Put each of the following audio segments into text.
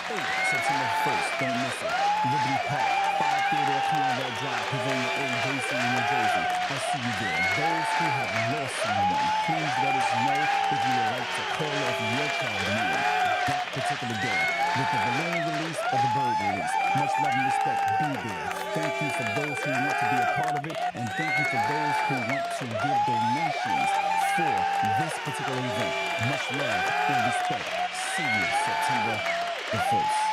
Hey, September 1st, don't miss it. Liberty Park, 5 Theodore Conrad Drive, Pavilion A, JC, New Jersey. I see you there. Those who have lost someone, please let us know if you would like to call off your child's name that particular day. With the balloon release or the bird release. Much love and respect. Be there. Thank you for those who want to be a part of it, and thank you for those who want to give donations for this particular event. Much love and respect. See you September the 1st.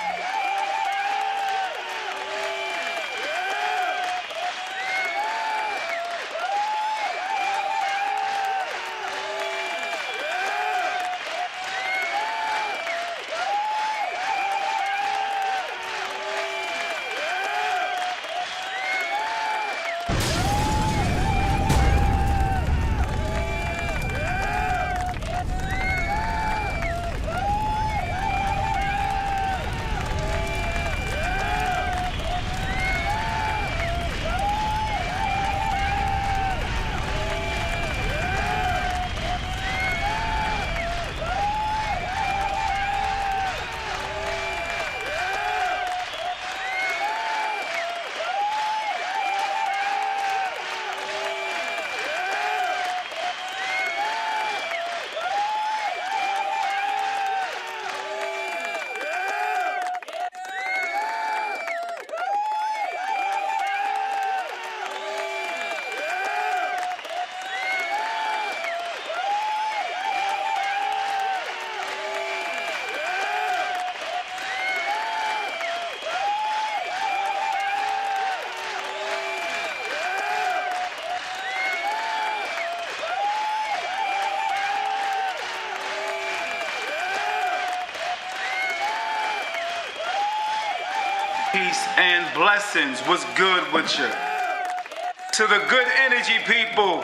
Peace and blessings. What's good with you? To the good energy people.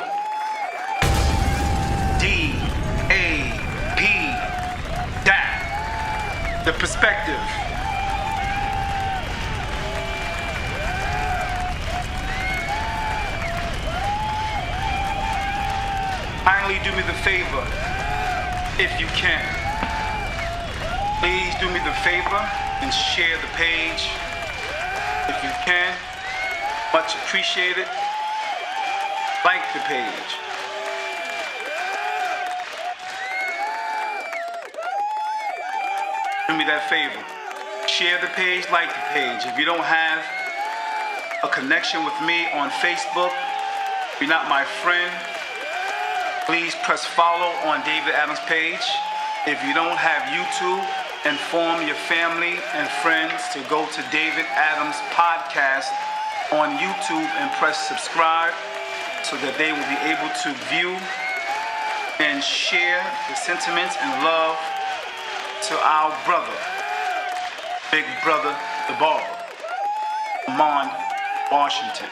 D.A.P. D.A.P. The perspective. Kindly do me the favor, if you can. Please do me the favor and share the page. If you can, much appreciated. Like the page. Do me that favor. Share the page, like the page. If you don't have a connection with me on Facebook, if you're not my friend, please press follow on David Adams' page. If you don't have YouTube, inform your family and friends to go to David Adams' podcast on YouTube and press subscribe so that they will be able to view and share the sentiments and love to our brother, big brother, the Barber, Vermond, Washington.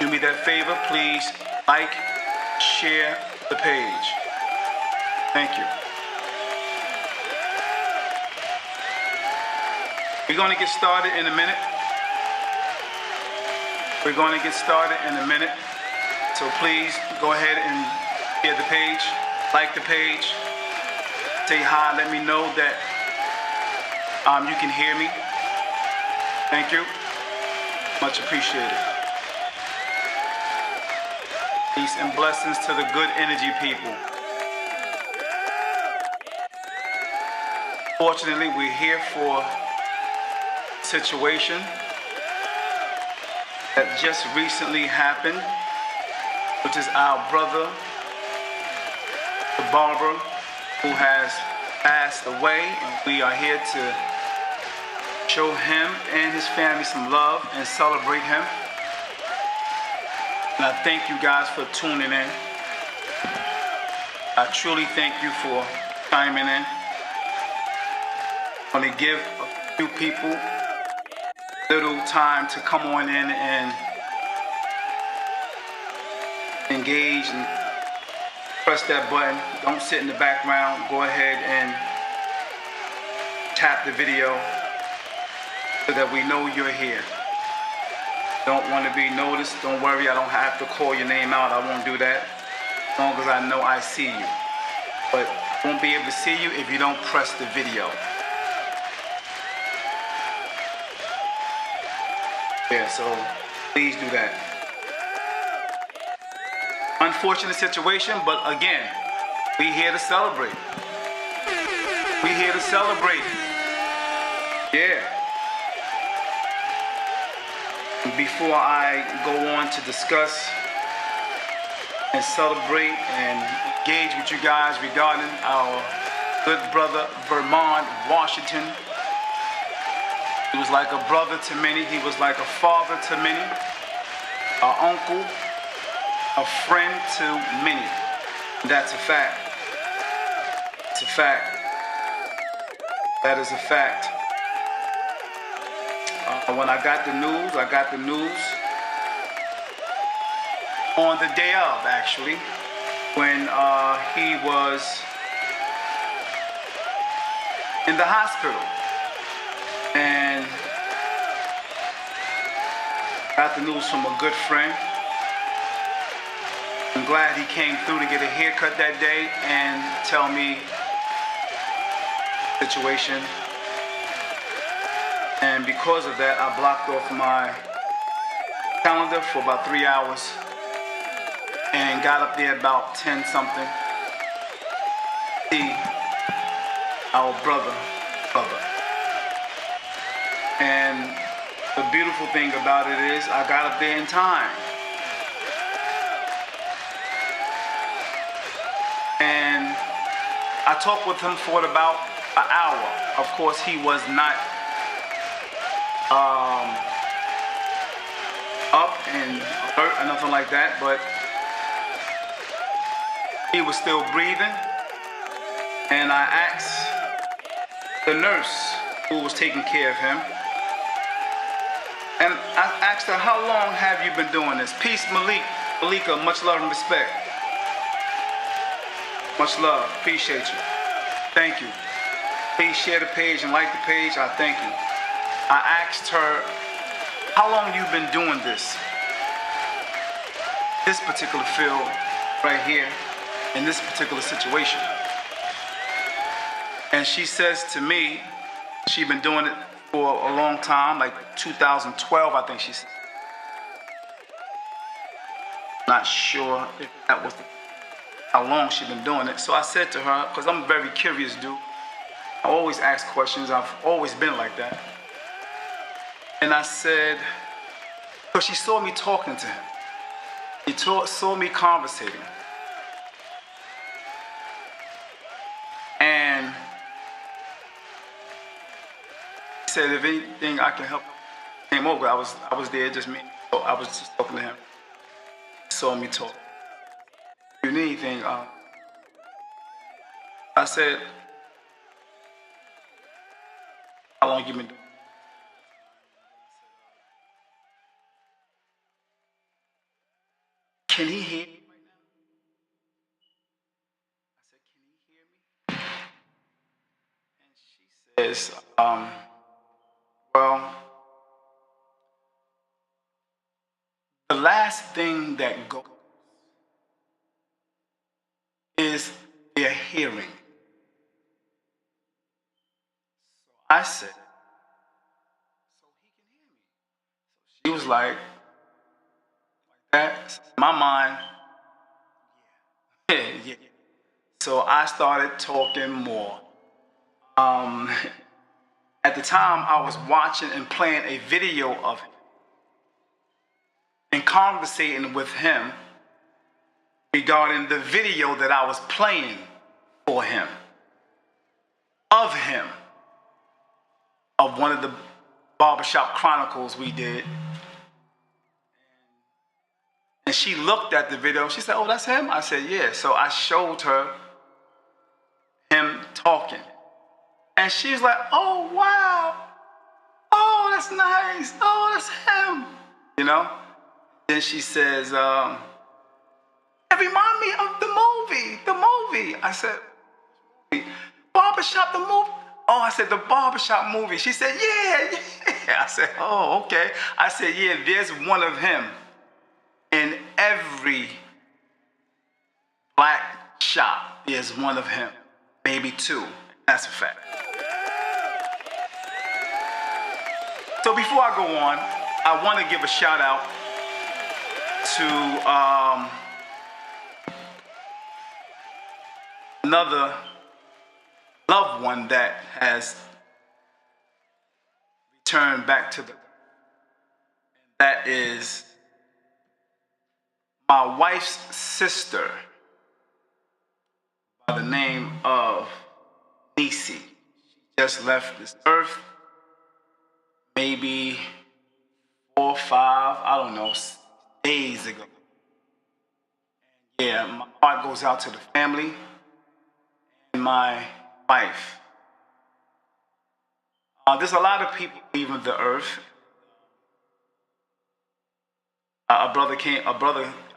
Do me that favor, please like, share the page. Thank you. We're going to get started in a minute. We're going to get started in a minute. So please go ahead and share the page, like the page, say hi, let me know that you can hear me. Thank you. Much appreciated. Peace and blessings to the good energy people. Fortunately, we're here for situation that just recently happened, which is our brother, the Barber, who has passed away, and we are here to show him and his family some love and celebrate him. And I thank you guys for tuning in. I truly thank you for chiming in. I'm going to give a few people little time to come on in and engage and press that button. Don't sit in the background. Go ahead and tap the video so that we know you're here. Don't want to be noticed. Don't worry, I don't have to call your name out. I won't do that as long as I know I see you. But I won't be able to see you if you don't press the video. Yeah, so please do that. Unfortunate situation, but again, we here to celebrate. We here to celebrate. Yeah. Before I go on to discuss and celebrate and engage with you guys regarding our good brother Vermond, Washington. He was like a brother to many. He was like a father to many, an uncle, a friend to many. That's a fact. It's a fact. That is a fact. When I got the news on the day of, actually, when he was in the hospital. And got the news from a good friend. I'm glad he came through to get a haircut that day and tell me the situation. And because of that, I blocked off my calendar for about 3 hours and got up there about 10 something. See our brother. And the beautiful thing about it is I got up there in time. And I talked with him for about an hour. Of course, he was not up and alert or nothing like that, but he was still breathing. And I asked the nurse who was taking care of him, and I asked her, how long have you been doing this? Peace, Malika, much love and respect. Much love, appreciate you. Thank you. Please share the page and like the page, I thank you. I asked her, how long you've been doing this particular field right here, in this particular situation. And she says to me, she's been doing it for a long time, like 2012, I think she said. Not sure if that was how long she's been doing it. So I said to her, because I'm a very curious dude, I always ask questions, I've always been like that. And I said, because she saw me talking to him. She saw me conversating. And he said, if anything I can help, came over. I was there, just me. So I was just talking to him. He saw me talk. If you need anything, I said, how long you been doing? Can he hear me right now? I said, can he hear me? And she says, well, the last thing that goes is their hearing. So I said, so he can hear me. So she was like that. In my mind, yeah. So I started talking more. At the time, I was watching and playing a video of him and conversating with him regarding the video that I was playing for him, of one of the barbershop chronicles we did. And she looked at the video. She said, oh, that's him? I said, yeah. So I showed her him talking. And she was like, oh, wow. Oh, that's nice. Oh, that's him. You know? Then she says, it reminded me of the movie. I said, barbershop, the movie? Oh, I said, the barbershop movie. She said, yeah. I said, oh, okay. I said, yeah, there's one of him in every black shop. There's one of him, maybe two. That's a fact. So before I go on, I want to give a shout out to another loved one that has returned back to the. That is my wife's sister by the name of Nisi. She just left this earth maybe 4 or 5, I don't know, days ago. Yeah, my heart goes out to the family and my wife. There's a lot of people leaving the earth. A brother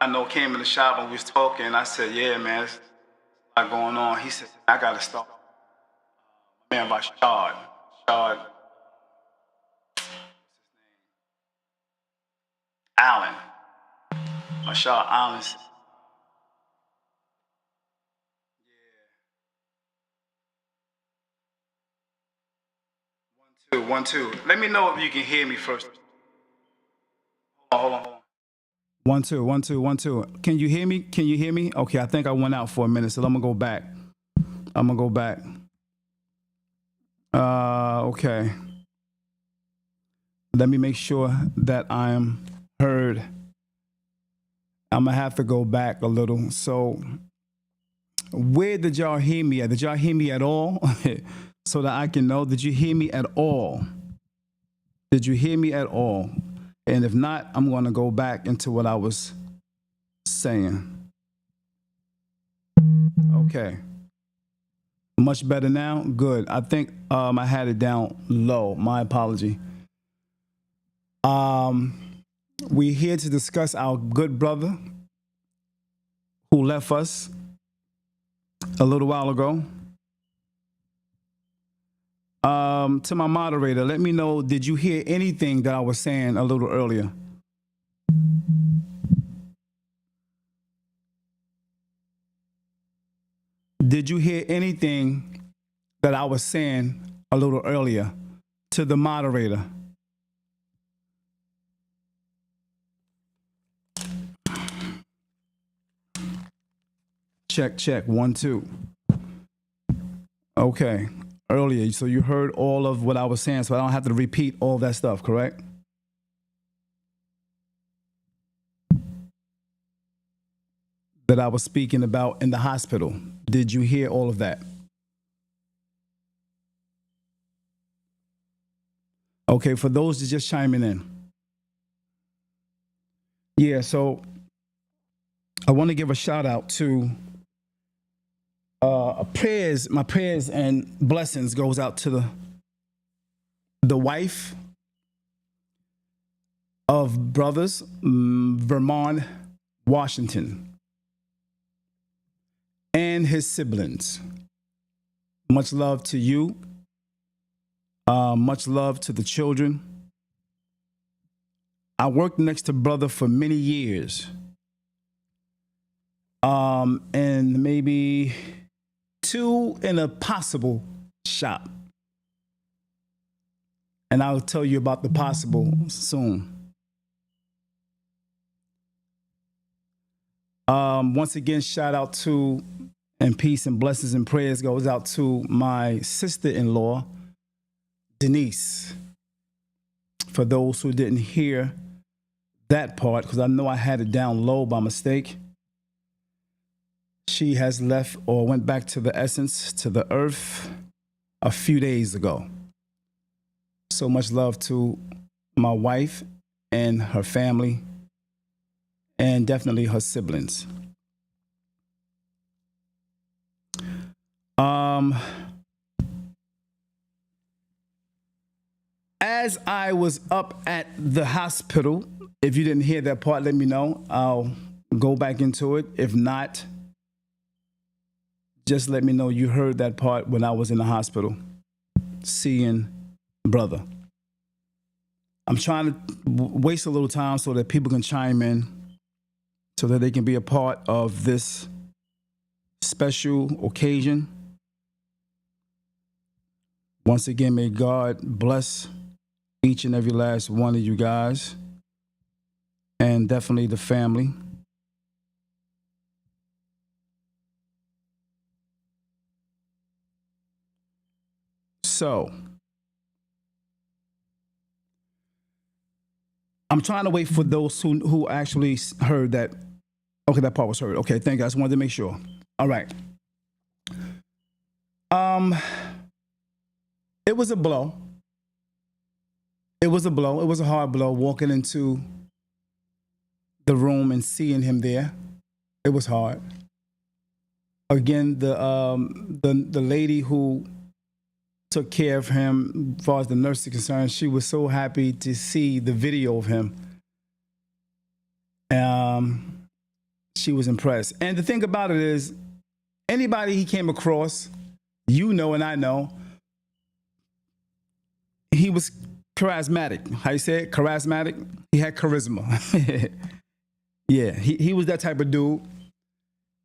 I know came in the shop and we was talking. I said, "Yeah, man, there's a lot going on." He said, "I gotta start." Man, by Shard Allen, Shard Allen. Yeah. 1 2 1 2. Let me know if you can hear me first. Hold on. 1 2 1 2 1 2. Can you hear me? Can you hear me? Okay, I think I went out for a minute, so I'm gonna go back. Okay. Let me make sure that I am heard. I'm gonna have to go back a little. So, where did y'all hear me at? Did y'all hear me at all? So that I can know. Did you hear me at all? Did you hear me at all? And if not, I'm gonna go back into what I was saying. Okay. Much better now? Good. I think I had it down low. My apology. We're here to discuss our good brother who left us a little while ago. To my moderator, let me know, did you hear anything that I was saying a little earlier? Did you hear anything that I was saying a little earlier? To the moderator. Check. 1 2. Okay. Earlier, so you heard all of what I was saying, so I don't have to repeat all that stuff, correct? That I was speaking about in the hospital. Did you hear all of that? Okay, for those that just chiming in. Yeah, so I want to give a shout out to my prayers and blessings goes out to the wife of brothers, Vermond, Washington, and his siblings. Much love to you. Much love to the children. I worked next to brother for many years. And maybe 2 in a possible shop. And I'll tell you about the possible soon. Once again, shout out to, and peace and blessings and prayers goes out to my sister-in-law, Denise. For those who didn't hear that part, because I know I had it down low by mistake. She has left or went back to the essence, to the earth, a few days ago. So much love to my wife and her family, and definitely her siblings. As I was up at the hospital, if you didn't hear that part, let me know. I'll go back into it. If not, just let me know you heard that part when I was in the hospital, seeing brother. I'm trying to waste a little time so that people can chime in, so that they can be a part of this special occasion. Once again, may God bless each and every last one of you guys, and definitely the family. So, I'm trying to wait for those who actually heard that. Okay, that part was heard. Okay, thank you. I just wanted to make sure. All right. It was a blow. It was a blow. It was a hard blow walking into the room and seeing him there. It was hard. Again, the lady who took care of him, as far as the nurse is concerned, she was so happy to see the video of him. She was impressed. And the thing about it is, anybody he came across, you know and I know, he was charismatic. How you say it? Charismatic? He had charisma. Yeah, he was that type of dude.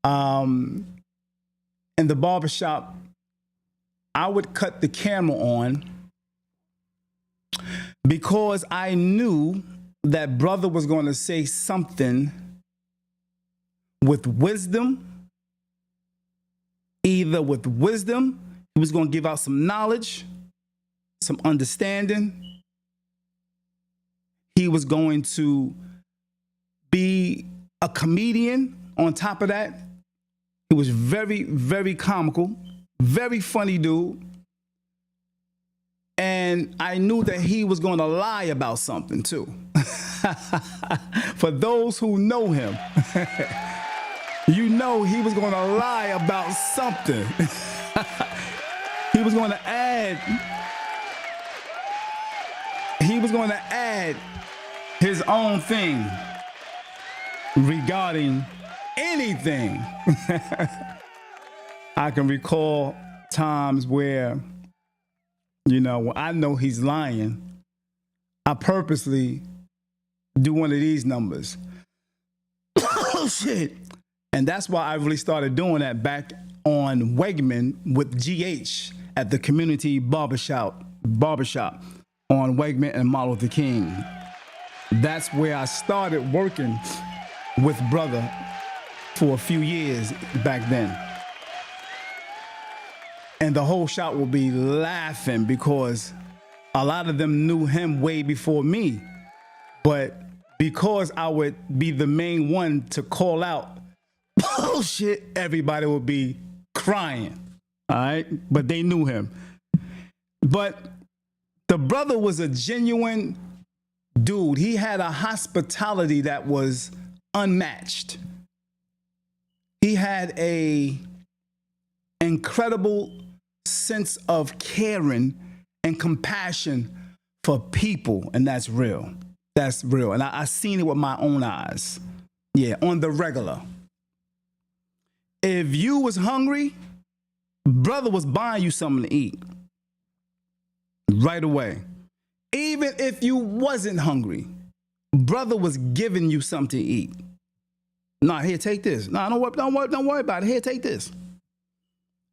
In the barbershop, I would cut the camera on because I knew that brother was going to say something with wisdom. Either with wisdom, he was going to give out some knowledge, some understanding. He was going to be a comedian on top of that. He was very, very comical, very funny dude. And I knew that he was going to lie about something too. For those who know him, you know he was going to lie about something. He was going to add his own thing regarding anything. I can recall times where, you know, when I know he's lying, I purposely do one of these numbers. Oh, shit. And that's why I really started doing that back on Wegman with GH at the community barbershop on Wegman and Martin Luther King. That's where I started working with brother for a few years back then. And the whole shop will be laughing because a lot of them knew him way before me. But because I would be the main one to call out bullshit, everybody would be crying. All right? But they knew him. But the brother was a genuine dude. He had a hospitality that was unmatched. He had a incredible sense of caring and compassion for people, and that's real. That's real. And I seen it with my own eyes. Yeah, on the regular. If you was hungry, brother was buying you something to eat right away. Even if you wasn't hungry, brother was giving you something to eat. Nah, here, take this. Nah, don't worry about it. Here, take this.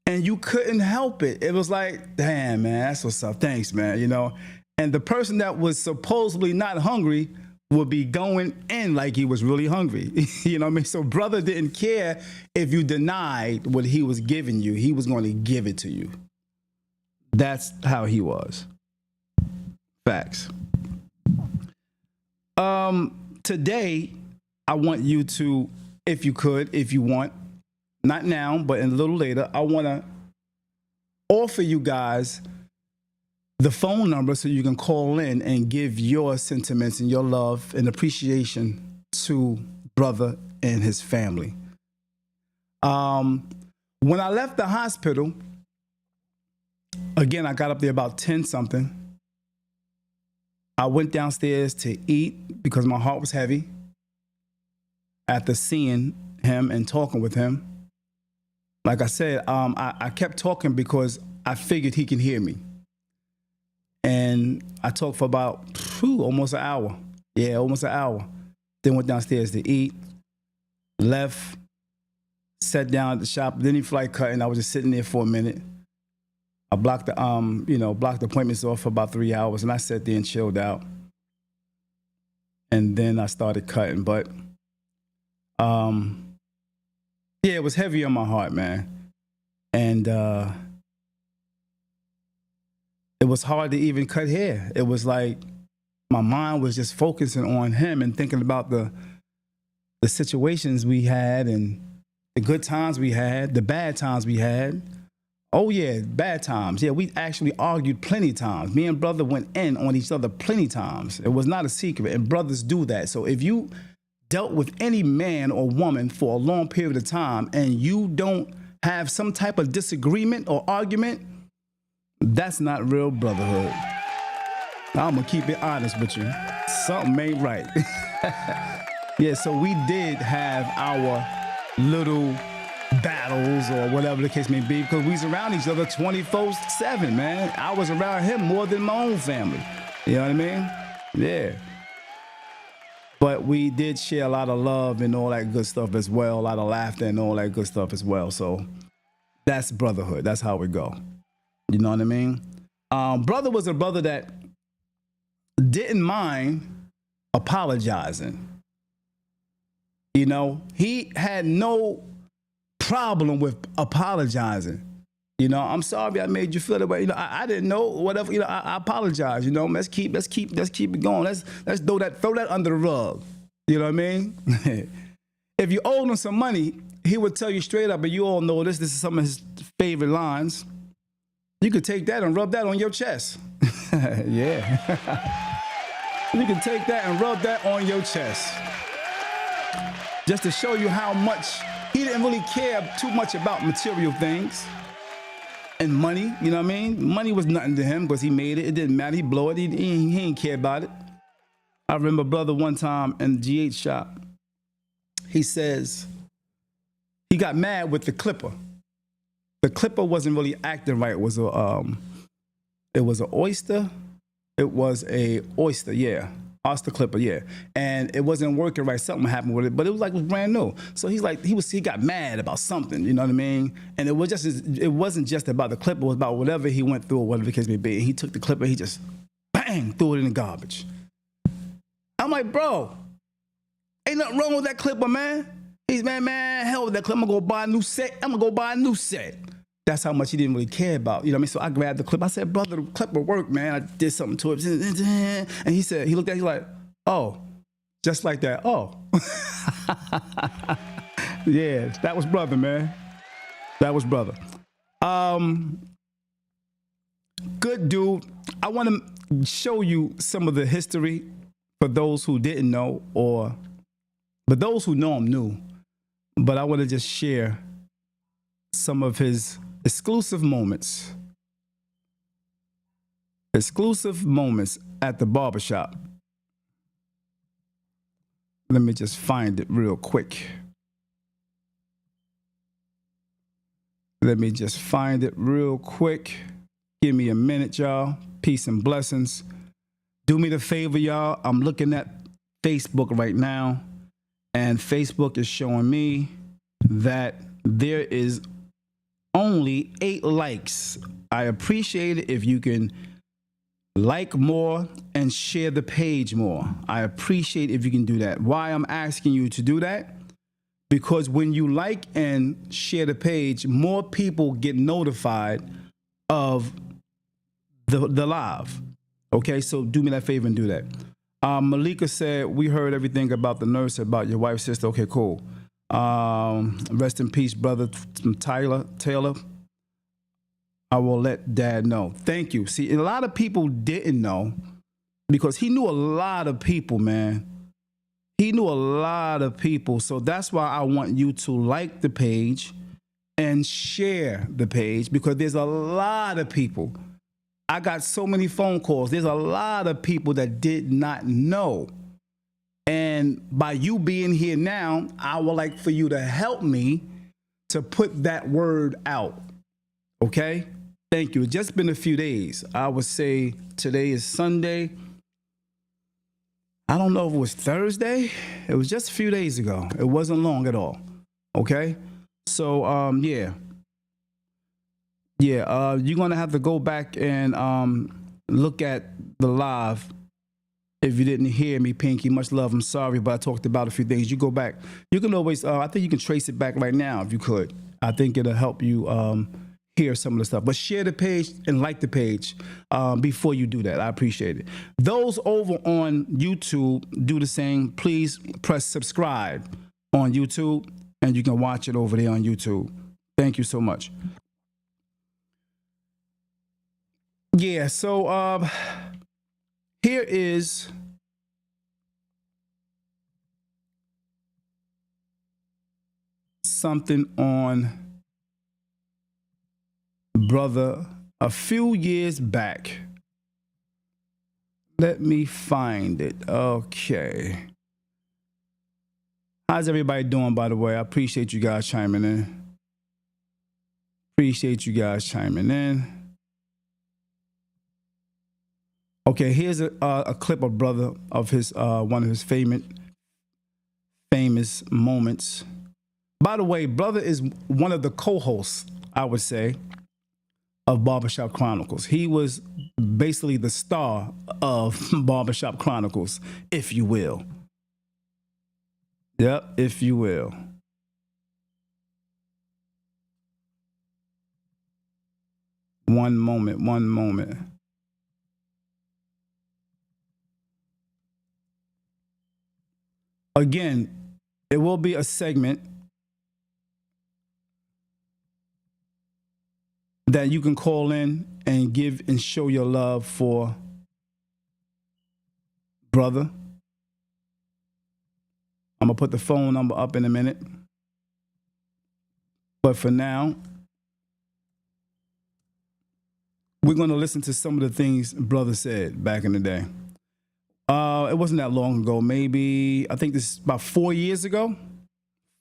And you couldn't help it. It was like, damn, man, that's what's up. Thanks, man, you know. And the person that was supposedly not hungry would be going in like he was really hungry. You know what I mean? So brother didn't care if you denied what he was giving you. He was going to give it to you. That's how he was. Facts. Today, I want you to, if you could, if you want, not now, but a little later, I want to offer you guys the phone number so you can call in and give your sentiments and your love and appreciation to brother and his family. When I left the hospital, again, I got up there about 10 something. I went downstairs to eat because my heart was heavy after seeing him and talking with him. Like I said, I kept talking because I figured he can hear me. And I talked for about almost an hour. Yeah, almost an hour. Then went downstairs to eat, left, sat down at the shop. Then he flight cut, and I was just sitting there for a minute. I blocked the blocked the appointments off for about 3 hours, and I sat there and chilled out. And then I started cutting, but yeah, it was heavy on my heart, man. And it was hard to even cut hair. It was like my mind was just focusing on him and thinking about the situations we had and the good times we had, the bad times we had. Oh yeah, bad times. Yeah, we actually argued plenty of times. Me and brother went in on each other plenty of times. It was not a secret, and brothers do that. So if you dealt with any man or woman for a long period of time and you don't have some type of disagreement or argument, that's not real brotherhood. I'm gonna keep it honest with you. Something ain't right. Yeah, so we did have our little battles or whatever the case may be, because we was around each other 24/7, man. I was around him more than my own family. You know what I mean? Yeah. But we did share a lot of love and all that good stuff as well, a lot of laughter and all that good stuff as well. So that's brotherhood. That's how we go. You know what I mean? Brother was a brother that didn't mind apologizing. You know, he had no problem with apologizing. You know, I'm sorry I made you feel that way. You know, I didn't know, whatever. You know, I apologize. You know, let's keep it going. Let's throw that under the rug. You know what I mean? If you owed him some money, he would tell you straight up. And you all know this. This is some of his favorite lines. You could take that and rub that on your chest. Yeah. You can take that and rub that on your chest, just to show you how much he didn't really care too much about material things and money. You know what I mean? Money was nothing to him because he made it. It didn't matter. He blew it. He didn't care about it. I remember brother one time in the GH shop, he says he got mad with the clipper. The clipper wasn't really acting right. It was an oyster. It was a oyster, yeah. Oyster clipper, yeah. And it wasn't working right. Something happened with it, but it was brand new. So he got mad about something, you know what I mean? And it wasn't just about the clipper, it was about whatever he went through or whatever the case may be. And he took the clipper, he just bang, threw it in the garbage. I'm like, bro, ain't nothing wrong with that clipper, man. He's man, hell with that clipper. I'm gonna go buy a new set. That's how much he didn't really care about. You know what I mean? So I grabbed the clip. I said, brother, the clipper worked, man. I did something to it. And he looked at it, he's like, oh, just like that. Oh. Yeah, that was brother, man. That was brother. Good dude. I want to show you some of the history for those who didn't know, but those who know him knew. But I want to just share some of his exclusive moments at the barbershop. Let me just find it real quick. Give me a minute, y'all. Peace and blessings. Do me the favor, y'all. I'm looking at Facebook right now, and Facebook is showing me that there is only 8 likes. I appreciate it if you can like more and share the page more. I appreciate if you can do that. Why I'm asking you to do that? Because when you like and share the page, more people get notified of the live. Okay, so do me that favor and do that. Malika said, we heard everything about the nurse, about your wife's sister. Okay, cool. Rest in peace, brother Taylor. I will let dad know. Thank you. See, a lot of people didn't know because he knew a lot of people, man. He knew a lot of people. So that's why I want you to like the page and share the page, because there's a lot of people. I got so many phone calls. There's a lot of people that did not know. And by you being here now, I would like for you to help me to put that word out. Okay? Thank you. It's just been a few days. I would say today is Sunday. I don't know if it was Thursday. It was just a few days ago. It wasn't long at all. Okay? So, yeah. Yeah, you're gonna have to go back and look at the live. If you didn't hear me, Pinky, much love. I'm sorry, but I talked about a few things. You go back. You can always. I think you can trace it back right now if you could. I think it'll help you hear some of the stuff. But share the page and like the page before you do that. I appreciate it. Those over on YouTube, do the same. Please press subscribe on YouTube, and you can watch it over there on YouTube. Thank you so much. Yeah, so here is something on brother a few years back. Let me find it. Okay. How's everybody doing, by the way? I appreciate you guys chiming in. Appreciate you guys chiming in. Okay, here's a clip of brother of his one of his famous moments. By the way, brother is one of the co-hosts, I would say, of Barbershop Chronicles. He was basically the star of Barbershop Chronicles, if you will. Yep, if you will. One moment. Again, it will be a segment that you can call in and give and show your love for brother. I'm going to put the phone number up in a minute. But for now, we're going to listen to some of the things brother said back in the day. It wasn't that long ago. Maybe, I think this is about 4 years ago.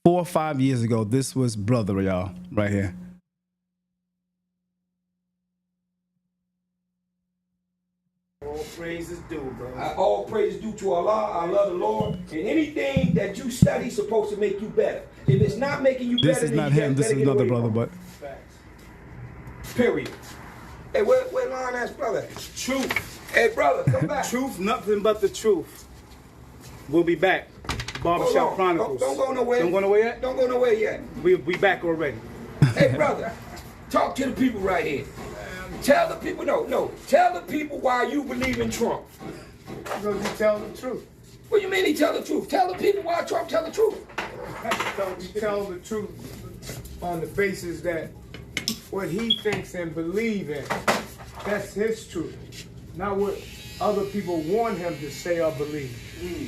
4 or 5 years ago. This was brother, y'all, right here. All praise is due, bro. All praise is due to Allah. I love the Lord. And anything that you study is supposed to make you better. If it's not making you better, this is not him. This is another brother, but. Period. Hey, where line ass brother? Truth. Hey, brother, come back. Truth, nothing but the truth. We'll be back. Barbershop Chronicles. Don't go nowhere. Don't go nowhere yet? Don't go nowhere yet. We back already. Hey, brother, talk to the people right here. Tell the people, tell the people why you believe in Trump. Because he tell the truth. What do you mean he tell the truth? Tell the people why Trump tell the truth. He tell the truth on the basis that what he thinks and believe in, that's his truth. Not what other people want him to say or believe.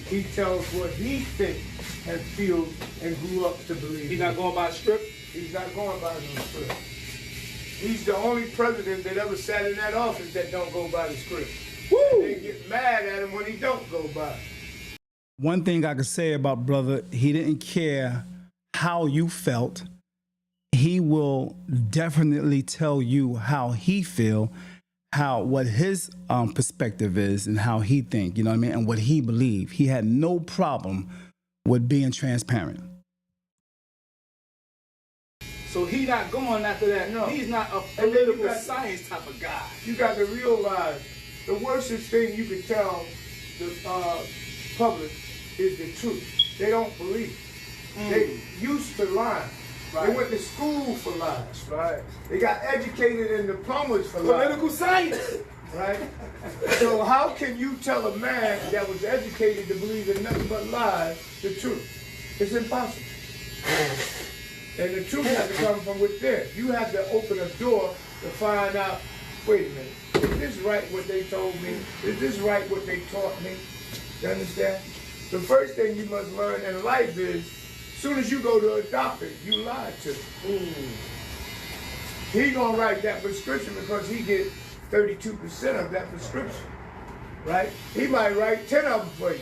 He tells what he thinks and feels and grew up to believe. He's not going by script? He's not going by no script. He's the only president that ever sat in that office that don't go by the script. Woo! They get mad at him when he don't go by. One thing I could say about brother, he didn't care how you felt. He will definitely tell you how he feel, what his perspective is and how he think, you know what I mean, and what he believe. He had no problem with being transparent. So he not going after that. No. He's not a political science type of guy. You got to realize the worstest thing you can tell the public is the truth. They don't believe. They used to lie. Right. They went to school for lies. Right. They got educated in diplomas for Political lies. science. Right? So how can you tell a man that was educated to believe in nothing but lies the truth? It's impossible. And the truth has to come from within. You have to open a door to find out, wait a minute, is this right what they told me? Is this right what they taught me? You understand? The first thing you must learn in life is, as soon as you go to a doctor, you lie to him. He gonna write that prescription because he get 32% of that prescription, right? He might write 10 of them for you,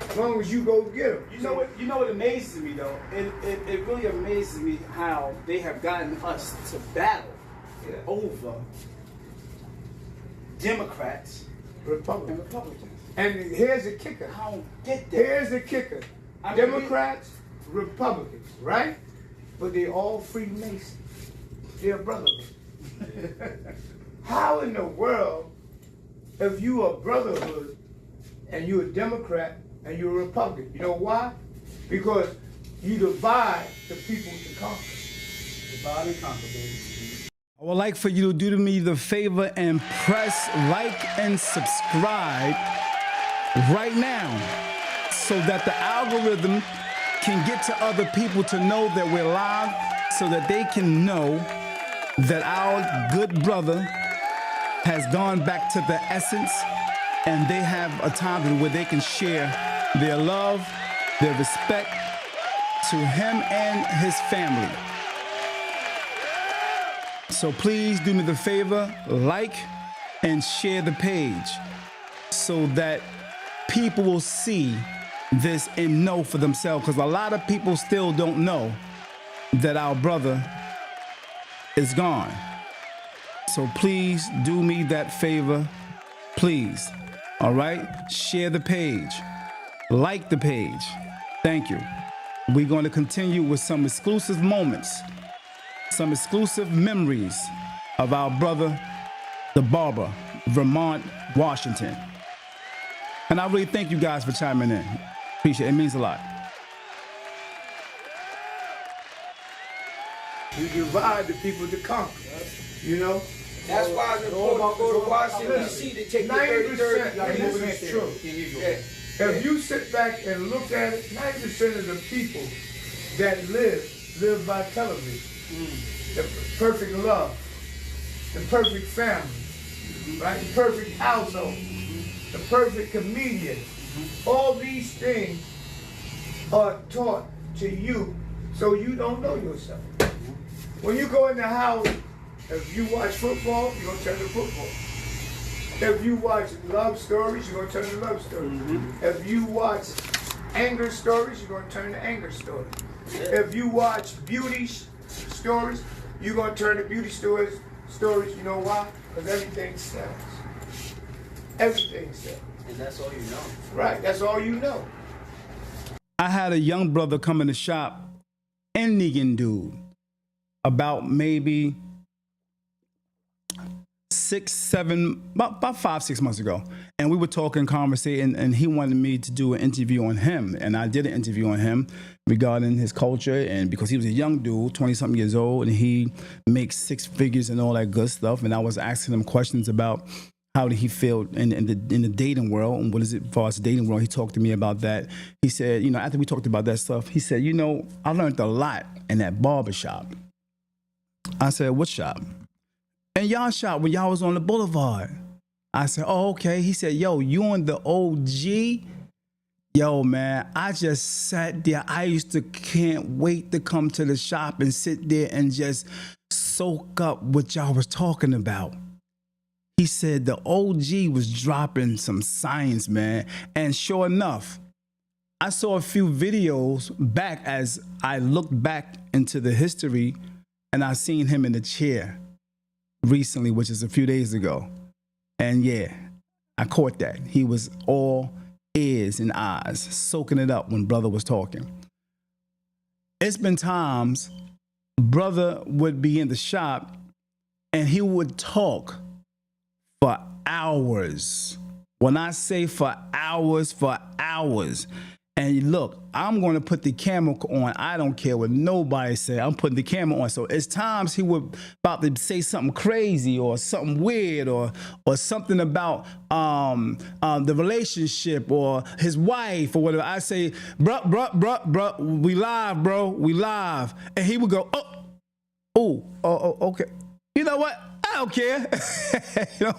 as long as you go get them. You know what amazes me though? It really amazes me how they have gotten us to battle over Democrats and Republicans. And here's the kicker. I don't get that. Here's the kicker. Democrats, Republicans, right? But they all Freemasons. They're brotherly. How in the world, if you are brotherhood and you're a Democrat and you're a Republican? You know why? Because you divide the people to conquer. Divide and conquer, baby. I would like for you to do me the favor and press like and subscribe right now so that the algorithm can get to other people to know that we're live, so that they can know that our good brother has gone back to the essence, and they have a time where they can share their love, their respect to him and his family. So please do me the favor, like and share the page so that people will see this and know for themselves, because a lot of people still don't know that our brother is gone. So please do me that favor, please. All right? Share the page. Like the page. Thank you. We're going to continue with some exclusive moments, some exclusive memories of our brother, the Barber, Vermont, Washington. And I really thank you guys for chiming in. Appreciate it. It means a lot. You divide the people to conquer. You know? That's why it's important to go to Washington, D.C. to take the 90%, like this this is true. Yeah. If you sit back and look at it, 90% of the people that live by television. The perfect love, the perfect family, right? The perfect household, the perfect comedian. All these things are taught to you so you don't know yourself. When you go in the house, if you watch football, you're going to turn to football. If you watch love stories, you're going to turn to love stories. If you watch anger stories, you're going to turn to anger stories. If you watch beauty stories, you're going to turn to beauty stories. You know why? Because everything sells. Everything sells. And that's all you know. Right, that's all you know. I had a young brother come in the shop, Indian dude, about maybe 5-6 months ago. And we were talking, conversating, and he wanted me to do an interview on him. And I did an interview on him regarding his culture, and because he was a young dude, 20-something years old, and he makes 6 figures and all that good stuff. And I was asking him questions about how did he feel in the dating world, and what is it as far as the dating world. He talked to me about that. He said, you know, after we talked about that stuff, he said, you know, I learned a lot in that barber shop. I said, what shop? And y'all shop when y'all was on the boulevard. I said, oh, okay. He said, yo, you on the OG? Yo, man, I just sat there. I used to can't wait to come to the shop and sit there and just soak up what y'all was talking about. He said the OG was dropping some science, man. And sure enough, I saw a few videos back as I looked back into the history, and I seen him in the chair recently, which is a few days ago. And yeah, I caught that. He was all ears and eyes, soaking it up when brother was talking. It's been times brother would be in the shop and he would talk for hours. When I say for hours. And look, I'm going to put the camera on. I don't care what nobody say. I'm putting the camera on. So it's times he would about to say something crazy or something weird or something about the relationship or his wife or whatever. I say, bruh, we live, bro. We live. And he would go, okay. You know what? I don't care, you know,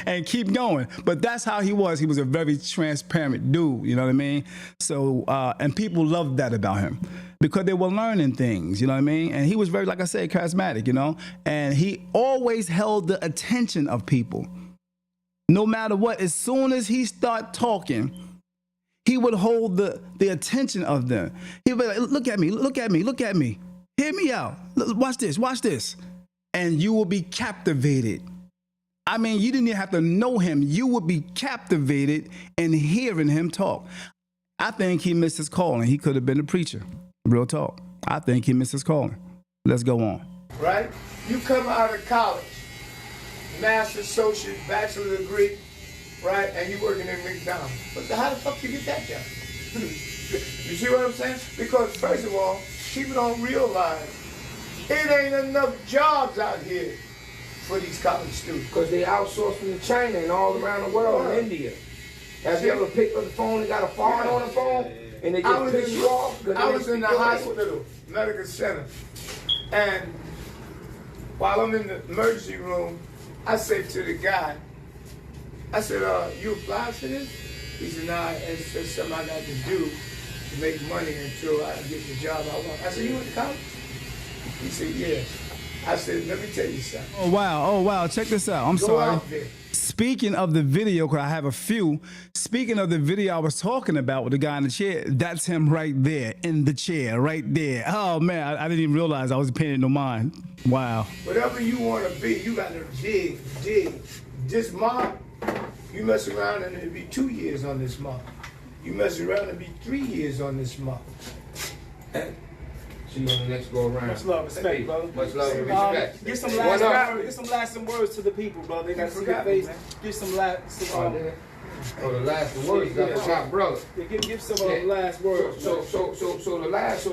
and keep going. But that's how he was. He was a very transparent dude, you know what I mean? So, and people loved that about him because they were learning things, you know what I mean? And he was very, like I said, charismatic, you know? And he always held the attention of people. No matter what, as soon as he started talking, he would hold the attention of them. He would be like, look at me. Hear me out. Watch this. And you will be captivated. I mean, you didn't even have to know him. You would be captivated in hearing him talk. I think he missed his calling. He could have been a preacher. Real talk. I think he missed his calling. Let's go on. right? You come out of college, master's, associate, bachelor degree, right? And you working in McDonald's. But how the fuck you get that job? You see what I'm saying? Because first of all, people don't realize it ain't enough jobs out here for these college students. Because they outsourcing to China and all around the world, and India. Have you ever picked up the phone and got a foreign on the phone? And they just piss you off? I was in the hospital, medical center, and while I'm in the emergency room, I said to the guy, I said, you applied for this? He said, nah, it's just something I got to do to make money until I get the job I want. I said, you went to college? He said, yes. I said, let me tell you something. Oh, wow. Check this out. I'm Go sorry. out there. Speaking of the video, because I have a few. Speaking of the video I was talking about with the guy in the chair, that's him right there in the chair, right there. Oh, man, I didn't even realize I was paying no mind. Wow. Whatever you want to be, you got to dig. This mob, you mess around and it'll be 2 years on this mob. You mess around and be 3 years on this mob. See you on the next go around. Much love, respect, brother. Much love and respect. Get some lasting words to the people, brother. They got to see your face. Get some the last words. I forgot, brother. Give some last words. So the last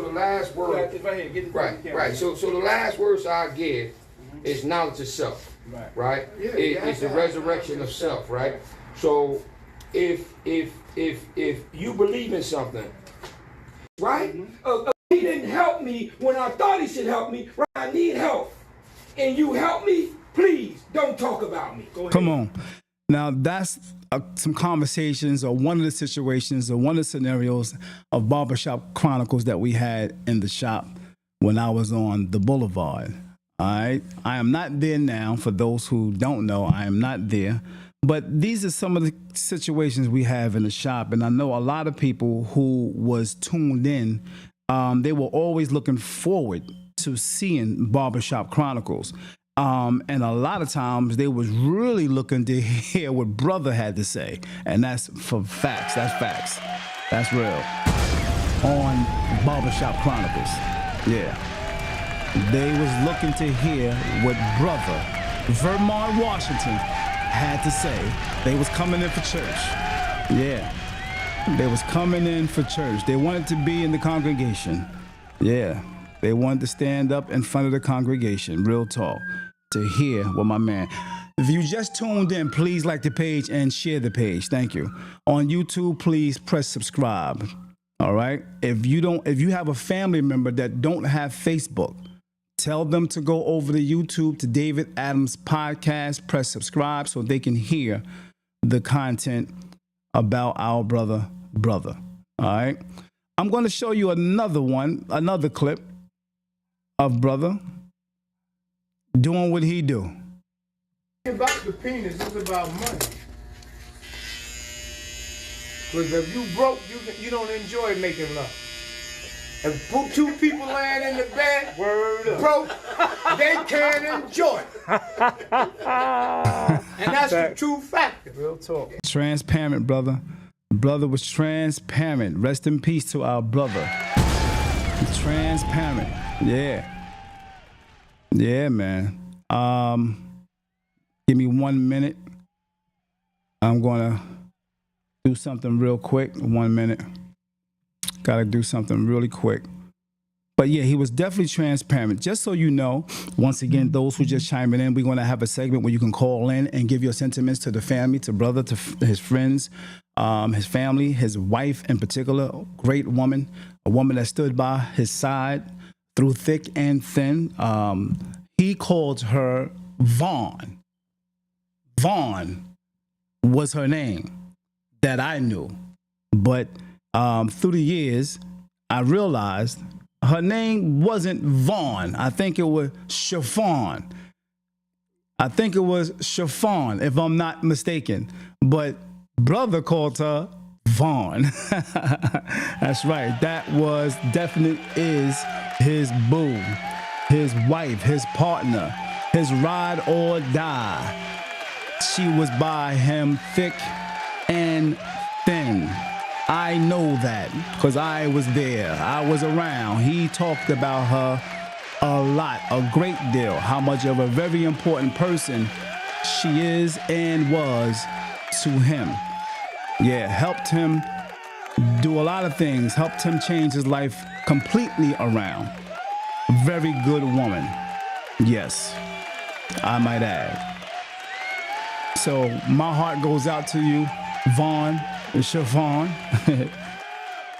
word. Right here, get it. Right. So the last words I give is knowledge of self. Right. Yeah, It's the resurrection of self. Right. So if you believe in something, right? He didn't help me when I thought he should help me. Right? I need help, and you help me. Please don't talk about me. Come on. Now, that's some conversations or one of the situations or one of the scenarios of Barbershop Chronicles that we had in the shop when I was on the boulevard. All right. I am not there now. For those who don't know, I am not there. But these are some of the situations we have in the shop. And I know a lot of people who was tuned in, they were always looking forward to seeing Barbershop Chronicles. And a lot of times they was really looking to hear what brother had to say. And that's for facts. That's facts. That's real. On Barbershop Chronicles. Yeah. They was looking to hear what brother Vermond, Washington had to say. They was coming in for church. Yeah. They was coming in for church. They wanted to be in the congregation. Yeah. They wanted to stand up in front of the congregation, real talk, to hear what my man. If you just tuned in, please like the page and share the page. Thank you. On YouTube, please press subscribe. All right. If you have a family member that don't have Facebook, tell them to go over to YouTube to David Adams Podcast, press subscribe so they can hear the content about our brother. All right. I'm going to show you another clip of brother doing what he do. About the penis, it's about money. Because if you broke, you don't enjoy making love. If two people laying in the bed, broke, they can't enjoy it. And that's the true factor. Real talk. Transparent, brother. Brother was transparent. Rest in peace to our brother. Transparent. Yeah. Yeah, man. Give me 1 minute. I'm gonna do something real quick. 1 minute. Gotta do something really quick. But yeah, he was definitely transparent. Just so you know, once again, those who just chiming in, we're gonna have a segment where you can call in and give your sentiments to the family, to brother, to his friends, his family, his wife in particular, great woman, a woman that stood by his side through thick and thin. He called her Vaughn. Vaughn was her name that I knew. But through the years, I realized her name wasn't Vaughn. I think it was Chiffon. If I'm not mistaken. But brother called her Vaughn. That's right. That was is his boo, his wife, his partner, his ride or die. She was by him thick and thin. I know that because I was there. I was around. He talked about her a great deal, how much of a very important person she is and was to him. Yeah, helped him do a lot of things, helped him change his life completely around. Very good woman. Yes, I might add. So my heart goes out to you, Vaughn, Siobhan,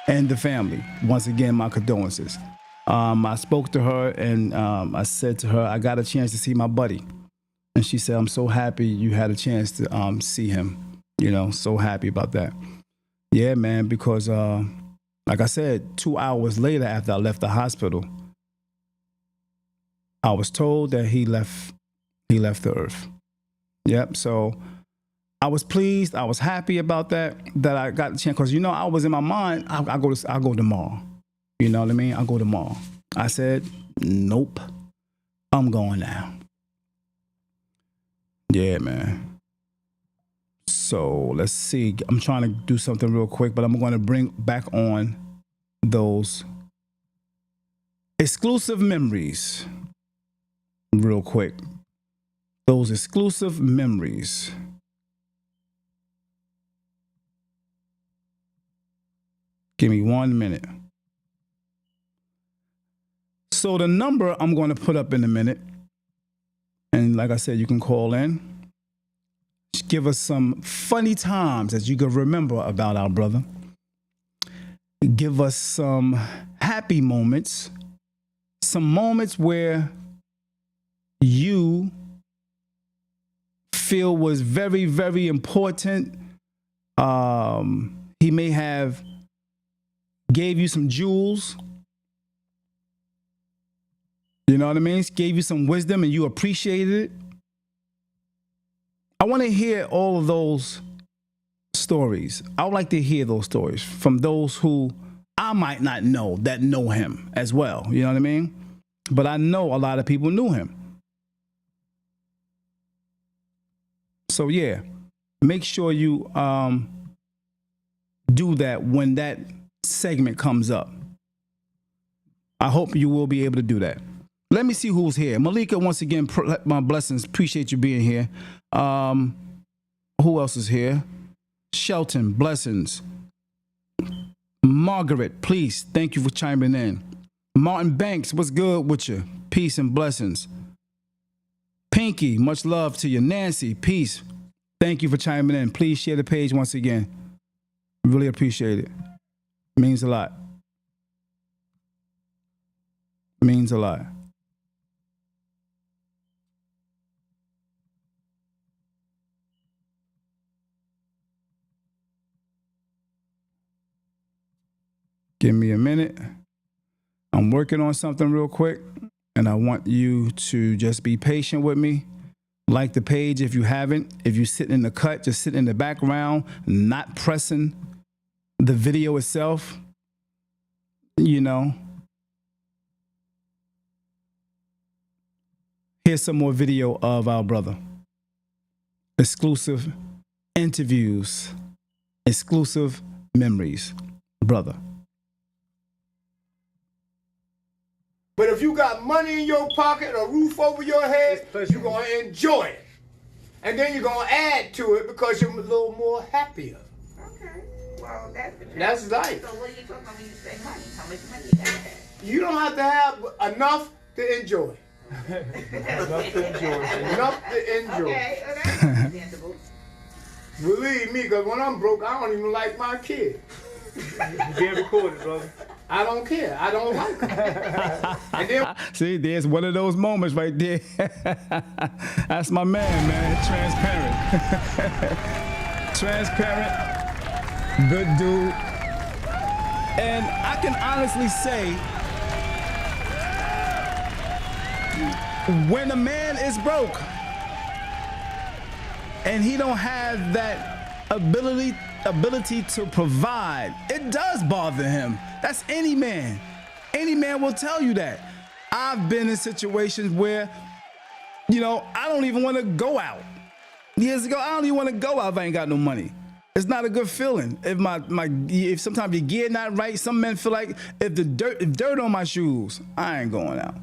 and the family. Once again, my condolences. I spoke to her and I said to her, I got a chance to see my buddy. And she said, I'm so happy you had a chance to see him. You know, so happy about that. Yeah, man, because like I said, 2 hours later after I left the hospital, I was told that he left the earth. Yep, so I was pleased. I was happy about that I got the chance. Because, you know, I was in my mind, I'll go tomorrow. You know what I mean? I'll go tomorrow. I said, nope, I'm going now. Yeah, man. So let's see. I'm trying to do something real quick, but I'm going to bring back on those exclusive memories real quick. Those exclusive memories. Give me 1 minute. So the number I'm going to put up in a minute. And like I said, you can call in. Just give us some funny times that you can remember about our brother. Give us some happy moments. Some moments where you feel was very, very important. He may have gave you some jewels. You know what I mean? Gave you some wisdom and you appreciated it. I want to hear all of those stories. I would like to hear those stories from those who I might not know that know him as well. You know what I mean? But I know a lot of people knew him. So yeah, make sure you do that when that segment comes up. I hope you will be able to do that. Let me see who's here. Malika, once again, my blessings. Appreciate you being here. Who else is here? Shelton, blessings. Margaret, please, thank you for chiming in. Martin Banks, what's good with you? Peace and blessings. Pinky, much love to you. Nancy, peace. Thank you for chiming in. Please share the page once again. Really appreciate it. Means a lot. Means a lot. Give me a minute. I'm working on something real quick, and I want you to just be patient with me. Like the page if you haven't. If you're sitting in the cut, just sit in the background, not pressing the video itself. You know. Here's some more video of our brother. Exclusive interviews. Exclusive memories. Brother. But if you got money in your pocket, a roof over your head, you're going to enjoy it. And then you're going to add to it because you're a little more happier. Okay. Well, that's life. So what are you talking about when you say money? How much money you have? You don't have to have enough to enjoy. Enough to enjoy. Enough to enjoy. Okay, that's understandable. Believe me, because when I'm broke, I don't even like my kids. You're being recorded, brother. I don't care. I don't like them. And then, see, there's one of those moments right there. That's my man, transparent. Transparent, good dude. And I can honestly say, when a man is broke and he don't have that ability to provide, it does bother him. That's any man. Any man will tell you that. I've been in situations where, you know, I don't even want to go out. Years ago, I don't even want to go out if I ain't got no money. It's not a good feeling. If sometimes your gear not right, some men feel like if dirt on my shoes, I ain't going out.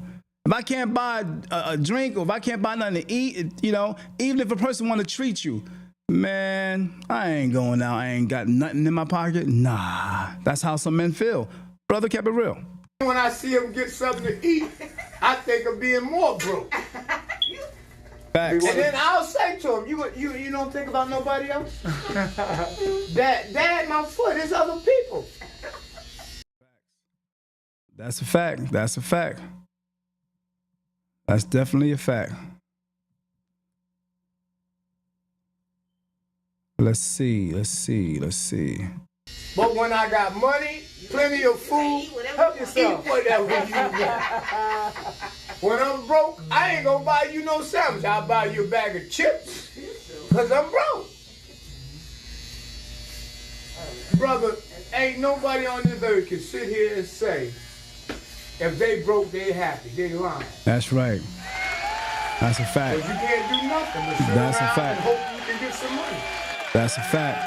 If I can't buy a drink or if I can't buy nothing to eat, you know, even if a person want to treat you, man, I ain't going out. I ain't got nothing in my pocket. Nah, that's how some men feel. Brother kept it real. When I see him get something to eat, I think of being more broke. Facts. And then I'll say to him, you don't think about nobody else? Dad, my foot, there's other people. That's a fact. That's a fact. That's definitely a fact. Let's see. But when I got money, plenty of food, help yourself. Eat whatever you want. When I'm broke, I ain't gonna buy you no sandwich. I'll buy you a bag of chips, because I'm broke. Brother, ain't nobody on this earth can sit here and say, if they broke, they happy. They lying. That's right. That's a fact. Because you can't do nothing but sit That's a around fact. and hope you can get some money. That's a fact.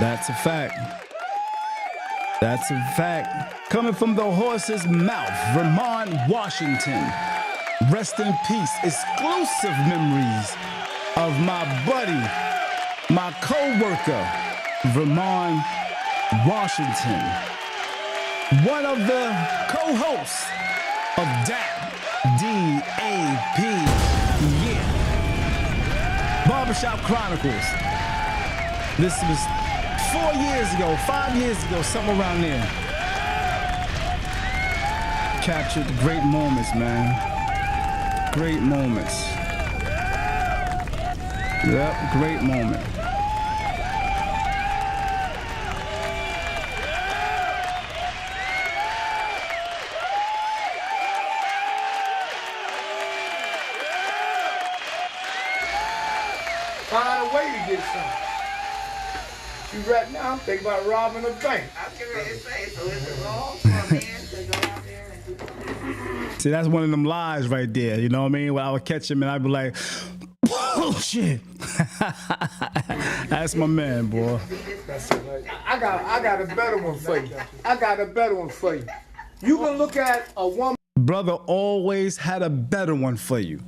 That's a fact. That's a fact. Coming from the horse's mouth, Vermond, Washington. Rest in peace. Exclusive memories of my buddy, my co-worker, Vermond, Washington. One of the co-hosts of D.A.P. Yeah. Barbershop Chronicles. This was 4 years ago, 5 years ago, somewhere around there. Captured great moments, man. Great moments. Yep, great moment. Find a way to get something. You right now think about robbing a bank. I was getting ready to say, so is it wrong for a man to go out there and do something? See, that's one of them lies right there. You know what I mean? When I would catch him and I'd be like, oh, shit. That's my man, boy. I got a better one for you. I got a better one for you. You can look at a woman. Brother always had a better one for you.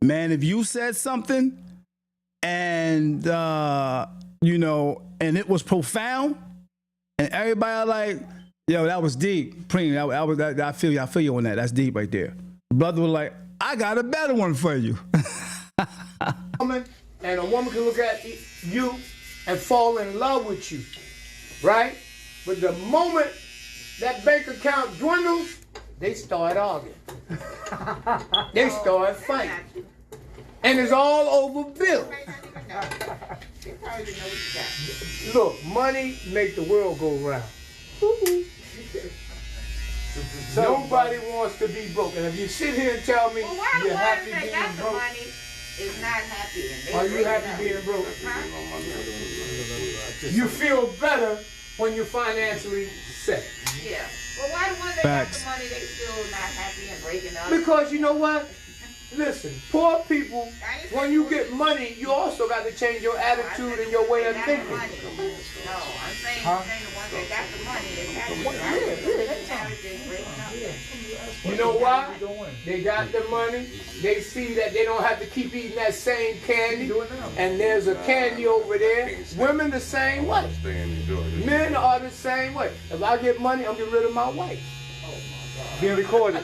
Man, if you said something and, you know, and it was profound and everybody like, yo, that was deep. Preem, I feel you on that. That's deep right there. Brother was like, I got a better one for you. Woman, and a woman can look at you and fall in love with you, right? But the moment that bank account dwindles, they start arguing. They start fighting. And it's all over bills. Look, money make the world go round. Nobody wants to be broke. And if you sit here and tell me you're happy being broke, is not happy. And are you happy being broke? You feel better when you're financially set. Yeah. Well, why the ones that got the money, they still not happy and breaking up? Because you know what? Listen, poor people, when you get money, you also got to change your attitude and your way of thinking. No, I'm saying the ones that got the money is happy. You know why? They got the money. They see that they don't have to keep eating that same candy. And there's a candy over there. Women the same way. Men are the same way. If I get money, I'm getting rid of my wife. Being recorded.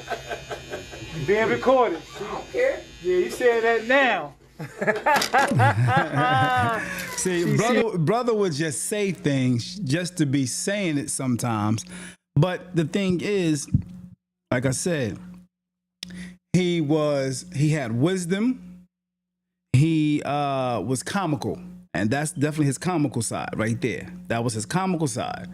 Being recorded. I don't care. Yeah, you saying that now. See, brother would just say things just to be saying it sometimes. But the thing is, like I said, he had wisdom. He was comical. And that's definitely his comical side right there. That was his comical side.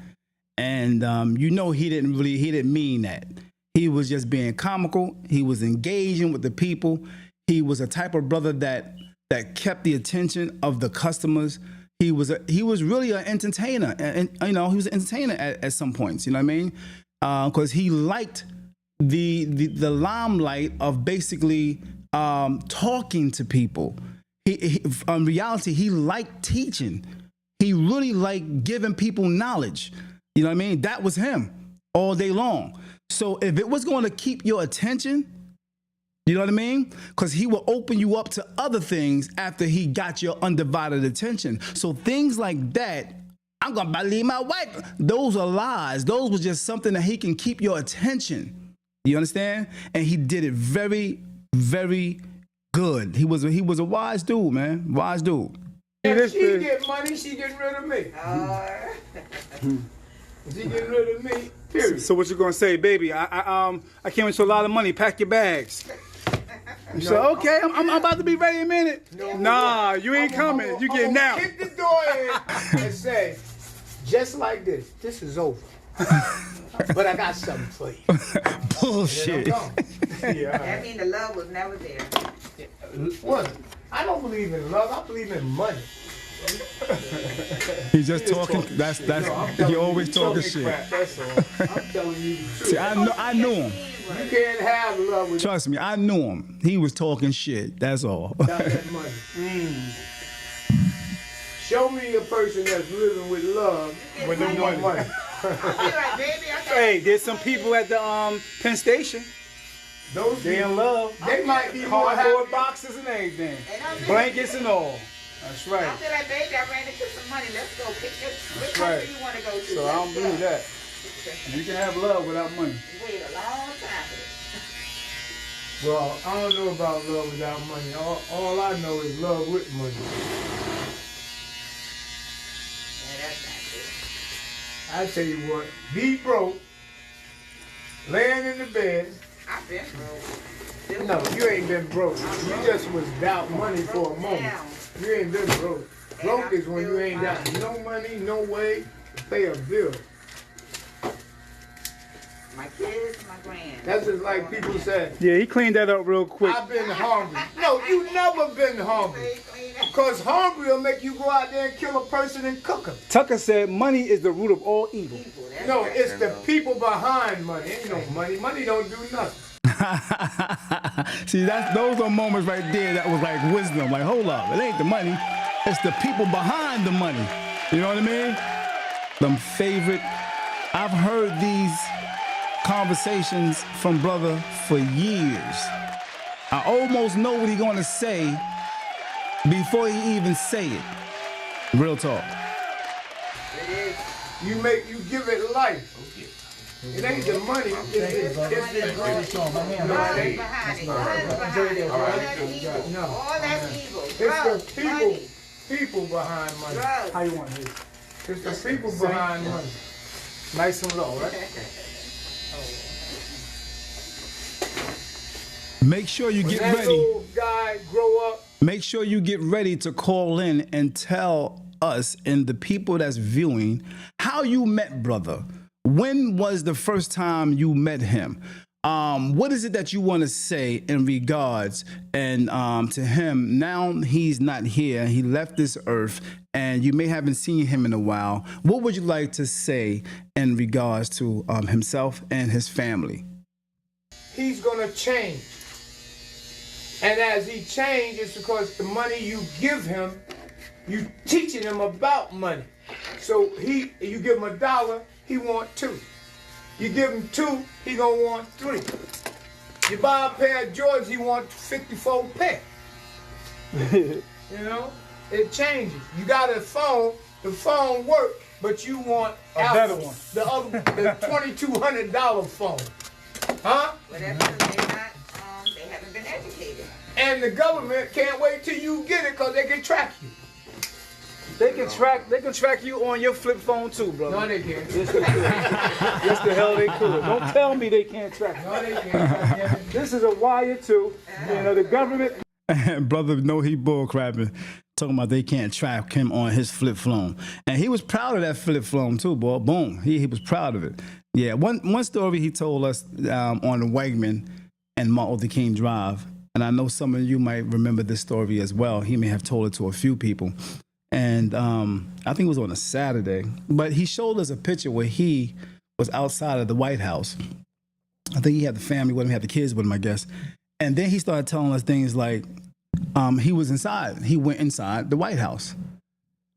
And you know he didn't mean that. He was just being comical. He was engaging with the people. He was a type of brother that kept the attention of the customers. He was really an entertainer, and you know, he was an entertainer at some points. You know what I mean? Because he liked the limelight of basically talking to people. In reality, he liked teaching. He really liked giving people knowledge. You know what I mean? That was him all day long. So if it was going to keep your attention, you know what I mean? Because he will open you up to other things after he got your undivided attention. So things like that, I'm going to leave my wife. Those are lies. Those were just something that he can keep your attention. You understand? And he did it very, very good. He was a wise dude, man. Wise dude. If she get money, she getting rid of me. She getting rid of me, period. So what you gonna say, baby? I came into a lot of money. Pack your bags. You said, okay, I'm about to be ready in a minute. Nah, you ain't coming. You getting out. Kick the door in and say, just like this, this is over. But I got something for you. Bullshit. That means the love was never there. What? I don't believe in love. I believe in money. He's just talking. That's. He always talking shit. That's all. I'm telling you. See, I knew him. You can't have love without Trust me, I knew him. He was talking shit. That's all. that money. Show me a person that's living with love with no money. I'll be like, baby, I got Hey, there's some people at the Penn Station. Those They people, in love. they might be more Cardboard happy. boxes and everything. And I'll be Blankets and all. That's right. I'll be like, baby, I ran into some money. Let's go pick what right. country you want to go to. So I don't believe that. You can have love without money. Wait a long time for this. Well, I don't know about love without money. All I know is love with money. Yeah, that's not good. I tell you what, be broke, laying in the bed. I've been broke. No, you ain't been broke. You just was without money for a moment. You ain't been broke. Broke is when you ain't got no money, no way to pay a bill. My kids, my grand. That's just like people say, Yeah, he cleaned that up real quick. I've been hungry. No, you never been hungry. Because hungry will make you go out there and kill a person and cook them. Tucker said money is the root of all evil. No, it's the people behind money. Ain't no money. Money don't do nothing. See, those are moments right there that was like wisdom. Like, hold up, it ain't the money, it's the people behind the money. You know what I mean? Them favorite. I've heard these conversations from brother for years. I almost know what he gonna say before he even say it. Real talk. You give it life. It ain't the money. It's the All that's evil. It's Drugs, the money. people behind money. Drugs. How you want this? It's the people behind money. Nice and low, right? Make sure you get That ready. little guy grow up. Make sure you get ready to call in and tell us and the people that's viewing how you met brother. When was the first time you met him? What is it that you want to say in regards and to him? Now he's not here. He left this earth and you may haven't seen him in a while. What would you like to say in regards to himself and his family? He's gonna change. And as he changes, it's because the money you give him, you teaching him about money. So you give him $1, he want 2. You give him 2, he gonna want 3. You buy a pair of Jordans, he want 54 pair. You know, it changes. You got a phone, the phone work, but you want A better one. the $2,200 phone, huh? But that's because they haven't been educated. And the government can't wait till you get it because they can track you. They can track you on your flip phone too, brother. No, they can't. Yes, they could. Yes, the hell they could. Don't tell me they can't track you. No, they can't. This is a wire too. You know, the government. Brother, no, he bull crapping. Talking about they can't track him on his flip phone. And he was proud of that flip phone too, boy. Boom. He was proud of it. Yeah, one story he told us on the Wegman and Martin Luther King Drive. And I know some of you might remember this story as well. He may have told it to a few people. And I think it was on a Saturday. But he showed us a picture where he was outside of the White House. I think he had the family with him, he had the kids with him, I guess. And then he started telling us things like he was inside. He went inside the White House.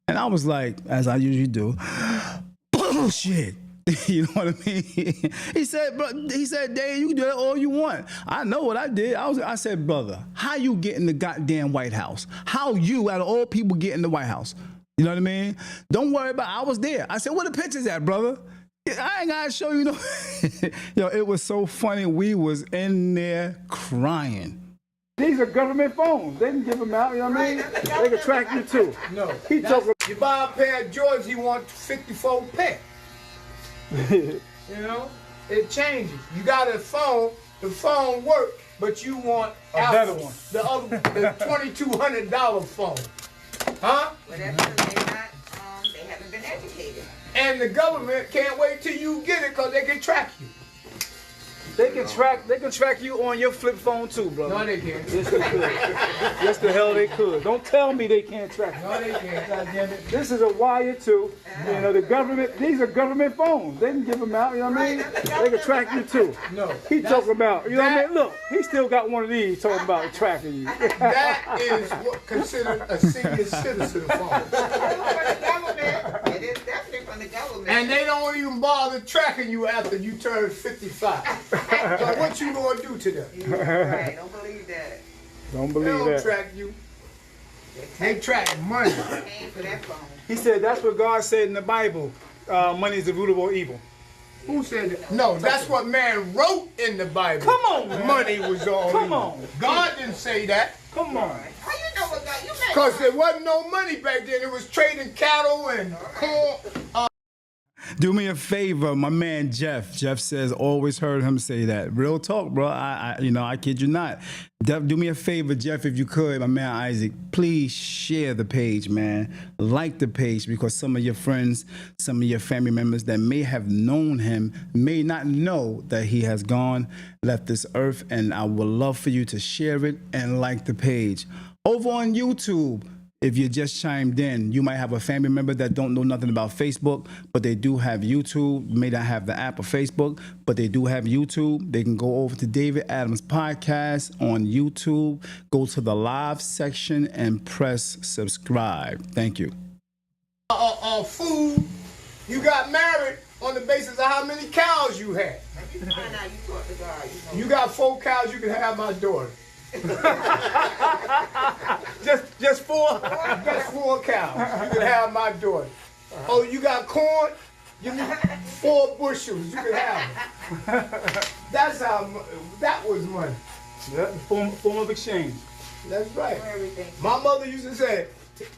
And I was like, as I usually do, bullshit. You know what I mean? He said, Dave, you can do that all you want. I know what I did. I said, brother, how you get in the goddamn White House? How you, out of all people, get in the White House? You know what I mean? Don't worry about it. I was there. I said, where the pictures at, brother? I ain't gotta show you no. Yo, it was so funny. We was in there crying. These are government phones. They can give them out, you know what I mean? They can track you too. No. He talking. You buy a pair of Jordans, he wants 54 pair. You know? It changes. You got a phone, the phone works, but you want a better one. The $2,200 phone. Huh? Well, that's because they haven't been educated. And the government can't wait till you get it because they can track you. They can track you on your flip phone too, brother. No, they can't. Yes, they could. Yes, the hell they could. Don't tell me they can't track you. No, they can't. God damn it. This is a wire too. You know, the government, these are government phones. They can give them out, you know what I mean? They can track you too. No. He talking about, you know what I mean? Look, he still got one of these talking about tracking you. That is what considered a senior citizen phone. It is definitely from the government. And they don't even bother tracking you after you turn 55. So what you gonna do to them? Right, don't believe that. Don't They believe don't that. track you. They track money. Paying for that phone. He said that's what God said in the Bible. Money is the root of all evil. Who said that? No, that's what man wrote in the Bible. Come on, man. Money was all Come evil. on. God didn't say that. Come on. How you know what God? You met Because there wasn't no money back then. It was trading cattle and corn. Do me a favor, my man Jeff. Jeff says, always heard him say that. Real talk, bro. I kid you not. Do me a favor, Jeff, if you could, my man Isaac. Please share the page, man. Like the page, because some of your friends, some of your family members that may have known him may not know that he has gone, left this earth, and I would love for you to share it and like the page. Over on YouTube, if you just chimed in, you might have a family member that don't know nothing about Facebook, but they do have YouTube. May not have the app of Facebook, but they do have YouTube. They can go over to David Adams Podcast on YouTube, go to the live section and press subscribe. Thank you. Food, you got married on the basis of how many cows you had. You find out you talk to God. You know. You got 4 cows, you can have my daughter. just 4? Just 4 cows. You can have my daughter. Oh, you got corn? Give me 4 bushels. You can have them. That's how, that was money. Yeah, form of exchange. That's right. Everything. My mother used to say,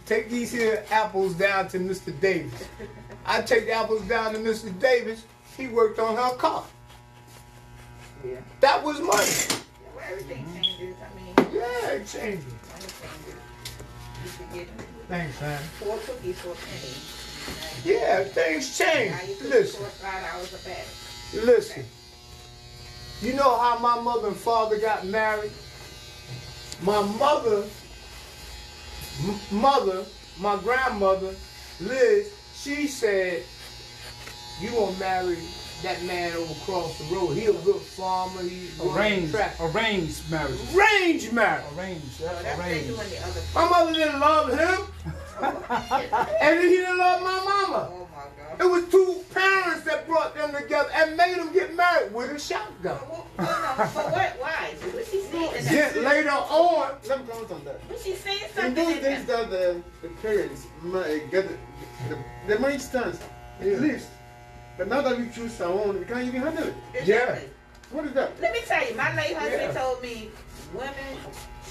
take these here apples down to Mr. Davis. I take the apples down to Mr. Davis. He worked on her car. Yeah. That was money. Well, everything changes. I mean, Yeah, it changes. money changes. You could get Thanks, man. 4 cookies for a penny. Yeah, things change. Now you could Listen, afford $5 a bag. listen. You know how my mother and father got married? My mother, my grandmother, Liz, she said, you gonna marry that man over across the road. He a good farmer. He's Arranged marriage. Arranged marriage. That's what they do in the other. My mother didn't love him, and he didn't love my mama. Oh my God. It was 2 parents that brought them together and made them get married with a shotgun. Well, no, but what? Why? Was she saying that? Then later on, Let me comment on that. Was she saying In something? those days that the parents get the money stands, it lives. But now that we choose our own, we can't even handle it. Exactly. What is that? Let me tell you, my late husband Yeah. told me women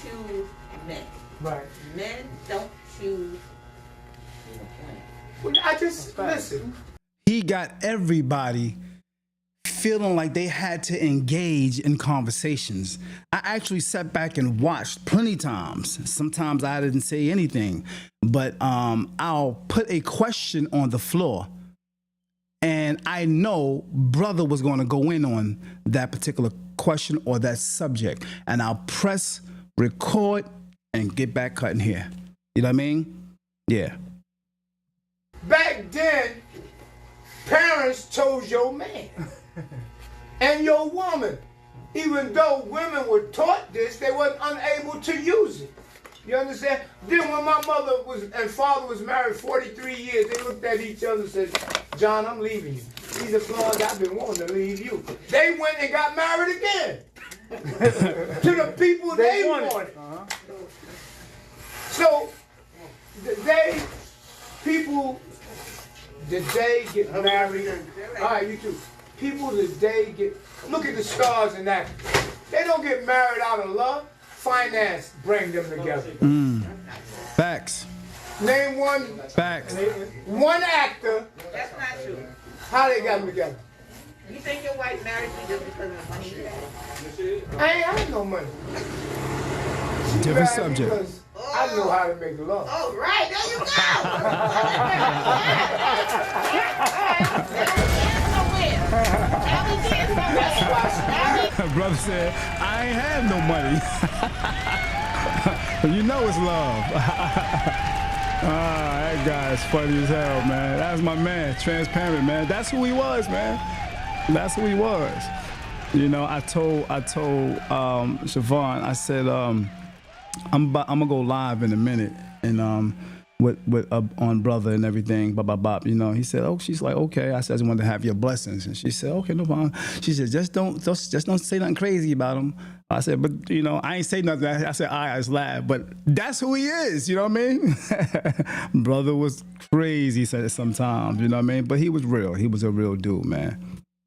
choose men. right. Men don't choose women. Well, I just listen. He got everybody feeling like they had to engage in conversations. I actually sat back and watched plenty times. Sometimes I didn't say anything, but I'll put a question on the floor, and I know brother was going to go in on that particular question or that subject, and I'll press record and get back cutting here. You know what I mean? Yeah. Back then, parents chose your man and your woman. Even though women were taught this, they weren't unable to use it. You understand? Then when my mother and father was married 43 years, they looked at each other and said, John, I'm leaving you. these are blondes I've been wanting to leave you. They went and got married again. To the people they wanted. So, the day get married, all right, you too. People today look at the stars in that. They don't get married out of love. Finance bring them together. Facts. Name one. Facts. One actor. That's not true. How they got them together? You think your wife married you just because of the money you had? I ain't had no money. She Different married subject. because I know how to make love. Oh, right. There you go. Brother said, I ain't have no money. You know it's love. That guy's funny as hell, man. That's my man, transparent, man. That's who he was, man. That's who he was. You know, I told Siobhan, I said, I'm gonna go live in a minute, and with on brother and everything, you know. He said, oh, she's like, okay. I said, I just wanted to have your blessings, and she said, okay, no problem. She said, just don't say nothing crazy about him. I said, but you know, I ain't say nothing. I said, I just laughed, but that's who he is. You know what I mean? Brother was crazy sometimes. You know what I mean? But he was real. He was a real dude, man.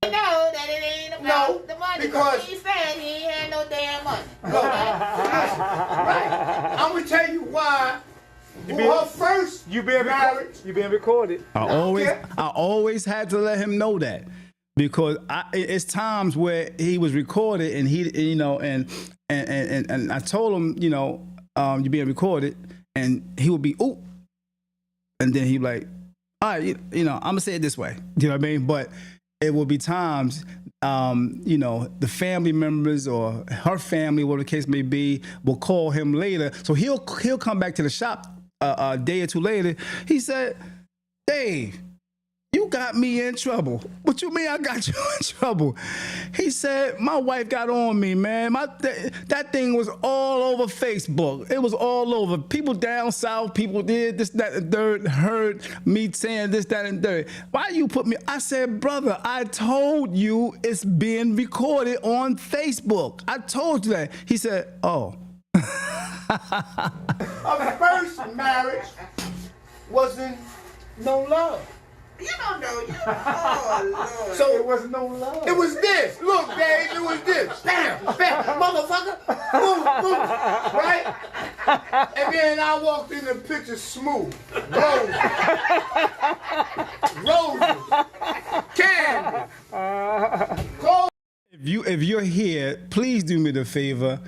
You know that it ain't about the money because he said he ain't had no damn money. Right. I'm gonna tell you why. Her first marriage. You being recorded. I always had to let him know that, because it's times where he was recorded and he, you know, and I told him, you know, you're being recorded, and he would be ooh, and then he like, all right, you know, I'm gonna say it this way, you know what I mean? But it will be times, you know, the family members or her family, whatever the case may be, will call him later. So he'll come back to the shop a day or two later. He said, Dave, you got me in trouble. What you mean I got you in trouble? He said, my wife got on me, man. That thing was all over Facebook. It was all over. People down south, people did this, that, and third, heard me saying this, that, and third. Why you put me? I said, brother, I told you it's being recorded on Facebook. I told you that. He said, oh. Our first marriage wasn't no love. You don't know. Oh, Lord. So it was no love. It was this. Look, Dave, it was this. Bam, bam, motherfucker. Boom, boom. Right? And then I walked in the picture smooth. Roses. Roses. Candy. Clothes. If you're here, please do me the favor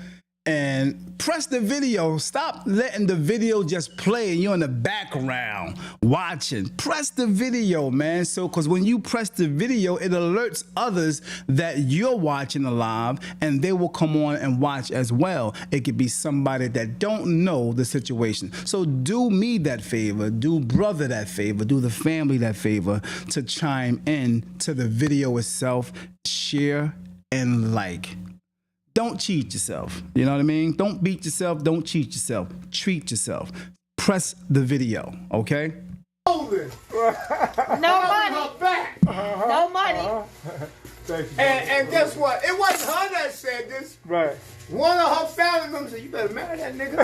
and press the video. Stop letting the video just play and you're in the background watching. Press the video, man. So, because when you press the video, it alerts others that you're watching the live, and they will come on and watch as well. It could be somebody that don't know the situation. So do me that favor, do brother that favor, do the family that favor to chime in to the video itself, share and like. Don't cheat yourself. You know what I mean? Don't beat yourself. Don't cheat yourself. Treat yourself. Press the video, okay? No money. No money. Thank you. And guess what? It wasn't her that said this. Right. One of her family members said, you better marry that nigga.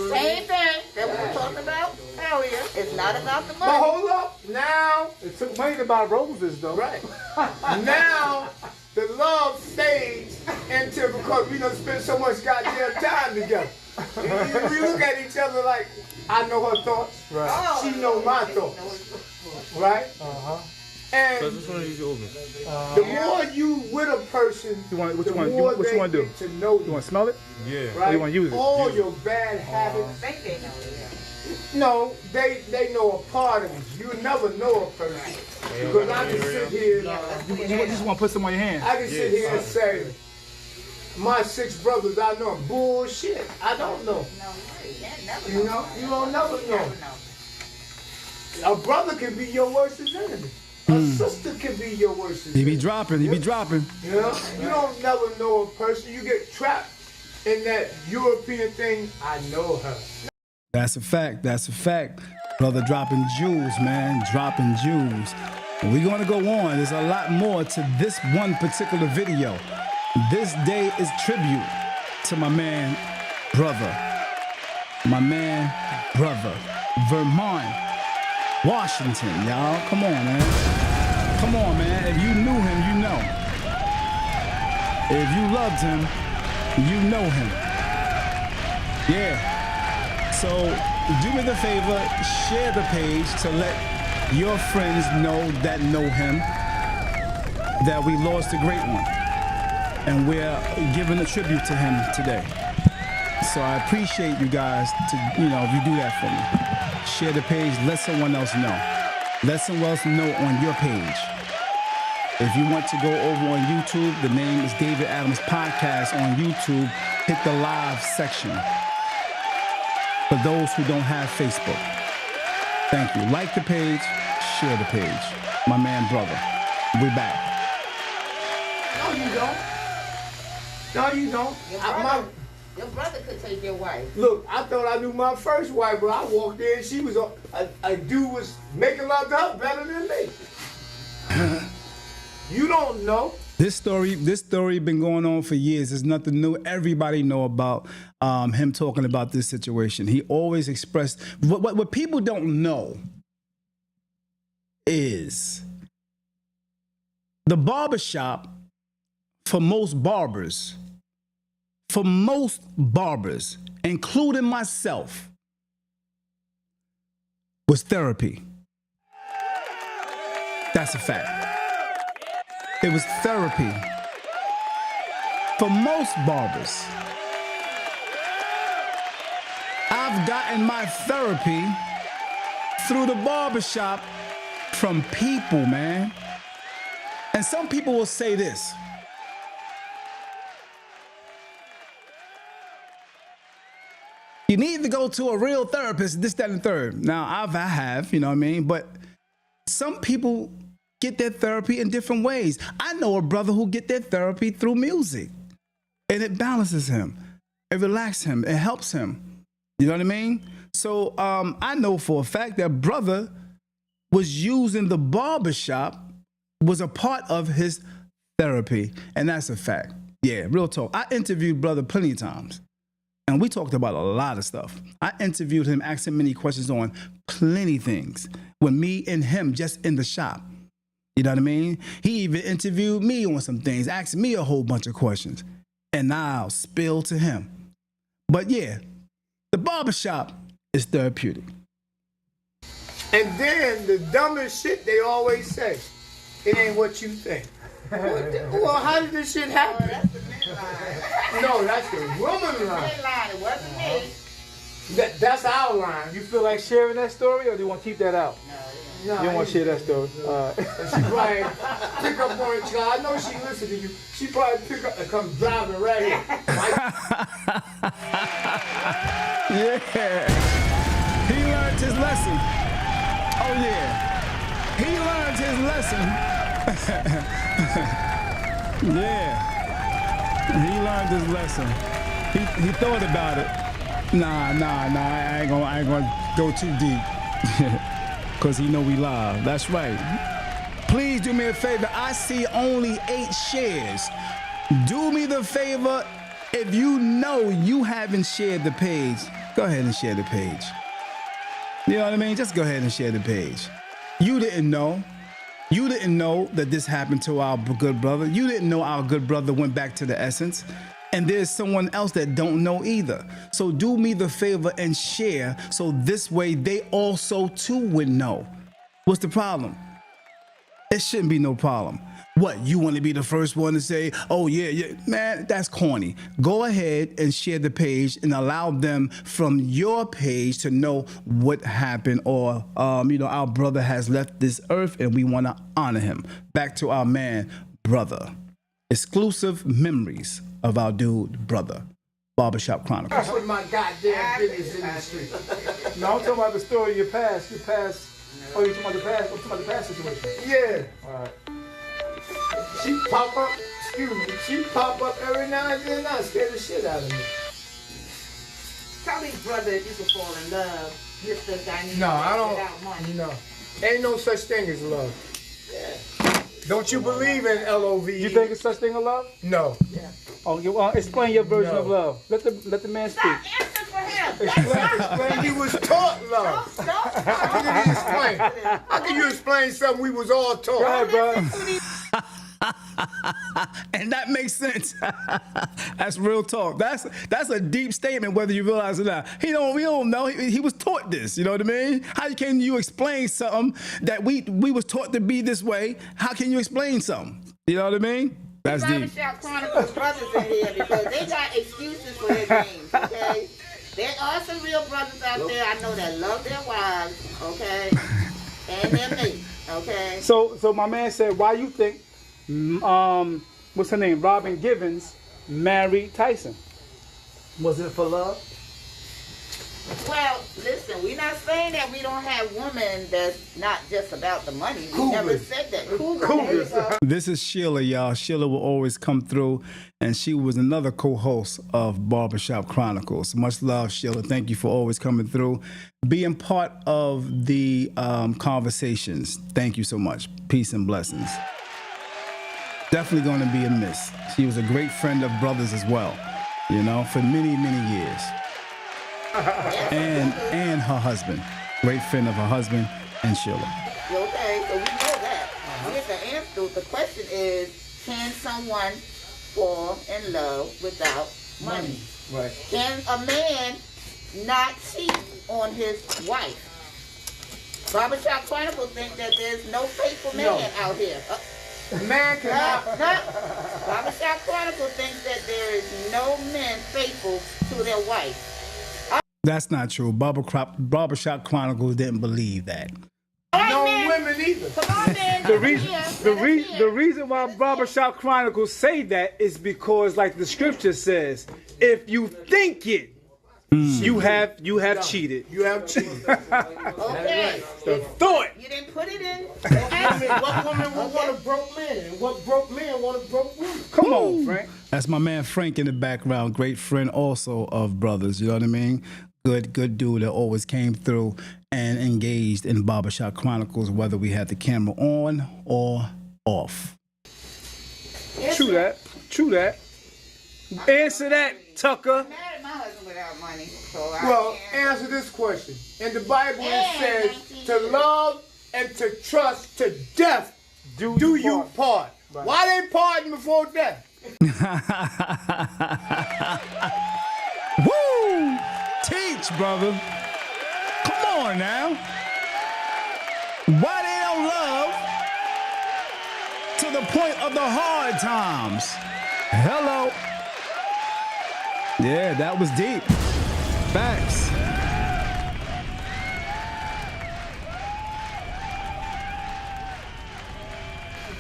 Same thing that we were talking about earlier. It's not about the But money. hold up. Now, It took money to buy roses, though. right. Now, the love fades until, because we done spent so much goddamn time together. We look at each other like, I know her thoughts. Right. She know my thoughts. Right? Uh-huh. And the more you with a person, What you the want more to they do? get to know You you. want to smell it? Yeah. Right? you wanna use it? All Use it. your bad habits. I think they know. No, they know a part of you. You never know a person. Because I can sit here, You just want to put some on your hand. I can sit here and say, my 6 brothers, I know. Bullshit. I don't know. No, you never You know? You don't never know. A brother can be your worst enemy. A sister can be your worst He enemy. be dropping. You know? You don't never know a person. You get trapped in that European thing. I know her. That's a fact. That's a fact. Brother dropping jewels, man. Dropping jewels. We're going to go on. There's a lot more to this one particular video. This day is tribute to my man, brother. My man, brother. Vermond, Washington, y'all. Come on, man. Come on, man. If you knew him, you know. If you loved him, you know him. Yeah. So do me the favor, share the page to let your friends know that know him that we lost a great one. And we're giving a tribute to him today. So I appreciate you guys to, if you do that for me. Share the page, let someone else know. Let someone else know on your page. If you want to go over on YouTube, the name is David Adams Podcast on YouTube. Hit the live section. For those who don't have Facebook. Thank you. Like the page, share the page. My man, brother. We back. No, you don't. No, you don't. Your brother could take your wife. Look, I thought I knew my first wife, but I walked in, she was a dude was making love to her better than me. You don't know. This story been going on for years. There's nothing new. Everybody know about him talking about this situation. He always expressed what people don't know is the barbershop for most barbers, including myself, was therapy. That's a fact. It was therapy for most barbers. I've gotten my therapy through the barbershop from people, man. And some people will say this. You need to go to a real therapist, this, that, and the third. Now, I have, you know what I mean? But some people get their therapy in different ways. I know a brother who get their therapy through music. And it balances him. It relaxes him. It helps him. You know what I mean? So I know for a fact that brother was using the barbershop, was a part of his therapy. And that's a fact. Yeah, real talk. I interviewed brother plenty of times. And we talked about a lot of stuff. I interviewed him, asked him many questions on plenty things. With me and him just in the shop. You know what I mean? He even interviewed me on some things, asked me a whole bunch of questions. And I'll spill to him. But yeah, the barbershop is therapeutic. And then the dumbest shit they always say, it ain't what you think. Well, how did this shit happen? That's the men line. No, that's the woman line. Men line, it wasn't me. That's our line. You feel like sharing that story, or do you want to keep that out? No, You don't want to share that story. She probably pick up on it. I know she listen to you. She probably pick up and come driving right here. Yeah. He learned his lesson. Oh, yeah. He learned his lesson. Yeah. He learned his lesson. He thought about it. Nah. I ain't gonna go too deep. Because he know we live. That's right. Please do me a favor. I see only 8 shares. Do me the favor. If you know you haven't shared the page, go ahead and share the page. You know what I mean? Just go ahead and share the page. You didn't know. You didn't know that this happened to our good brother. You didn't know our good brother went back to the essence. And there's someone else that don't know either. So do me the favor and share so this way they also too would know. What's the problem? It shouldn't be no problem. What, you want to be the first one to say, oh yeah, man, that's corny. Go ahead and share the page and allow them from your page to know what happened or, our brother has left this earth and we want to honor him. Back to our man, brother. Exclusive memories of our dude, brother. Barbershop Chronicles. That's what my goddamn business in the street. No, I'm talking about the story of your past. Oh, you talking about the past? I'm talking about the past situation. Yeah. All right. She pop up every now and then. I scare the shit out of me. Tell these brothers you can fall in love. Just the dynamic No, I without don't. money. No. Ain't no such thing as love. Don't you believe in LOVE? You think it's such thing of love? No. Oh, explain your version of love. Let the man speak. Stop answering for him. Explain. He was taught love. How can you explain? How can you explain something we was all taught? Go ahead, bro. And that makes sense. That's real talk. That's a deep statement, whether you realize it or not. We don't know. He was taught this. You know what I mean? How can you explain something that we was taught to be this way? How can you explain something? You know what I mean? That's deep. Barbershop Chronicles brothers in here because they got excuses for their games, okay? There are some real brothers out there I know that love their wives, okay? And their mates, okay? So my man said, why you think, what's her name, Robin Givens married Tyson? Was it for love? Well, listen, we're not saying that we don't have women that's not just about the money. We never said that. Cougars. This is Sheila, y'all. Sheila will always come through, and she was another co-host of Barbershop Chronicles. Much love, Sheila. Thank you for always coming through, being part of the conversations. Thank you so much. Peace and blessings. Definitely going to be a miss. She was a great friend of brothers as well, you know, for many, many years. And her husband. Great friend of her husband and Sheila. Okay, so we know that. Here's the answer. The question is, can someone fall in love without money? Right. Can a man not cheat on his wife? Barbershop Chronicles think that there's no faithful man out here. Man cannot. Barbershop Chronicles thinks that there is no men faithful to their wife. That's not true. Barbershop Chronicles didn't believe that. No women either. Come on, man. The reason why Barbershop Chronicles say that is because, like the scripture says, if you think it, you have cheated. You have cheated. Okay. The thought. You didn't put it in. What woman would want a broke man? And what broke man want a broke woman? Come on, Frank. That's my man Frank in the background. Great friend also of brothers. You know what I mean? Good dude that always came through and engaged in Barbershop Chronicles, whether we had the camera on or off. True that. Answer that, Tucker. I married my husband without money, so Well, answer this question. In the Bible it says to love and to trust to death do you part. Right. Why they parting before death? Woo! Teach, brother. Come on now. Why they don't love to the point of the hard times? Hello. Yeah, that was deep. Facts.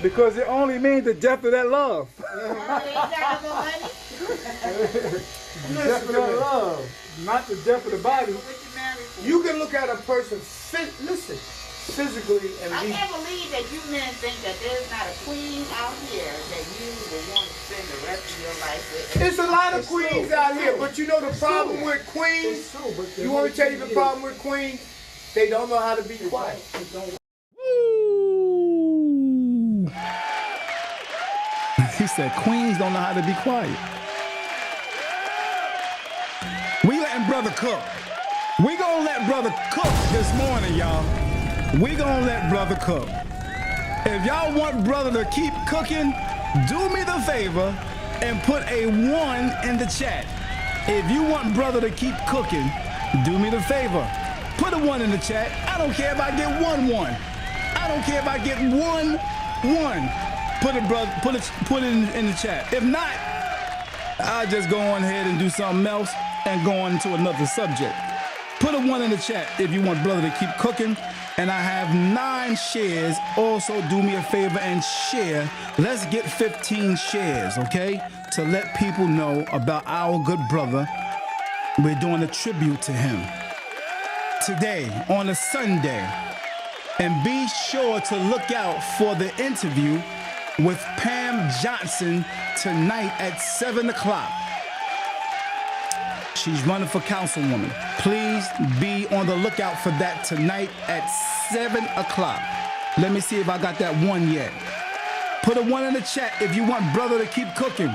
Because it only means the death of that love. you ain't got no money. The death of that love, not the death of the body. What you married for? You can look at a person physically and I be. can't believe that you men think that there's not a queen out here that you would want to spend the rest of your life with. There's a lot of queens out here, but you know the problem with queens? You want me to tell you the problem with queens? They don't know how to be quiet. Woo. He said queens don't know how to be quiet. We letting brother cook. We gonna let brother cook this morning, y'all. We gonna let brother cook. If y'all want brother to keep cooking, do me the favor and put a 1 in the chat. If you want brother to keep cooking, do me the favor. Put a 1 in the chat. I don't care if I get 1. I don't care if I get 1. Put it in the chat. If not, I'll just go on ahead and do something else and go on to another subject. Put a 1 in the chat if you want brother to keep cooking. And I have 9 shares. Also, do me a favor and share. Let's get 15 shares, okay? To let people know about our good brother. We're doing a tribute to him today on a Sunday. And be sure to look out for the interview with Pam Johnson tonight at 7 o'clock. She's running for councilwoman. Please be on the lookout for that tonight at 7 o'clock. Let me see if I got that 1 yet. Put a 1 in the chat if you want brother to keep cooking.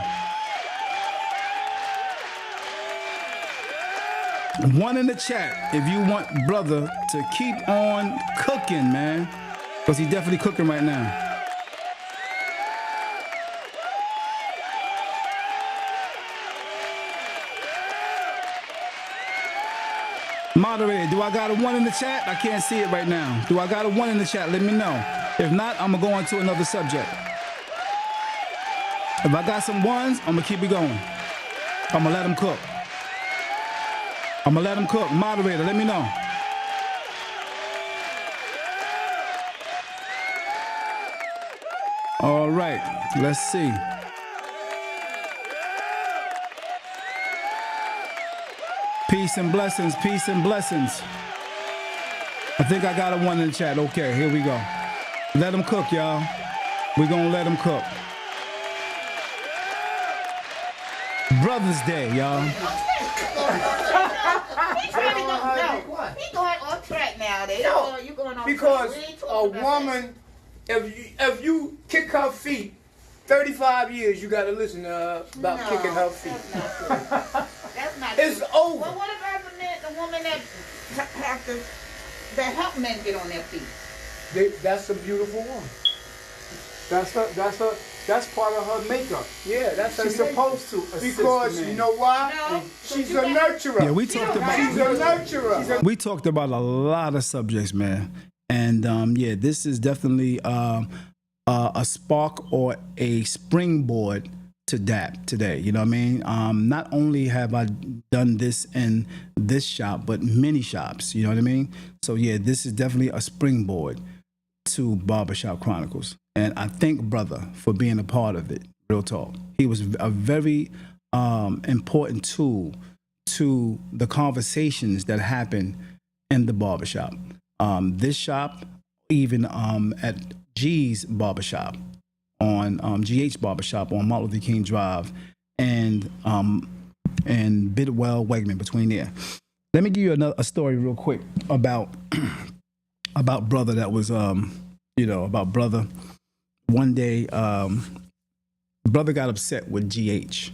1 in the chat if you want brother to keep on cooking, man. Because he's definitely cooking right now. Moderator, do I got a 1 in the chat? I can't see it right now. Do I got a 1 in the chat? Let me know. If not, I'm going to go on to another subject. If I got some 1s, I'm going to keep it going. I'm going to let them cook. I'm going to let them cook. Moderator, let me know. All right, let's see. Peace and blessings, peace and blessings. I think I got a 1 in the chat. Okay, here we go. Let them cook, y'all. We're going to let them cook. Brothers Day, y'all. He going off track nowadays. No, You going off because track. We ain't a talking about woman, if you kick her feet, 35 years you got to listen to her about No, kicking her feet. That's not true. That's not It's true. over. Well, what about the woman that have to that help men get on their feet? That's a beautiful woman. That's part of her makeup. Yeah, that's She's her supposed to assist because the man. you know why? No, She's you a got- nurturer. Yeah, we talked about She's a nurturer. we talked about a lot of subjects, man. And yeah, this is definitely a spark or a springboard to D.A.P today. You know what I mean? Not only have I done this in this shop, but many shops. You know what I mean? So yeah, this is definitely a springboard to Barbershop Chronicles. And I thank brother for being a part of it. Real talk. He was a very important tool to the conversations that happen in the barbershop. This shop, even at G's Barbershop, on GH Barbershop on Martin Luther King Drive, and Bidwell Wegman between there. Let me give you a story real quick about brother that was about brother. One day, brother got upset with GH,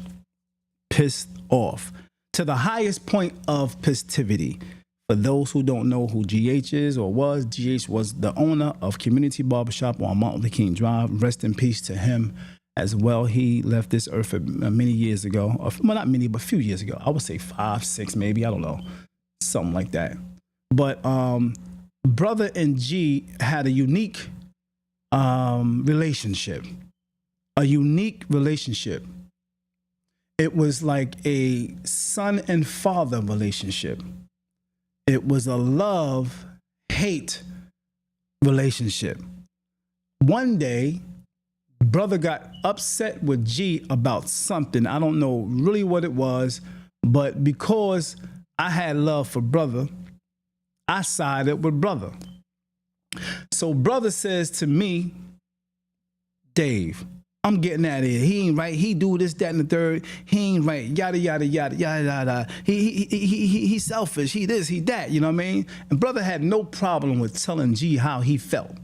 pissed off to the highest point of festivity. For those who don't know who GH is or was, GH was the owner of Community Barbershop on Martin Luther King Drive. Rest in peace to him as well. He left this earth many years ago. Well, not many, but a few years ago. I would say 5, 6, maybe. I don't know. Something like that. But brother and G had a unique relationship. A unique relationship. It was like a son and father relationship. It was a love-hate relationship. One day, brother got upset with G about something. I don't know really what it was, but because I had love for brother, I sided with brother. So brother says to me, Dave, I'm getting out of here. He ain't right. He do this, that, and the third. He ain't right. Yada, yada, yada, yada, yada. He's selfish. He this, he that. You know what I mean? And brother had no problem with telling G how he felt.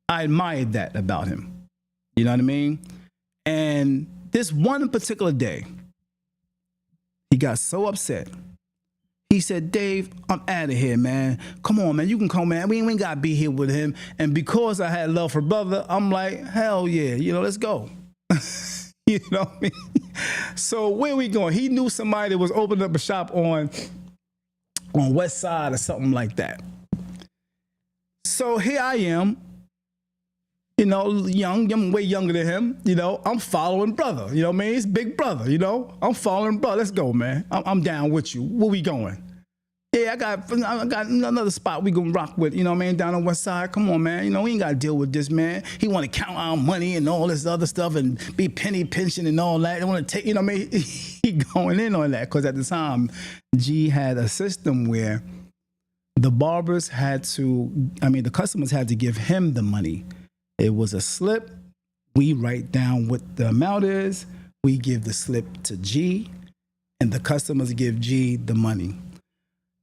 I admired that about him. You know what I mean? And this one particular day, he got so upset. He said, Dave, I'm out of here, man. Come on, man. You can come, man. We ain't got to be here with him. And because I had love for brother, I'm like, hell yeah. Let's go. You know what I mean? So where we going? He knew somebody that was opening up a shop on West Side or something like that. So here I am, young. I'm way younger than him. I'm following brother. You know what I mean? It's big brother, I'm following brother. Let's go, man. I'm down with you. Where we going? Yeah, I got another spot we gonna rock with, down on West Side. Come on, man. We ain't gotta deal with this, man. He wanna count our money and all this other stuff and be penny pinching and all that. They wanna take, He going in on that, because at the time, G had a system where the barbers the customers had to give him the money. It was a slip. We write down what the amount is. We give the slip to G, and the customers give G the money.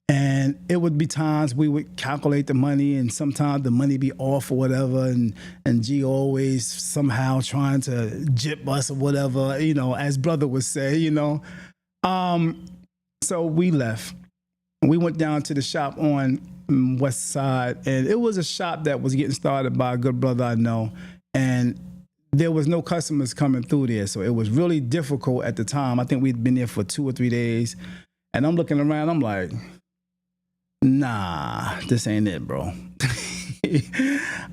And it would be times we would calculate the money, and sometimes the money be off or whatever, and G always somehow trying to jip us or whatever, you know, as brother would say, you know. So we left. We went down to the shop on West Side, and it was a shop that was getting started by a good brother I know, and there was no customers coming through there, so it was really difficult at the time. I think we'd been there for 2 or 3 days, and I'm looking around, I'm like, nah, this ain't it, bro.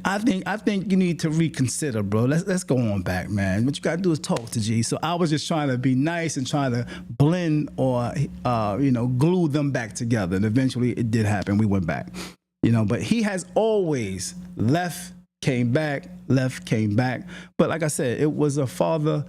I think you need to reconsider, bro. Let's go on back, man. What you gotta do is talk to G. So I was just trying to be nice and trying to blend or you know, glue them back together. And eventually it did happen. We went back. You know, but he has always left, came back, left, came back. But like I said, it was a father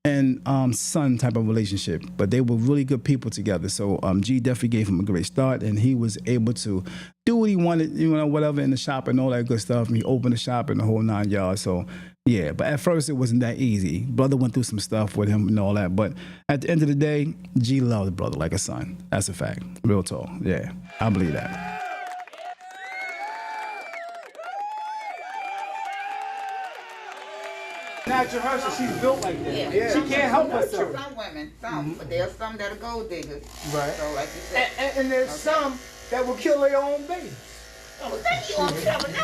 and son type of relationship, but they were really good people together. So G definitely gave him a great start, and he was able to do what he wanted, you know, whatever in the shop and all that good stuff. And he opened the shop and the whole 9 yards. So yeah, but at first it wasn't that easy. Brother went through some stuff with him and all that, but at the end of the day, G loved brother like a son. That's a fact. Real talk. Yeah, I believe that. Natural Herschel, she's built like that. Yeah. She can't help herself. Some women, but there's some that are gold diggers. Right. So like you said. And there's some that will kill their own baby. Oh, thank you on killing.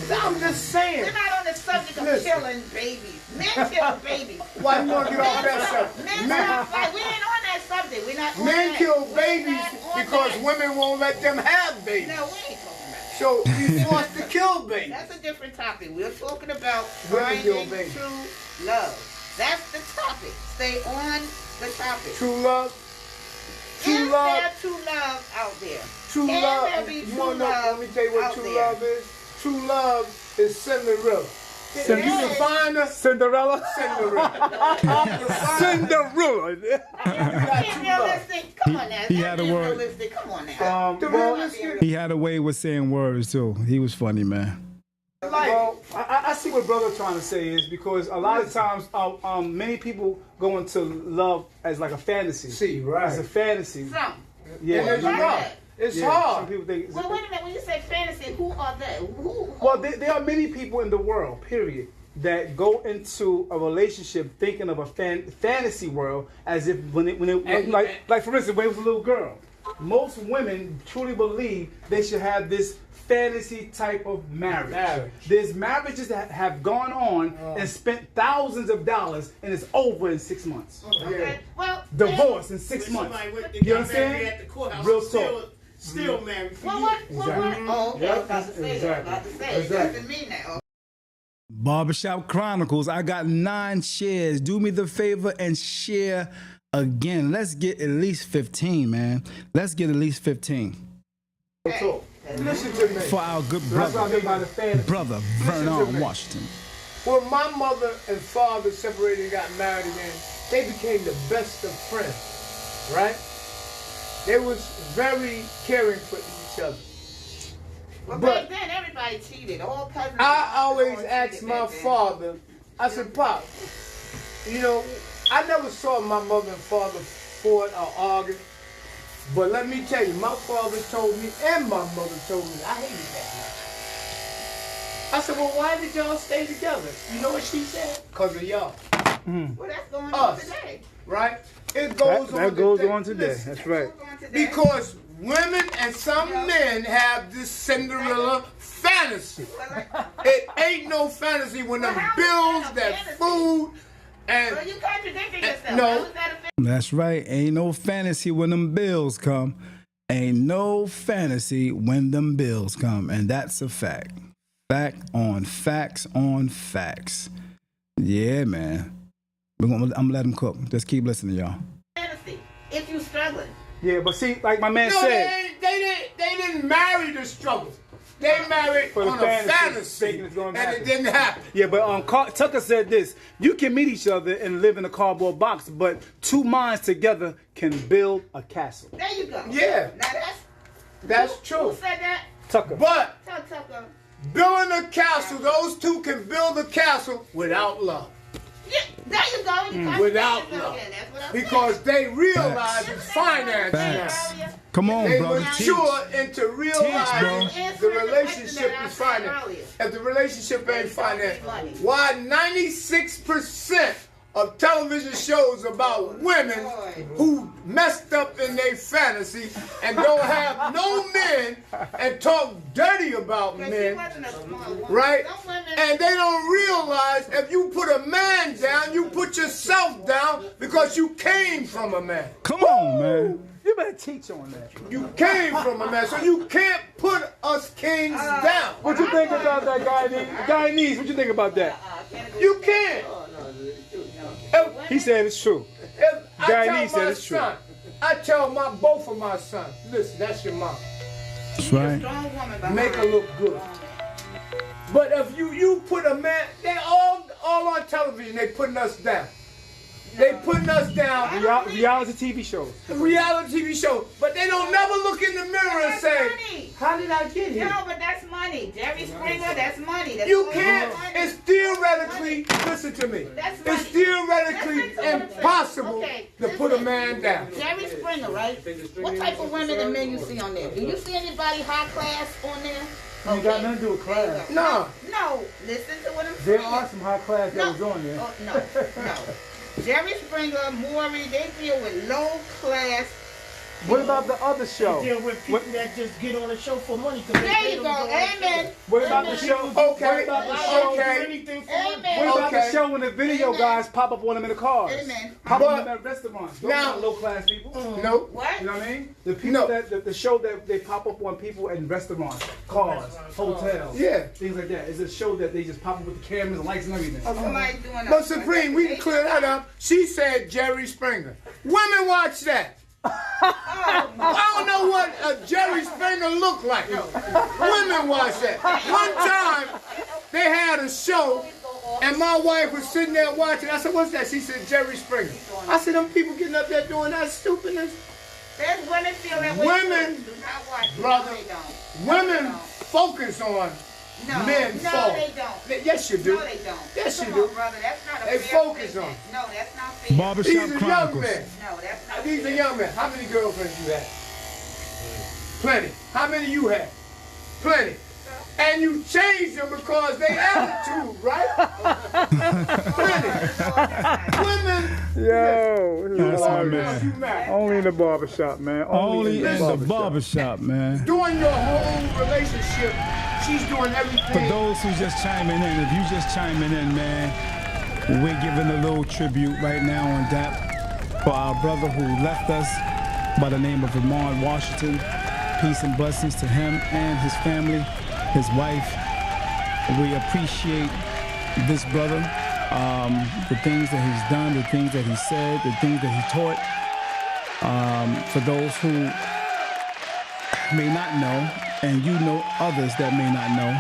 Now I'm just saying. we're not on the subject of killing babies. Men kill babies. Why you want to get off that subject? Men like we ain't on that subject. We're not on Men that. kill We're babies not on because that. women won't let them have babies. No, we ain't talking about that. So you forced to kill babies. That's a different topic. We're talking about Women kill finding babies. true love. That's the topic. Stay on the topic. True love. True Is love. there true love out there? True Can love. there be You true wanna know? love Let me tell you what out true there? love is. True love is Cinderella. You can find her. Cinderella? Cinderella. Cinderella. Being realistic. Come on now. He That's had a being word. realistic. Come on now. The realistic. He had a way with saying words too. He was funny, man. Well, I see what brother trying to say is because a lot of times many people go into love as like a fantasy. See, right. As a fantasy. Some. Yeah. And there's love. It's Yeah, hard. Some people think it's Well, wait a minute. When you say fantasy, who are they? Who? well, there are many people in the world, period, that go into a relationship thinking of a fantasy world as if when it like for instance, when it was a little girl. Most women truly believe they should have this fantasy type of marriage. There's marriages that have gone on and spent thousands of dollars and it's over in 6 months. Okay. Well, Divorce in 6 months. You understand? At the courthouse, Real talk. still married for Well, you. what? Oh, okay. Yeah, I was about to say that. exactly. About to say it. Doesn't mean that. Barbershop Chronicles. I got 9 shares. Do me the favor and share again. Let's get at least 15, man. Let's get at least 15 Listen to me. for our good That's what I brother, mean by the fantasy. brother Vermond, Washington. When my mother and father separated and got married again, they became the best of friends, right? They was very caring for each other. Well, But- back then, everybody cheated. All cousins. I always all asked cheated my back then. father, I said, Pop, you know, I never saw my mother and father fought or argue, but let me tell you, my father told me and my mother told me I hated that man. I said, well, why did y'all stay together? You know what she said? Because of y'all, Well, that's going on Us. today. right? It goes on That goes today. on today. Listen, That's right. Going on today. because women and some men have this Cinderella fantasy. It ain't no fantasy when them Well, how bills, is that a that fantasy? food, and Well, you contradicting yourself. no. How is that a fantasy? That's right. Ain't no fantasy when them bills come. Ain't no fantasy when them bills come. And that's a fact. Fact on facts on facts. Yeah, man. I'm gonna let them cook. Just keep listening, y'all. Fantasy. If you struggling. Yeah, but see, like my man no, said, they didn't marry the struggle. They married For the on fantasy, a fantasy, thinking it's gonna and happen. it didn't happen. yeah, but Tucker said this: you can meet each other and live in a cardboard box, but 2 minds together can build a castle. There you go. Yeah. Now That's who true. said that? Tucker. But Tell Tucker. building a castle, those two can build a castle without love. Yeah, there you go. You without love. Because they realize it's finance Facts. now. Come on, They brother. mature into realizing the relationship is finance. If the relationship ain't finance, why 96% of television shows about women who messed up in their fantasy and don't have no men and talk dirty about men, right? And they don't realize if you put a man down, you put yourself down because you came from a man. Come on, man. You better teach on that. You came from a man, so you can't put us kings down. What you think about that, Guyanese? What you think about that? You can't. He said it's true. If I Guyanese tell said my it's true. son, I tell both of my sons, listen, that's your mom. That's right. Make her look good. But if you put a man, they all on television, they putting us down. They putting us down. Reality TV shows. Reality TV show. But they don't never look in the mirror and say, how did I get here? No, but that's money. Jerry Springer, that's money. That's You can't. It's theoretically, listen to me. It's theoretically impossible to put a man down. Jerry Springer, right? What type of women and men you see on there? Do you see anybody high class on there? You got nothing to do with class. No. No, listen to what I'm saying. There are some high class that was on there. Oh, no. Jerry Springer, Maury, they deal with low class. What about the other show? Deal with people that just get on the show for money. There you go. Amen. What about the show? Okay. What about the show? Amen. What about the show when the video guys pop up on them in the cars? Amen. Pop up on them at restaurants. Those Now- are low class people. No. What? You know what I mean? The people that the show that they pop up on people in restaurants, cars, hotels, Yeah. things like that. It's a show that they just pop up with the cameras and lights and everything. Somebody doing But Supreme, we can clear that up. She said Jerry Springer. Women watch that. I don't know what a Jerry Springer looked like. Women watch that. One time, they had a show, and my wife was sitting there watching. I said, what's that? She said, Jerry Springer. I said, them people getting up there doing that stupidness. There's women feel that way. Women, Do not watch it. brother, No, they don't. women No, they don't. focus on No, men no, fall. they don't. Yes, you do. No, they don't. Yes, you Come do. on, brother. That's not a They fair focus statement. on. No, that's not fair. Barbershop These are young Chronicles. men. No, that's not These are fair. young men. How many girlfriends you had? Plenty. How many you had? Plenty. And you changed them because they attitude, right? Plenty. Women. Yo, That's my man. only in the barbershop, man. Only in the barbershop, man. During your whole relationship, she's doing For everything. those who's just chiming in, if you just chiming in, man, we're giving a little tribute right now on D.A.P. for our brother who left us by the name of Vermond, Washington. Peace and blessings to him and his family, his wife. We appreciate this brother, the things that he's done, the things that he said, the things that he taught. For those who may not know, and you know others that may not know,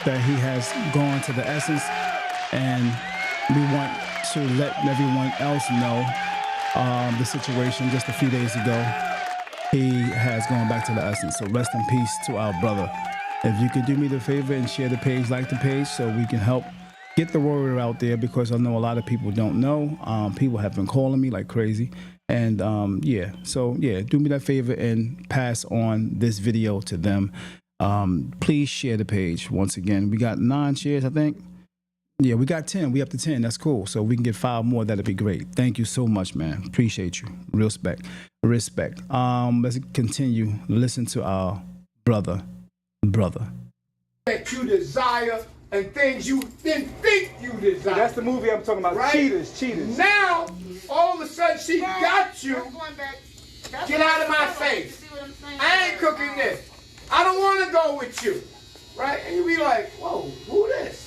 that he has gone to the essence, and we want to let everyone else know the situation just a few days ago. He has gone back to the essence. So rest in peace to our brother. If you could do me the favor and share the page, like the page, so we can help get the word out there, because I know a lot of people don't know. People have been calling me like crazy. And do me that favor and pass on this video to them. Please share the page. Once again, we got 9 shares, I think. Yeah, we got 10. We up to 10. That's cool. So we can get 5 more. That'd be great. Thank you so much, man. Appreciate you. Respect. Let's continue. Listen to our brother. That you desire and things you didn't think you desire. That's the movie I'm talking about. Right? Cheaters. Now, all of a sudden, she got you. I'm going back. Get out of my face. See what I'm saying? I ain't cooking this. I don't want to go with you. Right? And you be like, whoa, who this?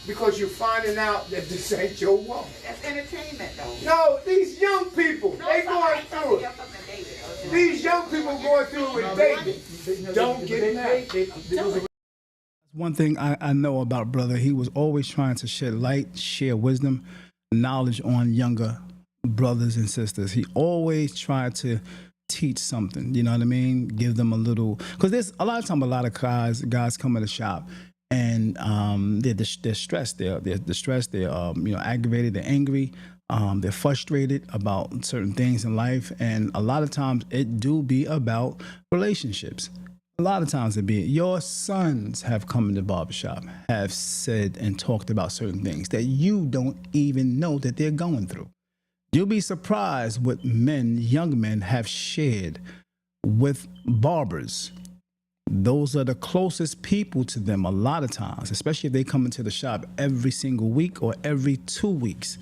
Because you're finding out that this ain't your woman. That's entertainment, though. No, these young people, they going through it. These young people going through it with David. Don't get mad. One thing I know about brother, he was always trying to shed light, share wisdom, knowledge on younger brothers and sisters. He always tried to teach something, you know what I mean? Give them a little, because there's a lot of time, a lot of guys come in the shop and they're stressed, they're distressed, they're aggravated, they're angry. They're frustrated about certain things in life, and a lot of times it do be about relationships. A lot of times it be your sons have come in the barbershop, have said and talked about certain things that you don't even know that they're going through. You'll be surprised what men, young men, have shared with barbers. Those are the closest people to them a lot of times, especially if they come into the shop every single week or every 2 weeks.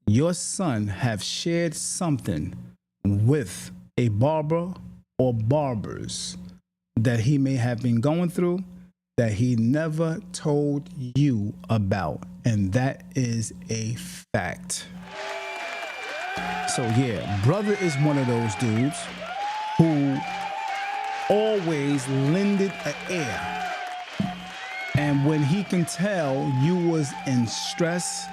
Your son have shared something with a barber or barbers that he may have been going through that he never told you about. And that is a fact. So yeah, brother is one of those dudes who always lended an ear. And when he can tell you was in stress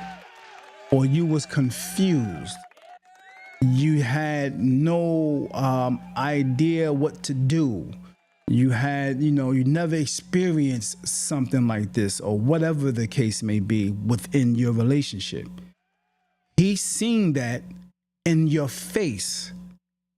or you was confused, you had no idea what to do, you had, you never experienced something like this or whatever the case may be within your relationship. He's seen that in your face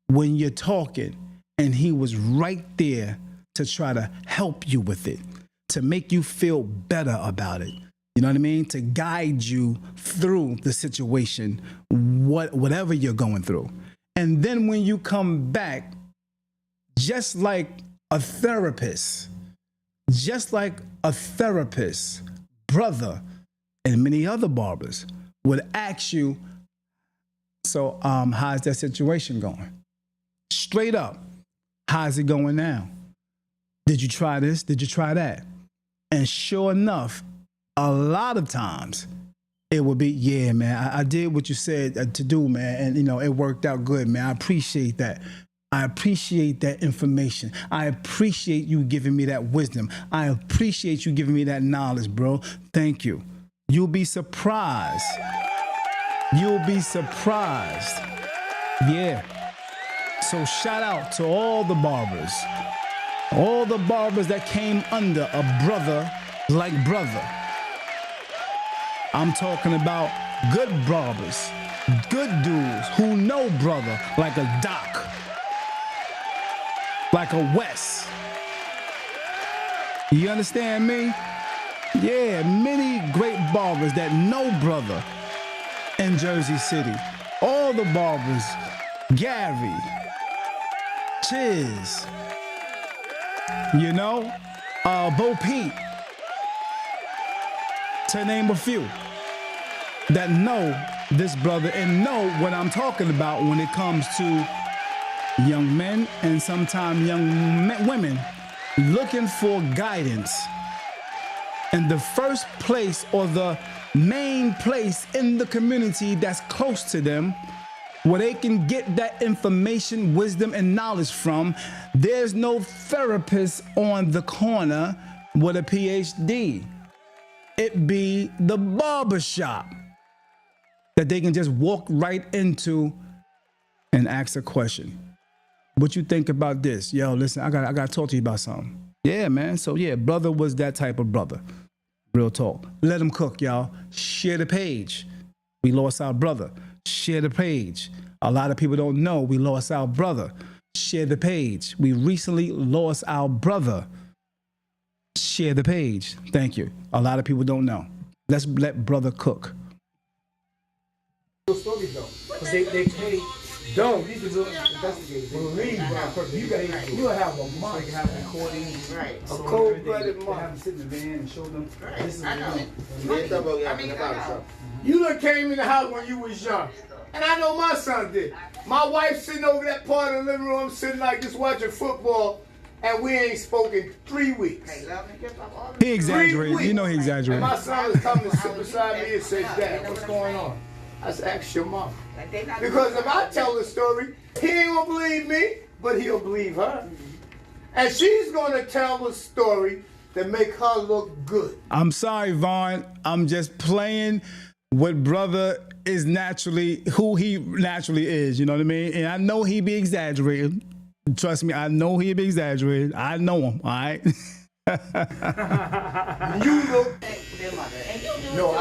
when you're talking, and he was right there to try to help you with it, to make you feel better about it. You know what I mean? To guide you through the situation, whatever you're going through. And then when you come back, just like a therapist, brother and many other barbers would ask you, so how's that situation going? Straight up, how's it going now? Did you try this? Did you try that? And sure enough, a lot of times it would be, yeah, man, I did what you said to do, man. And, it worked out good, man. I appreciate that. I appreciate that information. I appreciate you giving me that wisdom. I appreciate you giving me that knowledge, bro. Thank you. You'll be surprised. You'll be surprised. Yeah. So shout out to all the barbers that came under a brother like brother. I'm talking about good barbers, good dudes who know brother like a Doc, like a Wes. You understand me? Yeah, many great barbers that know brother in Jersey City. All the barbers, Gary, Chiz, Bo Pete, to name a few, that know this brother and know what I'm talking about when it comes to young men and sometimes young women looking for guidance. And the first place or the main place in the community that's close to them where they can get that information, wisdom, and knowledge from, there's no therapist on the corner with a PhD. It be the barbershop that they can just walk right into and ask a question. What you think about this? Yo, listen, I got to talk to you about something. Yeah, man. So yeah, brother was that type of brother. Real talk. Let him cook, y'all. Share the page. We lost our brother. Share the page. A lot of people don't know we lost our brother. Share the page. We recently lost our brother. Share the page. Thank you. A lot of people don't know. Let's let brother cook. Story though, because they pay. Don't these are investigators. Believe you'll have a month. They can have recordings, Right. a cold-blooded They have month. them sit in the van and show them. Right. This is I know. what I know. You done came in the house when you was young, and I know my son did. My wife sitting over that part of the living room, sitting like this watching football, and we ain't spoken 3 weeks. Hey, love and hip hop, all the He exaggerated. weeks. You know he And exaggerated. my son was coming to sit beside me and say, "Dad, what's going on?" I said, "Ask your mom." Like they not Because if I tell the story, he ain't gonna believe me, but he'll believe her. And she's gonna tell the story that make her look good. I'm sorry, Vaughn. I'm just playing what brother is naturally, who he naturally is. You know what I mean? And I know he be exaggerating. Trust me, I know he be exaggerating. I know him, all right? You look. Their mother. And you do No, too.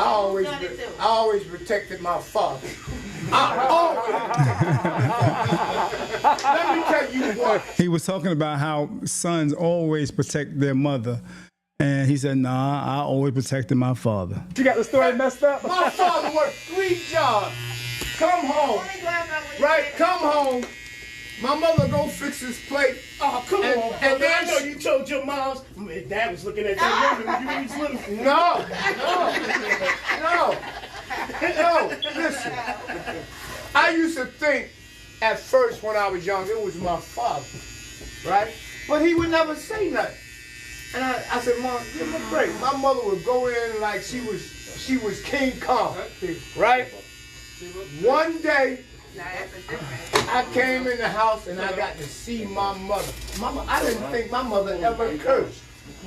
I always protected my father. I always. Let me tell you what. He was talking about how sons always protect their mother. And he said, nah, I always protected my father. You got the story messed up? My father worked 3 jobs. Come home. Right? Come home. My mother go fix his plate. Oh, come on, and brother. then I know you told your moms. Dad was looking at that woman when you was little. No. Listen. I used to think at first when I was young, it was my father, right? But he would never say nothing. And I said, Mom, give me a break. My mother would go in like she was King Kong, right? One day, I came in the house and I got to see my mother. I didn't think my mother ever cursed.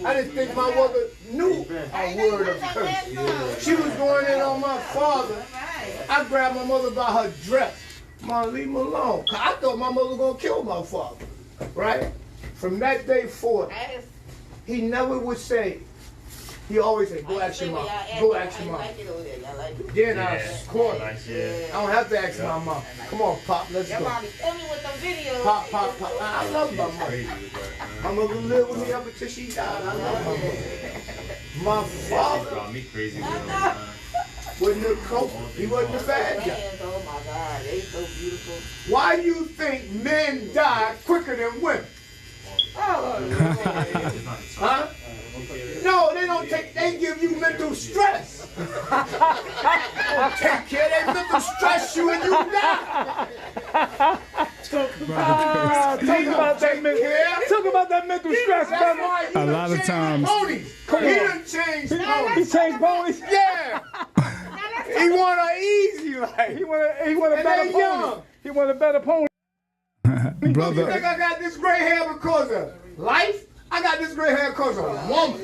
I didn't think my mother knew a word of curse. She was going in on my father. I grabbed my mother by her dress. Mom, leave him alone. 'Cause I thought my mother was going to kill my father, right? From that day forth, he never would say, he always said, go ask your mom. Go ask your mom. Then I scored. I don't have to ask my mom. Come on, Pop, let's go. Pop. I love my mother. My mother lived with me up until she died. I love my mother. My father wasn't a coach. He wasn't a bad guy. Oh my God, they so beautiful. Why do you think men die quicker than women? Huh? No, they don't take, they give you mental stress. Take care, they mental stress you and you die. Talk about that mental stress, That's brother. why he A lot of times. He done changed He ponies. changed ponies. Yeah. He want an easy life. He want a And better they pony. young. He want a better pony. You think Brother, I got this gray hair because of life? I got this gray hair because of woman.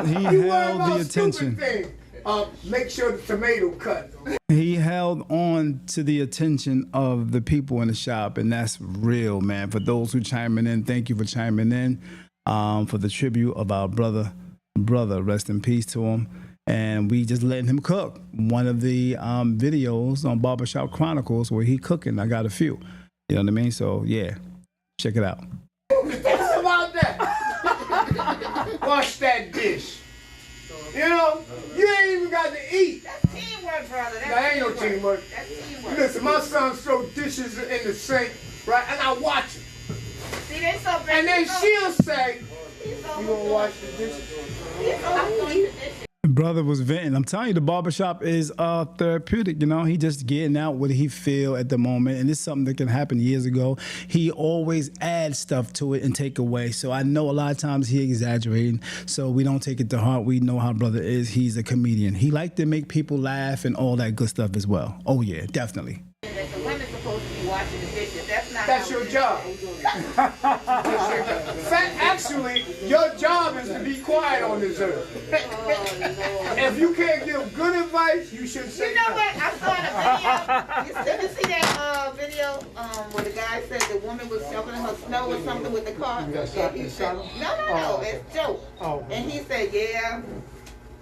he You worry held about the attention. stupid things. Make sure the tomato cut. He held on to the attention of the people in the shop, and that's real, man. For those who chiming in, thank you for chiming in. For the tribute of our brother, rest in peace to him. And we just letting him cook. One of the videos on Barbershop Chronicles where he cooking, I got a few. You know what I mean? So yeah, check it out. What's about that? Wash that dish. You know, you ain't even got to eat. That's teamwork, brother. That ain't no teamwork. That's teamwork. Listen, my son throw dishes in the sink, right? And I watch it. See, they so bad. And then she'll say, you gonna wash the dishes? Brother was venting. I'm telling you, the barbershop is therapeutic. You know, he just getting out what he feel at the moment, and it's something that can happen years ago. He always adds stuff to it and take away. So I know a lot of times he exaggerating. So we don't take it to heart. We know how brother is. He's a comedian. He like to make people laugh and all that good stuff as well. Oh yeah, definitely. The women's supposed to be washing the dishes. That's your job. Actually, your job is to be quiet on this earth. If you can't give good advice, you should say You know nothing. what? I saw the video. You see that video where the guy said the woman was shoveling her snow or something with the car? He said, no, it's Joe. Oh. And he said, yeah.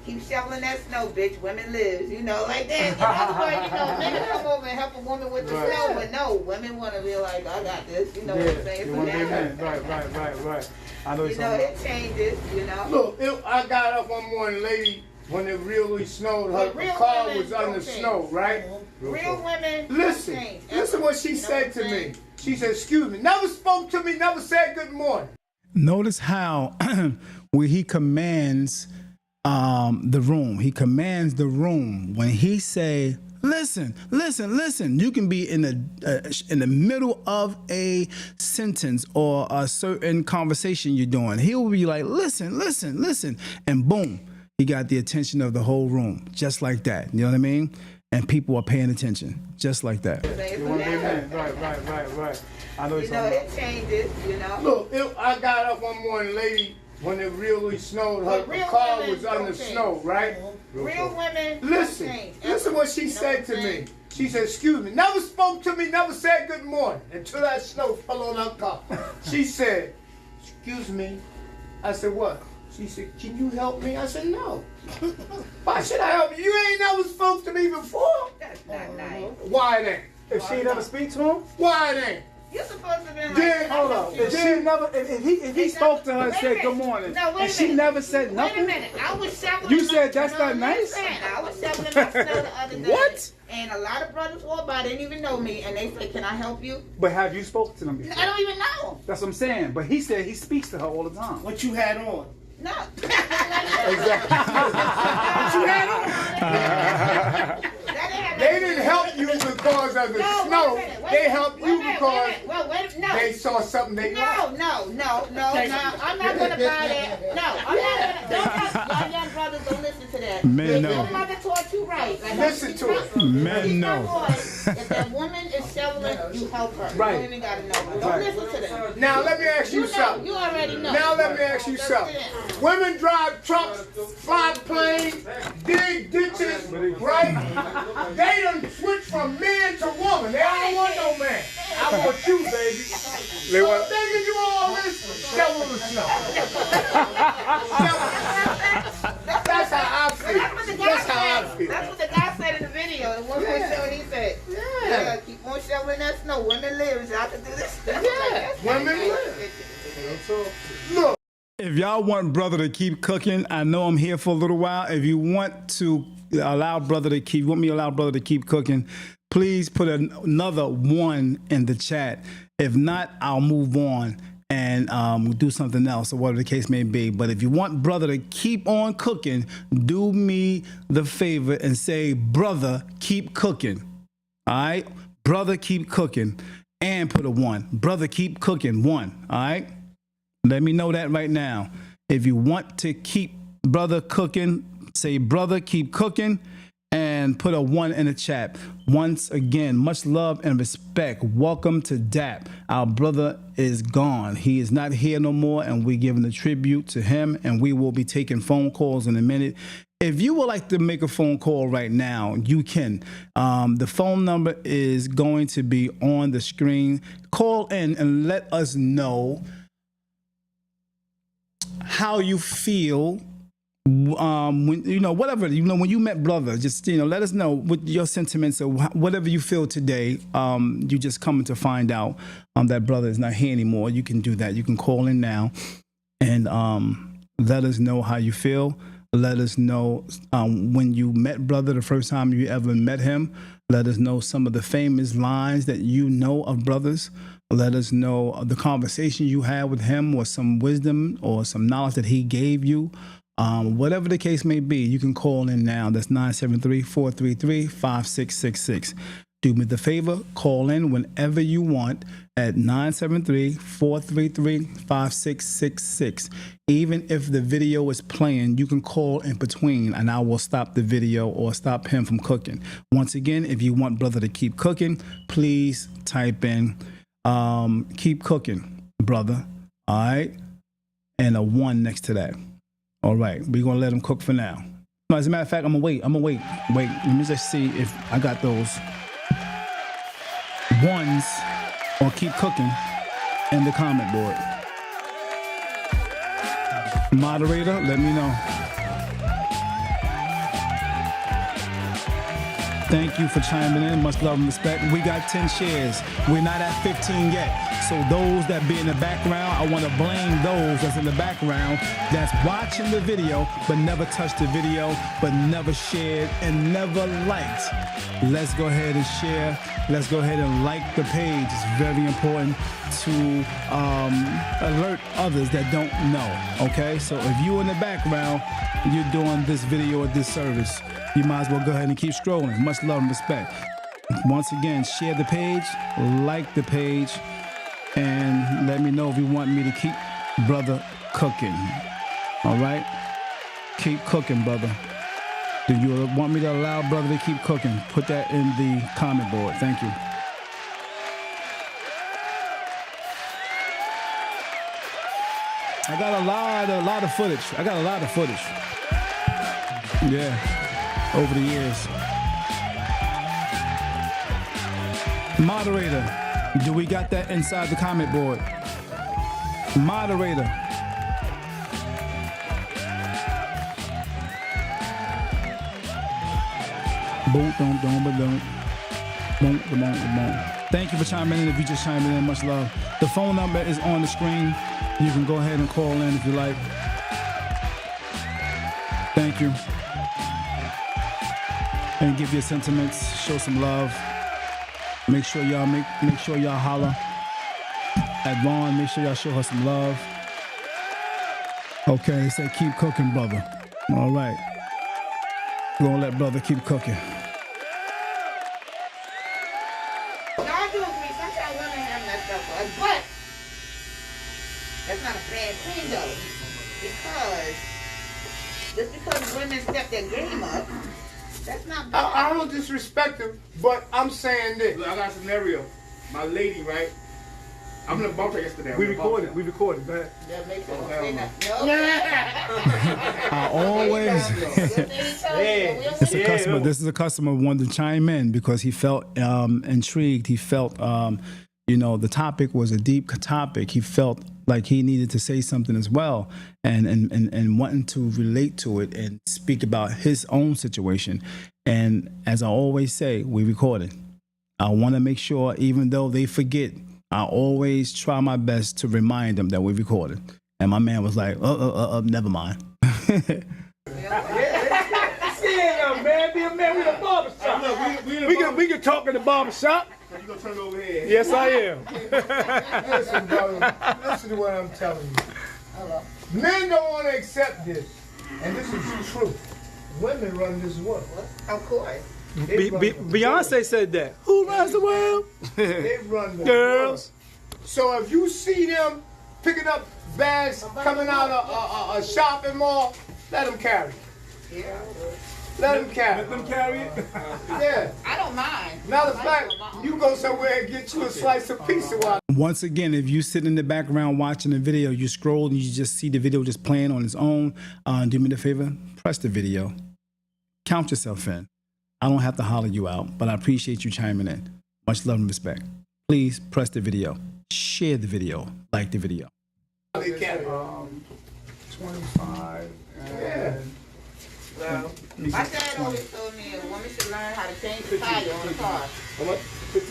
Keep shoveling that snow, bitch. Women lives, you know, like that. In other words, you know, men come over and help a woman with the snow, but no, women want to be like, I got this, you know what I'm saying? You want to be a man. Right. I know You know, it changes, you know. Look, I got up one morning, lady, when it really snowed. Her Real car women was under don't change. snow, right? Real women don't Listen, change. listen what she said to me. She said, excuse me, never spoke to me, never said good morning. Notice how where he commands the room. He commands the room when he say, listen. You can be in the middle of a sentence or a certain conversation you're doing. He'll be like, listen. And boom, he got the attention of the whole room. Just like that. You know what I mean? And people are paying attention. Just like that. You want to be a man. Right. I know You know, it changes, you know. Look, I got up one morning, lady, when it really snowed, her Real car women was under don't change. snow, right? Real women Listen, don't change. listen what she said to me. She said, excuse me, never spoke to me, never said good morning until that snow fell on her car. She said, excuse me. I said, what? She said, can you help me? I said, no. Why should I help you? You ain't never spoke to me before. That's not nice. Why it ain't? If she never speak to him, Why it ain't? You're supposed to be like, Then, hold up. If she never, if he spoke to her and Wait a said minute. good morning, No, wait a and she minute. never said Wait a nothing. minute. I was shoveling. You said that's not nice? Listen, I was shoveling my snow the other day. What? And a lot of brothers walked by, didn't even know me, and they said, "Can I help you?" But have you spoken to them before? I don't even know. That's what I'm saying. But he said he speaks to her all the time. What you had on? No. Exactly. What you had on? They didn't help you because of the snow. They helped you because they saw something they liked. No. I'm not gonna buy that. No, I'm not gonna. Y'all young brothers don't listen to that. Men Your no. mother taught you right. Like, Listen to it. Men no. If that woman is shoveling, you help her. Right. You don't even gotta know. Don't listen to them. Now let me ask you know, something. you already know. Now let me ask you something. Women drive trucks, fly planes, dig ditches, right? They done switch from man to woman. They don't want no man. I want you, baby. So I'm begging you all this, shovel the snow. That's how I feel. That's how I feel. That's what the guy said in the video. The one what he said. Yeah, keep on shoveling that snow. Women live. Y'all can do this. Yeah, women live. Look. If y'all want brother to keep cooking, I know I'm here for a little while. If you want to allow brother to keep, want me to allow brother to keep cooking, please put another 1 in the chat. If not, I'll move on and do something else or whatever the case may be. But if you want brother to keep on cooking, do me the favor and say, brother, keep cooking. All right? Brother, keep cooking. And put a 1. Brother, keep cooking. 1. All right? Let me know that right now. If you want to keep brother cooking, say brother keep cooking and put a 1 in the chat. Once again, much love and respect. Welcome to D.A.P. Our brother is gone. He is not here no more, and we're giving a tribute to him, and we will be taking phone calls in a minute. If you would like to make a phone call right now, you can. The phone number is going to be on the screen. Call in and let us know how you feel when whatever when you met brother. Just let us know what your sentiments or whatever you feel today. You just coming to find out that brother is not here anymore. You can do that. You can call in now and let us know how you feel. Let us know when you met brother the first time you ever met him. Let us know some of the famous lines that you know of brothers. Let us know the conversation you had with him or some wisdom or some knowledge that he gave you. Whatever the case may be, you can call in now. That's 973-433-5666. Do me the favor, call in whenever you want at 973-433-5666. Even if the video is playing, you can call in between and I will stop the video or stop him from cooking. Once again, if you want brother to keep cooking, please type in keep cooking, brother. All right. And a 1 next to that. All right. We're going to let him cook for now. No, as a matter of fact, I'm going to wait. Wait, let me just see if I got those 1s or keep cooking in the comment board. Moderator, let me know. Thank you for chiming in. Much love and respect. We got 10 shares. We're not at 15 yet. So those that be in the background, I want to blame those that's in the background that's watching the video but never touched the video, but never shared and never liked. Let's go ahead and share. Let's go ahead and like the page. It's very important to alert others that don't know, okay? So if you in the background, you're doing this video a disservice. You might as well go ahead and keep scrolling. Much love and respect. Once again, share the page, like the page, and let me know if you want me to keep brother cooking. All right? Keep cooking, brother. Do you want me to allow brother to keep cooking? Put that in the comment board. Thank you. I got a lot of footage. I got a lot of footage. Yeah, over the years. Moderator, do we got that inside the comment board? Moderator. Boom, boom, boom, boom, boom, boom, boom. Thank you for chiming in. If you just chiming in, much love. The phone number is on the screen. You can go ahead and call in if you like. Thank you. And give your sentiments. Show some love. Make sure y'all holler at Vaughn. Make sure y'all show her some love. Okay, they say keep cooking, brother. All right. We're gonna let brother keep cooking. I do agree. Sometimes women have messed up for us, but that's not a bad thing though, because just because women step their game up, that's not bad. I don't disrespect them, but I'm saying this. Look, I got a scenario. My lady, right? I'm in a bump track yesterday. We recorded. Go ahead. That makes sense. Say that. No. I always. This is a customer wanted to chime in because he felt intrigued. He felt, the topic was a deep topic. He felt like he needed to say something as well, and wanting to relate to it and speak about his own situation. And as I always say, we recorded. I want to make sure, even though they forget, I always try my best to remind them that we recorded. And my man was like, never mind. Man, be a man with a barbershop. We can talk in the barbershop. You gonna turn it over here? Yes, I am. Listen, brother. Listen to what I'm telling you. Men don't want to accept this, and this is true. Women run this world. Of course. Beyonce said that. Who runs the world? They run the Girls. world. So if you see them picking up bags coming out of a shopping mall, let them carry it. Yeah. Let them carry it. Let them carry it. Yeah. I don't mind. Matter of fact, you go somewhere and get you a slice of pizza while. Once again, if you sit in the background watching the video, you scroll and you just see the video just playing on its own, do me the favor, press the video. Count yourself in. I don't have to holler you out, but I appreciate you chiming in. Much love and respect. Please press the video. Share the video. Like the video. They carry 25. Yeah. My dad always told me a woman should learn how to change the tire on a car.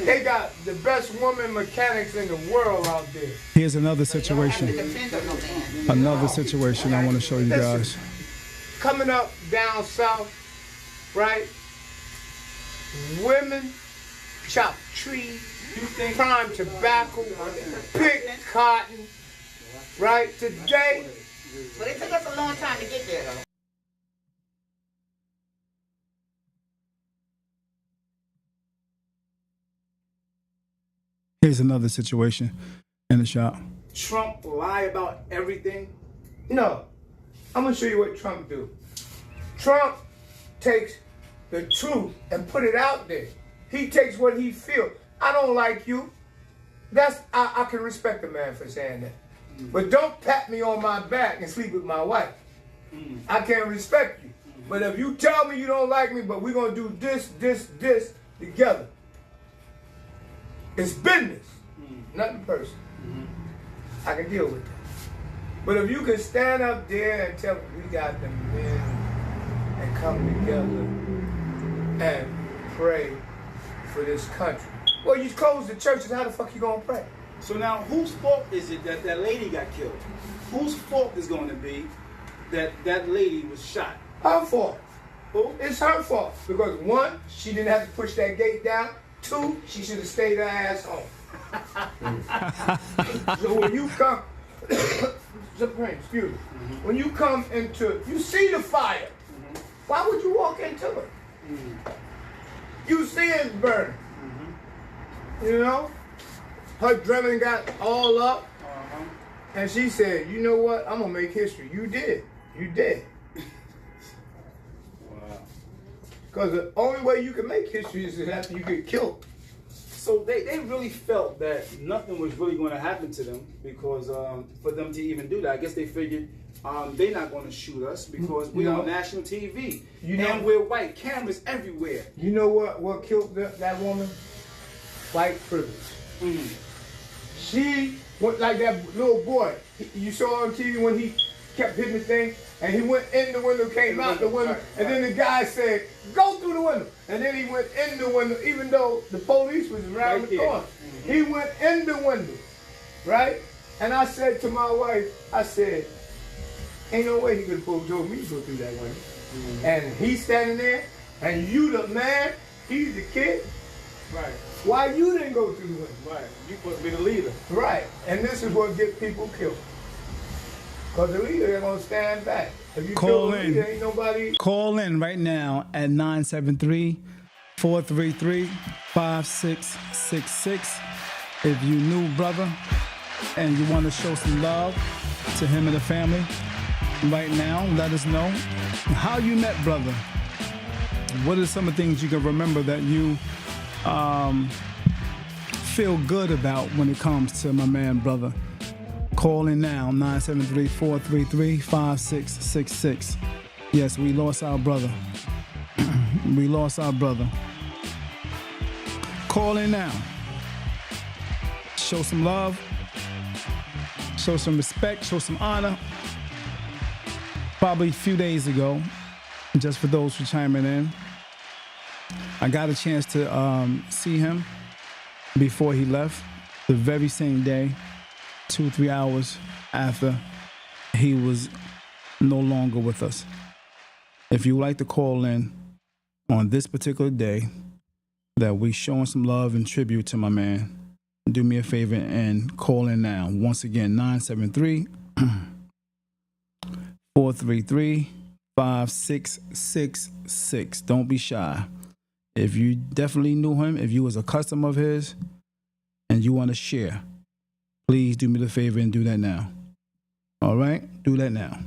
They got the best woman mechanics in the world out there. Here's another You don't have to situation. depend on no man. Another situation I want to show you guys. Coming up down south, right? Women chop trees, prime tobacco, pick cotton, right? Today, But it took us a long time to get there though. Here's another situation in the shop. Trump lie about everything. no. I'm gonna show you what Trump do. Trump takes the truth and put it out there. He takes what he feels. I don't like you. I can respect a man for saying that. But don't pat me on my back and sleep with my wife. I can't respect you. But if you tell me you don't like me, but we're gonna do this together. It's business, nothing personal. I can deal with that. But if you can stand up there and tell me we got the men and come together and pray for this country. Well, you close the churches, how the fuck you gonna pray? So now, whose fault is it that that lady got killed? Whose fault is going to be that that lady was shot? Her fault. Who? It's her fault. Because one, she didn't have to push that gate down. Two, she should have stayed her ass home. So when you come, excuse me, when you come into, you see the fire. Why would you walk into it? You see it burning. You know? Her adrenaline got all up. And she said, you know what? I'm going to make history. You did. You did. Because the only way you can make history is after you get killed. So they really felt that nothing was really going to happen to them because for them to even do that, I guess they figured they're not going to shoot us because we're on national TV and we're white, cameras everywhere. You know what killed that woman? White privilege. Mm-hmm. She went like that little boy. You saw on TV when he kept hitting the thing, and he went in the window, came out the window, and then the guy said, "Go through the window." And then he went in the window, even though the police was around the corner. Mm-hmm. He went in the window, right? And I said to my wife, I said, ain't no way he could have told me to go through that window. Mm-hmm. And he's standing there, and you the man, he's the kid. Right. Why you didn't go through the window? Right. You supposed to be the leader. Right. And this is what gets people killed. Because the leader ain't gonna stand back. If you Call kill the in. leader, ain't nobody. Call in right now at 973-433-5666 if you new brother and you want to show some love to him and the family. Right now, let us know how you met brother. What are some of the things you can remember that you feel good about when it comes to my man brother? Call in now, 973-433-5666. Yes, we lost our brother. We lost our brother. Call in now. Show some love. Show some respect. Show some honor. Probably a few days ago, just for those who chiming in, I got a chance to see him before he left, the very same day, 2-3 hours after he was no longer with us. If you would like to call in on this particular day that we showing some love and tribute to my man, do me a favor and call in now. Once again, 973-433-5666. Don't be shy. If you definitely knew him, if you was a customer of his and you want to share, please do me the favor and do that now. All right? Do that now.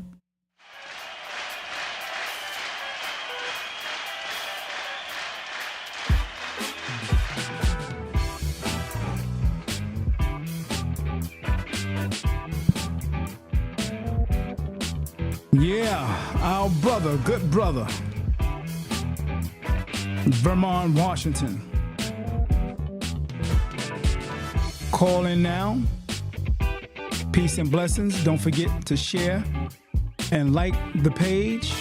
Yeah, our brother, good brother, Vermond, Washington. Call in now. Peace and blessings. Don't forget to share and like the page.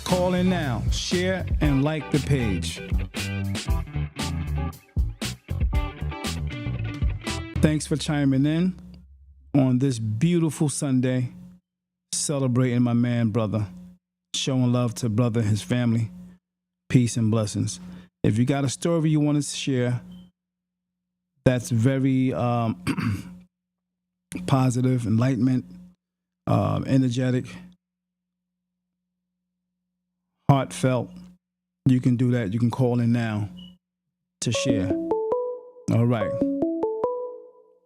Call in now. Share and like the page. Thanks for chiming in on this beautiful Sunday, celebrating my man, brother, showing love to brother and his family. Peace and blessings. If you got a story you want to share that's very positive, enlightenment, energetic, heartfelt, you can do that. You can call in now to share. All right.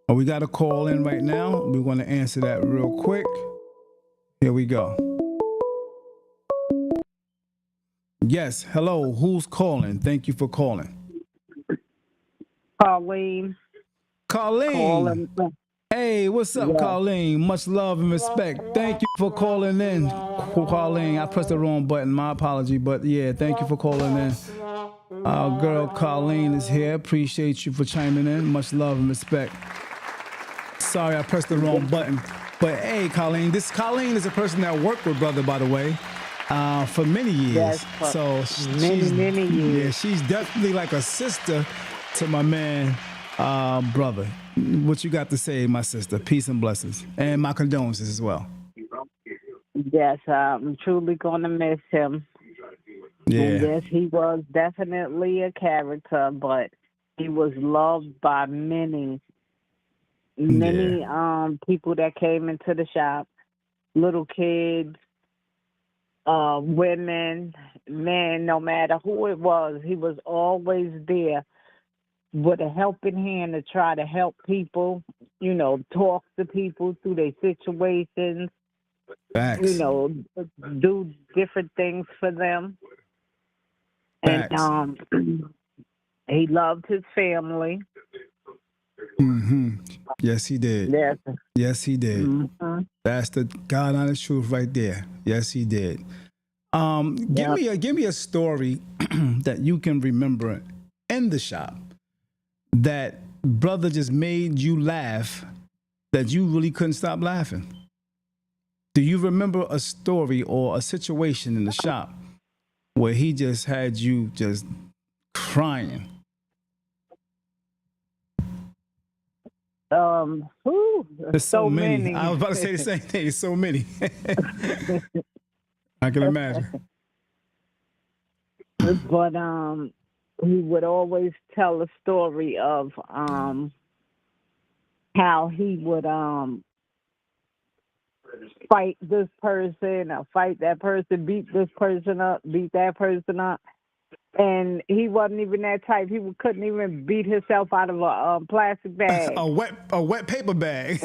Oh, we got a call in right now. We want to answer that real quick. Here we go. Yes, hello. Who's calling? Thank you for calling. Colleen. Colleen. Hey, what's up, Colleen? Much love and respect. Thank you for calling in. Colleen, I pressed the wrong button. My apology, but yeah, thank you for calling in. Our girl Colleen is here. Appreciate you for chiming in. Much love and respect. Sorry, I pressed the wrong button. But hey, Colleen, Colleen is a person that worked with brother, by the way, for many years. Yes, so many years. Yeah, she's definitely like a sister to my man, brother. What you got to say, my sister? Peace and blessings, and my condolences as well. Yes, I'm truly gonna miss him. Yeah. And yes, he was definitely a character, but he was loved by many people that came into the shop, little kids, women, men, no matter who it was, he was always there with a helping hand to try to help people, talk to people through their situations, Facts. do different things for them. Facts. He loved his family. Yes, he did. Yes. Yes, he did. Mm-hmm. That's the God honest truth right there. Yes, he did. Give me a story that you can remember in the shop that brother just made you laugh that you really couldn't stop laughing. Do you remember a story or a situation in the shop where he just had you just crying? There's so many. I was about to say the same thing. It's so many. I can imagine. But he would always tell a story of how he would fight this person or fight that person, beat this person up, beat that person up. And he wasn't even that type. He couldn't even beat himself out of a plastic bag. a wet paper bag.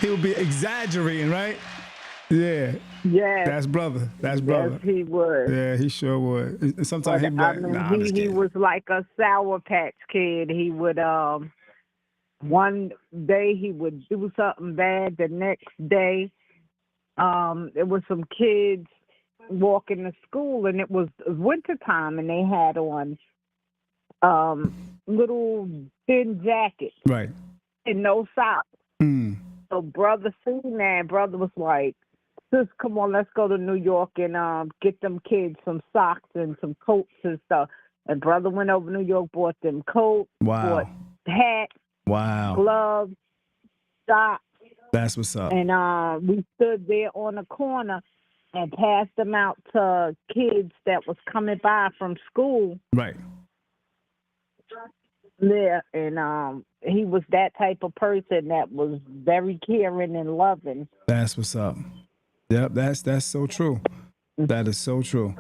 He would be exaggerating, right? Yeah. Yeah. That's brother. That's brother. Yes, he would. Yeah, he sure would. And sometimes he'd be like, nah, I'm just he kidding. was like a Sour Patch Kid. He would one day he would do something bad. The next day, there was some kids walking to school, and it was wintertime, and they had on little thin jackets, right, and no socks. So brother seen that, brother was like, "Sis, come on, let's go to New York and get them kids some socks and some coats and stuff." And brother went over to New York, bought them coats, bought hats, gloves, socks. That's what's up. And we stood there on the corner and passed them out to kids that was coming by from school. Right. Yeah, and he was that type of person that was very caring and loving. That's what's up. Yep, that's so true. That is so true.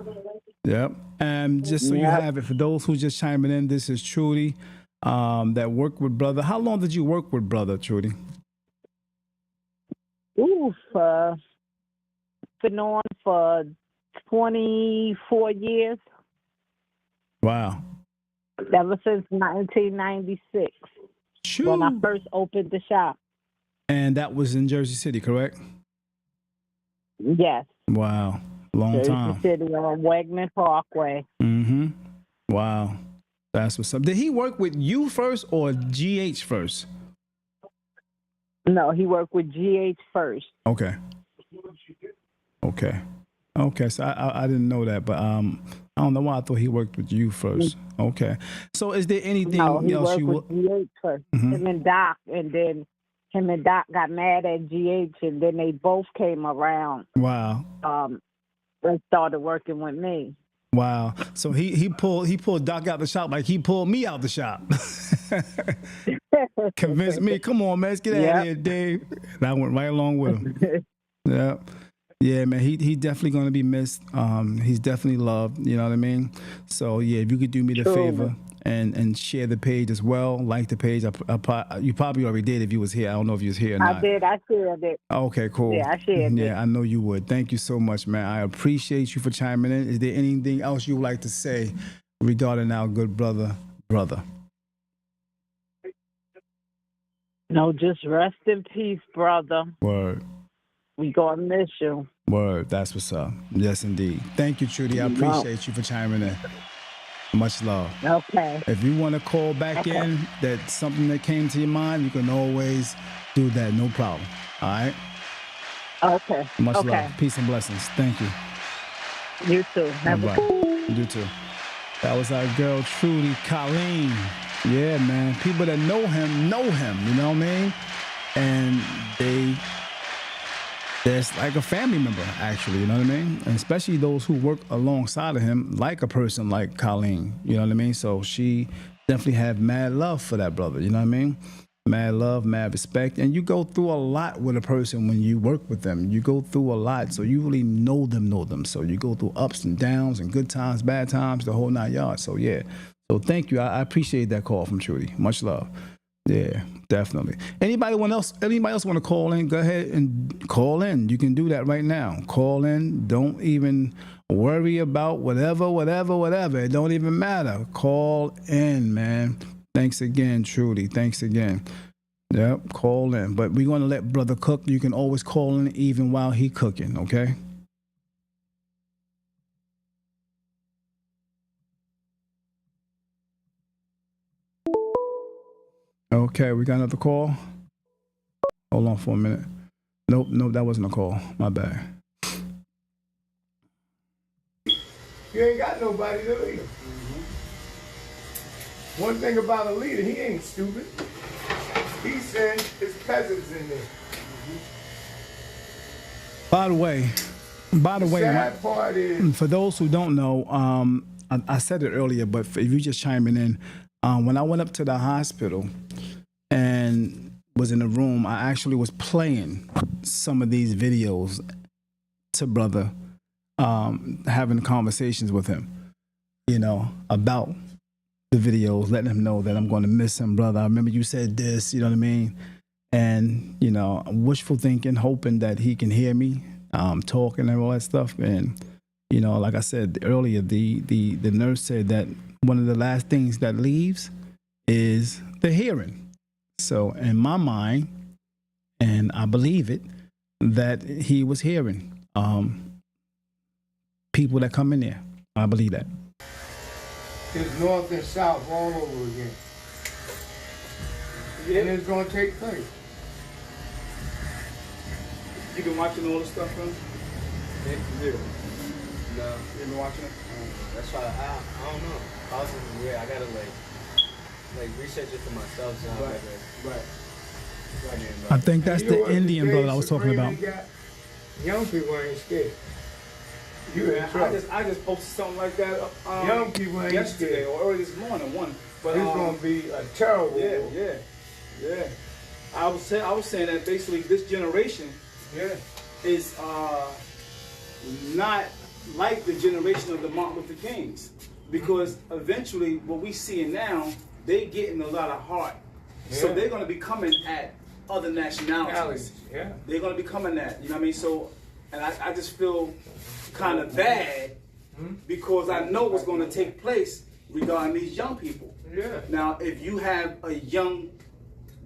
Yep. And just so you have it, for those who just chiming in, this is Trudy that worked with brother. How long did you work with brother, Trudy? Been on for 24 years. Wow. Ever since 1996, when I first opened the shop. And that was in Jersey City, correct? Yes. Wow. Long Jersey time. Jersey City on Wegman Parkway. Wow. That's what's up. Did he work with you first or GH first? No, he worked with GH first. Okay. So I didn't know that, but I don't know why I thought he worked with you first. Okay. So is there anything else you worked with GH first? Him and Doc, and then him and Doc got mad at GH, and then they both came around. Wow. And started working with me. Wow. So he pulled Doc out the shop like he pulled me out the shop. Convinced me, come on, man, let's get out of here, Dave. And I went right along with him. Yeah, man, he definitely going to be missed. He's definitely loved, you know what I mean? So, yeah, if you could do me the favor and share the page as well, like the page. You probably already did if you was here. I don't know if you was here or not. I did. I shared it. Okay, cool. Yeah, I shared it. Yeah, I know you would. Thank you so much, man. I appreciate you for chiming in. Is there anything else you would like to say regarding our good brother? No, just rest in peace, brother. Word. We gonna miss you. Word. That's what's up. Yes, indeed. Thank you, Trudy. I appreciate you for chiming in. Much love. Okay. If you want to call back in, that's something that came to your mind, you can always do that. No problem. All right? Okay. Much love. Peace and blessings. Thank you. You too. Have a good. You too. That was our girl, Trudy Colleen. Yeah, man. People that know him, you know what I mean? And there's like a family member, actually, you know what I mean? And especially those who work alongside of him, like a person like Colleen, you know what I mean? So she definitely had mad love for that brother, you know what I mean? Mad love, mad respect. And you go through a lot with a person when you work with them. You go through a lot, so you really know them. So you go through ups and downs and good times, bad times, the whole 9 yards. So yeah. So thank you. I appreciate that call from Trudy. Much love. Yeah. Definitely. Anybody else want to call in? Go ahead and call in. You can do that right now. Call in. Don't even worry about whatever. It don't even matter. Call in, man. Thanks again, Trudy. Thanks again. Yep, call in. But we're going to let brother cook. You can always call in even while he cooking, okay? Okay, we got another call. Hold on for a minute. Nope, that wasn't a call. My bad. You ain't got nobody to lead. One thing about a leader, he ain't stupid. He sends his peasants in there. By the way, sad part is, for those who don't know, I said it earlier, but if you just chiming in, when I went up to the hospital and was in the room, I actually was playing some of these videos to brother, having conversations with him, about the videos, letting him know that I'm going to miss him, brother. I remember you said this, you know what I mean? And, wishful thinking, hoping that he can hear me, talking and all that stuff. And, like I said earlier, the nurse said that one of the last things that leaves is the hearing. So in my mind, and I believe it, that he was hearing people that come in there. I believe that. it's north and south all over again. And it's going to take place. You been watching all the stuff, man? Yeah. No. You been watching it? That's why I don't know. I was in weird. I gotta like research it for myself. So Right. I think that's the Indian brother I was talking about. Young people ain't scared. You in trouble. I just posted something like that Young people ain't yesterday scared. or early this morning. But It's going to be a terrible war. Yeah. I was saying that basically this generation is not like the generation of the Martin Luther Kings, because eventually what we seeing now, they getting a lot of heart. So they're going to be coming at other nationalities. Yeah. They're going to be coming at, you know what I mean? So, and I just feel kind of bad because I know what's going to take place regarding these young people. Yeah. Now, if you have a young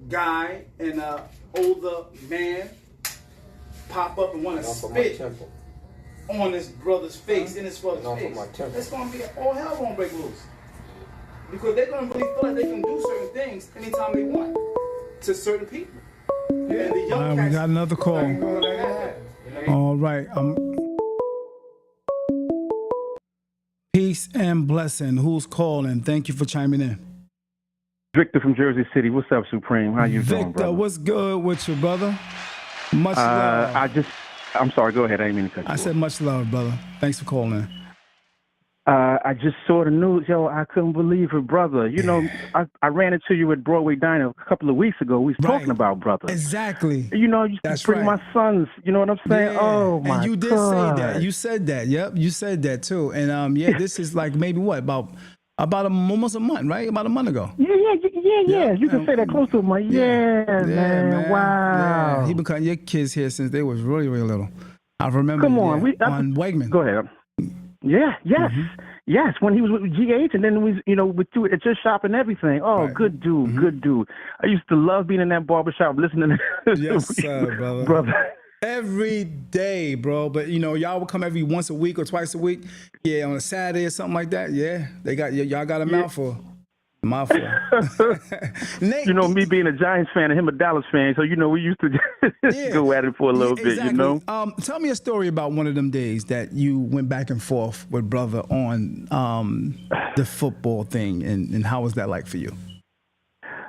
guy and an older man pop up and want to spit on his brother's face, in his brother's face, it's going to be all hell going to break loose. Because they're going to really feel like they can do certain things anytime they want to certain people. And the young All right, we got another call. All right. Peace and blessing. Who's calling? Thank you for chiming in. Victor from Jersey City. What's up, Supreme? How you doing, brother? Victor, what's good with you, brother? Much love. I'm sorry. Go ahead. I didn't mean to cut you off. I said much love, brother. Thanks for calling. I just saw the news. Yo, I couldn't believe it, brother. You know, I ran into you at Broadway Diner a couple of weeks ago. We was talking about brother. Exactly. You know, you used to bring my sons. You know what I'm saying? Yeah. Oh, my God. And you did say that. You said that. Yep, you said that, too. And, this is like maybe what, about almost a month, right? About a month ago. Yeah. You can say that close to a month. Yeah, man. Wow. Yeah. He been cutting your kids here since they was really, really little. I remember on Wegman. Go ahead. Yeah, yes. When he was with GH, and then we, with you at your shop and everything. Oh, right. Good dude, good dude. I used to love being in that barbershop listening to yes, sir, brother. Every day, bro. But y'all would come every once a week or twice a week. Yeah, on a Saturday or something like that. Yeah, they got y'all got a mouthful. Mouthful. Nate, me being a Giants fan and him a Dallas fan, so we used to go at it for a little bit, Tell me a story about one of them days that you went back and forth with brother on the football thing, and how was that like for you?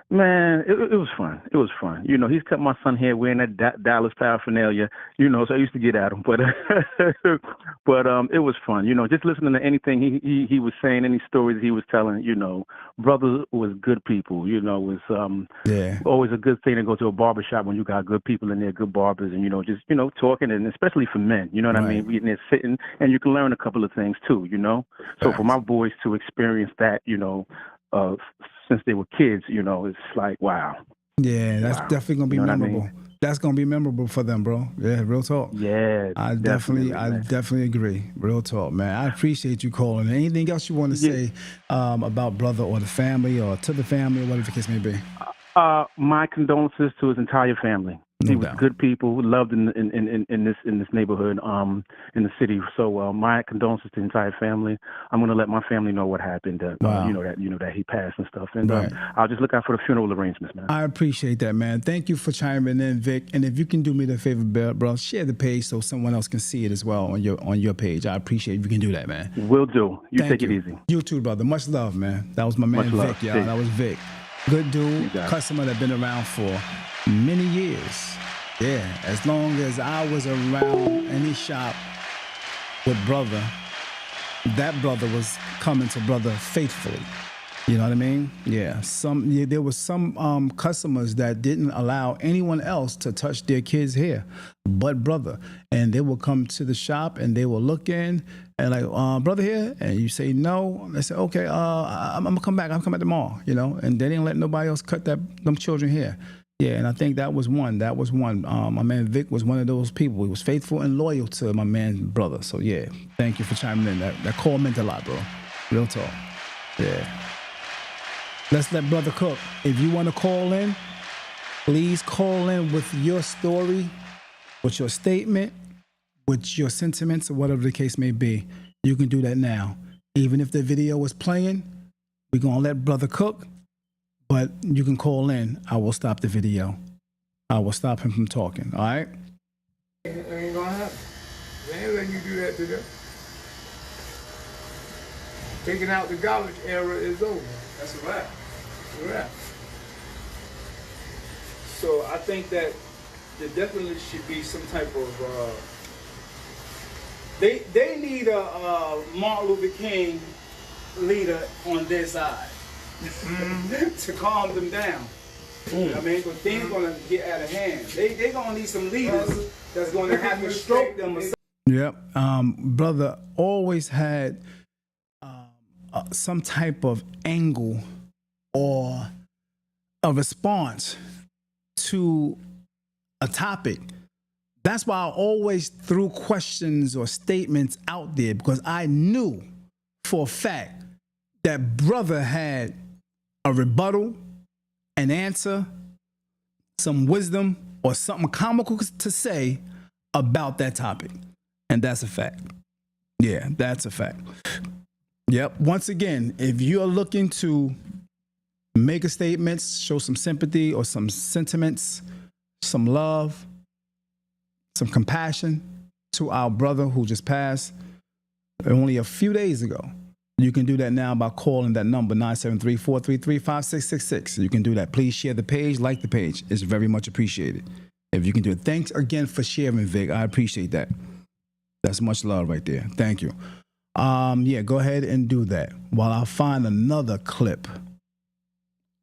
Man, it was fun. It was fun. He's cut my son hair wearing that Dallas paraphernalia, so I used to get at him. But it was fun. Just listening to anything he was saying, any stories he was telling, brother was good people. It was always a good thing to go to a barbershop when you got good people in there, good barbers, and, just, talking, and especially for men, you know what I mean? We in there sitting, and you can learn a couple of things too, So for my boys to experience that, since they were kids, it's like, wow. Yeah, that's definitely gonna be memorable. I mean? That's gonna be memorable for them, bro. Yeah, real talk. Yeah, I definitely agree. Real talk, man. I appreciate you calling. Anything else you want to say about brother or the family or to the family or whatever the case may be? My condolences to his entire family. He was good people, loved in this neighborhood, in the city. So my condolences to the entire family. I'm gonna let my family know what happened. That he passed and stuff. And I'll just look out for the funeral arrangements, man. I appreciate that, man. Thank you for chiming in, Vic. And if you can do me the favor, bro, share the page so someone else can see it as well on your page. I appreciate if you can do that, man. Will do. Take it easy. You too, brother. Much love, man. That was my man Vic, y'all. That was Vic. Good dude, customer that been around for many years. Yeah, as long as I was around any shop with brother, that brother was coming to brother faithfully. You know what I mean? Yeah. There was some customers that didn't allow anyone else to touch their kids' hair but brother. And they will come to the shop and they will look in and like, brother here? And you say no. They say, okay, I'm gonna come back. I'm coming back tomorrow, you know? And they didn't let nobody else cut them children hair. Yeah, and I think that was one. My man Vic was one of those people. He was faithful and loyal to my man brother. So yeah, thank you for chiming in. That call meant a lot, bro. Real talk. Yeah. Let's let brother cook. If you want to call in, please call in with your story, with your statement, with your sentiments, or whatever the case may be. You can do that now. Even if the video is playing, we're going to let brother cook, but you can call in. I will stop the video. I will stop him from talking, all right? It ain't going to happen. They ain't letting you do that to them. Taking out the garbage era is over. That's a wrap. Yeah. So I think that there definitely should be some type of they need a Martin Luther King leader on their side to calm them down. You know what I mean? But things gonna get out of hand. They gonna need some leaders that's gonna have to stroke them. Yep. Brother always had some type of angle or a response to a topic. That's why I always threw questions or statements out there, because I knew for a fact that brother had a rebuttal, an answer, some wisdom, or something comical to say about that topic. And that's a fact. Yeah, that's a fact. Yep. Once again, if you're looking to make a statement, show some sympathy or some sentiments, some love, some compassion to our brother who just passed only a few days ago, you can do that now by calling that number, 973-433-5666. You can do that. Please share the page, like the page. It's very much appreciated if you can do it. Thanks again for sharing, Vic. I appreciate that. That's much love right there. Thank you. Yeah, go ahead and do that while I find another clip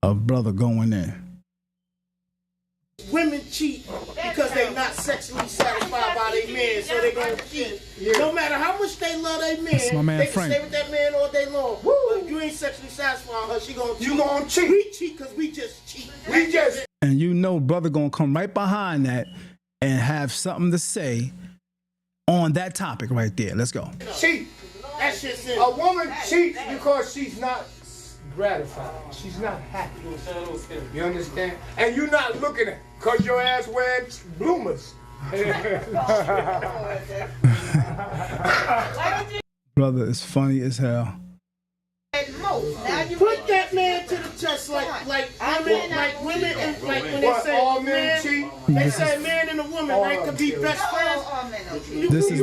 of brother going in. Women cheat because they're not sexually satisfied by their men, so they're going to cheat. Yeah. No matter how much they love their man, they can stay with that man all day long. Woo. But if you ain't sexually satisfied her, she going to cheat. You going to cheat. We cheat because we just cheat. And you know brother going to come right behind that and have something to say on that topic right there. Let's go. Cheat. That shit's in. A woman cheats because she's not gratified. She's not happy. You understand? And you're not looking at because your ass wears bloomers. Brother is funny as hell. Put that man to the test like women and like when they say all men cheat. They say man and a woman right could be best friends. This is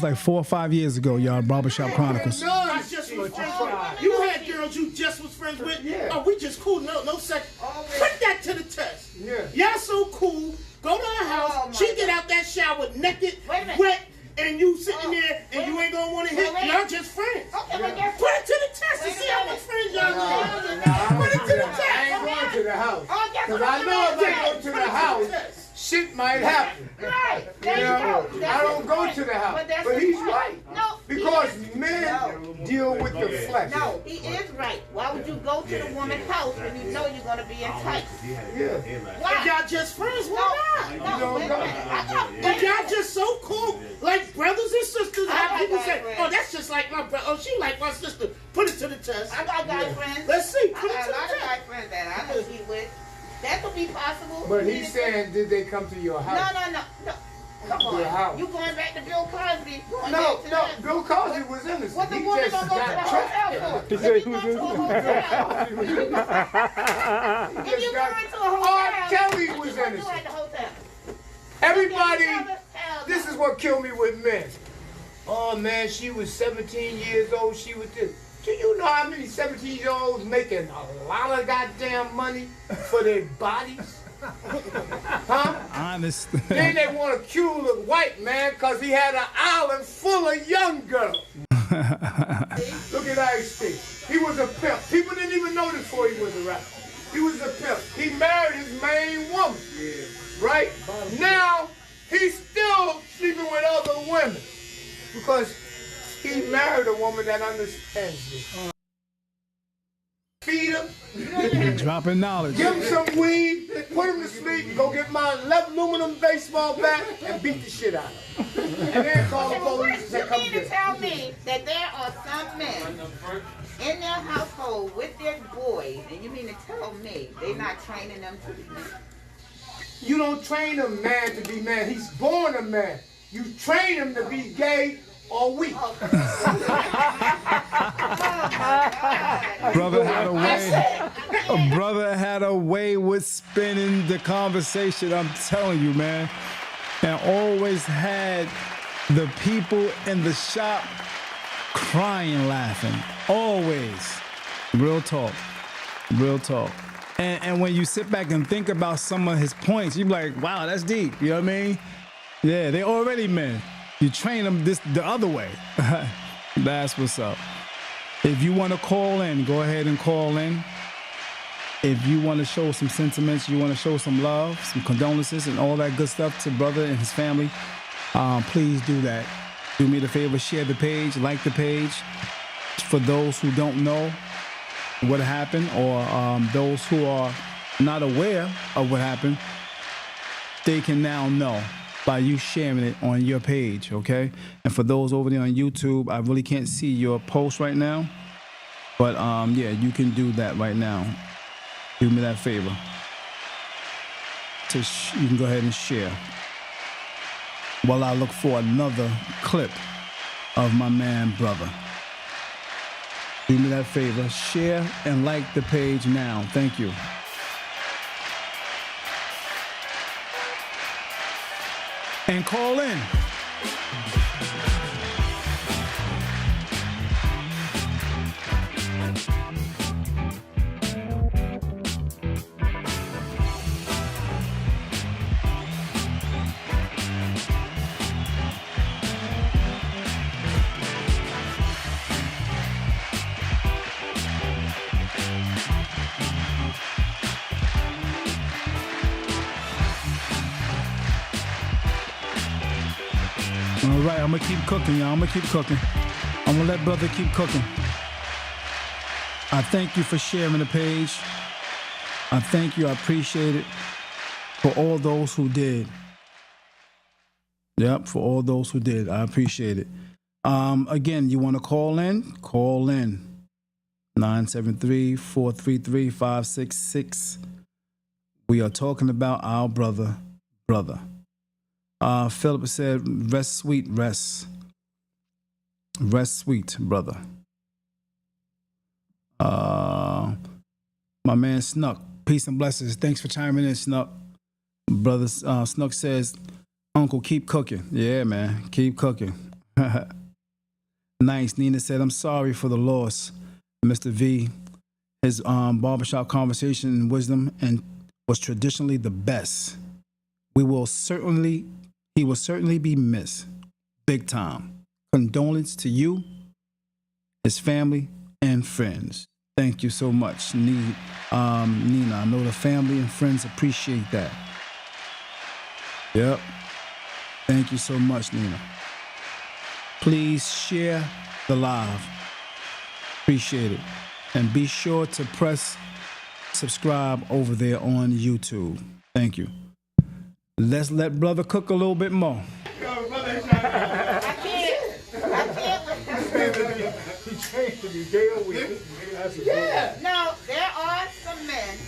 like 4 or 5 years ago, y'all. Barbershop Chronicles. No, I just was friends with. You had girls you just was friends with. Yeah. Oh, we just cool. No sex. Put that to the test. Yeah. Y'all so cool. Go to her house. She get out that shower naked, wet. And you sitting there and you ain't gonna want to hit. Y'all just friends. Okay, put it to the test and see how much friends y'all are. Put it to the test. I ain't going to the house. Because I know if I go to the house, shit might happen. Right. You know, I don't go to the house. But he's right. No. Because men deal with the flesh. No, he is right. Why would you go to the woman's house when you know you're gonna be enticed? Yeah. Why? If y'all just friends, why not? No, wait a minute. If y'all just so cool, like brothers and sisters, how people say, oh, that's just like my brother. Oh, she like my sister. Put it to the test. I got guy friends. Let's see. I Put it got to a lot the of guy test. friends that I know he with. That could be possible. But he's saying, did they come to your house? No. Come Your house. on. You going back to Bill Cosby. Going No, back to no, that. Bill Cosby was innocent. What the He woman just gonna go to the got hotel trapped. for? He If said you he was go to a hotel, if you going to a hotel, R. Kelly was what you gonna do innocent. at the hotel? Everybody, Hell this no. is what killed me with men. Oh man, she was 17 years old, she was this. Do you know how many 17-year-olds making a lot of goddamn money for their bodies? Huh? Honest. Then they want to kill the white man because he had an island full of young girls. Look at R.I.P. He was a pimp. People didn't even know this before he was a rapper. He was a pimp. He married his main woman. Yeah. Right? Now, he's still sleeping with other women because he married a woman that understands this. Feed him. Dropping knowledge. Give him some weed, put him to sleep, go get my aluminum baseball bat and beat the shit out of him. And then call the police and say, You come mean get to him. tell me that there are some men in their household with their boys, and you mean to tell me they're not training them to be men? You don't train a man to be man. He's born a man. You train him to be gay or weak. Brother had a way. Brother had a way with spinning the conversation. I'm telling you, man. And always had the people in the shop crying, laughing. Always. Real talk. Real talk. And when you sit back and think about some of his points, you be like, wow, that's deep. You know what I mean? Yeah, they already men. You train them the other way. That's what's up. If you want to call in, go ahead and call in. If you want to show some sentiments, you want to show some love, some condolences, and all that good stuff to brother and his family, please do that. Do me the favor, share the page, like the page. For those who don't know what happened, or those who are not aware of what happened, they can now know by you sharing it on your page, okay? And for those over there on YouTube, I really can't see your post right now, but yeah, you can do that right now. Do me that favor. You can go ahead and share while I look for another clip of my man, brother. Do me that favor, share and like the page now. Thank you. And call in. All right, I'm gonna keep cooking, y'all. I'm gonna keep cooking. I'm gonna let brother keep cooking. I thank you for sharing the page. I thank you. I appreciate it. For all those who did. Yep, for all those who did. I appreciate it. Again, you want to call in? Call in. 973-433-566. We are talking about our brother. Philip said, rest sweet, rest. Rest sweet, brother. My man Snuck, peace and blessings. Thanks for chiming in, Snuck. Brother Snuck says, Uncle, keep cooking. Yeah, man, keep cooking. Nice. Nina said, I'm sorry for the loss. Mr. V, his barbershop conversation and wisdom and was traditionally the best. He will certainly be missed. Big time. Condolence to you, his family, and friends. Thank you so much, Nina. I know the family and friends appreciate that. Yep. Thank you so much, Nina. Please share the live. Appreciate it. And be sure to press subscribe over there on YouTube. Thank you. Let's let brother cook a little bit more. Yeah. Now, there are some men,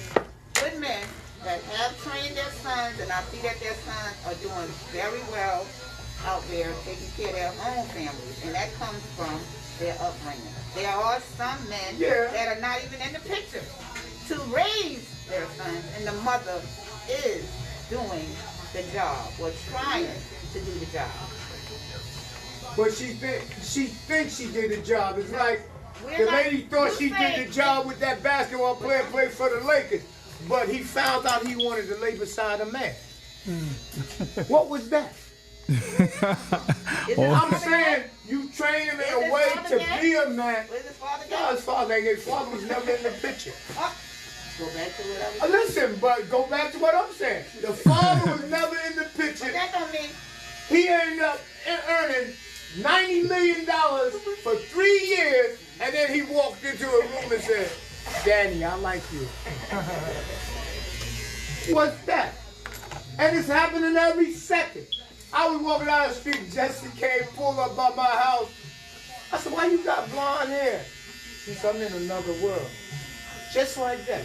good men, that have trained their sons, and I see that their sons are doing very well out there taking care of their own families, and that comes from their upbringing. There are some men that are not even in the picture to raise their sons, and the mother is doing the job or trying to do the job. But she thinks she did the job. It's like the lady thought she did the job with that basketball player played for the Lakers, but he found out he wanted to lay beside a man. What was that? I'm saying you train him in a way to be a man. Where's his father? No, his father was never in the picture. Go back to what I was Listen, but go back to what I'm saying. The father was never in the picture. But that don't mean he ended up earning $90 million for 3 years, and then he walked into a room and said, "Danny, I like you." What's that? And it's happening every second. I was walking down the street, Jesse came, pulled up by my house. I said, "Why you got blonde hair?" He said, "I'm in another world." Just like that.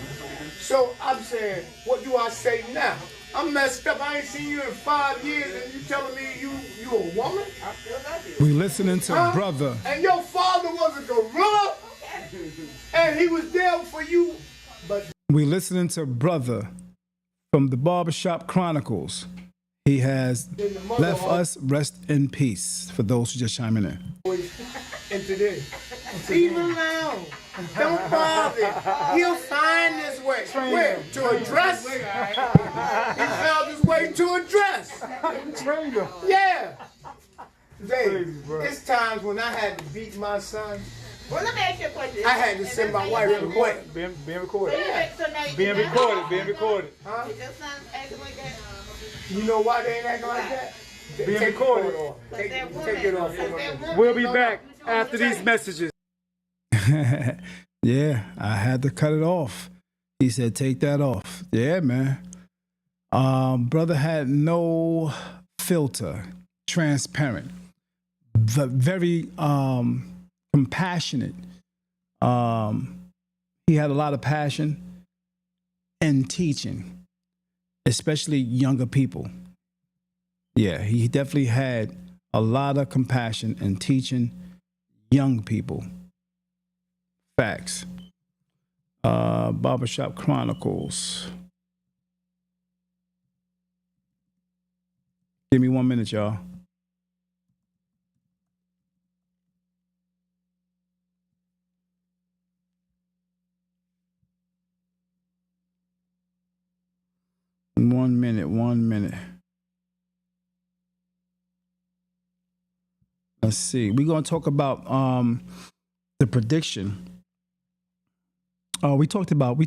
So I'm saying, what do I say now? I'm messed up. I ain't seen you in 5 years, and you telling me you a woman? I feel like you. We listening to brother. And your father was a gorilla, and he was there for you. But We listening to brother from the Barbershop Chronicles. He has left us, rest in peace, for those who just chiming in. into this. Leave him alone. Don't bother. He'll find his way. Where? To a dress? He found his way to a dress. Yeah. Dave, it's times when I had to beat my son. Well, let me ask you a question. I had to send my wife away. Being recorded. So now you Being recorded. Being recorded. Huh? Did your son acting like that? You know why they ain't acting like that? Being Take recorded. it off. Take it off. We'll be back after these messages. Yeah, I had to cut it off. He said, take that off. Yeah, man. Brother had no filter, transparent, very compassionate. He had a lot of passion in teaching, especially younger people. Yeah, he definitely had a lot of compassion in teaching young people. Facts. Barbershop Chronicles. Give me 1 minute, y'all. One minute. Let's see. We're going to talk about the prediction. We talked about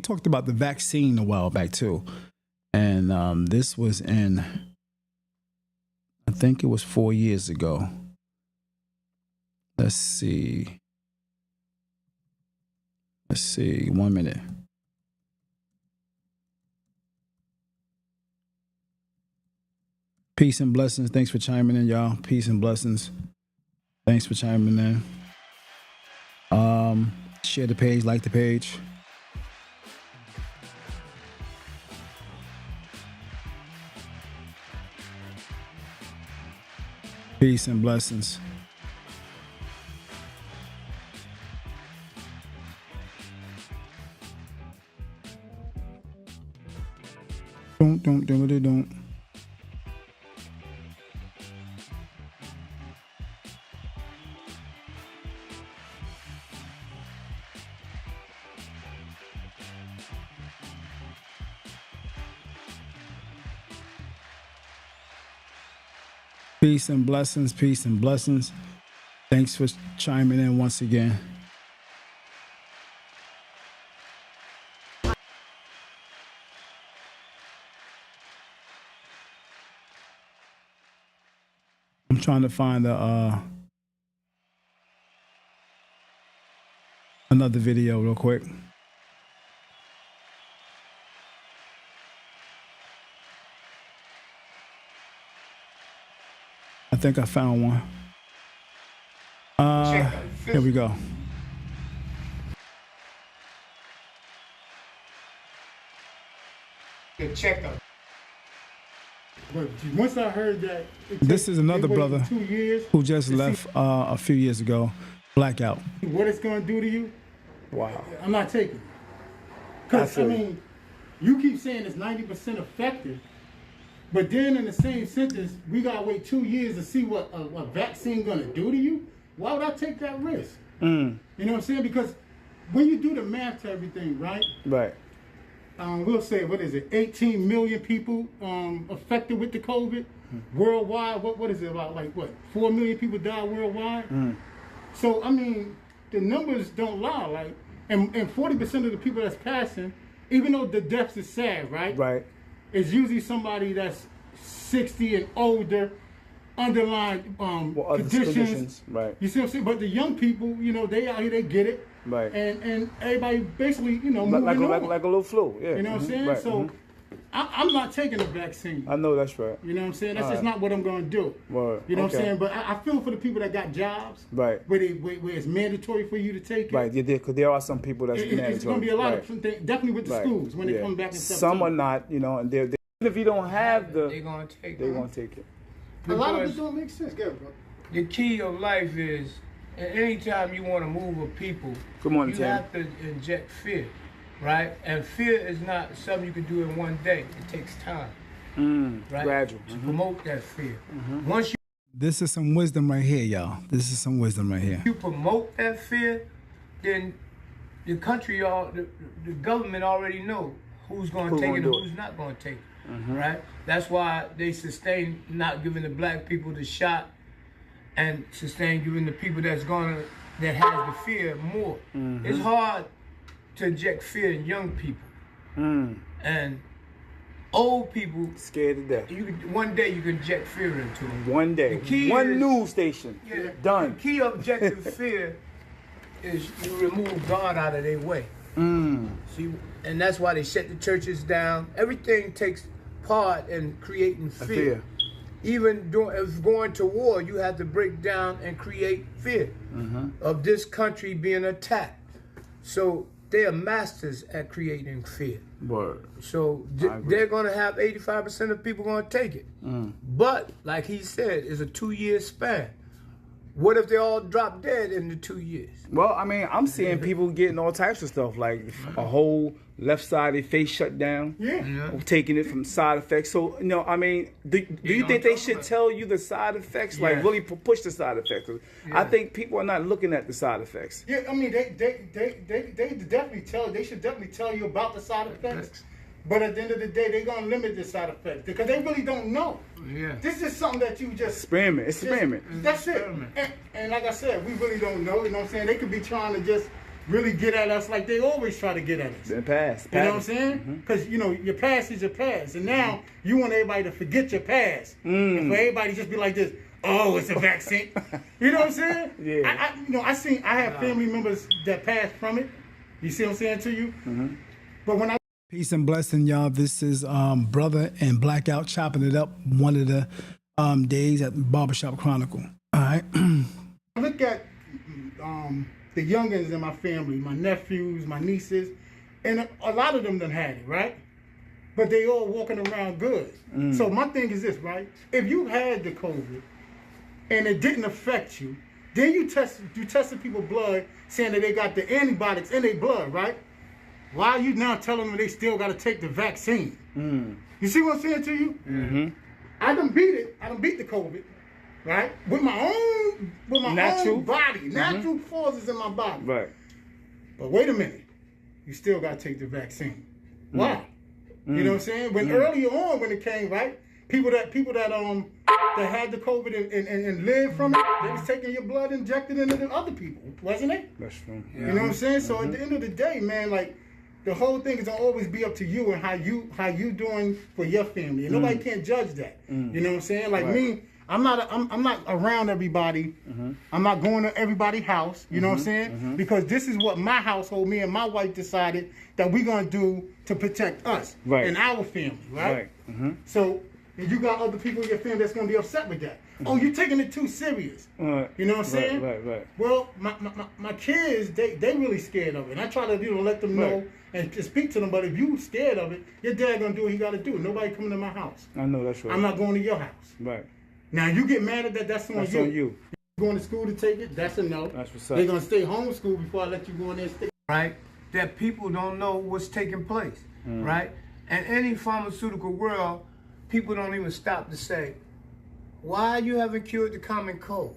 the vaccine a while back too, and this was in, I think it was 4 years ago. Let's see. 1 minute. Peace and blessings. Thanks for chiming in, y'all. Peace and blessings. Thanks for chiming in. Share the page, like the page. Peace and blessings. Don't. Peace and blessings, peace and blessings. Thanks for chiming in once again. I'm trying to find another video real quick. I think I found one. Here we go. Check out. But once I heard that, This is another brother 2 years who just left a few years ago. Blackout. What it's gonna do to you? Wow. I'm not taking it. Because I mean, you keep saying it's 90% effective, but then in the same sentence, we gotta wait 2 years to see what a vaccine gonna do to you. Why would I take that risk? You know what I'm saying? Because when you do the math to everything, right? Right. We'll say, what is it, 18 million people affected with the COVID worldwide. What is it, about like what, 4 million people die worldwide? So, I mean, the numbers don't lie. Like, and 40% of the people that's passing, even though the deaths is sad, right? Right. It's usually somebody that's 60 and older, underlying conditions. Right. You see what I'm saying? But the young people, you know, they out here, they get it. Right. And everybody basically, you know, like moving on. a little flu. Yeah. You know what I'm saying? Right. So I'm not taking the vaccine. I know that's right. You know what I'm saying? That's just not what I'm going to do. Word. You know what I'm saying? But I feel for the people that got jobs. Right. Where it's mandatory for you to take it. Right. Yeah, because there are some people that's mandatory. It's going to be a lot of things, definitely with the schools when they come back and stuff. Some are not, you know, and they're if you don't have the, they're going to take it. They're going to take it. A lot of it don't make sense. Go, bro. The key of life is, anytime you want to move a people, you have to inject fear, right? And fear is not something you can do in one day. It takes time, right? Gradual. To promote that fear. Once you This is some wisdom right here, y'all. This is some wisdom right here. you promote that fear, then the country, the government already know who's going to take it and who's not going to take it, right? That's why they sustain not giving the black people the shot and sustain giving the people that has the fear more. It's hard to inject fear in young people. And old people scared to death. One day you can inject fear into them. One day. The key One is, news station. Yeah, done. The key objective fear is you remove God out of their way. See, and that's why they shut the churches down. Everything takes part in creating fear. Even if going to war, you have to break down and create fear of this country being attacked. So they are masters at creating fear. Word. So they're going to have 85% of people going to take it. But like he said, it's a 2-year span. What if they all drop dead in the 2 years? Well, I mean, I'm seeing people getting all types of stuff, like a whole left side of their face shut down. Taking it from side effects. So, you know, I mean, do you think they should tell you the side effects? Like, really push the side effects? I think people are not looking at the side effects. Yeah, I mean, they should definitely tell you about the side effects. But at the end of the day, they're going to limit the side effects because they really don't know. This is something that you just... Experiment. It's experiment. That's it. And like I said, we really don't know. You know what I'm saying? They could be trying to just really get at us like they always try to get at us. Then pass. You know what I'm saying? Because, you know, your past is your past. And now you want everybody to forget your past. And for everybody to just be like this, oh, it's a vaccine. You know what I'm saying? Yeah. I have family members that passed from it. You see what I'm saying to you? But when I... Peace and blessing, y'all. This is Brother and Blackout chopping it up one of the days at the Barbershop Chronicle. All right. I look at the youngins in my family, my nephews, my nieces, and a lot of them done had it, right? But they all walking around good. So my thing is this, right? If you had the COVID and it didn't affect you, then you tested people's blood saying that they got the antibiotics in their blood, right? Why are you now telling them they still got to take the vaccine? You see what I'm saying to you? I done beat it. I done beat the COVID, right? With my own body, natural forces in my body. Right. But wait a minute, you still got to take the vaccine. Why? You know what I'm saying? When earlier on, when it came, right, people that had the COVID and lived from it, they was taking your blood, injected into the other people, wasn't it? That's true. You know what I'm saying? So at the end of the day, man, like, the whole thing is gonna always be up to you and how you doing for your family. And nobody can't judge that. You know what I'm saying? Like me, I'm not around everybody. I'm not going to everybody's house. You know what I'm saying? Because this is what my household, me and my wife decided that we're gonna do to protect us and our family, right? So if you got other people in your family that's gonna be upset with that. Oh, you're taking it too serious. You know what I'm saying? Right. Well, my kids, they really scared of it. And I try to let them know and to speak to them. But if you scared of it, your dad gonna do what he gotta do. Nobody coming to my house. I know that's right. I'm not going to your house. Right. Now you get mad at that. That's on you. That's on you. You're going to school to take it. That's a no. That's what's up. They're gonna stay homeschooled before I let you go in there and stick. Right? That people don't know what's taking place. Right? And any pharmaceutical world, people don't even stop to say, why you haven't cured the common cold?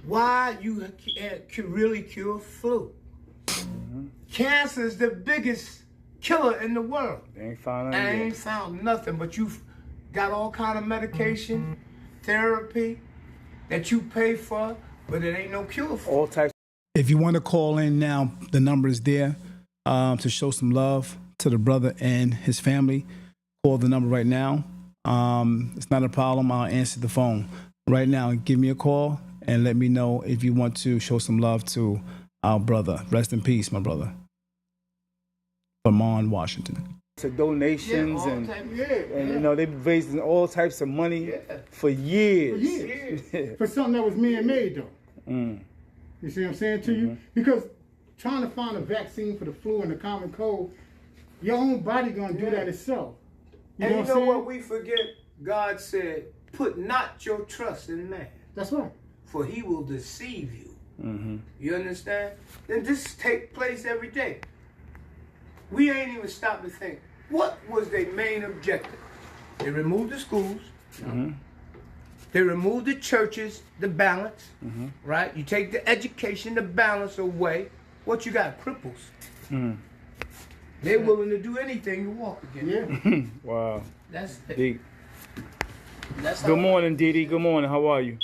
Why you can really cure flu? Cancer is the biggest killer in the world. They ain't found nothing. And ain't found nothing, but you've got all kind of medication, therapy that you pay for, but it ain't no cure for. All types. If you want to call in now, the number is there to show some love to the brother and his family. Call the number right now. It's not a problem. I'll answer the phone right now. Give me a call and let me know if you want to show some love to our brother. Rest in peace, my brother. Vermond, Washington. To donations and you know they've been raising all types of money for years. For something that was man-made though. You see what I'm saying to you? Because trying to find a vaccine for the flu and the common cold, your own body gonna do that itself. You know what we forget? God said, put not your trust in man. That's right. For he will deceive you. You understand? Then this take place every day. We ain't even stopped to think, what was their main objective? They removed the schools. They removed the churches, the balance, right? You take the education, the balance away. What you got? Cripples. They're willing to do anything to walk again. Wow. That's it. Deep. That's Good morning, Didi. Good morning. How are you?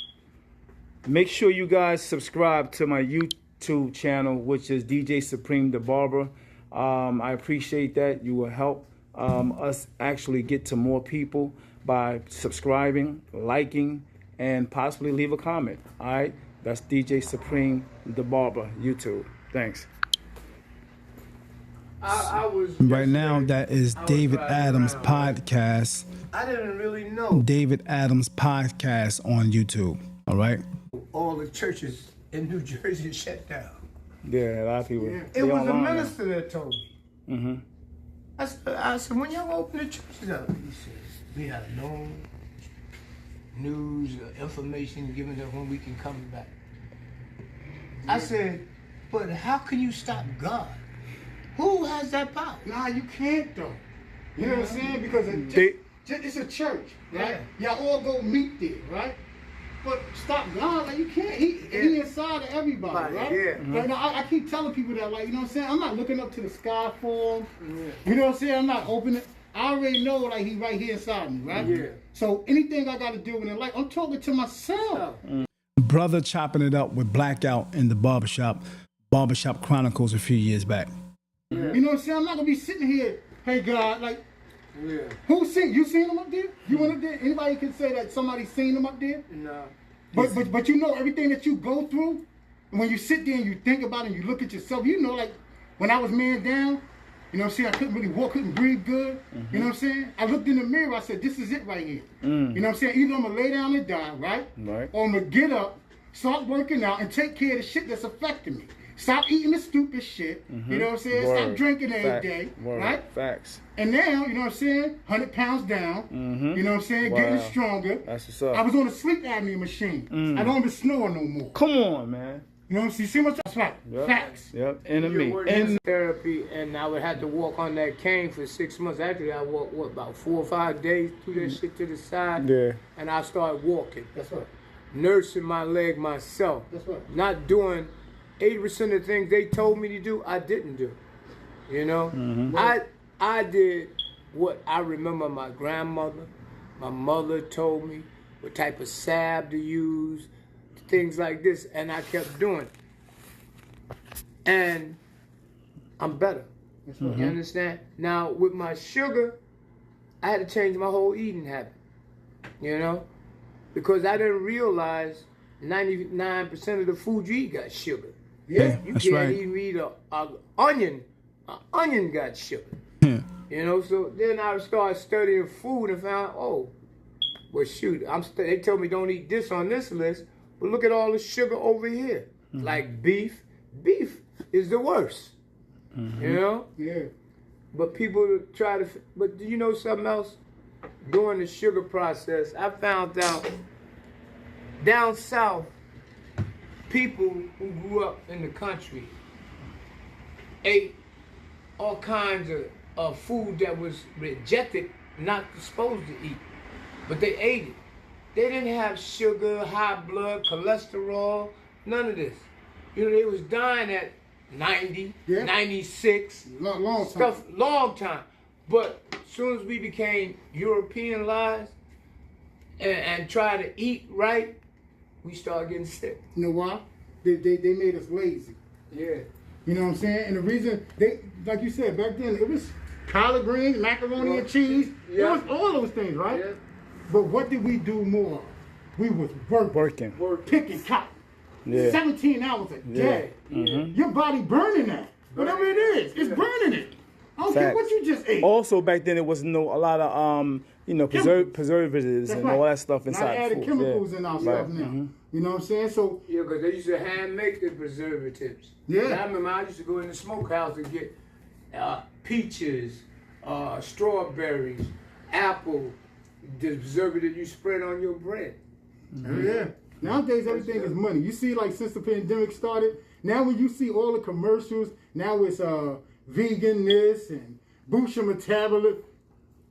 Make sure you guys subscribe to my YouTube channel, which is DJ Supreme the Barber. I appreciate that. You will help us actually get to more people by subscribing, liking, and possibly leave a comment. All right? That's DJ Supreme the Barber, YouTube. Thanks. Right now, that is David Adams' podcast. I didn't really know. David Adams' podcast on YouTube. All right? All the churches in New Jersey shut down. Yeah, a lot of people. It was a minister that told me. I said, when y'all open the churches up, he says, we have no news or information given to when we can come back. I said, but how can you stop God? Who has that power? Nah, you can't though. You know what I'm saying? Because it's a church, right? Y'all all go meet there, right? But stop God, like you can't. He inside of everybody, right? Like, now, I keep telling people that, like, you know what I'm saying? I'm not looking up to the sky for him. You know what I'm saying? I'm not hoping it. I already know, like, he right here inside me, right? So anything I got to do in life, I'm talking to myself. Brother chopping it up with Blackout in the barbershop Chronicles a few years back. You know what I'm saying? I'm not gonna be sitting here, hey God, like, who seen? You seen him up there? You went up there? Anybody can say that somebody seen him up there? No. But you know everything that you go through, and when you sit there and you think about it and you look at yourself, you know, like when I was man down, you know what I'm saying? I couldn't really walk, couldn't breathe good. You know what I'm saying? I looked in the mirror, I said, this is it right here. You know what I'm saying? Either I'm gonna lay down and die, right? Or I'm gonna get up, start working out, and take care of the shit that's affecting me. Stop eating the stupid shit. You know what I'm saying? Stop drinking every day. Right? Facts. And now, you know what I'm saying? 100 pounds down. You know what I'm saying? Getting stronger. That's what's up. I was on a sleep apnea machine. I don't even snore no more. Come on, man. You know what I'm saying? See what's that's right. Facts. Enemy. In therapy, and I would have to walk on that cane for 6 months. Actually, I walked, about 4 or 5 days, threw that shit to the side. And I started walking. That's right. Nursing my leg myself. That's right. Not doing 80% of the things they told me to do, I didn't do. You know? I did what I remember my grandmother, my mother told me what type of salve to use, things like this, and I kept doing it. And I'm better. You understand? Now, with my sugar, I had to change my whole eating habit. You know? because I didn't realize 99% of the food you eat got sugar. Yeah, You that's can't right. even eat an onion. An onion got sugar. Yeah. You know, so then I started studying food and found, oh, well, shoot, they told me don't eat this on this list, but look at all the sugar over here. Like beef. Beef is the worst. You know? Yeah. But people try to, but do you know something else? During the sugar process, I found out down south, people who grew up in the country ate all kinds of food that was rejected, not supposed to eat, but they ate it. They didn't have sugar, high blood, cholesterol, none of this. You know, they was dying at 90, 96, long time. But as soon as we became Europeanized and tried to eat right, we started getting sick. You know why? They made us lazy. Yeah. You know what I'm saying? And the reason they, like you said, back then it was collard greens, macaroni and cheese. It was all those things, right? Yeah. But what did we do more? We was working. Picking cotton. Yeah. 17 hours a day. Your body burning that. Whatever it is, it's burning it. I don't care what you just ate. Also, back then, it was a lot of preservatives and all that stuff inside food. Added chemicals in our stuff now. You know what I'm saying? So yeah, because they used to hand make the preservatives. Yeah. And I remember I used to go in the smokehouse and get peaches, strawberries, apple, the preservative you spread on your bread. Yeah. Nowadays, everything is money. You see, like, since the pandemic started, now when you see all the commercials, now it's vegan this and boost your metabolism.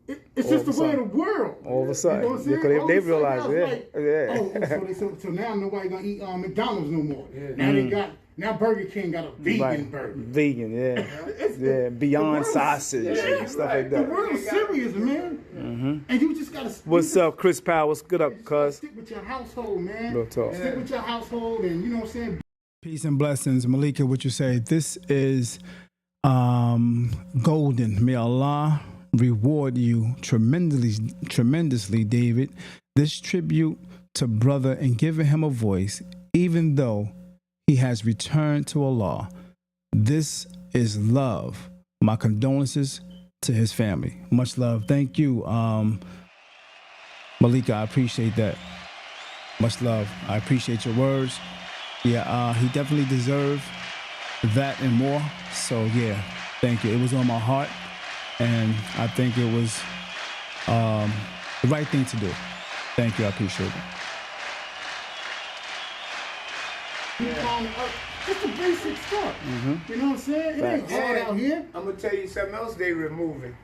It's just the way of the world. All of a sudden. You know what I'm saying? Because they realize, so now nobody gonna eat McDonald's no more. Yeah. Now Burger King got a vegan burger. Vegan, yeah. Beyond sausage and stuff like that. The world is serious, man. And you just gotta. What's up, Chris Powers? Good up, cuz. Stick with your household, man. Real talk. Stick with your household, and you know what I'm saying. Peace and blessings, Malika. What you say? This is golden. May Allah reward you tremendously, David. This tribute to brother and giving him a voice, even though he has returned to Allah. This is love. My condolences to his family. Much love. Thank you, Malika. I appreciate that. Much love. I appreciate your words. Yeah, he definitely deserved that and more. So yeah, thank you. It was on my heart, and I think it was the right thing to do. Thank you. I appreciate it. Just the basic stuff. You know what I'm saying? It ain't hard out here. I'm gonna tell you something else they removing.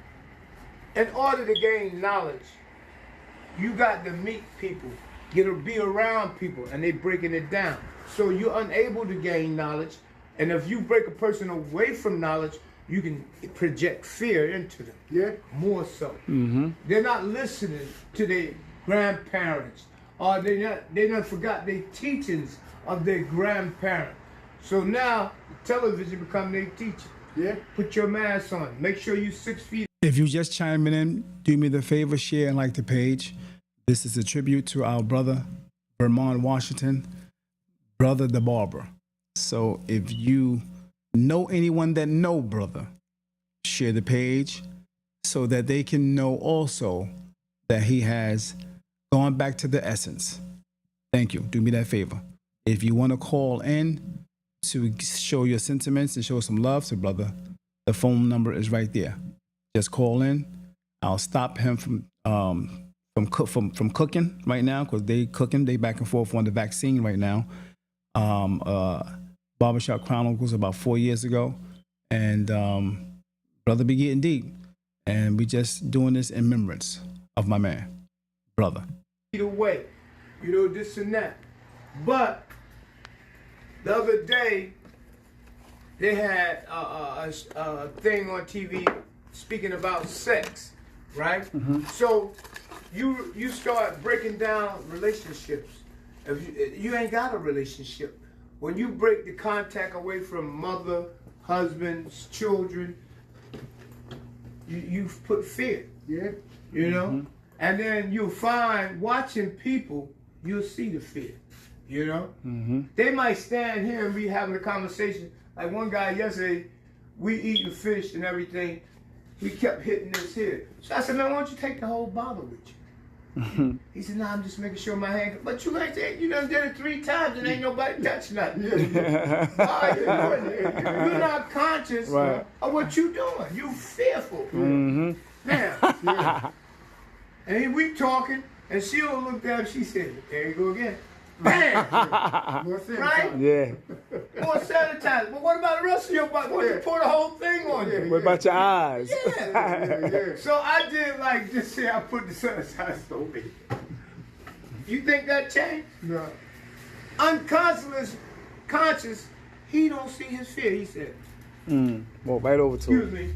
In order to gain knowledge, you got to meet people, get to be around people, and they breaking it down. So you're unable to gain knowledge, and if you break a person away from knowledge, you can project fear into them. Yeah. More so. They're not listening to their grandparents, or they not forgot their teachings of their grandparents. So now television become their teacher. Yeah. Put your mask on. Make sure you 6 feet. If you just chiming in, do me the favor, share and like the page. This is a tribute to our brother, Vermond, Washington, brother the Barber. So if you know anyone that know brother, share the page so that they can know also that he has gone back to the essence. Thank you. Do me that favor. If you want to call in to show your sentiments and show some love to brother, the phone number is right there. Just call in. I'll stop him from cooking right now because they cooking. They back and forth on the vaccine right now. Barbershop Chronicles about 4 years ago, and brother be getting deep, and we just doing this in remembrance of my man, brother. Either way, you know, this and that. But the other day, they had a thing on TV speaking about sex, right? So you start breaking down relationships. If you ain't got a relationship, when you break the contact away from mother, husbands, children, you put fear. Yeah. You know? And then you find watching people you'll see the fear. You know? They might stand here and be having a conversation. Like one guy yesterday, we eating fish and everything. He kept hitting this here. So I said, man, why don't you take the whole bottle with you? He said, nah, I'm just making sure my hand. But you ain't said, you done did it 3 times and ain't nobody touched nothing. Why are you doing it? You're not conscious of what you doing. You fearful. Now, and we talking, and she'll look up, she said, there you go again. Bam! Right? Yeah. More sanitizer. But what about the rest of your body? What you pour the whole thing on you? What about your eyes? Yeah. So I did like this here. I put the sanitizer over here. You think that changed? No. Conscious, he don't see his fear. He said. Well, right over to Excuse me.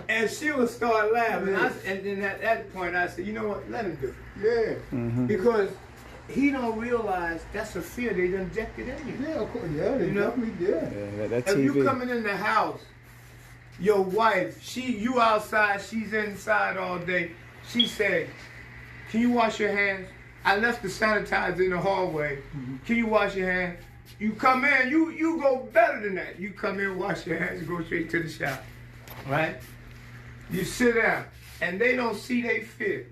And she'll start laughing. And then at that point, I said, you know what? Let him do it. Yeah. Because he don't realize that's a fear they done injected in you. Yeah, of course. Yeah, they definitely did. Yeah, that If TV. you coming in the house, your wife, you outside, she's inside all day. She said, can you wash your hands? I left the sanitizer in the hallway. Can you wash your hands? You come in, you go better than that. You come in, wash your hands, go straight to the shower, right? You sit down, and they don't see they fear.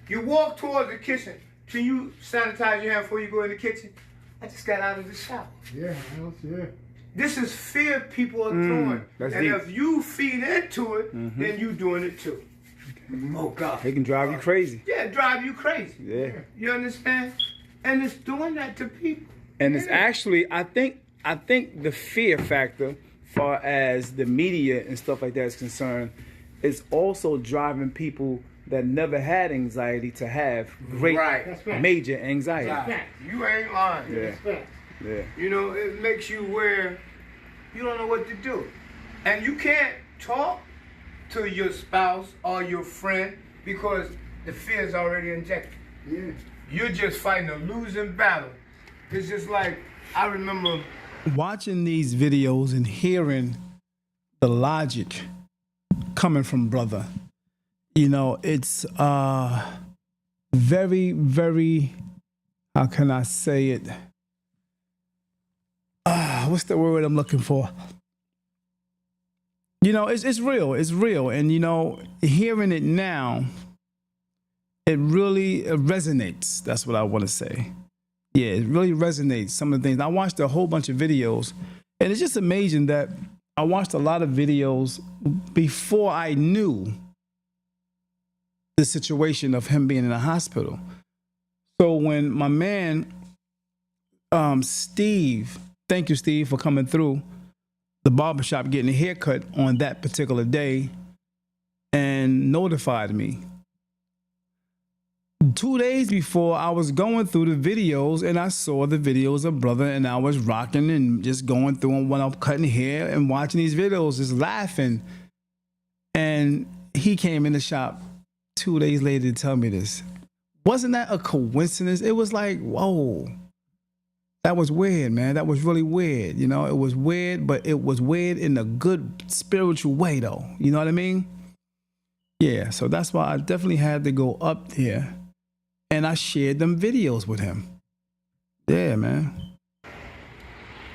You walk towards the kitchen. Can you sanitize your hands before you go in the kitchen? I just got out of the shower. Yeah. This is fear people are doing. And deep. if you feed into it, then you doing it too. Oh, God. It can drive you crazy. Yeah, drive you crazy. Yeah. You understand? And it's doing that to people. And it's actually, I think the fear factor, far as the media and stuff like that is concerned, is also driving people that never had anxiety to have great, major anxiety. You ain't lying. Yeah. You know, it makes you where you don't know what to do. And you can't talk to your spouse or your friend because the fear is already injected. Yeah. You're just fighting a losing battle. It's just like, I remember watching these videos and hearing the logic coming from brother. You know, it's very, very, how can I say it? What's the word I'm looking for? You know, it's real. And, you know, hearing it now, it really resonates. That's what I want to say. Yeah, it really resonates, some of the things. I watched a whole bunch of videos, and it's just amazing that I watched a lot of videos before I knew the situation of him being in the hospital. So when my man, Steve, thank you, Steve, for coming through the barbershop, getting a haircut on that particular day, and notified me. 2 days before, I was going through the videos and I saw the videos of brother, and I was rocking and just going through them when I'm cutting hair and watching these videos, just laughing. And he came in the shop 2 days later to tell me this. Wasn't that a coincidence? It was like, whoa, that was weird, man. That was really weird. You know, it was weird, but it was weird in a good spiritual way, though. You know what I mean? Yeah, so that's why I definitely had to go up there. And I shared them videos with him. Yeah, man.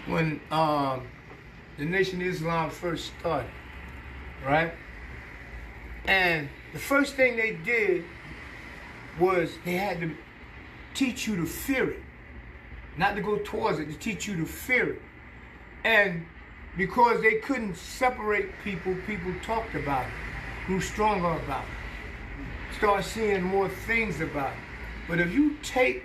when the Nation of Islam first started, right? And the first thing they did was they had to teach you to fear it. Not to go towards it, to teach you to fear it. And because they couldn't separate people, people talked about it, grew stronger about it, start seeing more things about it. But if you take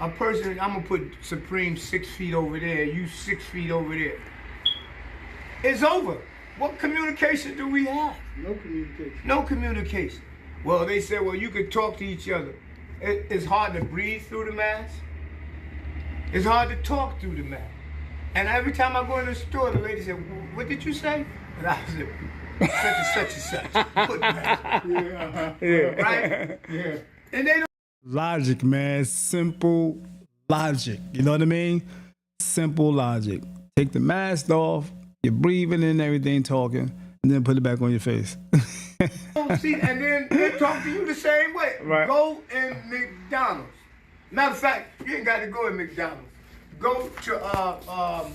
a person, I'm gonna put Supreme 6 feet over there, you 6 feet over there, it's over. What communication do we have? No communication. No communication. Well, they said, well, you could talk to each other. It's hard to breathe through the mask. It's hard to talk through the mask. And every time I go in the store, the lady said, what did you say? And I said, such and such. Put mask. Yeah. Right? Yeah. And they don't. Logic, man. Simple logic. You know what I mean? Simple logic. Take the mask off, you're breathing and everything, talking, and then put it back on your face. See, and then they talk to you the same way. Right. Go in McDonald's. Matter of fact, you ain't got to go in McDonald's. Go to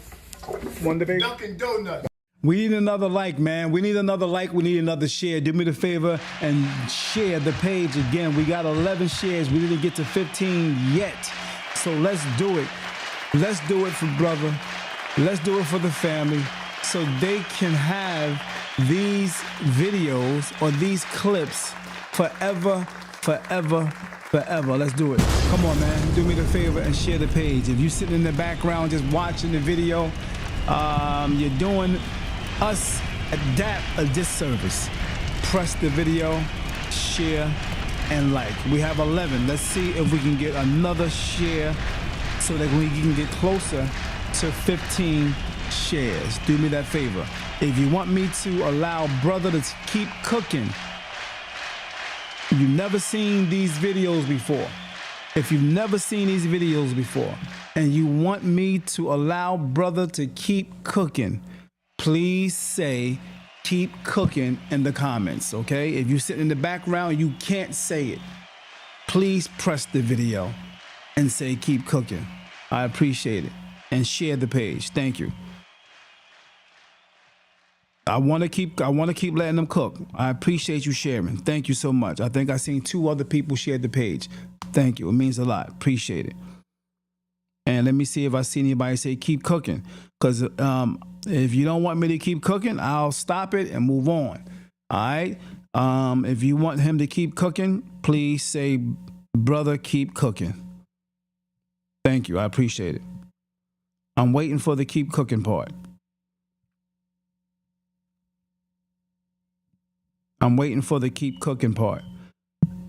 Wonder Baby. Dunkin' Donuts. We need another like, man. We need another like. We need another share. Do me the favor and share the page again. We got 11 shares. We didn't get to 15 yet. So let's do it. Let's do it for brother. Let's do it for the family so they can have these videos or these clips forever, forever, forever. Let's do it. Come on, man. Do me the favor and share the page. If you're sitting in the background just watching the video, you're doing us at D.A.P a disservice. Press the video, share, and like. We have 11. Let's see if we can get another share so that we can get closer to 15 shares. Do me that favor. If you want me to allow brother to keep cooking, you've never seen these videos before. If you've never seen these videos before and you want me to allow brother to keep cooking, please say keep cooking in the comments, okay? If you sit in the background, you can't say it. Please press the video and say keep cooking. I appreciate it. And share the page. Thank you. I want to keep letting them cook. I appreciate you sharing. Thank you so much. I think I seen 2 other people share the page. Thank you. It means a lot. Appreciate it. And let me see if I see anybody say keep cooking. Because if you don't want me to keep cooking, I'll stop it and move on. All right? If you want him to keep cooking, please say, brother, keep cooking. Thank you. I appreciate it. I'm waiting for the keep cooking part. I'm waiting for the keep cooking part.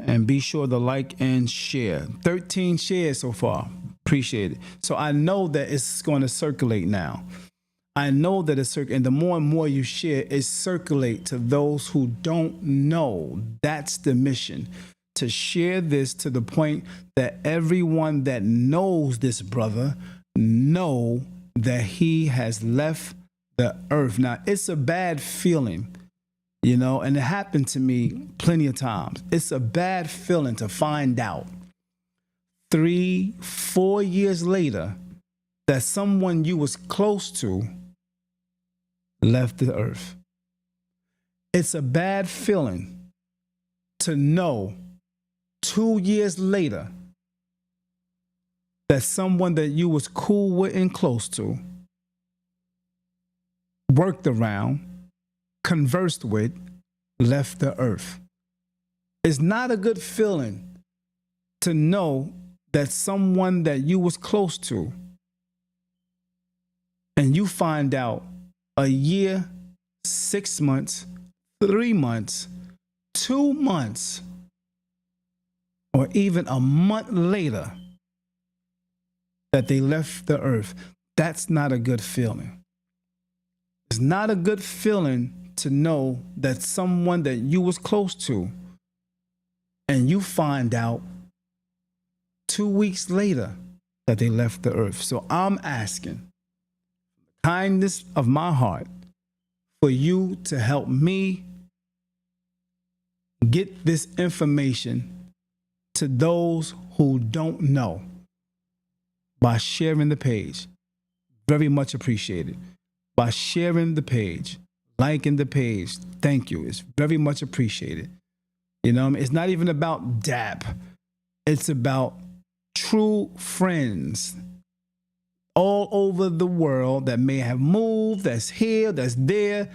And be sure to like and share. 13 shares so far. Appreciate it. So I know that it's going to circulate now. I know that it's circulating. And the more and more you share, it circulate to those who don't know. That's the mission. To share this to the point that everyone that knows this brother know that he has left the earth. Now, it's a bad feeling, you know, and it happened to me plenty of times. It's a bad feeling to find out 3-4 years later that someone you was close to left the earth. It's a bad feeling to know 2 years later that someone that you was cool with and close to, worked around, conversed with, left the earth. It's not a good feeling to know that someone that you was close to and you find out a year, 6 months, 3 months, 2 months, or even a month later that they left the earth. That's not a good feeling. It's not a good feeling to know that someone that you was close to and you find out 2 weeks later that they left the earth. So I'm asking, kindness of my heart, for you to help me get this information to those who don't know by sharing the page. Very much appreciated. By sharing the page, liking the page. Thank you. It's very much appreciated. You know, it's not even about D.A.P. It's about true friends all over the world that may have moved, that's here, that's there,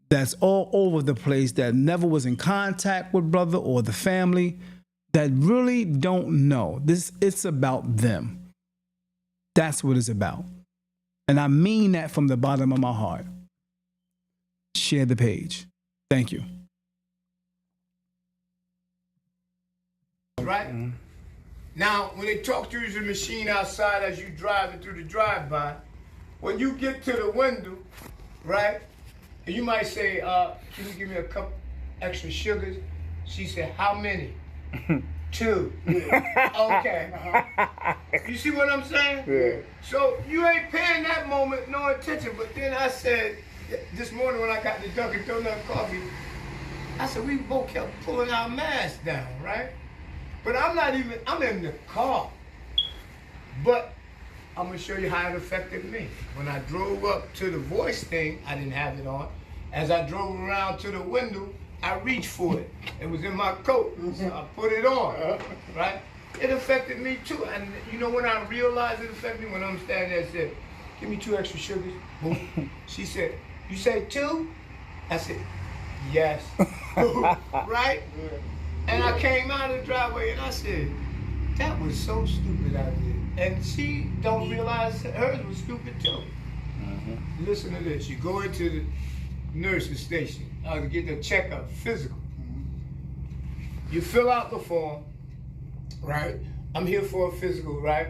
that's all over the place, that never was in contact with brother or the family, that really don't know. It's about them. That's what it's about. And I mean that from the bottom of my heart. Share the page. Thank you. Right? Mm-hmm. Now, when they talk to you as a machine outside as you driving through the drive-by, when you get to the window, right, and you might say, can you give me a couple extra sugars? She said, how many? 2. Yeah. Okay. Uh-huh. You see what I'm saying? Yeah. So you ain't paying that moment no attention. But then I said, this morning when I got the Dunkin' Donut coffee, I said, we both kept pulling our masks down, right? But I'm in the car. But I'm gonna show you how it affected me. When I drove up to the voice thing, I didn't have it on. As I drove around to the window, I reached for it. It was in my coat, so I put it on, right? It affected me too. And you know when I realized it affected me? When I'm standing there and said, give me 2 extra sugars. Boom. She said, you say 2? I said, yes. Right? And I came out of the driveway and I said, that was so stupid I did. And she don't realize hers was stupid too. Listen to this. You go into the nurse's station to get the checkup, physical. You fill out the form, right? I'm here for a physical, right?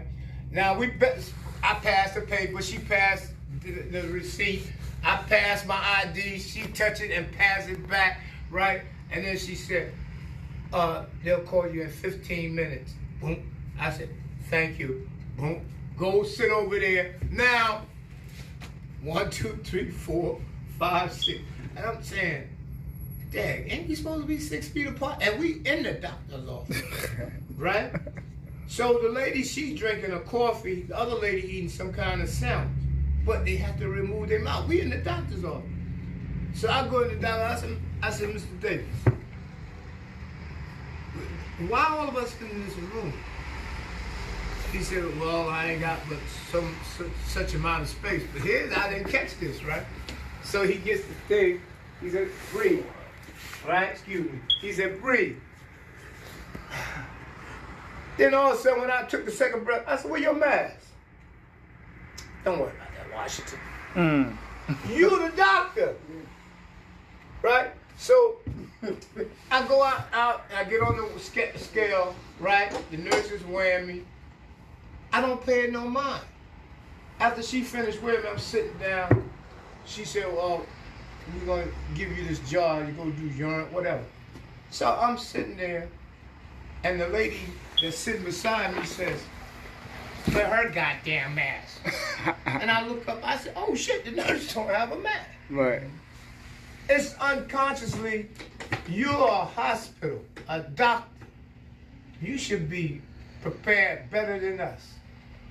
Now I passed the paper, she passed the receipt, I passed my ID, she touched it and passed it back, right? And then she said, they'll call you in 15 minutes. Boom. I said, thank you. Boom. Go sit over there. Now, 1, 2, 3, 4, 5, 6. And I'm saying, dang, ain't we supposed to be 6 feet apart? And we in the doctor's office, right? So the lady, she's drinking a coffee, the other lady eating some kind of sandwich. But they have to remove their mouth. We in the doctor's office. So I go in the doctor, I said, Mr. Davis, why all of us in this room? He said, well, I ain't got but such amount of space. But here's, I didn't catch this, right? So he gets the thing, he said, breathe, right? Excuse me. He said, breathe. Then all of a sudden, when I took the second breath, I said, where your mask? Don't worry about that, Washington. You the doctor, right? So I go out, I get on the scale, right? The nurse is weighing me. I don't pay it no mind. After she finished weighing me, I'm sitting down. She said, well, we're gonna give you this jar, you go do urine, whatever. So I'm sitting there, and the lady that's sitting beside me says, put her goddamn mask. And I look up, I said, oh shit, the nurse don't have a mask. Right. It's unconsciously, you're a hospital, a doctor. You should be prepared better than us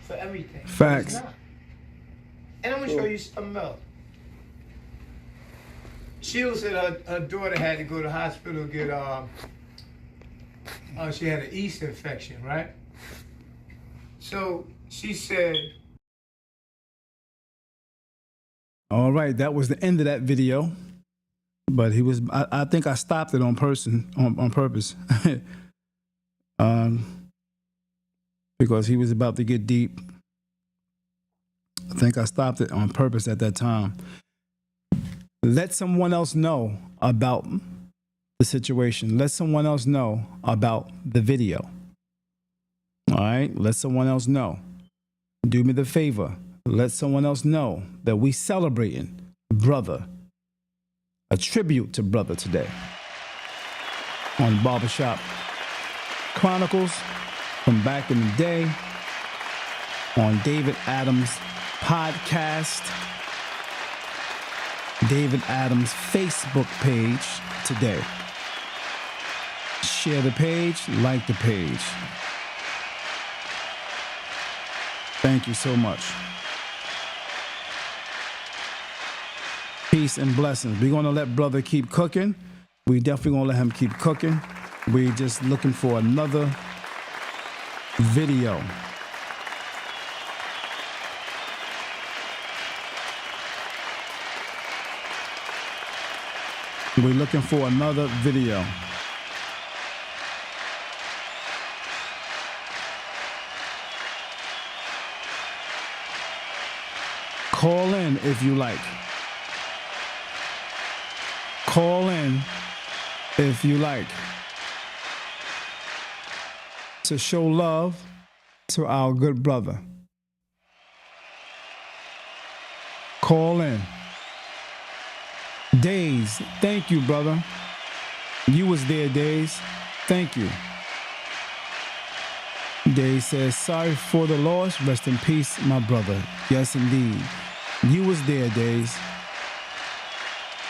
for everything. Facts. It's not. And I'm gonna show you something else. Sheila said her daughter had to go to the hospital to get, she had an yeast infection, right? So she said, all right, that was the end of that video. But he was, I think I stopped it on purpose. Because he was about to get deep. I think I stopped it on purpose at that time. Let someone else know about the situation. Let someone else know about the video. All right, let someone else know. Do me the favor. Let someone else know that we celebrating brother. A tribute to brother today on Barbershop Chronicles from back in the day on David Adams' podcast, David Adams' Facebook page today. Share the page, like the page. Thank you so much. Peace and blessings. We're going to let brother keep cooking. We definitely going to let him keep cooking. We're just looking for another video. We're looking for another video. Call in if you like. Call in if you like to show love to our good brother. Call in. Days, thank you, brother. You was there, Days. Thank you. Days says, sorry for the loss. Rest in peace, my brother. Yes, indeed. You was there, Days.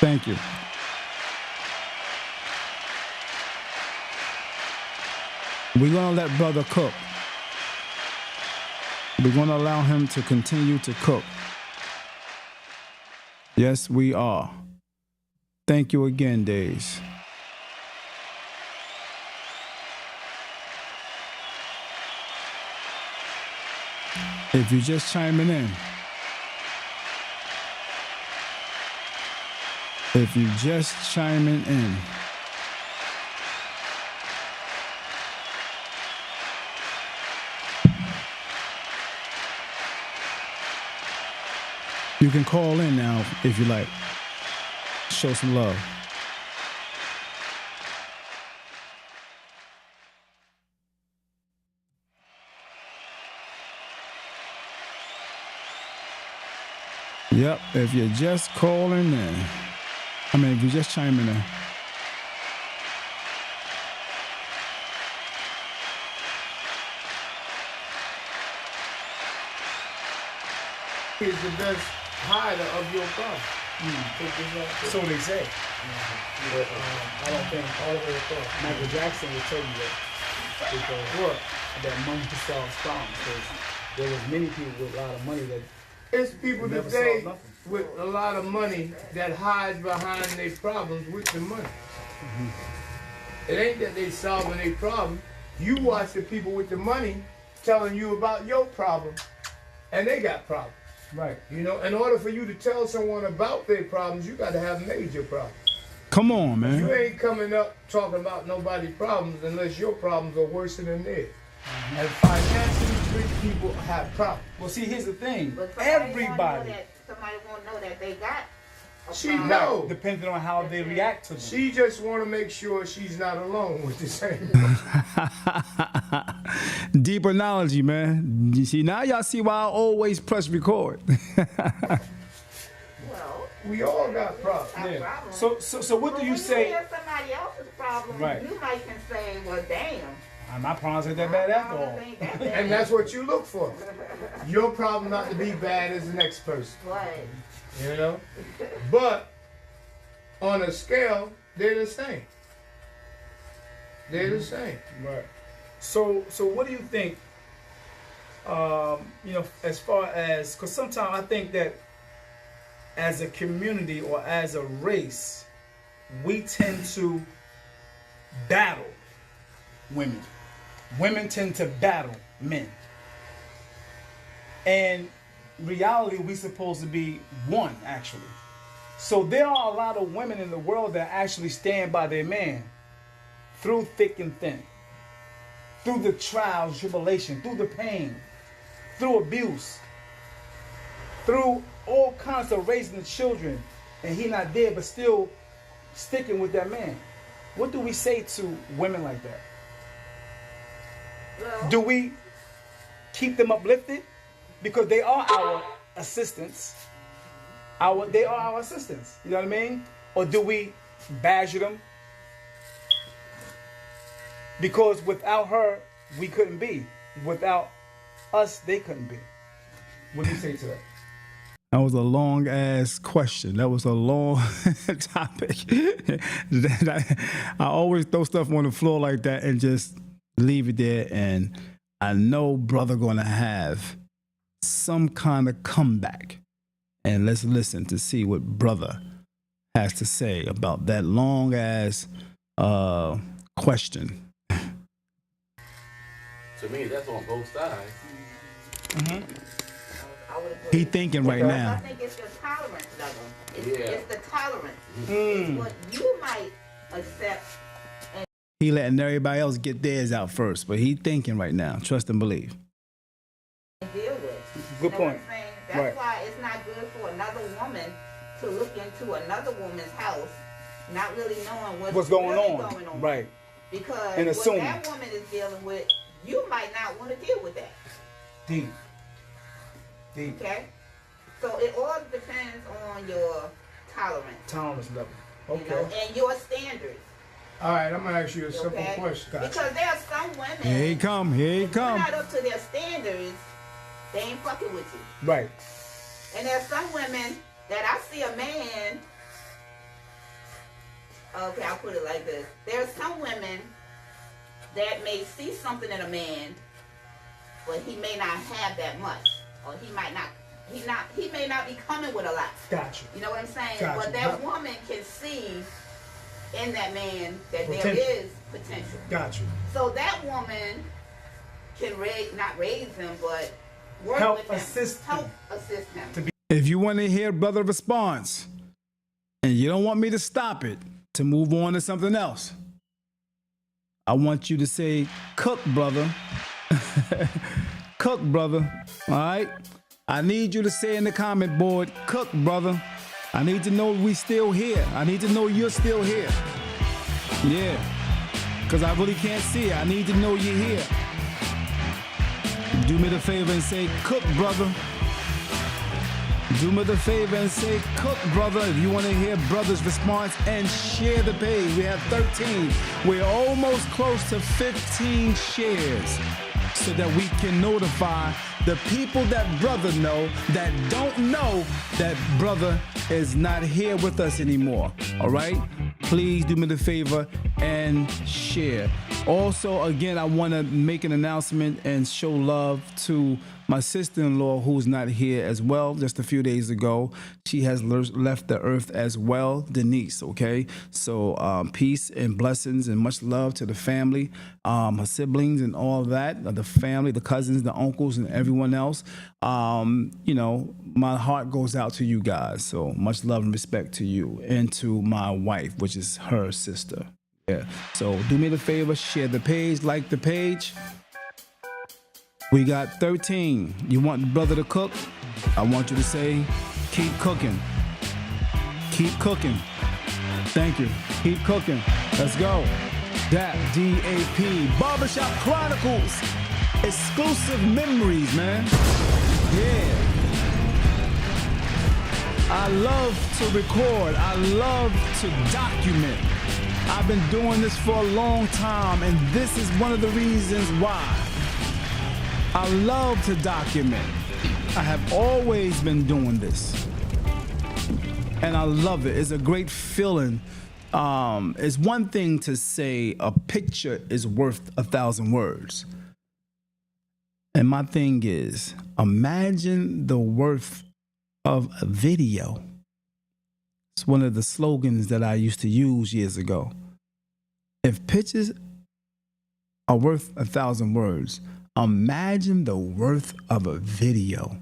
Thank you. We're going to let brother cook. We're going to allow him to continue to cook. Yes, we are. Thank you again, Days. If you're just chiming in, if you're just chiming in, you can call in now if you like. Show some love. Yep, if you're just calling in. If you're just chiming in. Is the best hider of your problem. So they say. But, I don't think all of it thought. Michael Jackson will tell you that. Because that money solves problems. Because there was many people with a lot of money that it's people today with a lot of money that hide behind their problems with the money. It ain't that they solving their problem. You watch the people with the money telling you about your problem, and they got problems. Right. You know, in order for you to tell someone about their problems, you got to have major problems. Come on, man. You ain't coming up talking about nobody's problems unless your problems are worse than theirs. And financially rich people have problems. Well, see, here's the thing. Everybody. Somebody won't know that they got a She problem. know. Depending on how they react to them. She just want to make sure she's not alone with the same. Deeper knowledge, man. You see, now y'all see why I always press record. We all got problems. Yeah. So what do you say? When you hear somebody else's problem, Right. you might can say, well, damn. My problems ain't that bad after all. And that's what you look for. Your problem not to be bad as the next person. Right. You know? But on a scale, they're the same. They're the same. Right. So what do you think, as far as, because sometimes I think that as a community or as a race, we tend to battle women. Women tend to battle men. And reality, we supposed to be one, actually. So there are a lot of women in the world that actually stand by their man through thick and thin, through the trials, tribulation, through the pain, through abuse, through all kinds of raising the children, and he not there, but still sticking with that man. What do we say to women like that? Well, do we keep them uplifted? Because they are our assistants. They are our assistants. You know what I mean? Or do we badger them? Because without her, we couldn't be. Without us, they couldn't be. What do you say to that? That was a long ass question. That was a long topic. I always throw stuff on the floor like that and just leave it there. And I know brother gonna have some kind of comeback. And let's listen to see what brother has to say about that long ass question. To me, that's on both sides. Mm-hmm. He thinking right now. I think it's your tolerance level. Yeah. It's the tolerance. It's what you might accept. And He letting everybody else get theirs out first, but he thinking right now. Trust and believe. deal with. Good You know point. what I'm saying? That's Right. why it's not good for another woman to look into another woman's house, not really knowing What's going really on? going on. Right. Because And what assuming. that woman is dealing with, you might not want to deal with that. Deep. Deep. Okay? So it all depends on your tolerance. Tolerance level. You know, and your standards. All right, I'm gonna ask you a simple Okay? question. Because there are some women, Here he come. Here he if you're come. not up to their standards, they ain't fucking with you. Right. And there's some women that I see a man. Okay, I'll put it like this. There's some women that may see something in a man, but he may not have that much, or he may not be coming with a lot. Gotcha. You know what I'm saying? Gotcha. But that woman can see in that man that Potential. there is potential. Gotcha. So that woman can not raise him, but work Help with him. assist him. Help assist him. If you want to hear brother response and you don't want me to stop it to move on to something else, I want you to say, cook, brother. Cook, brother. All right? I need you to say in the comment board, cook, brother. I need to know we still here. I need to know you're still here. Yeah. Because I really can't see it. I need to know you're here. Do me the favor and say, cook, brother. Do me the favor and say, cook, brother. If you want to hear brother's response, and share the page. We have 13. We're almost close to 15 shares so that we can notify the people that brother know that don't know that brother is not here with us anymore. All right? Please do me the favor and share. Also, again, I want to make an announcement and show love to my sister-in-law, who's not here as well, just a few days ago. She has left the earth as well, Denise, okay? So peace and blessings and much love to the family, her siblings and all of that, the family, the cousins, the uncles, and everyone else. You know, my heart goes out to you guys. So much love and respect to you and to my wife, which is her sister. Yeah. So do me the favor, share the page, like the page. We got 13. You want the brother to cook? I want you to say, keep cooking. Keep cooking. Thank you. Keep cooking. Let's go. D.A.P. Barbershop Chronicles. Exclusive memories, man. Yeah. I love to record. I love to document. I've been doing this for a long time, and this is one of the reasons why. I love to document. I have always been doing this. And I love it. It's a great feeling. It's one thing to say a picture is worth 1,000 words. And my thing is, imagine the worth of a video. It's one of the slogans that I used to use years ago. If pictures are worth 1,000 words, imagine the worth of a video.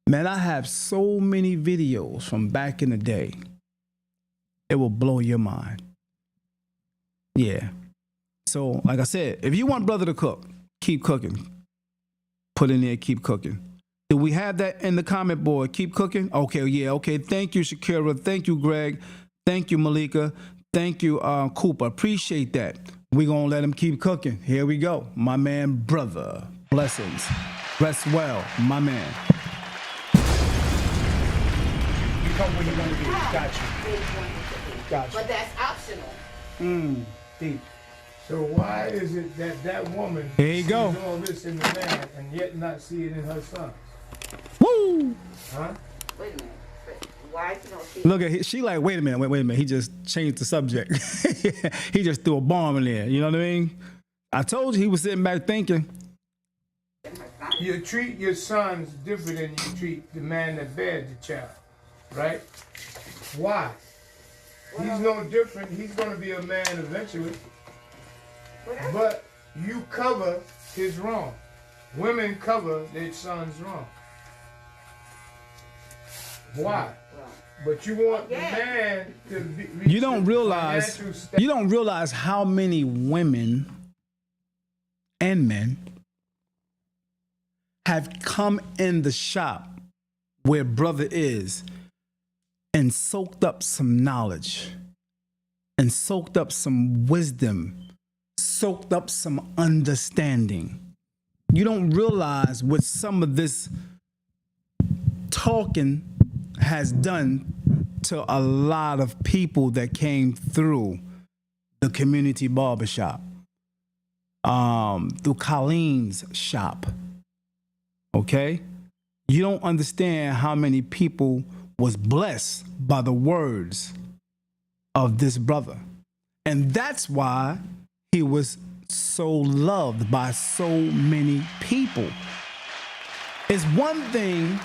Man, I have so many videos from back in the day. It will blow your mind. Yeah. So, like I said, if you want brother to cook, keep cooking. Put in there, keep cooking. Do we have that in the comment board? Keep cooking? Okay, yeah, okay. Thank you, Shakira. Thank you, Greg. Thank you, Malika. Thank you, Cooper. Appreciate that. We're going to let him keep cooking. Here we go. My man, brother. Blessings. Rest well, my man. You come when you want to be. Got you. Got you. But that's optional. Deep. So why is it that that woman Here you go. sees all this in the man and yet not see it in her son? Woo! Huh? Wait a minute. Why you don't see? Look at she like, wait a minute. He just changed the subject. He just threw a bomb in there. You know what I mean? I told you he was sitting back thinking. You treat your sons different than you treat the man that bears the child, right? Why? He's no different. He's going to be a man eventually. But you cover his wrong. Women cover their son's wrong. Why? But you want the man to be. You don't realize how many women and men have come in the shop where brother is and soaked up some knowledge and soaked up some wisdom, soaked up some understanding. You don't realize what some of this talking has done to a lot of people that came through the community barbershop, through Colleen's shop. Okay? You don't understand how many people was blessed by the words of this brother. And that's why he was so loved by so many people. It's one thing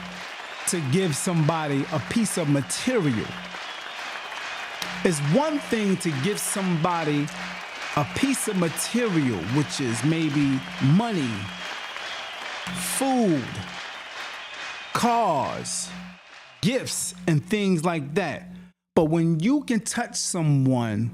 to give somebody a piece of material. It's one thing to give somebody a piece of material, which is maybe money, food, cars, gifts, and things like that. But when you can touch someone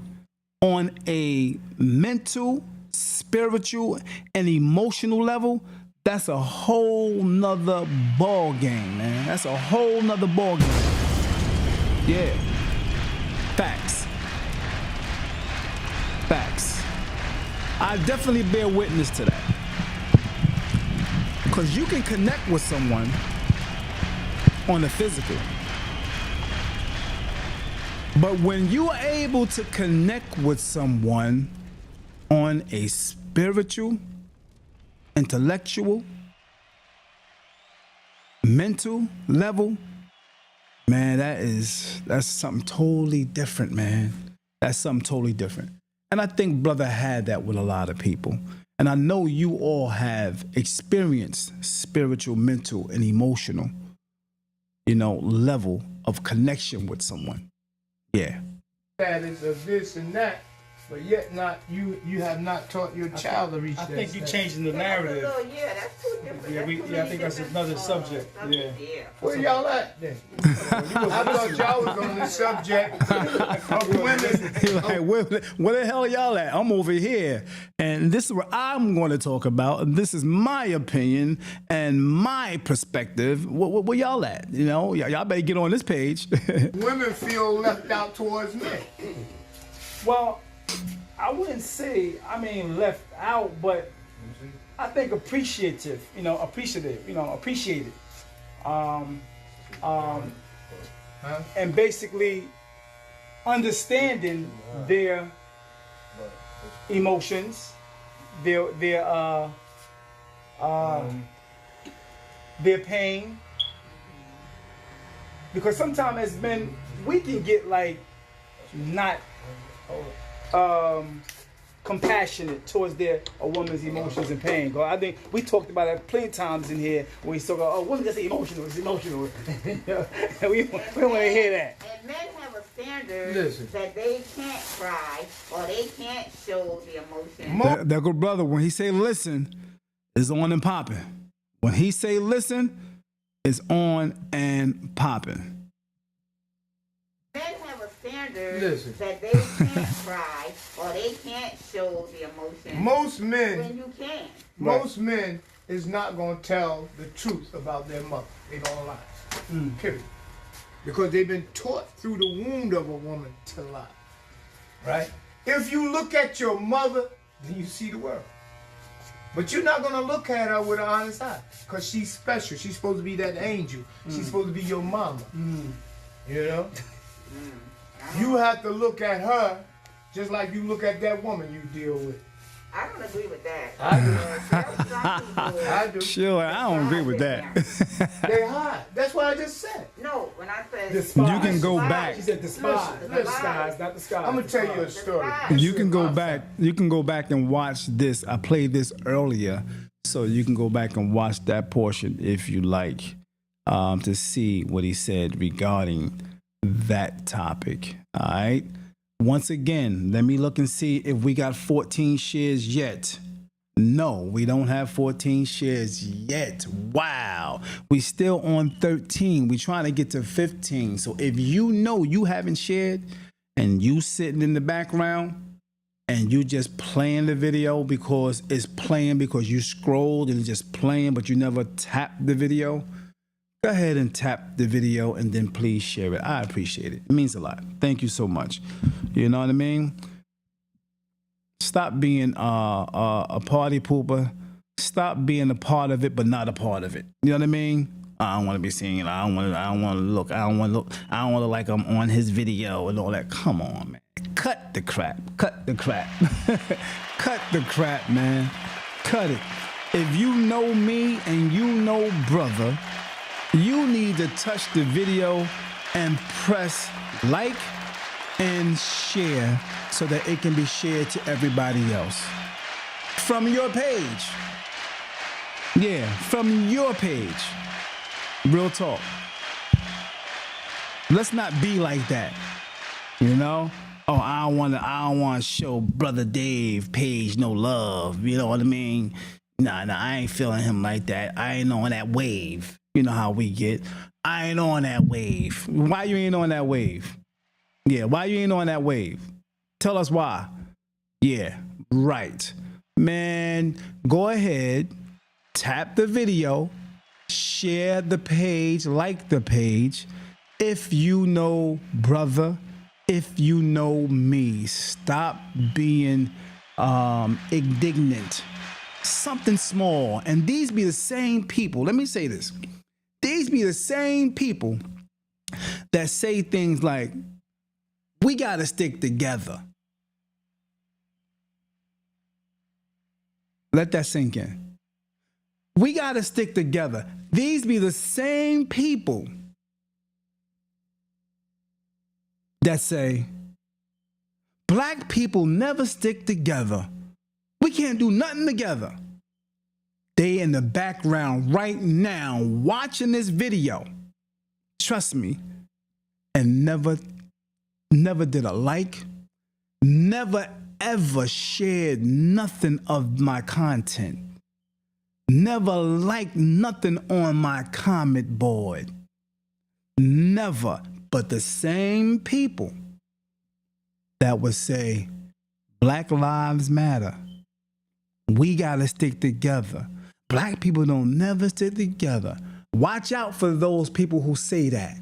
on a mental, spiritual, and emotional level, that's a whole nother ball game, man. That's a whole nother ball game. Yeah. Facts. Facts. I definitely bear witness to that. Because you can connect with someone on the physical. But when you are able to connect with someone on a spiritual, intellectual, mental level, man, that's something totally different, man. That's something totally different. And I think brother had that with a lot of people. And I know you all have experienced spiritual, mental, and emotional, level of connection with someone. Yeah. Status of this and that, but yet not you have not taught your child to reach that. I think you're changing the narrative. Yeah, I think that's another subject. Yeah. Where y'all at then? I thought y'all was on the subject of women. Where the hell are y'all at? I'm over here. And this is what I'm going to talk about. This is my opinion and my perspective. Where y'all at? Y'all better get on this page. Women feel left out towards men. Well, I wouldn't say, left out, but I think appreciative, appreciated. And basically understanding their emotions, their pain. Because sometimes as men, we can get not compassionate towards a woman's emotions and pain. I think we talked about that plenty of times in here when we talk about, women just emotional, it's emotional. we don't want to hear that. And men have a standard that they can't cry or they can't show the emotion. That good brother, when he say listen, it's on and popping. When he say listen, it's on and popping. Standard that they can't cry or they can't show the emotion. Most men, when you can. Most men is not going to tell the truth about their mother. They're going to lie. Period. Because they've been taught through the wound of a woman to lie. Right? If you look at your mother, then you see the world. But you're not going to look at her with an honest eye. Because she's special. She's supposed to be that angel. She's supposed to be your mama. You know? You have to look at her just like you look at that woman you deal with. I don't agree with that. I do. Sure, I don't agree with that. They hide. That's what I just said. No, when I said despise. You can go back. She said despise. Not disguise. I'm gonna tell you a story. You can go back. You can go back and watch this. I played this earlier, so you can go back and watch that portion if you like, to see what he said regarding that topic. All right. Once again, let me look and see if we got 14 shares yet. No, we don't have 14 shares yet. Wow. We still on 13. We trying to get to 15. So if you know you haven't shared and you sitting in the background and you just playing the video because it's playing because you scrolled and it's just playing but you never tapped the video, go ahead and tap the video and then please share it. I appreciate it. It means a lot. Thank you so much. You know what I mean? Stop being a party pooper. Stop being a part of it, but not a part of it. You know what I mean? I don't want to be seeing it. I don't want to look. I don't want to look like I'm on his video and all that. Come on, man. Cut the crap. Cut the crap. Cut the crap, man. Cut it. If you know me and you know brother, you need to touch the video and press like and share so that it can be shared to everybody else. from your page. Yeah, from your page. Real talk. Let's not be like that. You know? Oh, I don't want to show Brother Dave page no love. You know what I mean? Nah, I ain't feeling him like that. I ain't on that wave. You know how we get. I ain't on that wave. Why you ain't on that wave? Yeah, why you ain't on that wave? Tell us why. Yeah, right. Man, go ahead, tap the video, share the page, like the page. If you know brother, if you know me, stop being indignant. Something small. And these be the same people. Let me say this. These be the same people that say things like, we got to stick together. Let that sink in. We got to stick together. These be the same people that say, black people never stick together. We can't do nothing together. They in the background right now watching this video. Trust me. And never did a like, never ever shared nothing of my content, never liked nothing on my comment board, never. But the same people that would say, Black Lives Matter, we gotta stick together. Black people don't never stick together. Watch out for those people who say that.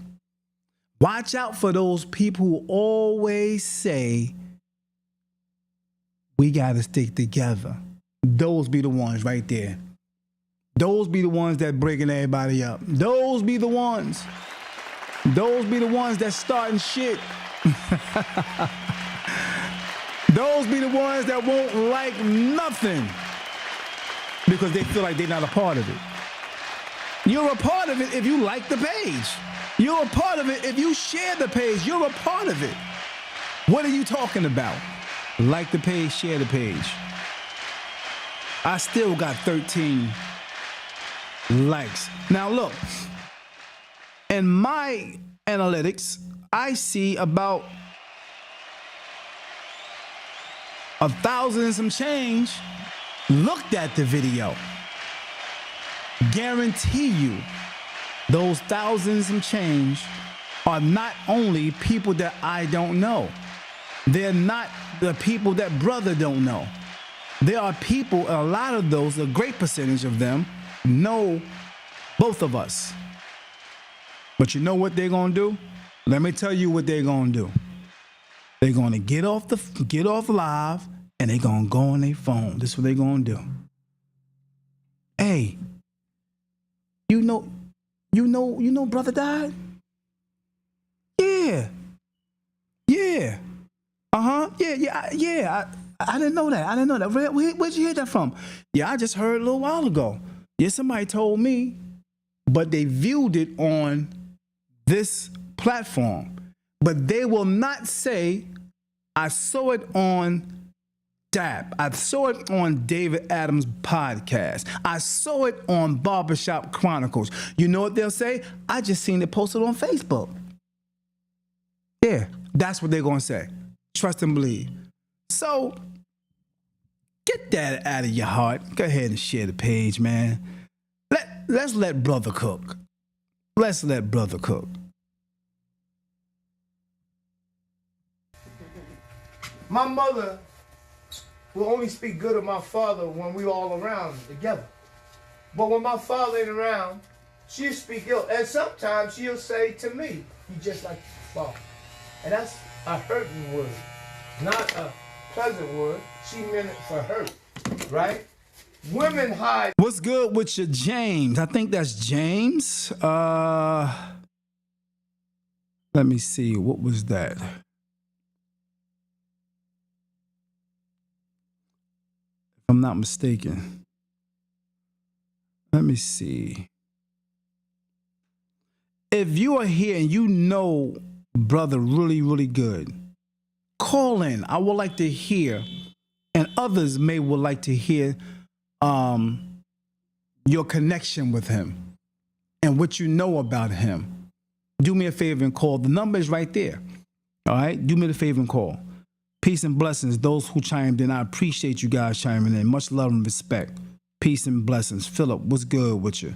Watch out for those people who always say, we got to stick together. Those be the ones right there. Those be the ones that breaking everybody up. Those be the ones. Those be the ones that starting shit. Those be the ones that won't like nothing because they feel like they're not a part of it. You're a part of it if you like the page. You're a part of it if you share the page. You're a part of it. What are you talking about? Like the page, share the page. I still got 13 likes. Now look, in my analytics, I see about 1,000 and some change looked at the video. Guarantee you, those thousands and change are not only people that I don't know. They're not the people that brother don't know. There are people, a lot of those, a great percentage of them, know both of us. But you know what they're gonna do? Let me tell you what they're gonna do. They're gonna get off live and they're gonna go on their phone. This is what they're gonna do. Hey, you know brother died? Yeah. Yeah. I didn't know that. Where'd you hear that from? Yeah, I just heard a little while ago. Yeah, somebody told me, but they viewed it on this platform. But they will not say, I saw it on D.A.P. I saw it on David Adams' podcast. I saw it on Barbershop Chronicles. You know what they'll say? I just seen it posted on Facebook. Yeah, that's what they're going to say. Trust and believe. So, get that out of your heart. Go ahead and share the page, man. Let's let brother cook. Let's let brother cook. My mother will only speak good of my father when we all around together. But when my father ain't around, she'll speak ill. And sometimes she'll say to me, you just like your father. And that's a hurting word, not a pleasant word. She meant it for hurt, right? Women hide. What's good with your James? I think that's James. Let me see. What was that? If I'm not mistaken. Let me see. If you are here and you know brother really, really good, call in. I would like to hear And others would like to hear your connection with him and what you know about him. Do me a favor and call. The number is right there. All right? Do me the favor and call. Peace and blessings. Those who chimed in, I appreciate you guys chiming in. Much love and respect. Peace and blessings. Philip, what's good with you?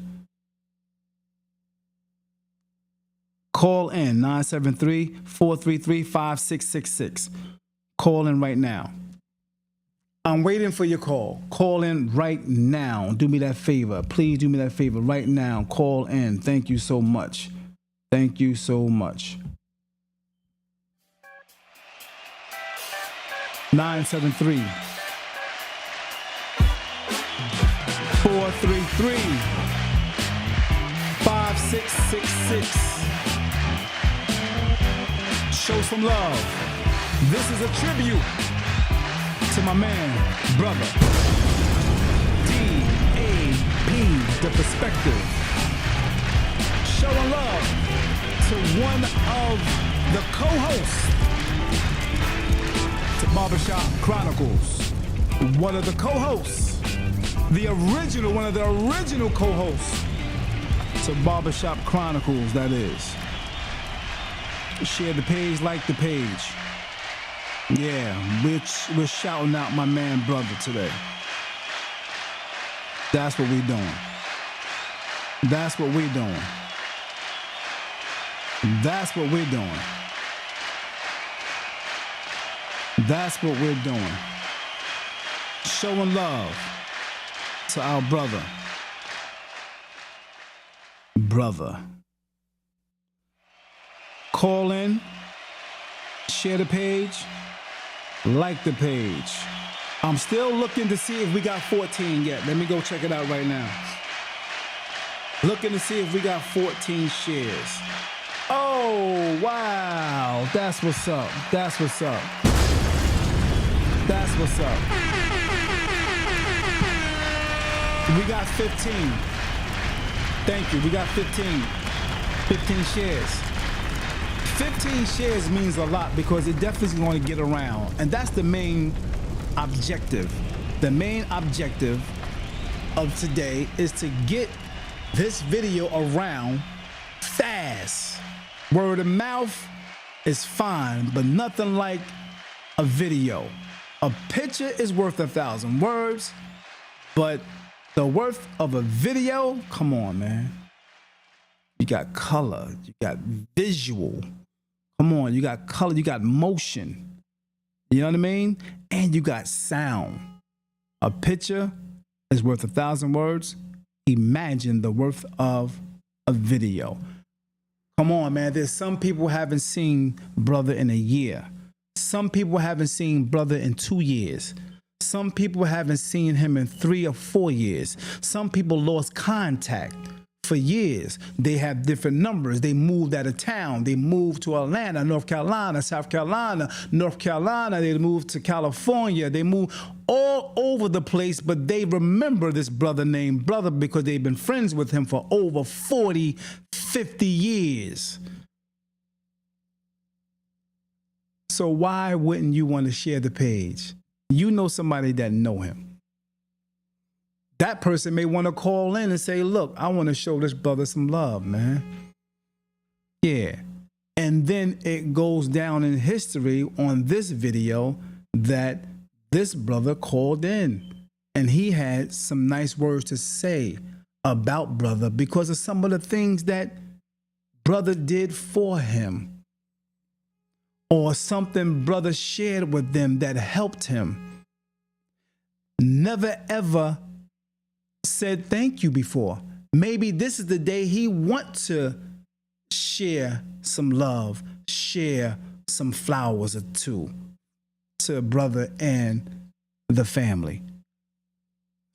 Call in 973-433-5666. Call in right now. I'm waiting for your call. Call in right now. Do me that favor. Please do me that favor right now. Call in. Thank you so much. Thank you so much. 973-433-5666. Show some love. This is a tribute to my man, brother, D.A.P, the perspective. Showing love to one of the co-hosts to Barbershop Chronicles. One of the co-hosts, one of the original co-hosts to Barbershop Chronicles, that is. Share the page, like the page. Yeah, we're shouting out my man, brother, today. That's what we're doing. That's what we're doing. That's what we're doing. That's what we're doing. Showing love to our brother. Brother. Call in, share the page, like the page. I'm still looking to see if we got 14 yet. Let me go check it out right now. Looking to see if we got 14 shares. Oh, wow. That's what's up. That's what's up. That's what's up. We got 15. Thank you. We got 15. 15 shares. 15 shares means a lot because it definitely is going to get around. And that's the main objective. The main objective of today is to get this video around fast. Word of mouth is fine, but nothing like a video. A picture is worth 1,000 words, but the worth of a video, come on, man. You got color, you got visual. Come on, you got color, you got motion. You know what I mean? And you got sound. A picture is worth 1,000 words. Imagine the worth of a video. Come on, man. There's some people haven't seen brother in a year. Some people haven't seen brother in 2 years. Some people haven't seen him in 3 or 4 years. Some people lost contact for years. They have different numbers. They moved out of town. They moved to Atlanta, North Carolina, South Carolina, North Carolina. They moved to California. They moved all over the place, but they remember this brother named Brother because they've been friends with him for over 40, 50 years. So why wouldn't you want to share the page? You know somebody that know him. That person may want to call in and say, look, I want to show this brother some love, man. Yeah. And then it goes down in history on this video that this brother called in and he had some nice words to say about brother because of some of the things that brother did for him or something brother shared with them that helped him. Never ever said thank you before. Maybe this is the day he wants to share some love, share some flowers or two to brother and the family.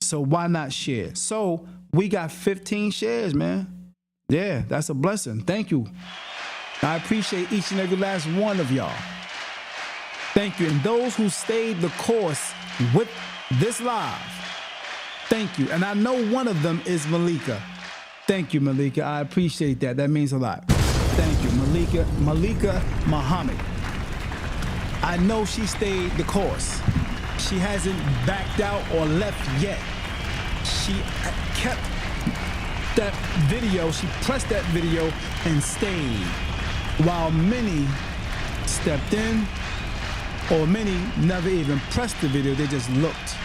So why not share? So we got 15 shares, man. Yeah, that's a blessing. Thank you. I appreciate each and every last one of y'all. Thank you. And those who stayed the course with this live, thank you. And I know one of them is Malika. Thank you, Malika. I appreciate that. That means a lot. Thank you, Malika Muhammad. I know she stayed the course. She hasn't backed out or left yet. She kept that video, she pressed that video and stayed. While many stepped in, or many never even pressed the video, they just looked.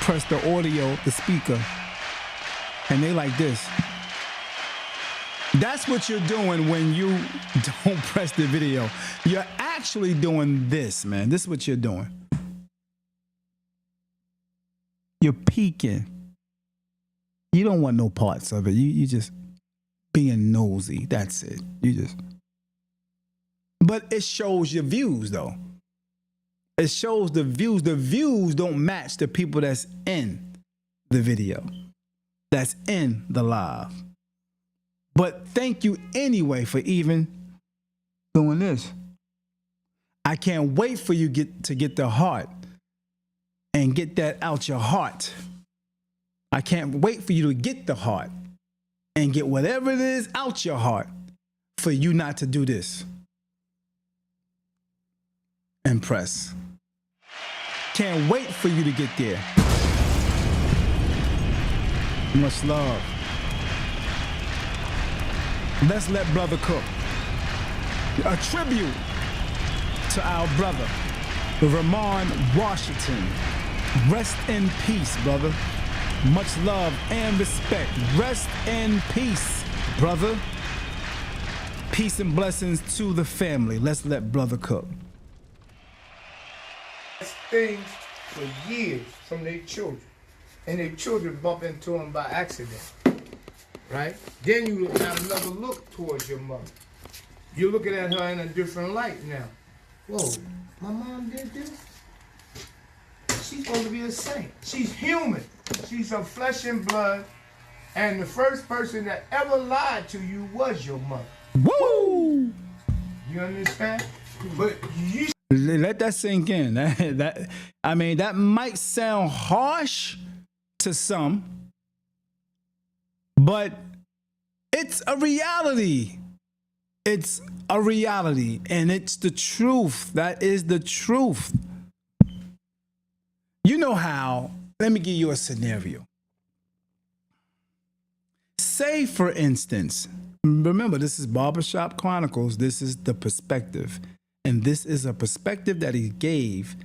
Pressed the audio, the speaker, and they like this. That's what you're doing when you don't press the video. You're actually doing this, man. This is what you're doing. You're peeking. You don't want no parts of it. You just being nosy. That's it. But it shows your views, though. It shows the views. The views don't match the people that's in the video, that's in the live. But thank you anyway for even doing this. I can't wait for you to get the heart and get that out your heart. I can't wait for you to get the heart and get whatever it is out your heart for you not to do this. And press. Can't wait for you to get there. Much love. Let's let brother cook. A tribute to our brother, Vermond, Washington. Rest in peace, brother. Much love and respect. Rest in peace, brother. Peace and blessings to the family. Let's let brother cook. Things for years from their children, and their children bump into them by accident, right? Then you have another look towards your mother. You're looking at her in a different light now. Whoa, my mom did this? She's supposed to be a saint. She's human. She's of flesh and blood, and the first person that ever lied to you was your mother. Woo! You understand? But you let that sink in. That might sound harsh to some, but it's a reality. It's a reality, and it's the truth. That is the truth. You know how, let me give you a scenario. Say, for instance, remember, this is Barbershop Chronicles. This is the perspective. And this is a perspective that he gave,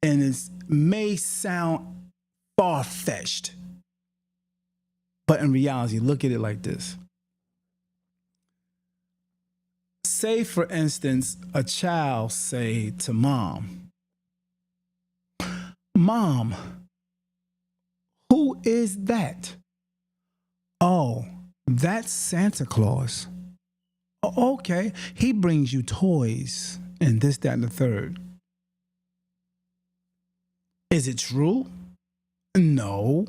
and it may sound far-fetched, but in reality, look at it like this. Say, for instance, a child say to mom, "Mom, who is that?" "Oh, that's Santa Claus." "Oh, okay, he brings you toys and this, that, and the third." Is it true? No.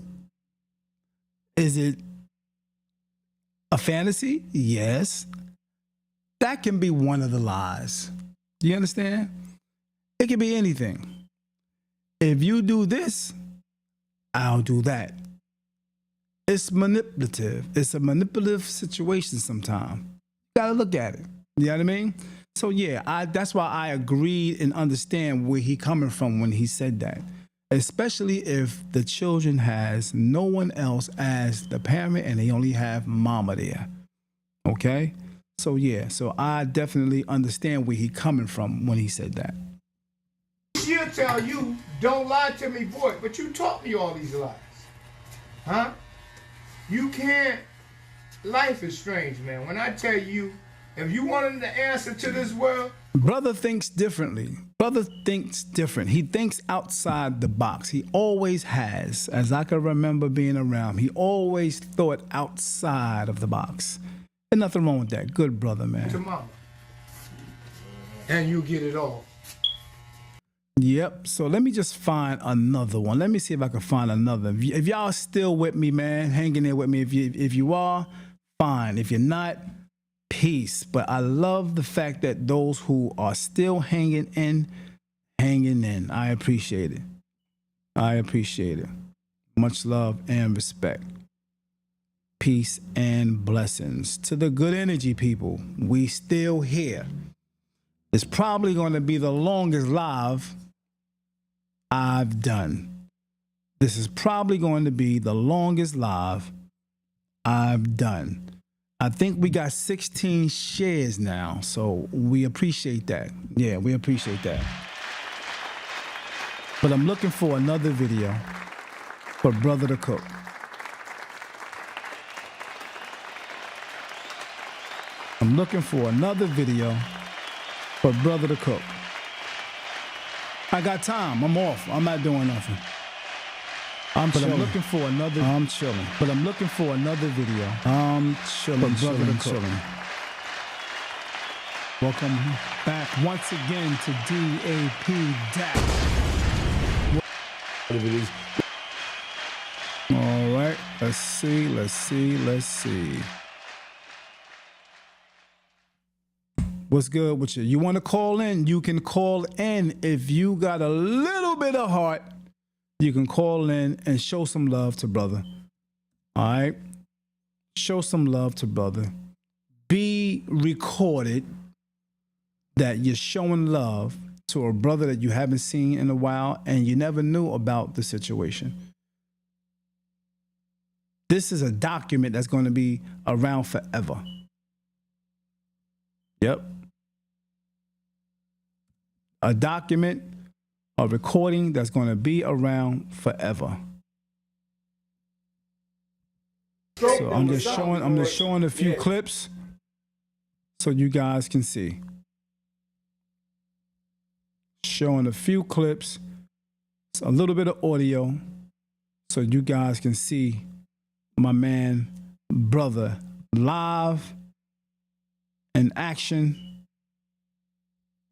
Is it a fantasy? Yes. That can be one of the lies. You understand? It can be anything. If you do this, I'll do that. It's manipulative. It's a manipulative situation sometimes. You gotta look at it. You know what I mean? So yeah, that's why I agreed and understand where he coming from when he said that. Especially if the children has no one else as the parent and they only have mama there. Okay? So yeah, so I definitely understand where he coming from when he said that. She'll tell you, "Don't lie to me, boy," but you taught me all these lies. Huh? You can't. Life is strange, man. When I tell you, if you wanted the answer to this world, brother thinks differently. Brother thinks different. He thinks outside the box. He always has. As I can remember being around, he always thought outside of the box. And nothing wrong with that. Good brother, man. to mama, and you get it all. Yep. So let me just find another one. Let me see if I can find another. If y'all still with me, man, hanging there with me. If you are, fine. If you're not, peace. But I love the fact that those who are still hanging in. I appreciate it. I appreciate it. Much love and respect. Peace and blessings to the good energy people. We still here. It's probably going to be the longest live I've done. This is probably going to be the longest live I've done. I think we got 16 shares now, so we appreciate that. Yeah, we appreciate that. But I'm looking for another video for Brother to cook. I'm looking for another video for Brother to cook. I got time. I'm off. I'm not doing nothing. I'm looking for another. I'm chilling. But I'm looking for another video. I'm chilling. For Brother to cook. Welcome back once again to D.A.P. All right. Let's see. What's good with you? You want to call in? You can call in. If you got a little bit of heart, you can call in and show some love to brother. All right? Show some love to brother. Be recorded that you're showing love to a brother that you haven't seen in a while and you never knew about the situation. This is a document that's going to be around forever. Yep. A document, a recording that's going to be around forever. So I'm just showing a few clips so you guys can see. Showing a few clips, a little bit of audio so you guys can see my man, brother, live in action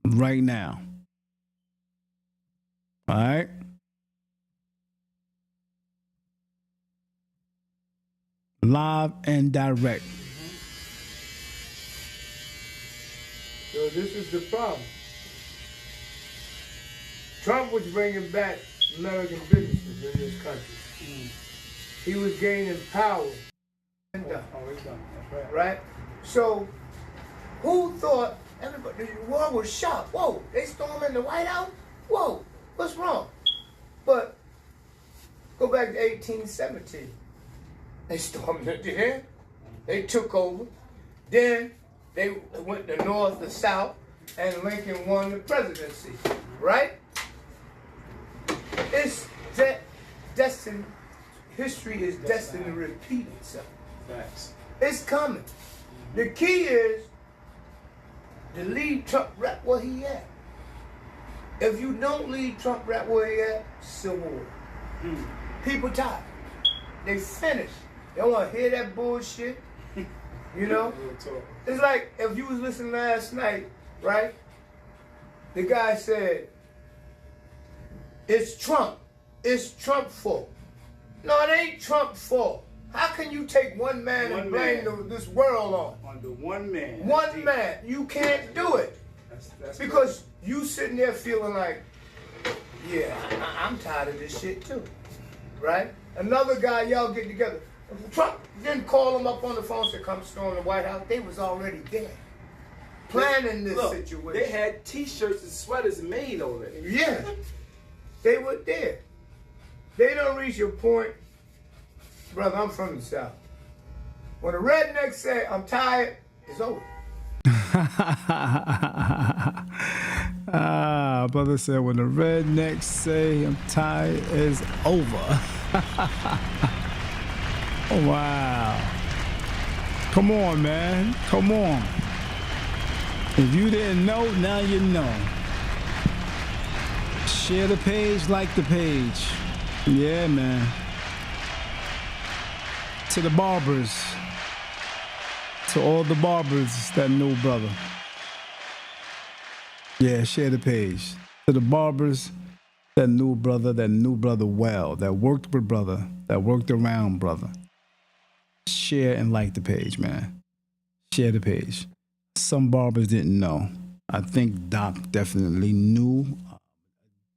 right now. All right. Live and direct. So this is the problem. Trump was bringing back American businesses in this country. He was gaining power. Right? So, who thought everybody, the world was shocked? Whoa, they storming the White House? Whoa, what's wrong? But go back to 1817. They stormed it there. They took over. Then they went the north, the south, and Lincoln won the presidency. Right? It's destined. History is destined to repeat itself. Facts. It's coming. The key is to leave Trump right where he at. If you don't leave Trump right where he at, civil war. People tired. They finished. They don't want to hear that bullshit. You know? It's like if you was listening last night, right? The guy said, it's Trump. It's Trump's fault. No, it ain't Trump's fault. How can you take one man and blame this world on? On the one man. One man. You can't do it. That's because you sitting there feeling like, yeah, I'm tired of this shit too. Right? Another guy, y'all get together. Trump didn't call him up on the phone and say, come storm the White House. They was already there. Planning this situation. They had t-shirts and sweaters made already. Yeah. They were there. They don't reach your point. Brother, I'm from the South. When a redneck say, I'm tired, it's over. Brother said, when the rednecks say I'm tired, it's over. Oh, wow. Come on, man. Come on. If you didn't know, now you know. Share the page, like the page. Yeah, man. To the barbers. To all the barbers that know brother. Yeah, share the page. To the barbers that knew brother well, that worked with brother, that worked around brother. Share and like the page, man. Share the page. Some barbers didn't know. I think Doc definitely knew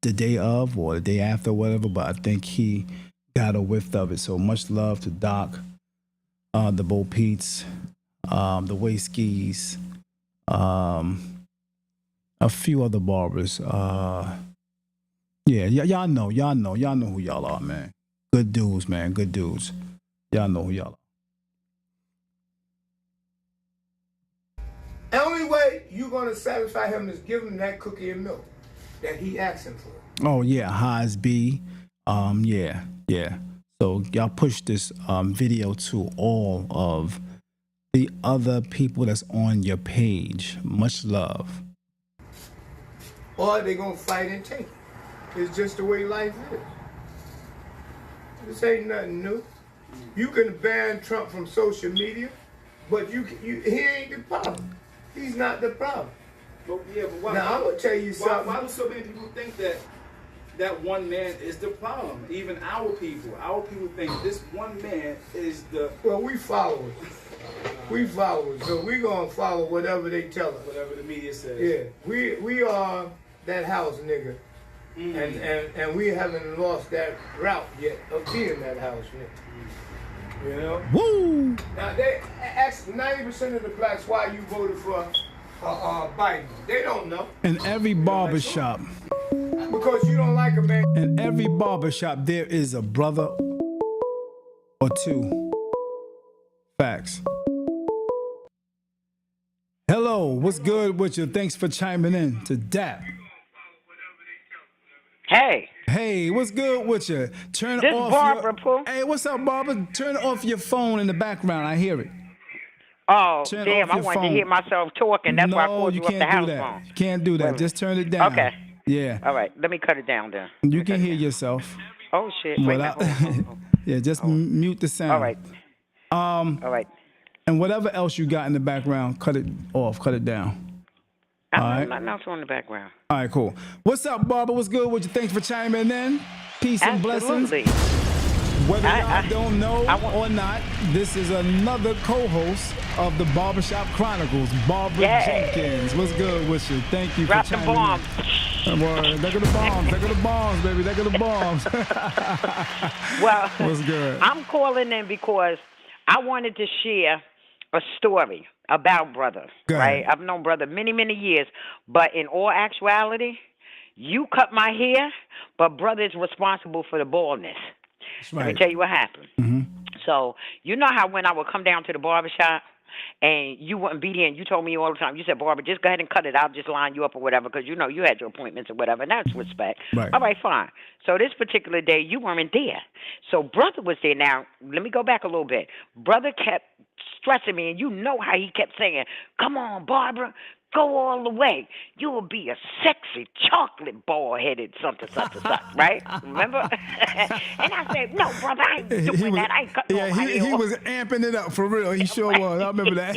the day of or the day after, whatever, but I think he got a whiff of it. So much love to Doc, the Bo Pete's, the Way Skis, a few other barbers. Yeah, y'all know who y'all are, man. Good dudes, man. Good dudes. Y'all know who y'all are. The only way you're gonna satisfy him is give him that cookie and milk that he asking for. Oh yeah, Haas B. Yeah. So y'all push this video to all of the other people that's on your page. Much love. Or they gonna fight and take it. It's just the way life is. This ain't nothing new. You can ban Trump from social media, but he ain't the problem. He's not the problem. But why? Now I'm gonna tell you something. Why do so many people think that one man is the problem? Even our people think this one man is the. Well, we followers. So we gonna follow whatever they tell us. Whatever the media says. Yeah, we are that house nigga, and we haven't lost that route yet of being that house nigga. You know? Woo! Now they ask 90% of the blacks why you voted for Biden. They don't know. In every barbershop. Because you don't like a man. In every barbershop, there is a brother or two. Facts. Hello, what's good with you? Thanks for chiming in to D.A.P. Hey, what's good with you? Turn this off Barber, Hey, what's up, Barber? Turn off your phone in the background. I hear it. Oh, Turn damn, off I your wanted phone. to hear myself talking. That's why I called you up the can't house do that. phone. You can't do that. Wait a Just turn it down. Okay. Yeah. All right, let me cut it down then. You can hear yourself. Oh, shit. Wait, Without, now, hold on. yeah, just mute the sound. All right. All right. And whatever else you got in the background, cut it off, cut it down. I All don't right. know nothing else on the background. All right, cool. What's up, Barber? What's good with you? Thanks for chiming in. Peace and blessings. Whether y'all don't know or not, this is another co-host of the Barbershop Chronicles, Barber Jenkins. What's good with you? Thank you Drop for the chiming bomb. in. Look at the bombs. Look at the bombs, baby. Look at the bombs. Well, what's good? I'm calling in because I wanted to share a story about brother, right? I've known brother many, many years, but in all actuality, you cut my hair, but brother is responsible for the baldness. Let me tell you what happened. So, you know how when I would come down to the barbershop and you wouldn't be there and you told me all the time, you said, Barber, just go ahead and cut it. I'll just line you up or whatever because, you know, you had your appointments or whatever, and that's respect. Right. All right, fine. So this particular day, you weren't there. So brother was there. Now, let me go back a little bit. Brother kept stressing me, and you know how he kept saying, come on, Barbara, go all the way. You will be a sexy, chocolate, bald-headed something, right? Remember? And I said, no, brother, I ain't doing that. I ain't cutting all my hair he off. was amping it up for real. He sure was. I remember that.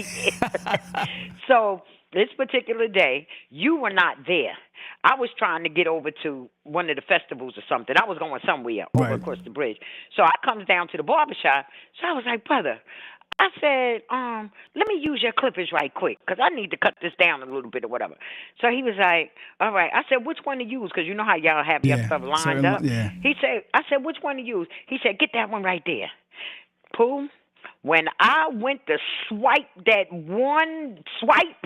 So this particular day, you were not there. I was trying to get over to one of the festivals or something. I was going somewhere over across the bridge. So I comes down to the barbershop. So I was like, brother, I said, let me use your clippers right quick because I need to cut this down a little bit or whatever. So he was like, all right. I said, which one to use? Because you know how y'all have your stuff lined up. Yeah. I said, which one to use? He said, get that one right there. Pooh, when I went to swipe that one swipe,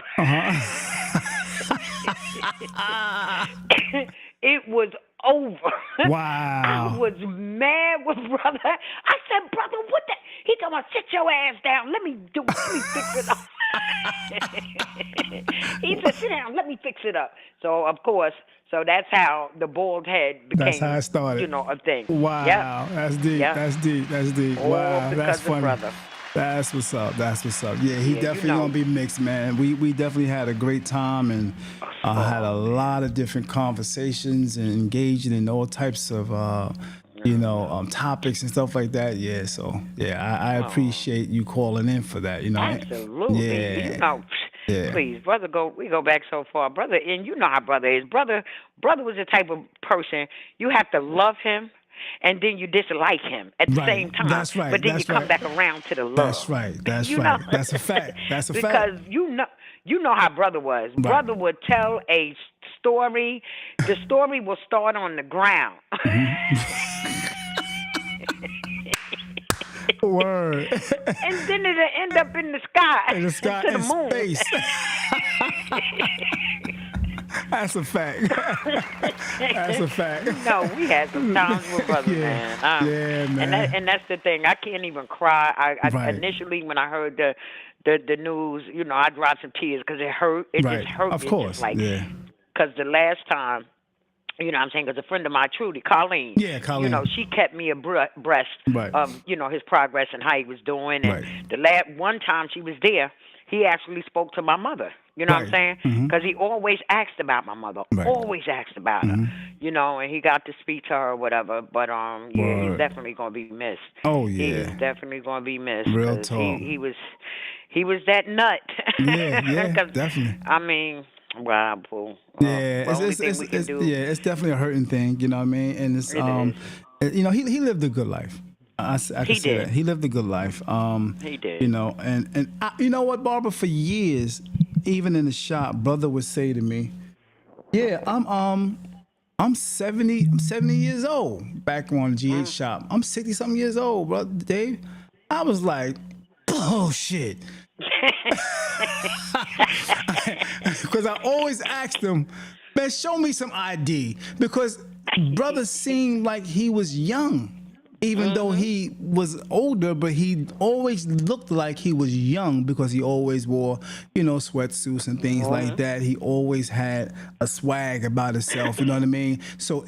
it was over. Wow. I was mad with brother. I said, brother, what the? He told me, sit your ass down. Let me fix it up. He said, sit down. Let me fix it up. So, of course, that's how the bald head became, that's how it started. You know, a thing. Wow. Yep. That's deep. Yep. That's deep. That's deep. All wow. That's because of funny. brother. That's what's up. That's what's up. Yeah, he definitely you know. gonna be mixed, man. We definitely had a great time and had a lot of different conversations and engaging in all types of topics and stuff like that. Yeah, so I appreciate you calling in for that. You know, absolutely. Yeah. You know, Yeah. please, brother, we go back so far, brother, and you know how brother is. Brother was the type of person you have to love him. And then you dislike him at the same time. That's right. But then you come back around to the love. That's right. That's you right. know? That's a fact. That's a because fact. you know how brother was. Right. Brother would tell a story. The story will start on the ground. Word. And then it'll end up in the sky. In the sky, to the in moon. space. That's a fact. That's a fact. No, we had some times with brothers, man. Yeah, man. And that's the thing. I can't even cry. Right. Initially when I heard the news, you know, I dropped some tears because it hurt. It Right. just hurt. Of It course. just like, yeah. because the last time, you know what I'm saying, because a friend of mine, Trudy, Colleen, Yeah, Colleen. you know, she kept me abreast Right. of, you know, his progress and how he was doing. And Right. the one time she was there, he actually spoke to my mother. You know what I'm saying? Because he always asked about my mother. Right. Always asked about her. You know, and he got to speak to her or whatever. But yeah, Word. he's definitely gonna be missed. Oh, He yeah. is definitely gonna be missed. Real 'cause talk. He was that nut. Yeah, 'Cause, definitely. I mean, wow, Pooh. Yeah, the only thing we can do. yeah, it's definitely a hurting thing, you know what I mean? And it's you know, he lived a good life. I can He say did. that. He lived a good life. He did. You know, and you know what, Barber, for years, even in the shop, brother would say to me, "Yeah, I'm 70 years old." Back on GH shop, I'm 60 something years old, brother Dave. I was like, "Oh shit." Because I always asked him, man, show me some ID. Because brother seemed like he was young, even though he was older, but he always looked like he was young because he always wore, you know, sweatsuits and things like that. He always had a swag about himself, you know what I mean? So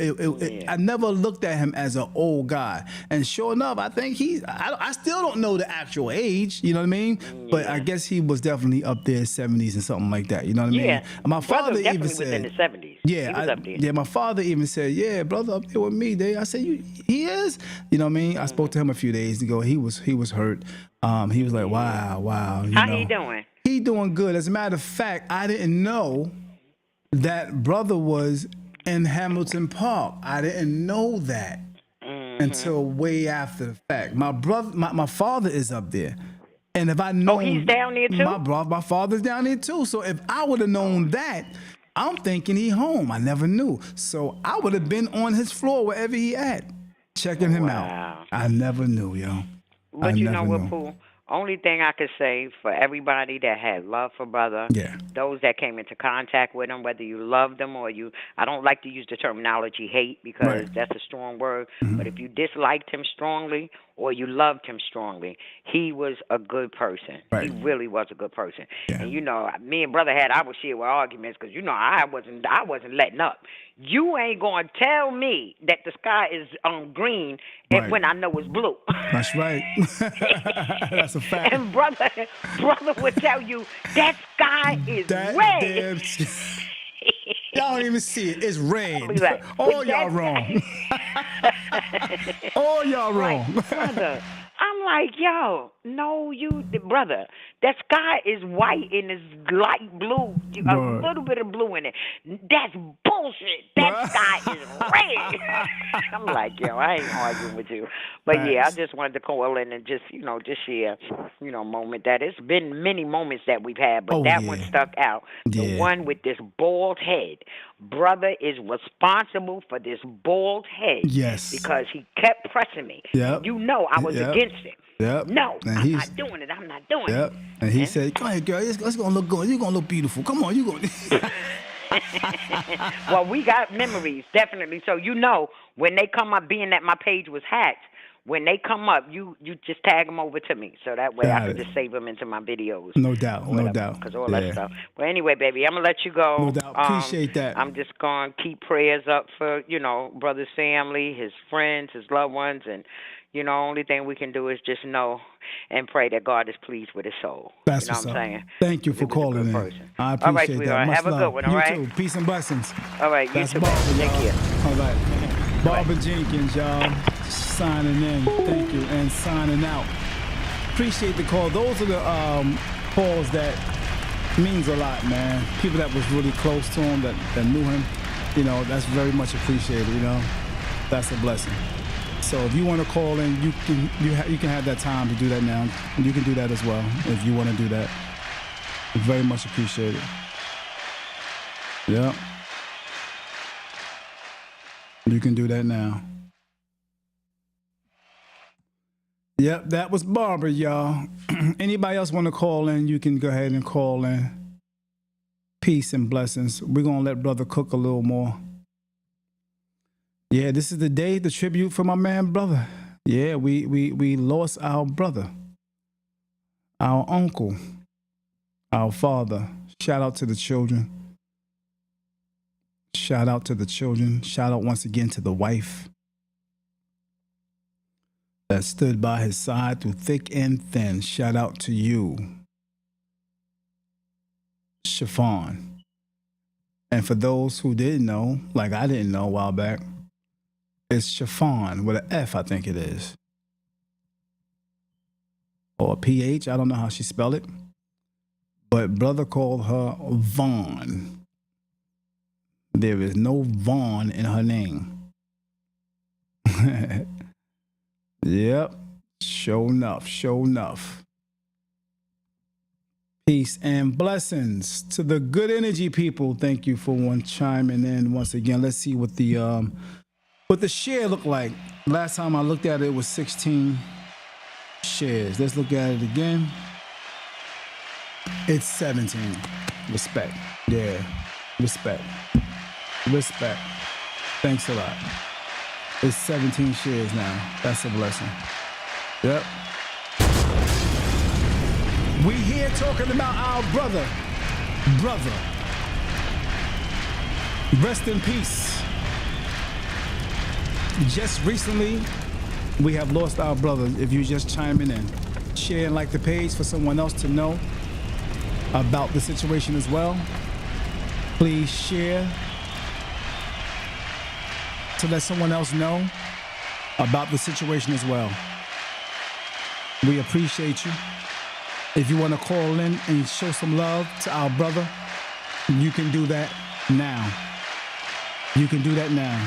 I never looked at him as an old guy. And sure enough, I think I still don't know the actual age, you know what I mean? But I guess he was definitely up there 70s and something like that, you know what I mean? Yeah. And my father Brother even definitely said, was in the 70s. yeah, He was up there. yeah, my father even said, yeah, brother up there with me, Dave. I said, he is? You know what I mean? I spoke to him a few days ago. He was hurt. He was like, wow. You How know. he doing? He doing good. As a matter of fact, I didn't know that brother was in Hamilton Park. I didn't know that until way after the fact. My brother, my father is up there. And if I know he's down there too? My father's down there too. So if I would have known that, I'm thinking he home. I never knew. So I would have been on his floor wherever he at, checking him out. I never knew, yo. But you know what, Pooh? Only thing I could say for everybody that had love for brother, those that came into contact with him, whether you loved them or I don't like to use the terminology hate because that's a strong word, but if you disliked him strongly or you loved him strongly, he was a good person. He really was a good person. And you know, me and brother had our share with arguments because you know I wasn't letting up. You ain't gonna tell me that the sky is green when I know it's blue. That's right. That's a fact. And brother would tell you that sky is red. Y'all don't even see it. It's red. All y'all wrong. All y'all wrong. Like, brother, I'm like, yo, no, brother, that sky is white and it's light blue, a little bit of blue in it. That's bullshit. That sky is red. I'm like, yo, I ain't arguing with you. But yeah, I just wanted to call in and just share, moment that it's been many moments that we've had, but that one stuck out. The one with this bald head. Brother is responsible for this bald head. Yes. Because he kept pressing me. Yep. You know I was against it. Yep. No, and I'm not doing it. I'm not doing it. And he said, go ahead, girl. It's going to look good. You're going to look beautiful. Come on, you going to... Well, we got memories, definitely. So, you know, when they come up, being that my page was hacked, when they come up, you just tag them over to me. So that way I can just save them into my videos. No doubt, no doubt. Because all that stuff. But anyway, baby, I'm going to let you go. No doubt. Appreciate that. I'm just going to keep prayers up for, brother's family, his friends, his loved ones. And, only thing we can do is just know and pray that God is pleased with his soul. That's what I'm saying. Thank you for calling in. I appreciate all right, sweetheart. that. Have a good one, all right? You too. Peace and blessings. All right, you That's too. Barber, Take care. All right. Barber Jenkins, y'all. Signing in. Thank you. And signing out. Appreciate the call. Those are the calls that means a lot, man. People that was really close to him, that knew him, that's very much appreciated, That's a blessing. So if you want to call in, you can have that time to do that now. And you can do that as well if you want to do that. Very much appreciated. Yeah. You can do that now. Yep, that was Barber, y'all. Anybody else want to call in, you can go ahead and call in. Peace and blessings. We're going to let brother cook a little more. Yeah, this is the day, the tribute for my man, brother. Yeah, we lost our brother, our uncle, our father. Shout out to the children. Shout out to the children. Shout out once again to the wife that stood by his side through thick and thin. Shout out to you, Chiffon. And for those who didn't know, like I didn't know a while back, it's Chiffon with an F, I think it is. Or a PH, I don't know how she spelled it. But brother called her Vaughn. There is no Vaughn in her name. Yep, sure enough, sure enough. Peace and blessings to the good energy people. Thank you for chiming in once again. Let's see what the share looked like. Last time I looked at it, it was 16 shares. Let's look at it again. It's 17. Respect. Yeah. Respect. Respect. Thanks a lot. It's 17 shares now. That's a blessing. Yep. We here talking about our brother. Brother. Rest in peace. Just recently, we have lost our brother. If you just chiming in, share and like the page for someone else to know about the situation as well. Please share to let someone else know about the situation as well. We appreciate you. If you want to call in and show some love to our brother, you can do that now. You can do that now.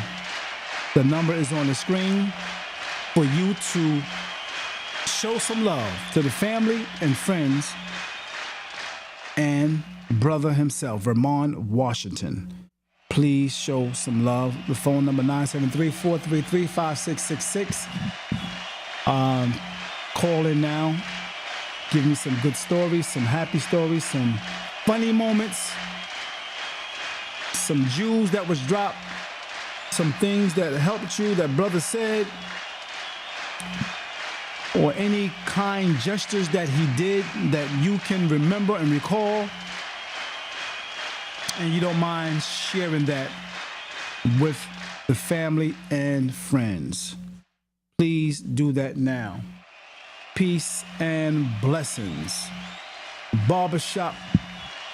The number is on the screen for you to show some love to the family and friends and brother himself, Vermond, Washington. Please show some love. The phone number 973-433-5666. Call in now. Give me some good stories, some happy stories, some funny moments, some jewels that was dropped, some things that helped you that brother said, or any kind gestures that he did that you can remember and recall, and you don't mind sharing that with the family and friends. Please do that now. Peace and blessings. Barbershop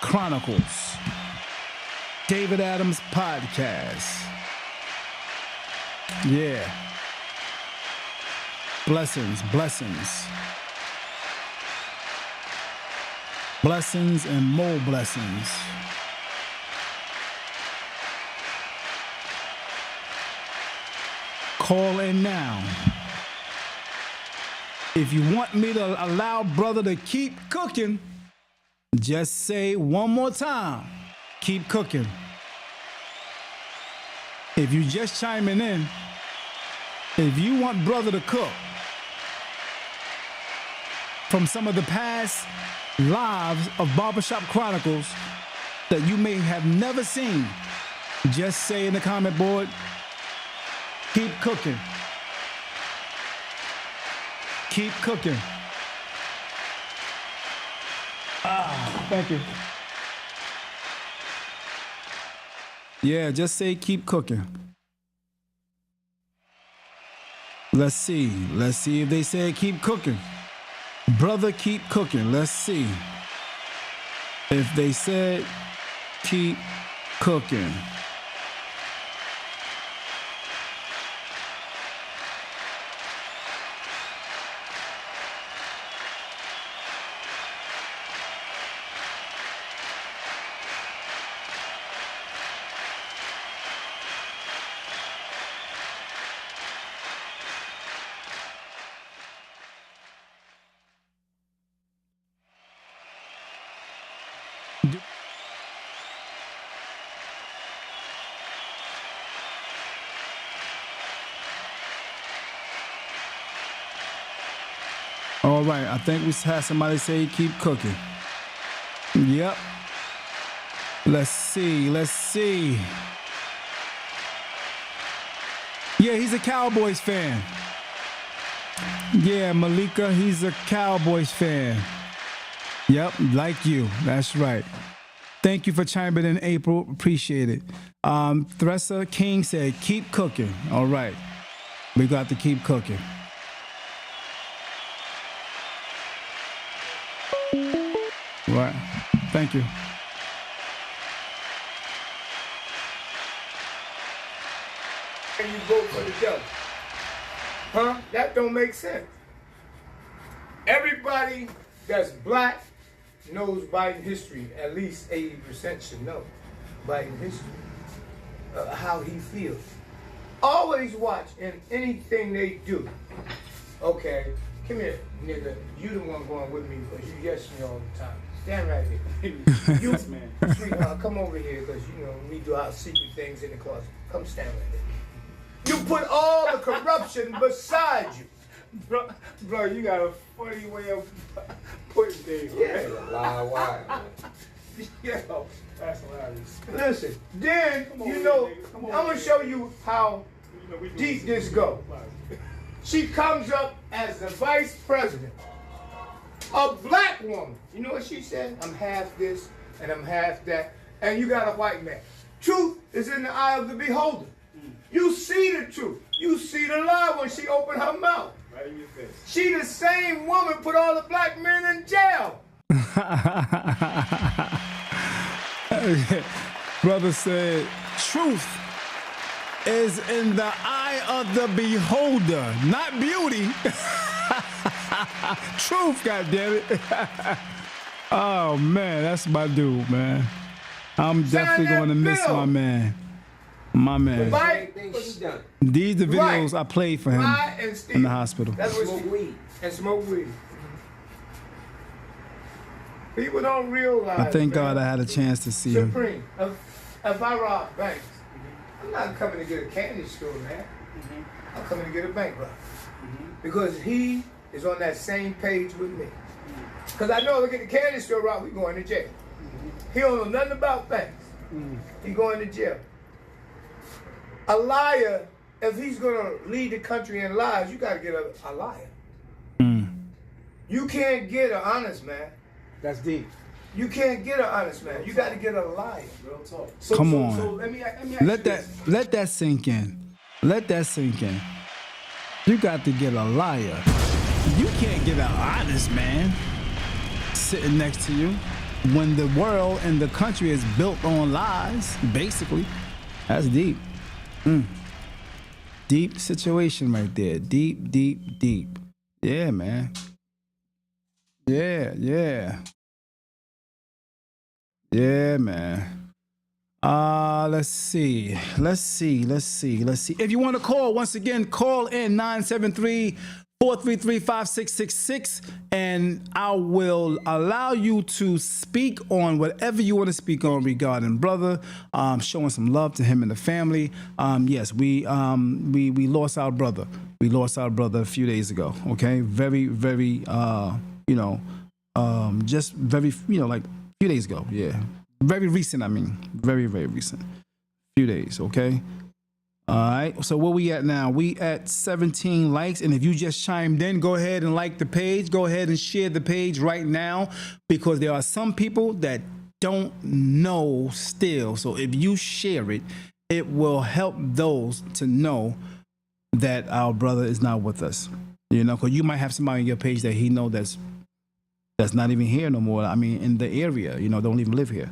Chronicles. David Adams Podcast. Yeah. Blessings, blessings. Blessings and more blessings. Call in now. If you want me to allow brother to keep cooking, just say one more time, keep cooking. If you just chiming in, if you want brother to cook from some of the past lives of Barbershop Chronicles that you may have never seen, just say in the comment board, keep cooking. Keep cooking. Thank you. Yeah, just say keep cooking. Let's see. Let's see if they say keep cooking. Brother, keep cooking. Let's see if they said keep cooking. All right, I think we had somebody say keep cooking. Yep. Let's see. Let's see. Yeah, he's a Cowboys fan. Yeah, Malika, he's a Cowboys fan. Yep, like you. That's right. Thank you for chiming in, April. Appreciate it. Thressa King said, keep cooking. All right. We got to keep cooking. Right. Thank you. And you vote for the devil. Huh? That don't make sense. Everybody that's black knows Biden history. At least 80% should know Biden history. How he feels. Always watch in anything they do. Okay, come here, nigga. You the one going with me because you yes me all the time. Stand right here. You, man. Sweetheart, come over here because you know we do our secret things in the closet. Come stand right here. You put all the corruption beside you. Bro, you got a funny way of putting things. Yeah. Why? Yeah, that's hilarious. Listen, then, you know, I'm going to show you how deep this goes. She comes up as the vice president. A black woman. You know what she said? I'm half this and I'm half that. And you got a white man. Truth is in the eye of the beholder. You see the truth. You see the lie when she opened her mouth. Right in your face. She the same woman put all the black men in jail. Brother said, truth is in the eye of the beholder, not beauty. Truth, goddammit. Oh, man, that's my dude, man. I'm definitely going to miss my man. My man. These the videos I played for him in the hospital. That's what smoke weed. And smoke weed. People don't realize. I thank God I had a chance to see him. Supreme. If I rob banks, I'm not coming to get a candy store, man. I'm coming to get a bank robber. Because he is on that same page with me. Because I know if I get the candy store robbed, we going to jail. He don't know nothing about banks. He going to jail. A liar, if he's going to lead the country in lies, you got to get a liar. You can't get an honest man. That's deep. You can't get an honest man. You got to get a liar. Real talk. Come on. So let me ask Let that sink in. Let that sink in. You got to get a liar. You can't get an honest man sitting next to you when the world and the country is built on lies, basically. That's deep. Deep situation right there. Deep, deep, deep. Yeah, man. Yeah. Yeah, man. Let's see. If you want to call, once again, call in 973-433-5666, and I will allow you to speak on whatever you want to speak on regarding brother, showing some love to him and the family. Yes, we lost our brother. We lost our brother a few days ago. Okay, very, very, just very, like a few days ago. Yeah, very recent. I mean, very, very recent. Few days. Okay. All right, so where we at now? We at 17 likes, and if you just chimed in, go ahead and like the page. Go ahead and share the page right now, because there are some people that don't know still. So if you share it, it will help those to know that our brother is not with us. You know, because you might have somebody on your page that he know that's not even here no more. I mean, in the area, don't even live here,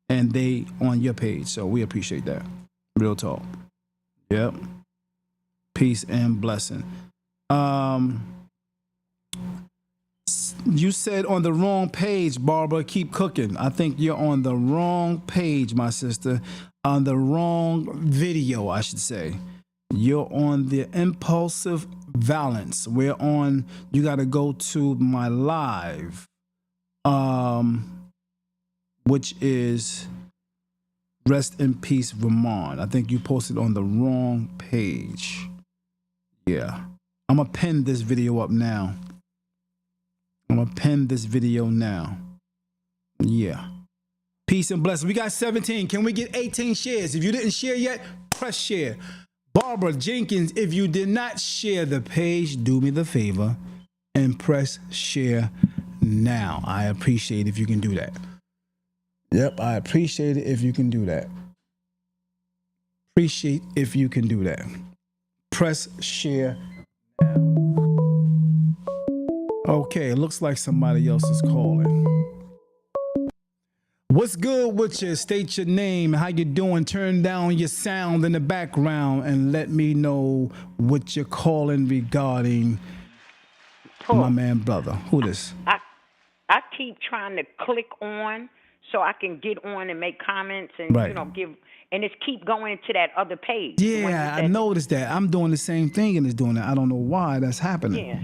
and they on your page. So we appreciate that. Real talk. Yep. Peace and blessing. You said on the wrong page, Barber. Keep cooking. I think you're on the wrong page, my sister. On the wrong video, I should say. You're on the impulsive violence. We're on. You got to go to my live, which is Rest in Peace, Vermond. I think you posted on the wrong page. Yeah. I'm going to pin this video up now. Yeah. Peace and blessings. We got 17. Can we get 18 shares? If you didn't share yet, press share. Barbara Jenkins, if you did not share the page, do me the favor and press share now. I appreciate if you can do that. Yep, I appreciate it if you can do that. Appreciate if you can do that. Press share now. Okay, it looks like somebody else is calling. What's good with you? State your name, how you doing? Turn down your sound in the background and let me know what you're calling regarding my man brother. Who this? I keep trying to click on so I can get on and make comments and Right. you know give, and it's keep going to that other page. Yeah, I noticed that. I'm doing the same thing and it's doing that. I don't know why that's happening. Yeah.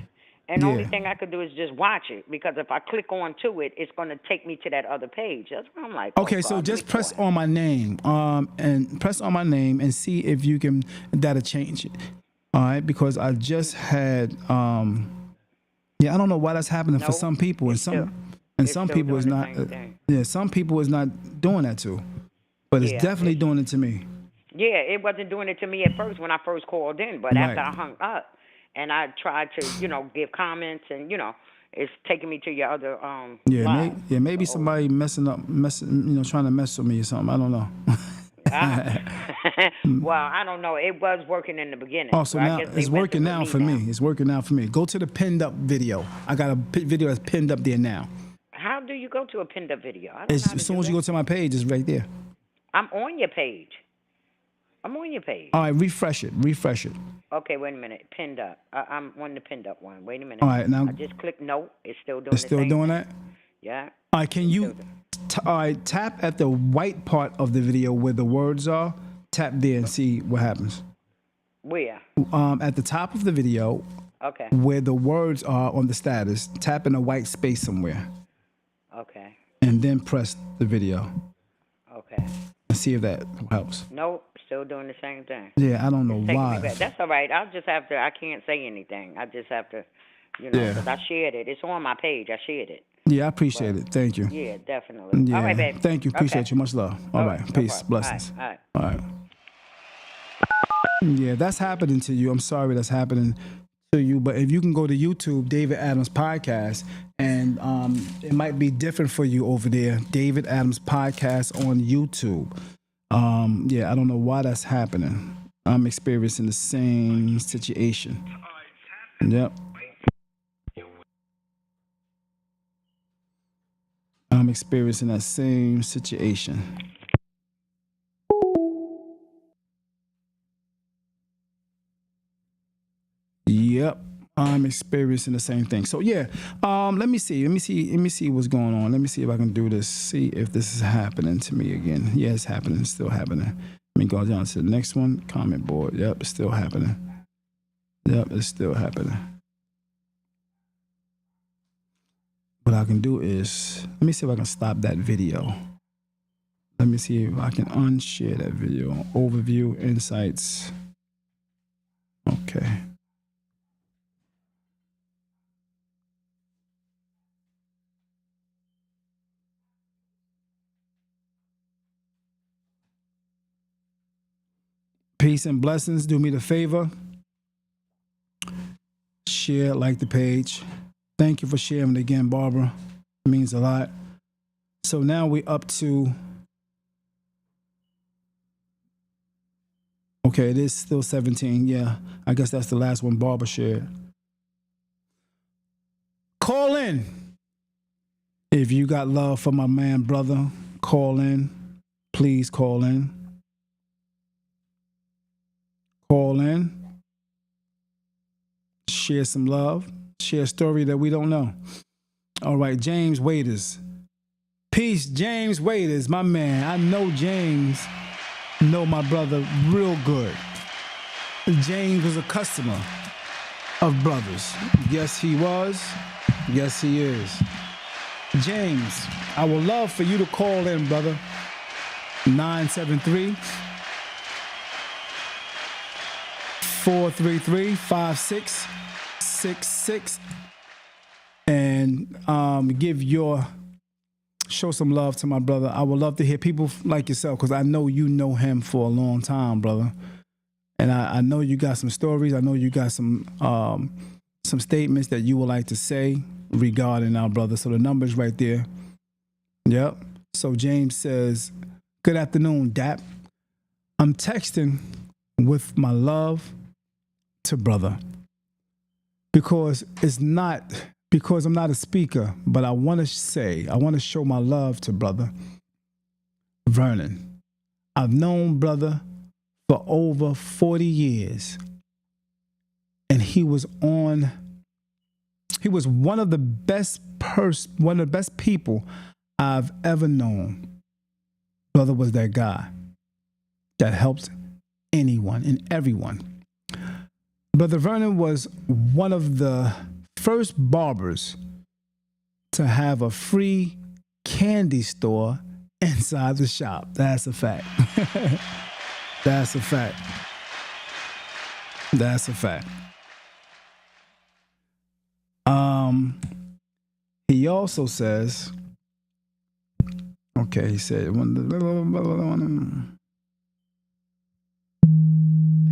And the only thing I could do is just watch it, because if I click on to it, it's going to take me to that other page. That's what I'm like. Okay, so just press on my name, and press on my name and see if you can, that'll change it. All right, because I just had, I don't know why that's happening for some people, and some people is not. Some people is not doing that too, but it's definitely doing it to me. Yeah, it wasn't doing it to me at first when I first called in, but after I hung up and I tried to, give comments and, it's taking me to your other maybe somebody trying to mess with me or something. I don't know. Well, I don't know. It was working in the beginning. Oh, so now it's working now for me. It's working now for me. Go to the pinned up video. I got a video that's pinned up there now. How do you go to a pinned up video? I don't know As soon as you go to my page, it's right there. I'm on your page. I'm on your page. All right, refresh it. Okay, wait a minute. Pinned up. I'm on the pinned up one. Wait a minute. All right, now I just clicked no. It's still doing. It's still doing that. Yeah. All right, can you? All right, tap at the white part of the video where the words are. Tap there and see what happens. Where? At the top of the video. Okay. Where the words are on the status. Tap in a white space somewhere. Okay. And then press the video. Okay. And see if that helps. Nope. Still doing the same thing. Yeah, I don't know why. That's all right. I'll just have to. I can't say anything. I just have to, because I shared it. It's on my page. I shared it. Yeah, I appreciate it. Thank you. Yeah, definitely. Yeah. All right, baby. Thank you. Appreciate you. Much love. All right. Peace. Blessings. All right. Yeah, that's happening to you. I'm sorry that's happening to you. But if you can go to YouTube, David Adams Podcast, and it might be different for you over there. David Adams Podcast on YouTube. I don't know why that's happening. I'm experiencing the same situation. Yep. I'm experiencing that same situation. Yep. I'm experiencing the same thing. So let me see what's going on. Let me see if I can do this. See if this is happening to me again. Yeah, it's happening. It's still happening. Let me go down to the next one. Comment board. Yep, it's still happening. Yep, it's still happening. What I can do is, let me see if I can stop that video. Let me see if I can unshare that video. Overview, insights. Okay. Peace and blessings. Do me the favor. Share, like the page. Thank you for sharing again, Barbara. It means a lot. So now we're up to, okay, it is still 17. Yeah, I guess that's the last one Barbara shared. Call in. If you got love for my man, brother, call in. Please call in. Call in. Share some love. Share a story that we don't know. All right, James Waiters. Peace, James Waiters, my man. I know James know my brother real good. James was a customer of brothers. Yes, he was. Yes, he is. James, I would love for you to call in, brother. 973-433-5666 and give your show some love to my brother. I would love to hear people like yourself, because I know you know him for a long time, brother. And I know you got some stories. I know you got some statements that you would like to say regarding our brother. So the number's right there. Yep. So James says, good afternoon, D.A.P. I'm texting with my love to brother. Because I'm not a speaker, but I want to show my love to brother Vernon. I've known brother for over 40 years, and he was one of the best people I've ever known. Brother was that guy that helped anyone and everyone. Brother Vernon was one of the first barbers to have a free candy store inside the shop. That's a fact. That's a fact. That's a fact. He also says, okay, he said,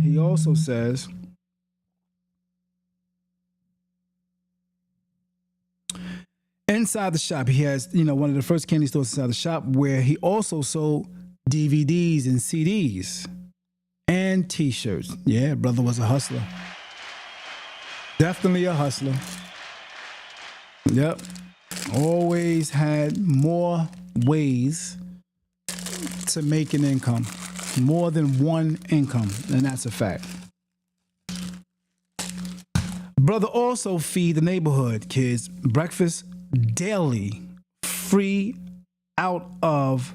he also says, inside the shop, he has, one of the first candy stores inside the shop, where he also sold DVDs and CDs and T-shirts. Yeah, brother was a hustler. Definitely a hustler. Yep. Always had more ways to make an income. More than one income, and that's a fact. Brother also feed the neighborhood kids breakfast daily, free out of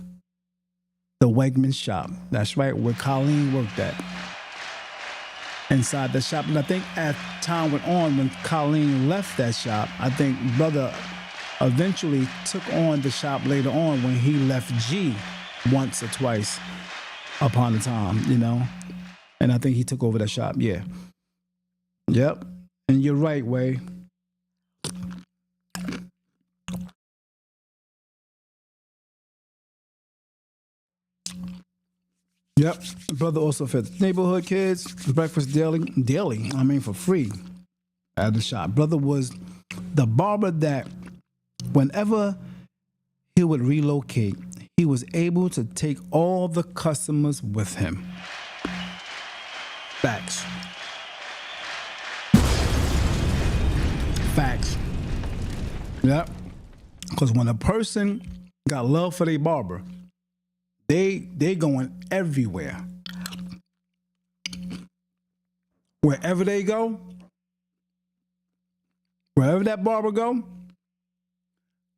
the Wegman shop. That's right, where Colleen worked at. Inside the shop. And I think as time went on, when Colleen left that shop, I think brother eventually took on the shop later on when he left G once or twice upon a time, And I think he took over the shop, yeah. Yep. And you're right, Way. Yep. Brother also fed neighborhood kids breakfast daily, for free at the shop. Brother was the barber that whenever he would relocate, he was able to take all the customers with him. Facts. Facts. Yep. Because when a person got love for their barber, they going everywhere. Wherever they go, wherever that barber go,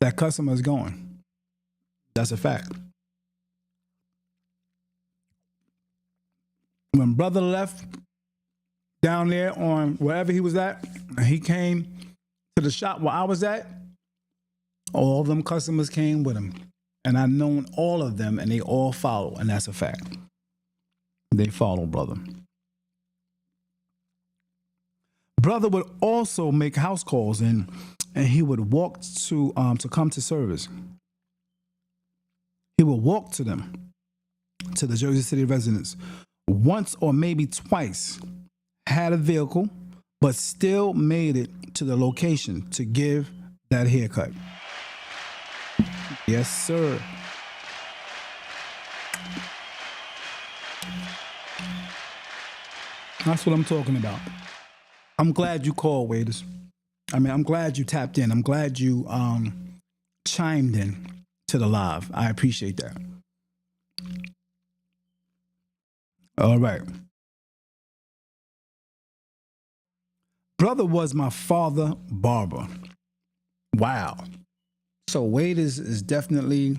that customer is going. That's a fact. When brother left down there on wherever he was at, and he came to the shop where I was at, all them customers came with him. And I've known all of them, and they all follow, and that's a fact. They follow brother. Brother would also make house calls, and he would walk to come to service. He would walk to them, to the Jersey City residents, once or maybe twice. Had a vehicle, but still made it to the location to give that haircut. Yes, sir. That's what I'm talking about. I'm glad you called, waiters. I'm glad you tapped in. I'm glad you chimed in to the live. I appreciate that. All right. Brother was my father barber. Wow. So Wade is definitely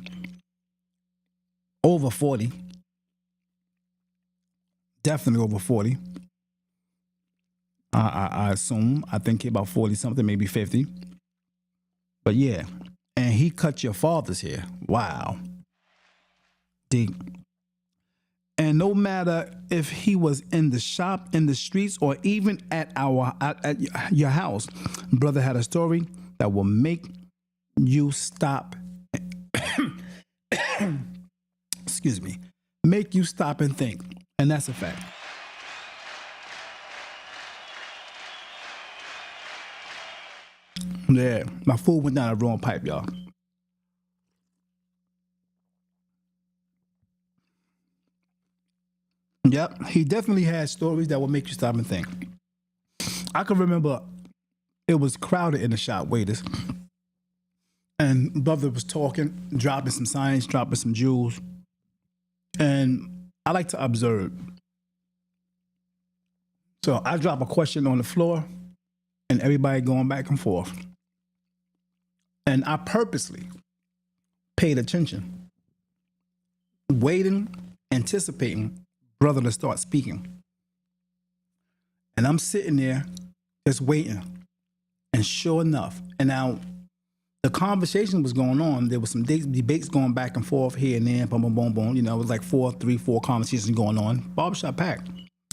over 40. Definitely over 40. I assume. I think he about 40 something, maybe 50. But yeah. And he cut your father's hair. Wow. Deep. And no matter if he was in the shop, in the streets, or even at your house, brother had a story that will make you stop excuse me, make you stop and think. And that's a fact. Yeah, my food went down the wrong pipe, y'all. Yep, he definitely had stories that will make you stop and think. I can remember it was crowded in the shop, waiters, and brother was talking, dropping some science, dropping some jewels, and I like to observe. So I drop a question on the floor, and everybody going back and forth. And I purposely paid attention, waiting, anticipating brother to start speaking. And I'm sitting there just waiting. And sure enough, and now the conversation was going on. There was some debates going back and forth here and there, boom, boom, boom, boom. You know, it was like four conversations going on. Barbershop packed.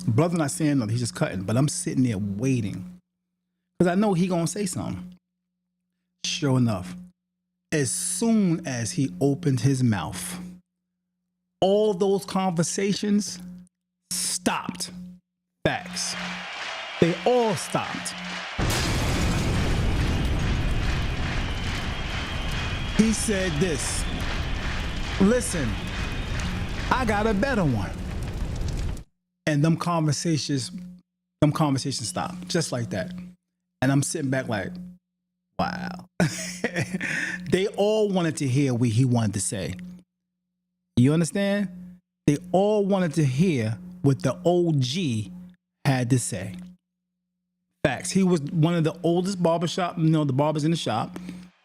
Brother not saying nothing, he's just cutting. But I'm sitting there waiting. Because I know he gonna say something. Sure enough, as soon as he opened his mouth, all those conversations stopped. Facts. They all stopped. He said this, listen, I got a better one. And them conversations stopped, just like that. And I'm sitting back like, wow. They all wanted to hear what he wanted to say. You understand? They all wanted to hear what the OG had to say. Facts. He was one of the oldest barbershop, the barbers in the shop.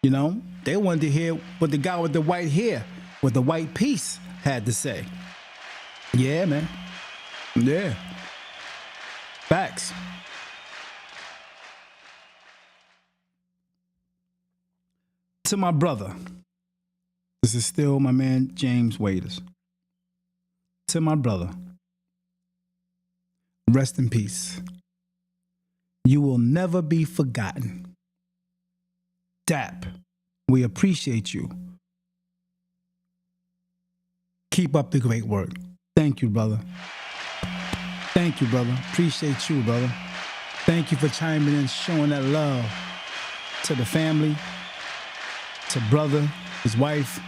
They wanted to hear what the guy with the white hair, with the white piece had to say. Yeah, man. Yeah. Facts. To my brother, this is still my man James Waiters. To my brother, rest in peace. You will never be forgotten. D.A.P, we appreciate you. Keep up the great work. Thank you, brother. Thank you, brother. Appreciate you, brother. Thank you for chiming in, showing that love to the family, to brother, his wife.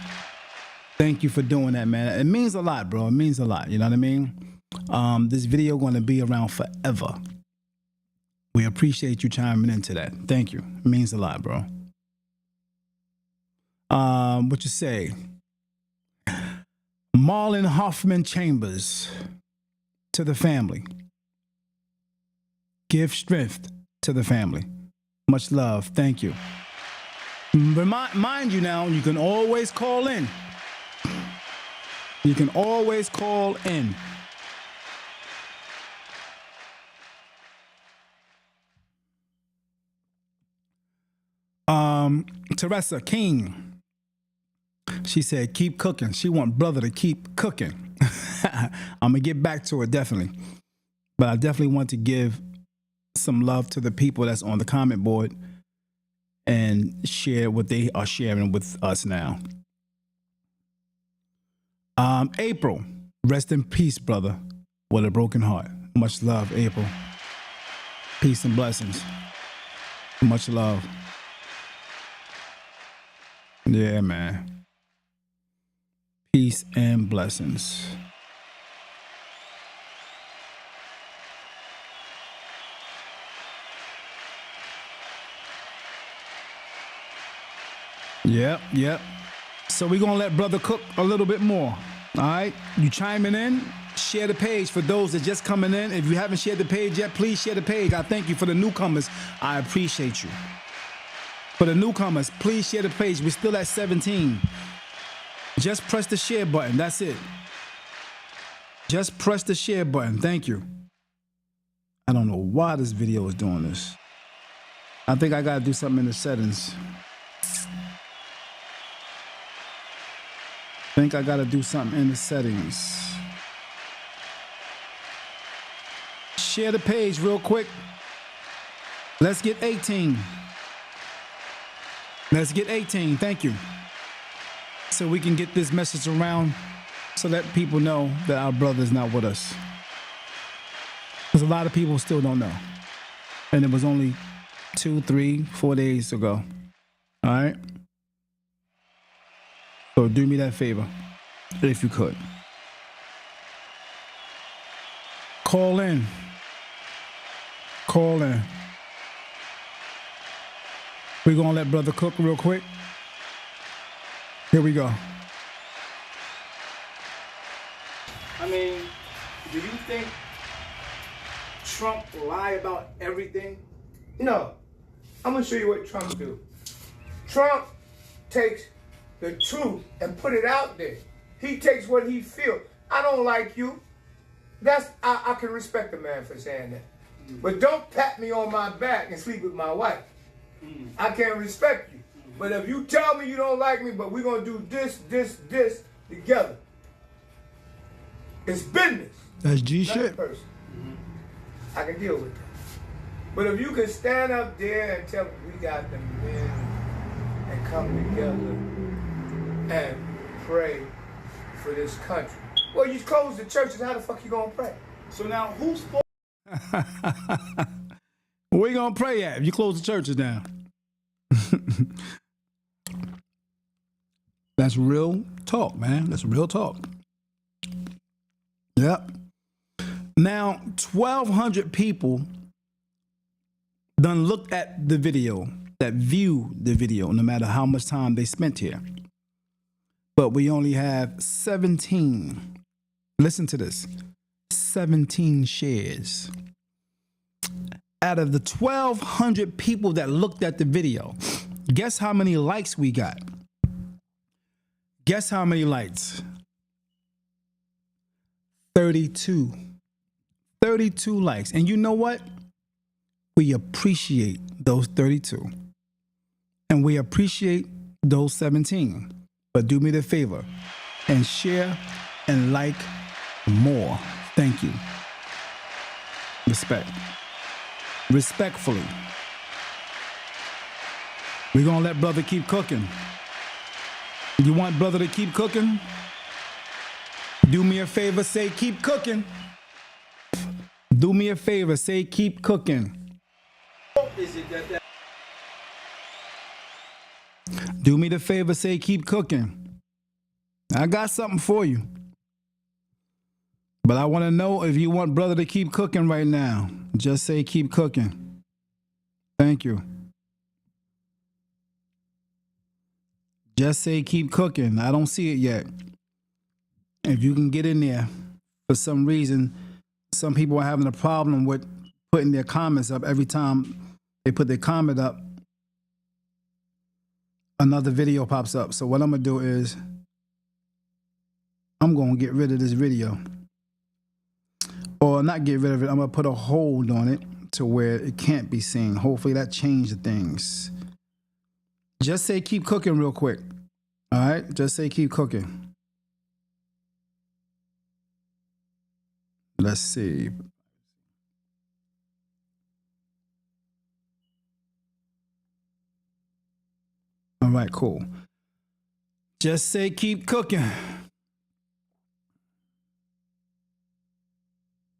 Thank you for doing that, man. It means a lot, bro. It means a lot. You know what I mean? This video going to be around forever. We appreciate you chiming into that. Thank you. It means a lot, bro. What you say? Marlon Hoffman Chambers, to the family. Give strength to the family. Much love. Thank you. Mind you now, you can always call in. You can always call in. Teresa King, she said, keep cooking. She want brother to keep cooking. I'm going to get back to it, definitely. But I definitely want to give some love to the people that's on the comment board and share what they are sharing with us now. April, rest in peace, brother, with a broken heart. Much love, April. Peace and blessings. Much love. Yeah, man. Peace and blessings. Yep. So we're going to let brother cook a little bit more. All right? You chiming in, share the page for those that just coming in. If you haven't shared the page yet, please share the page. I thank you. For the newcomers, I appreciate you. For the newcomers, please share the page. We're still at 17. Just press the share button. That's it. Just press the share button. Thank you. I don't know why this video is doing this. I think I got to do something in the settings. Share the page real quick. Let's get 18. Let's get 18. Thank you. so we can get this message around so that people know that our brother is not with us. Because a lot of people still don't know. And it was only 2, 3, 4 days ago. All right? So do me that favor, if you could. Call in. Call in. We're going to let brother cook real quick. Here we go. I mean, do you think Trump lie about everything? No. I'm going to show you what Trump do. Trump takes the truth and put it out there. He takes what he feels. I don't like you. I can respect a man for saying that. But don't pat me on my back and sleep with my wife. I can't respect you. But if you tell me you don't like me, but we're going to do this together, it's business. That's G shit. Person. I can deal with that. But if you can stand up there and tell me we got the men and come together and pray for this country. Well, you close the churches, how the fuck you going to pray? So now who's fault? Where you going to pray at if you close the churches down? That's real talk, man. That's real talk. Yep. Now, 1,200 people done looked at the video, that view the video, no matter how much time they spent here. But we only have 17. Listen to this. 17 shares. Out of the 1,200 people that looked at the video, guess how many likes we got? Guess how many likes? 32. 32 likes. And you know what? We appreciate those 32. And we appreciate those 17. But do me the favor and share and like more. Thank you. Respect. Respectfully. We're going to let brother keep cooking. You want brother to keep cooking? Do me a favor, say keep cooking. Do me a favor, say keep cooking. Is it that Do me the favor, say keep cooking. I got something for you. But I want to know if you want brother to keep cooking right now. Just say keep cooking. Thank you. Just say keep cooking. I don't see it yet. If you can get in there, for some reason, some people are having a problem with putting their comments up. Every time they put their comment up, another video pops up. So what I'm going to do is I'm going to get rid of this video. Or not get rid of it. I'm going to put a hold on it to where it can't be seen. Hopefully that changed things. Just say keep cooking real quick. All right? Just say keep cooking. Let's see. All right, cool. Just say keep cooking.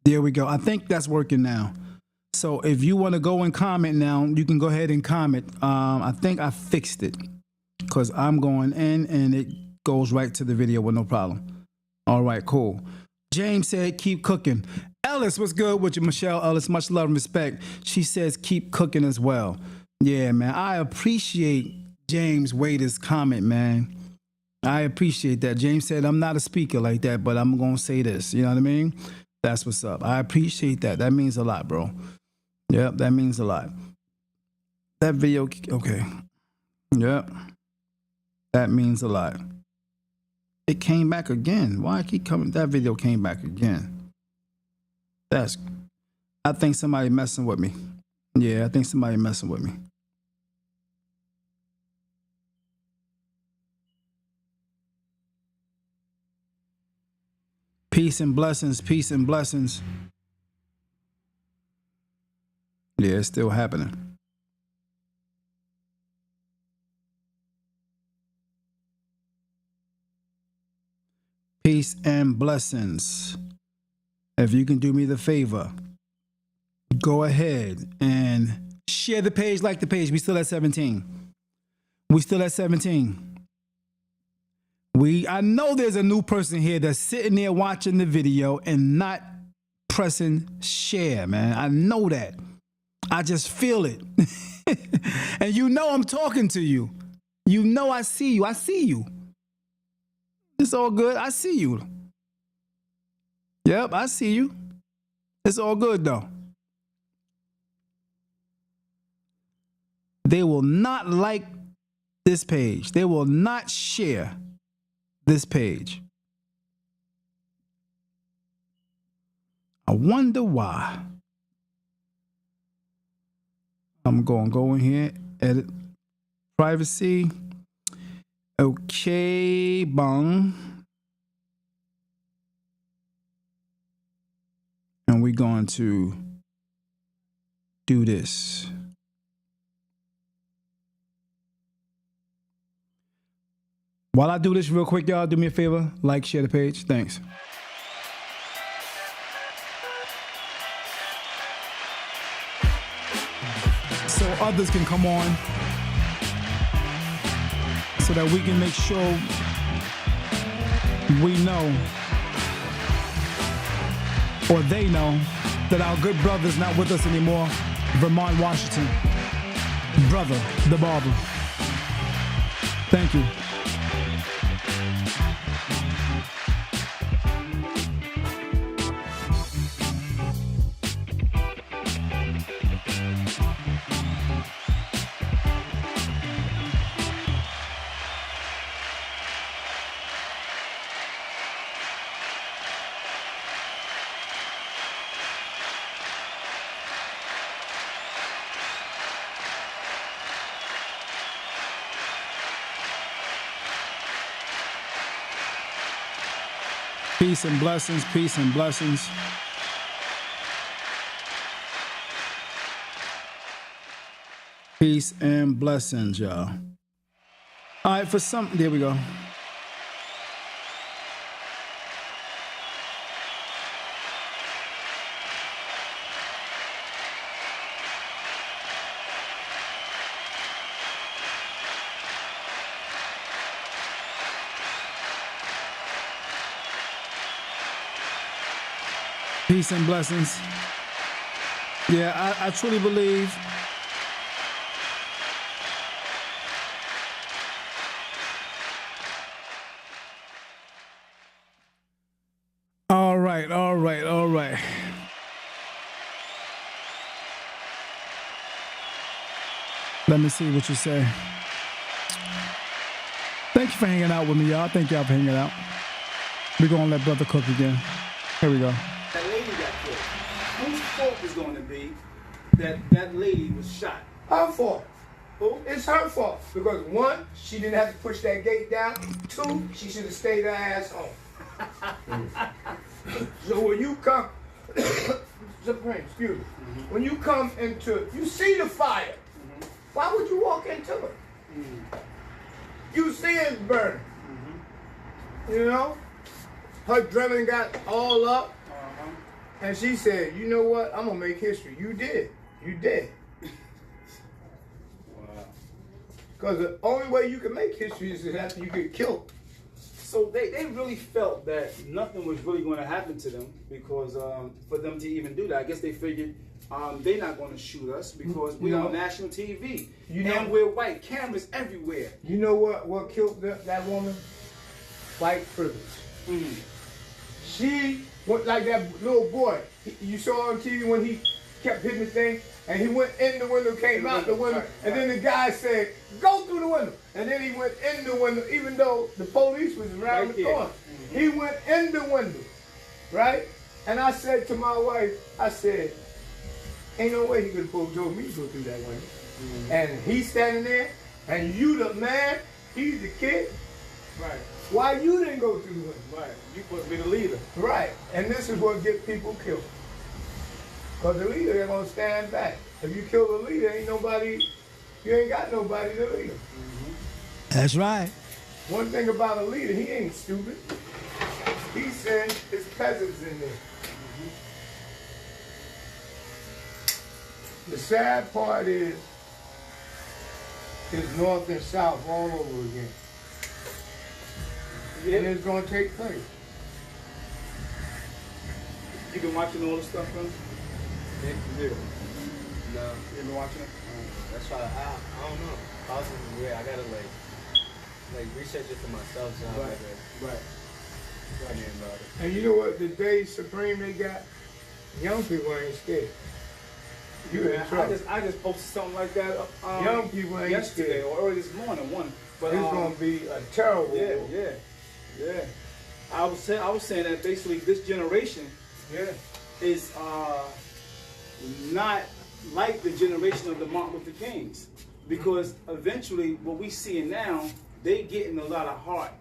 There we go. I think that's working now. So if you want to go and comment now, you can go ahead and comment. I think I fixed it because I'm going in and it goes right to the video with no problem. All right, cool. James said, keep cooking. Ellis, what's good with you? Michelle Ellis, much love and respect. She says, keep cooking as well. Yeah, man. I appreciate James Wader's comment, man. I appreciate that. James said, I'm not a speaker like that, but I'm going to say this. You know what I mean? That's what's up. I appreciate that. That means a lot, bro. Yep, that means a lot. That video, okay. Yep. That means a lot. It came back again. Why I keep coming? That video came back again. I think somebody messing with me. Yeah, I think somebody messing with me. Peace and blessings, peace and blessings. Yeah, it's still happening. Peace and blessings. If you can do me the favor, go ahead and share the page, like the page. We still at 17. We still at 17. I know there's a new person here that's sitting there watching the video and not pressing share, man. I know that. I just feel it. And you know I'm talking to you. You know I see you. I see you. It's all good. I see you. Yep, I see you. It's all good, though. They will not like this page. They will not share this page. I wonder why. I'm going to go in here, edit privacy. Okay, bang. And we're going to do this. While I do this real quick, y'all, do me a favor, like, share the page. Thanks. So others can come on, so that we can make sure we know, or they know, that our good brother's not with us anymore. Vermond, Washington. Brother, the Barber. Thank you. Peace and blessings, peace and blessings. Peace and blessings, y'all. All right, there we go. Peace and blessings. Yeah, I truly believe all right. Let me see what you say. Thank you for hanging out with me, y'all. Thank y'all for hanging out. We're gonna let brother cook again. Here we go. That lady got killed. Whose fault is going to be that lady was shot? Her fault. Who? It's her fault. Because one, she didn't have to push that gate down. Two, she should have stayed her ass home. So when you come, Supreme, excuse me. When you come into, you see the fire. Why would you walk into it? You see it burning. You know? Her adrenaline got all up. And she said, you know what? I'm going to make history. You did. You did. Because the only way you can make history is after you get killed. So they really felt that nothing was really going to happen to them because for them to even do that, I guess they figured they're not going to shoot us because we're on national TV. And we're white. Cameras everywhere. You know what killed that woman? White privilege. She went like that little boy. You saw on TV when he kept hitting the thing, and he went in the window, came out the window, and then the guy said, go through the window. And then he went in the window, even though the police was around the corner. He went in the window, right? And I said to my wife, I said, ain't no way he could have told me to go through that window. And he's standing there, and you the man, he's the kid. Right. Why you didn't go through the window? Right. You supposed to be the leader. Right. And this is what gets people killed. Because the leader, they're going to stand back. If you kill the leader, you ain't got nobody to lead him. That's right. One thing about a leader, he ain't stupid. He sent his peasants in there. The sad part is North and South all over again. And it's going to take place. You been watching all the stuff, man? Yeah. No. You been watching it? That's why I don't know. Possibly, yeah, I gotta like research it for myself so I Right. better opinion about it. And you know what? The day Supreme they got, young people ain't scared. You in trouble. I just posted something like that Young people ain't yesterday scared. or early this morning. But It's gonna be a terrible war. Yeah. I was saying that basically this generation is not like the generation of the Martin Luther Kings, because eventually what we seeing now, they getting a lot of heart,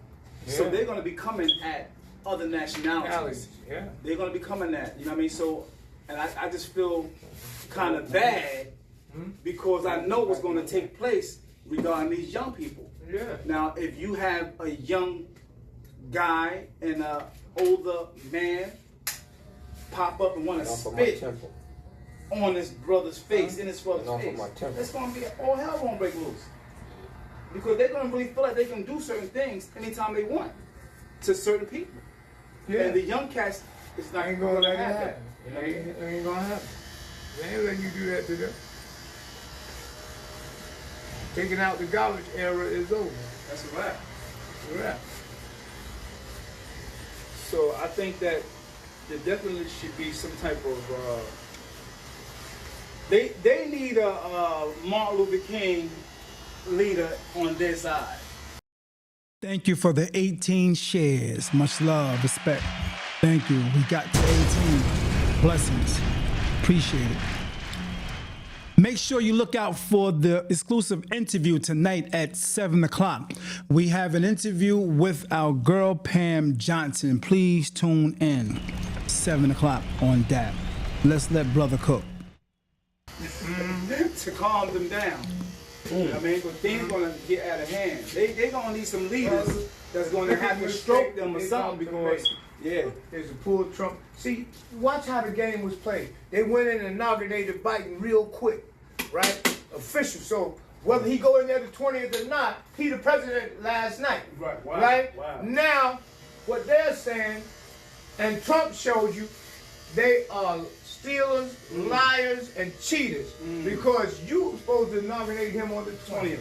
so they're gonna be coming at other nationalities. Yeah. They're gonna be coming at, you know what I mean? So, and I just feel kind of bad because I know what's gonna take place regarding these young people. Yeah. Now, if you have a young guy and an older man pop up and want to spit on his brother's face, in his brother's face, it's going to be all hell going to break loose. Because they're going to really feel like they can do certain things anytime they want to certain people. Yeah. And the young cats, it's not ain't going gonna to let it happen. happen. It ain't gonna happen. They ain't letting you do that to them. Taking out the garbage era is over. That's a wrap. It's a wrap. So I think that there definitely should be some type of they need a Martin Luther King leader on their side. Thank you for the 18 shares. Much love, respect. Thank you. We got to 18. Blessings. Appreciate it. Make sure you look out for the exclusive interview tonight at 7 o'clock. We have an interview with our girl, Pam Johnson. Please tune in. 7 o'clock on D.A.P. Let's let brother cook. To calm them down. You know what I mean? But things gonna get out of hand. They gonna need some leaders that's gonna have to stroke them or something, because there's a pull Trump. See, watch how the game was played. They went in and inaugurated Biden real quick, right? Official. So whether he go in there the 20th or not, he the president last night. Right. Wow. Right? Wow. Now, what they're saying, and Trump showed you, they are stealers, liars, and cheaters, because you were supposed to nominate him on the 20th.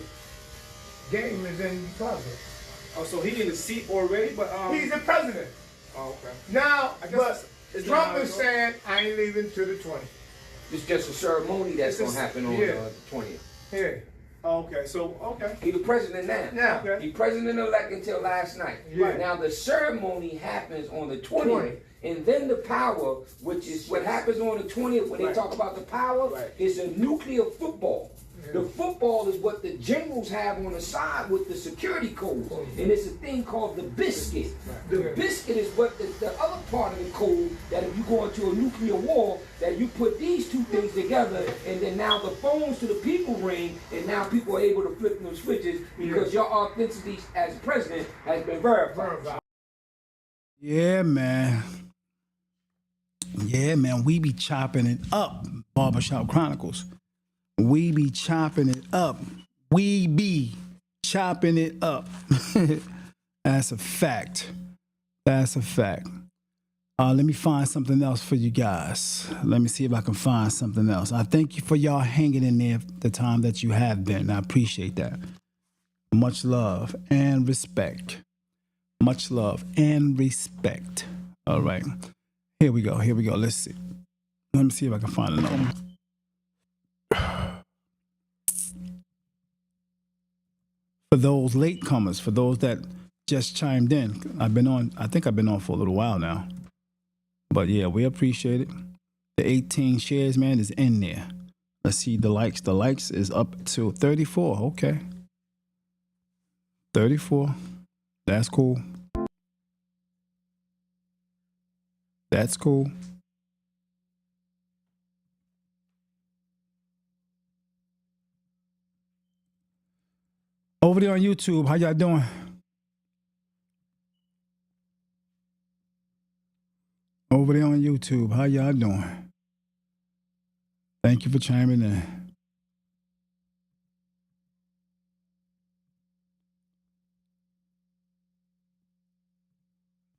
Game is in progress. Oh, so he in the seat already? But he's the president. Oh, okay. Now, I guess but Trump is saying, I ain't leaving till the 20th. It's just a ceremony that's going to happen on the 20th. Yeah. Oh, okay, so, okay. He the president now. Yeah. He president-elect until last night. Yeah. Now, the ceremony happens on the 20th. And then the power, which is what happens on the 20th when they talk about the power, is a nuclear football. The football is what the generals have on the side with the security codes. And it's a thing called the biscuit. The biscuit is what the other part of the code, that if you go into a nuclear war, that you put these two things together, and then now the phones to the people ring, and now people are able to flip them switches because your authenticity as president has been verified. Yeah, man. Yeah, man. We be chopping it up, Barbershop Chronicles. We be chopping it up. We be chopping it up. That's a fact. That's a fact. Let me find something else for you guys. Let me see if I can find something else. I thank you for y'all hanging in there the time that you have been. I appreciate that. Much love and respect. Much love and respect. All right. Here we go. Here we go. Let's see. Let me see if I can find another one. For those latecomers, for those that just chimed in, I think I've been on for a little while now. But yeah, we appreciate it. The 18 shares, man, is in there. Let's see the likes. The likes is up to 34. Okay. 34. That's cool. That's cool. Over there on YouTube, how y'all doing? YouTube. How y'all doing? Thank you for chiming in.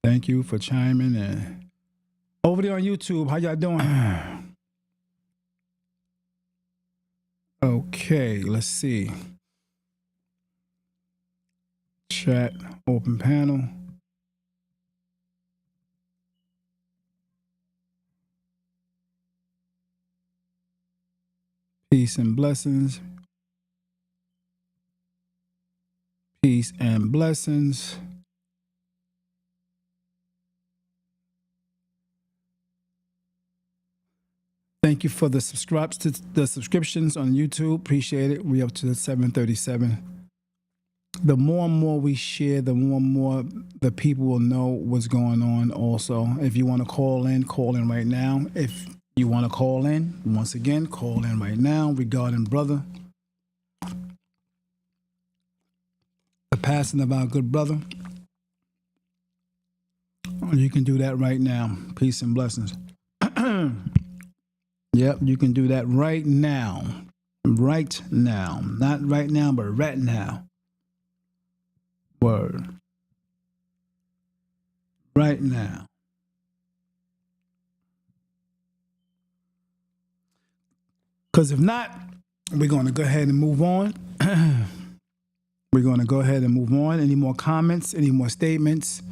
Thank you for chiming in. Over there on YouTube, how y'all doing? Okay, let's see. Chat, open panel. Peace and blessings. Peace and blessings. Thank you for the subscriptions on YouTube. Appreciate it. We up to 737. The more and more we share, the more and more the people will know what's going on also. If you want to call in right now. If you want to call in, once again, call in right now regarding brother. The passing of our good brother. You can do that right now. Peace and blessings. Yep, you can do that right now. Right now. Not right now, but right now. Word. Right now. Because if not, we're going to go ahead and move on. We're going to go ahead and move on. Any more comments? Any more statements?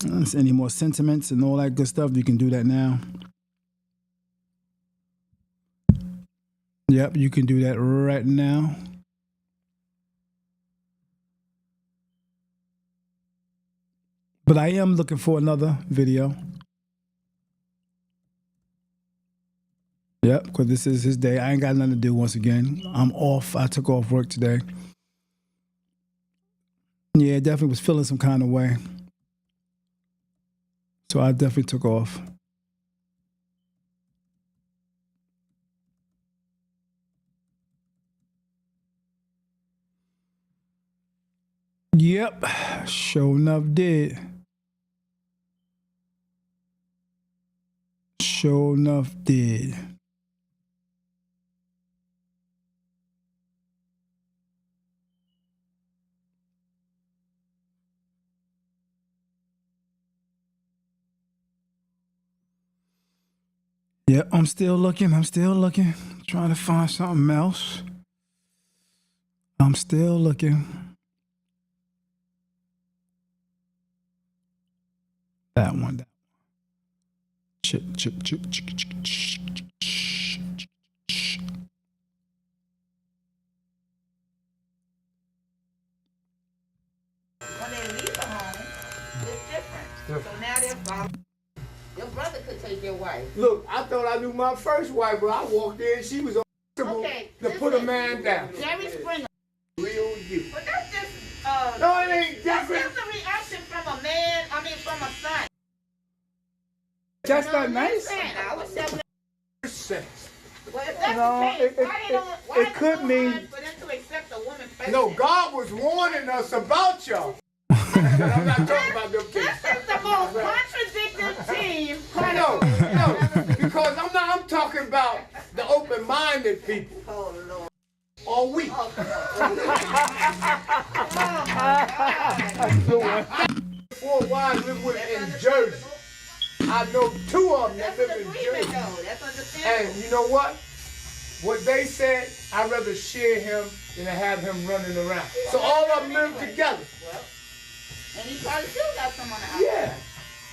Any more sentiments and all that good stuff? You can do that now. Yep, you can do that right now. But I am looking for another video. Yep, because this is his day. I ain't got nothing to do once again. I'm off. I took off work today. Yeah, definitely was feeling some kind of way. So I definitely took off. Yep, sure enough did. Sure enough did. Yep, I'm still looking. Trying to find something else. I'm still looking. That one. Chip. When they leave the home, it's different. So now your brother could take your wife. Look, I thought I knew my first wife, but I walked in, she was to put a man down. Jerry Springer. Real you. But that's just no, it ain't different. That's just a reaction from a man, from a son. That's not nice. I was telling well, if that's No, the case, why it could mean for them to accept a woman face? No, God was warning us about y'all. I'm not talking about them kids. This is the most contradictory team. No, because I'm talking about the open-minded people. Oh, Lord. Or we. Oh, Four wives live with in Jersey. I know two of them that live in Jersey. And you know what? What they said, I'd rather share him than to have him running around. So all of them live together. Well, and he probably still got someone out. Yeah.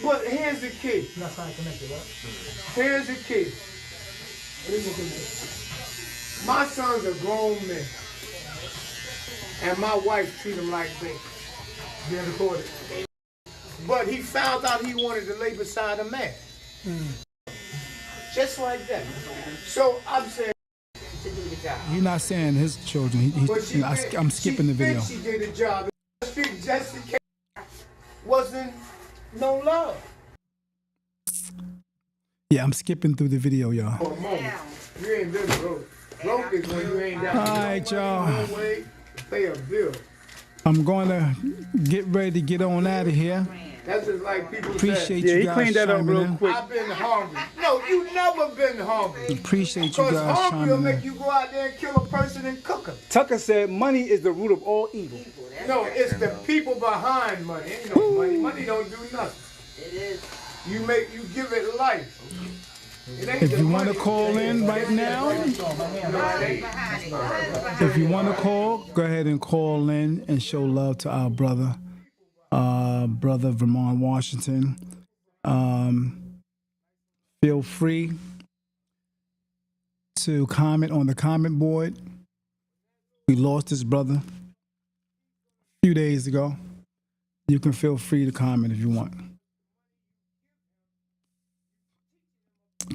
But here's the key. That's how I connected, right? Here's the key. My sons are grown men. And my wife treat them like babies. They're recorded. But he found out he wanted to lay beside a man. Just like that. So I'm saying to do the job. You're not saying his children. I'm skipping the video. She did the job. Just in case wasn't no love. Yeah, I'm skipping through the video, y'all. For a moment. You ain't living broke. Broke is when you ain't down. All right, y'all. Pay a bill. I'm going to get ready to get on out of here. That's just like people Appreciate say. you he guys cleaned that up chiming real in. quick. I've been hungry. No, you never been hungry. Appreciate you Because guys hungry will chiming make in. you go out there and kill a person and cook them. Tucker said money is the root of all evil. No, it's the people behind money. Ain't no money. Money don't do nothing. It is. You give it life. It ain't If the you want to money. call in right now, if you want to call, go ahead and call in and show love to our brother, brother Vermond, Washington. Feel free to comment on the comment board. We lost this brother a few days ago. You can feel free to comment if you want.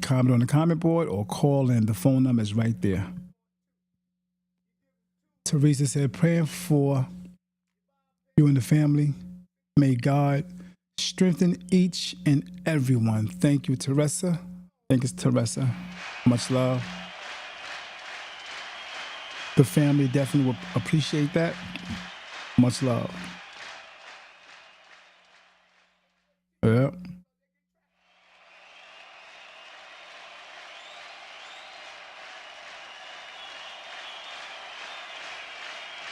Comment on the comment board or call in. The phone number is right there. Teresa said, praying for you and the family. May God strengthen each and everyone. Thank you, Teresa. Thank you, Teresa. Much love. The family definitely will appreciate that. Much love. Yep.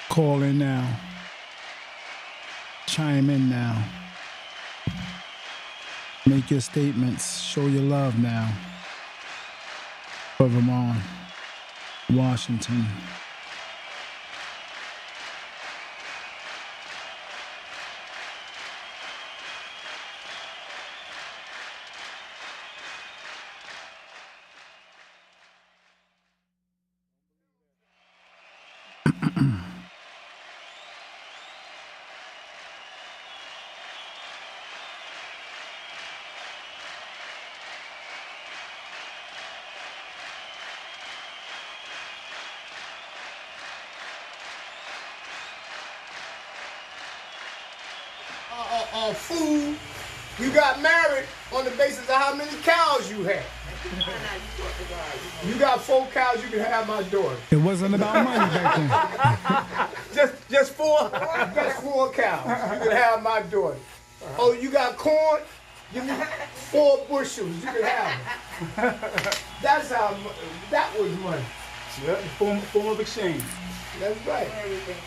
Call in now. Chime in now. Make your statements. Show your love now. For Vermond, Washington. Food, you got married on the basis of how many cows you had. You got 4 cows, you can have my daughter. It wasn't about money back then. just 4 cows, you can have my daughter. Oh, you got corn? Give me 4 bushels, you can have them. That's how, that was money. Yeah, form of exchange. That's right.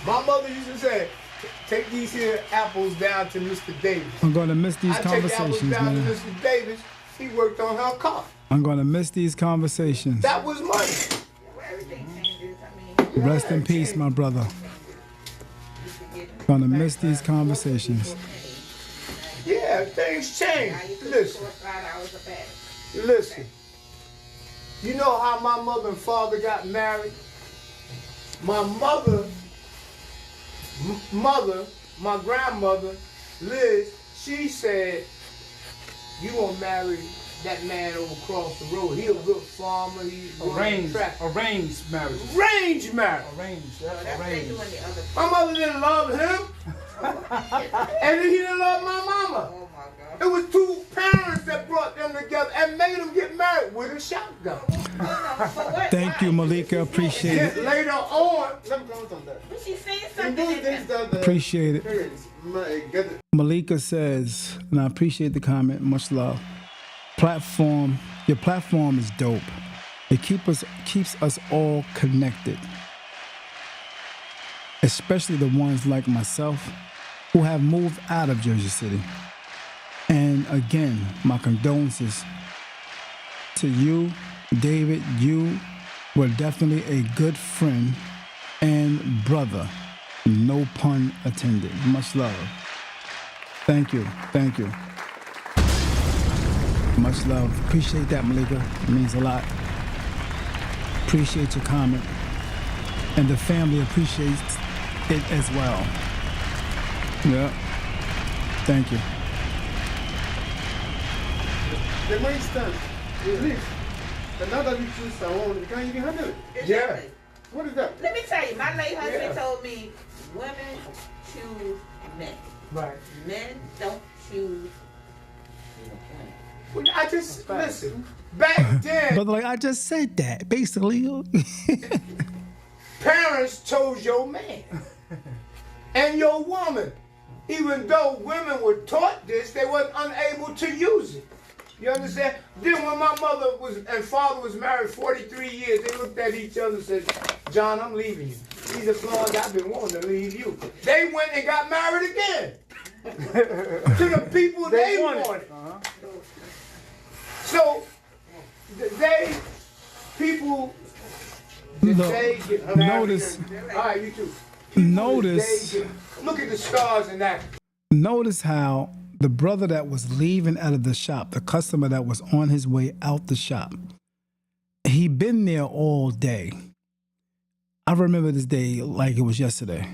My mother used to say, take these here apples down to Mr. Davis. I'm going to miss these I take the apples conversations, down man. to Mr. Davis. He worked on her car. I'm going to miss these conversations. That was money. Rest in peace, my brother. Going to miss these conversations. Yeah, things change. Listen. You know how my mother and father got married? My my grandmother, Liz, she said, you gonna marry that man over across the road. He a good farmer. He's Arranged marriage. Arranged marriage. Arranged, My mother didn't love him. And he didn't love my mama. It was 2 parents that brought them together and made them get married with a shotgun. Thank you, Malika. Appreciate it. Later on, She saying something. Appreciate it. Malika says, and I appreciate the comment. Much love. Your platform is dope. It keeps us all connected, especially the ones like myself who have moved out of Jersey City. And again, my condolences to you, David. You were definitely a good friend and brother. No pun intended. Much love. Thank you. Thank you. Much love. Appreciate that, Malika. It means a lot. Appreciate your comment. And the family appreciates it as well. Yeah. Thank you. The money stands. It lives. But now that we choose someone, we can't even handle it. Exactly. What is that? Let me tell you, my late husband told me women choose men. Right. Men don't choose women. Well, I just, listen, back then, Brother, like I just said that, basically. parents chose your man and your woman. even though women were taught this, they weren't unable to use it. You understand? Then when my mother and father was married 43 years, they looked at each other and said, John, I'm leaving you. These are flaws I've been wanting to leave you. They went and got married again. To the people they wanted. So, people, they get notice. All right, you too. Notice. Look at the stars in that. Notice how the brother that was leaving out of the shop, the customer that was on his way out the shop, he been there all day. I remember this day like it was yesterday.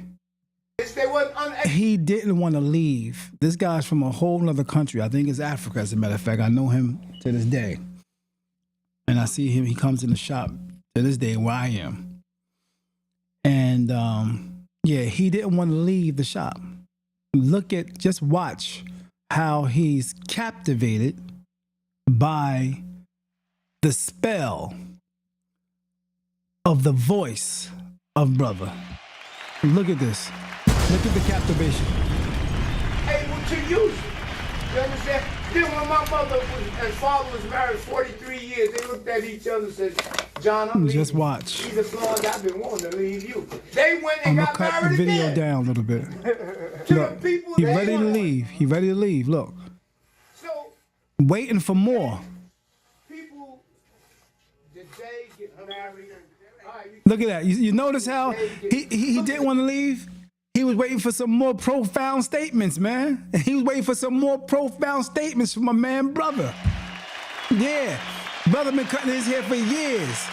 He didn't want to leave. This guy's from a whole other country. I think it's Africa, as a matter of fact. I know him to this day. And I see him, he comes in the shop to this day where I am. And yeah, he didn't want to leave the shop. Just watch how he's captivated by the spell of the voice of brother. Look at this. Look at the captivation. Able to use it. You understand? Then when my mother and father was married 43 years, they looked at each other and said, John, I'm leaving. Just watch. These are flaws I've been wanting to leave you. They went I'm and gonna got cut married the video again. down a little bit. To Look, the people he they ready to wanted. leave. He ready to leave. Look. So, Waiting for more. people, did they get married? Look at that. You notice how he didn't want to leave? He was waiting for some more profound statements, man. He was waiting for some more profound statements from my man, brother. Yeah. Brother been cutting his hair for years.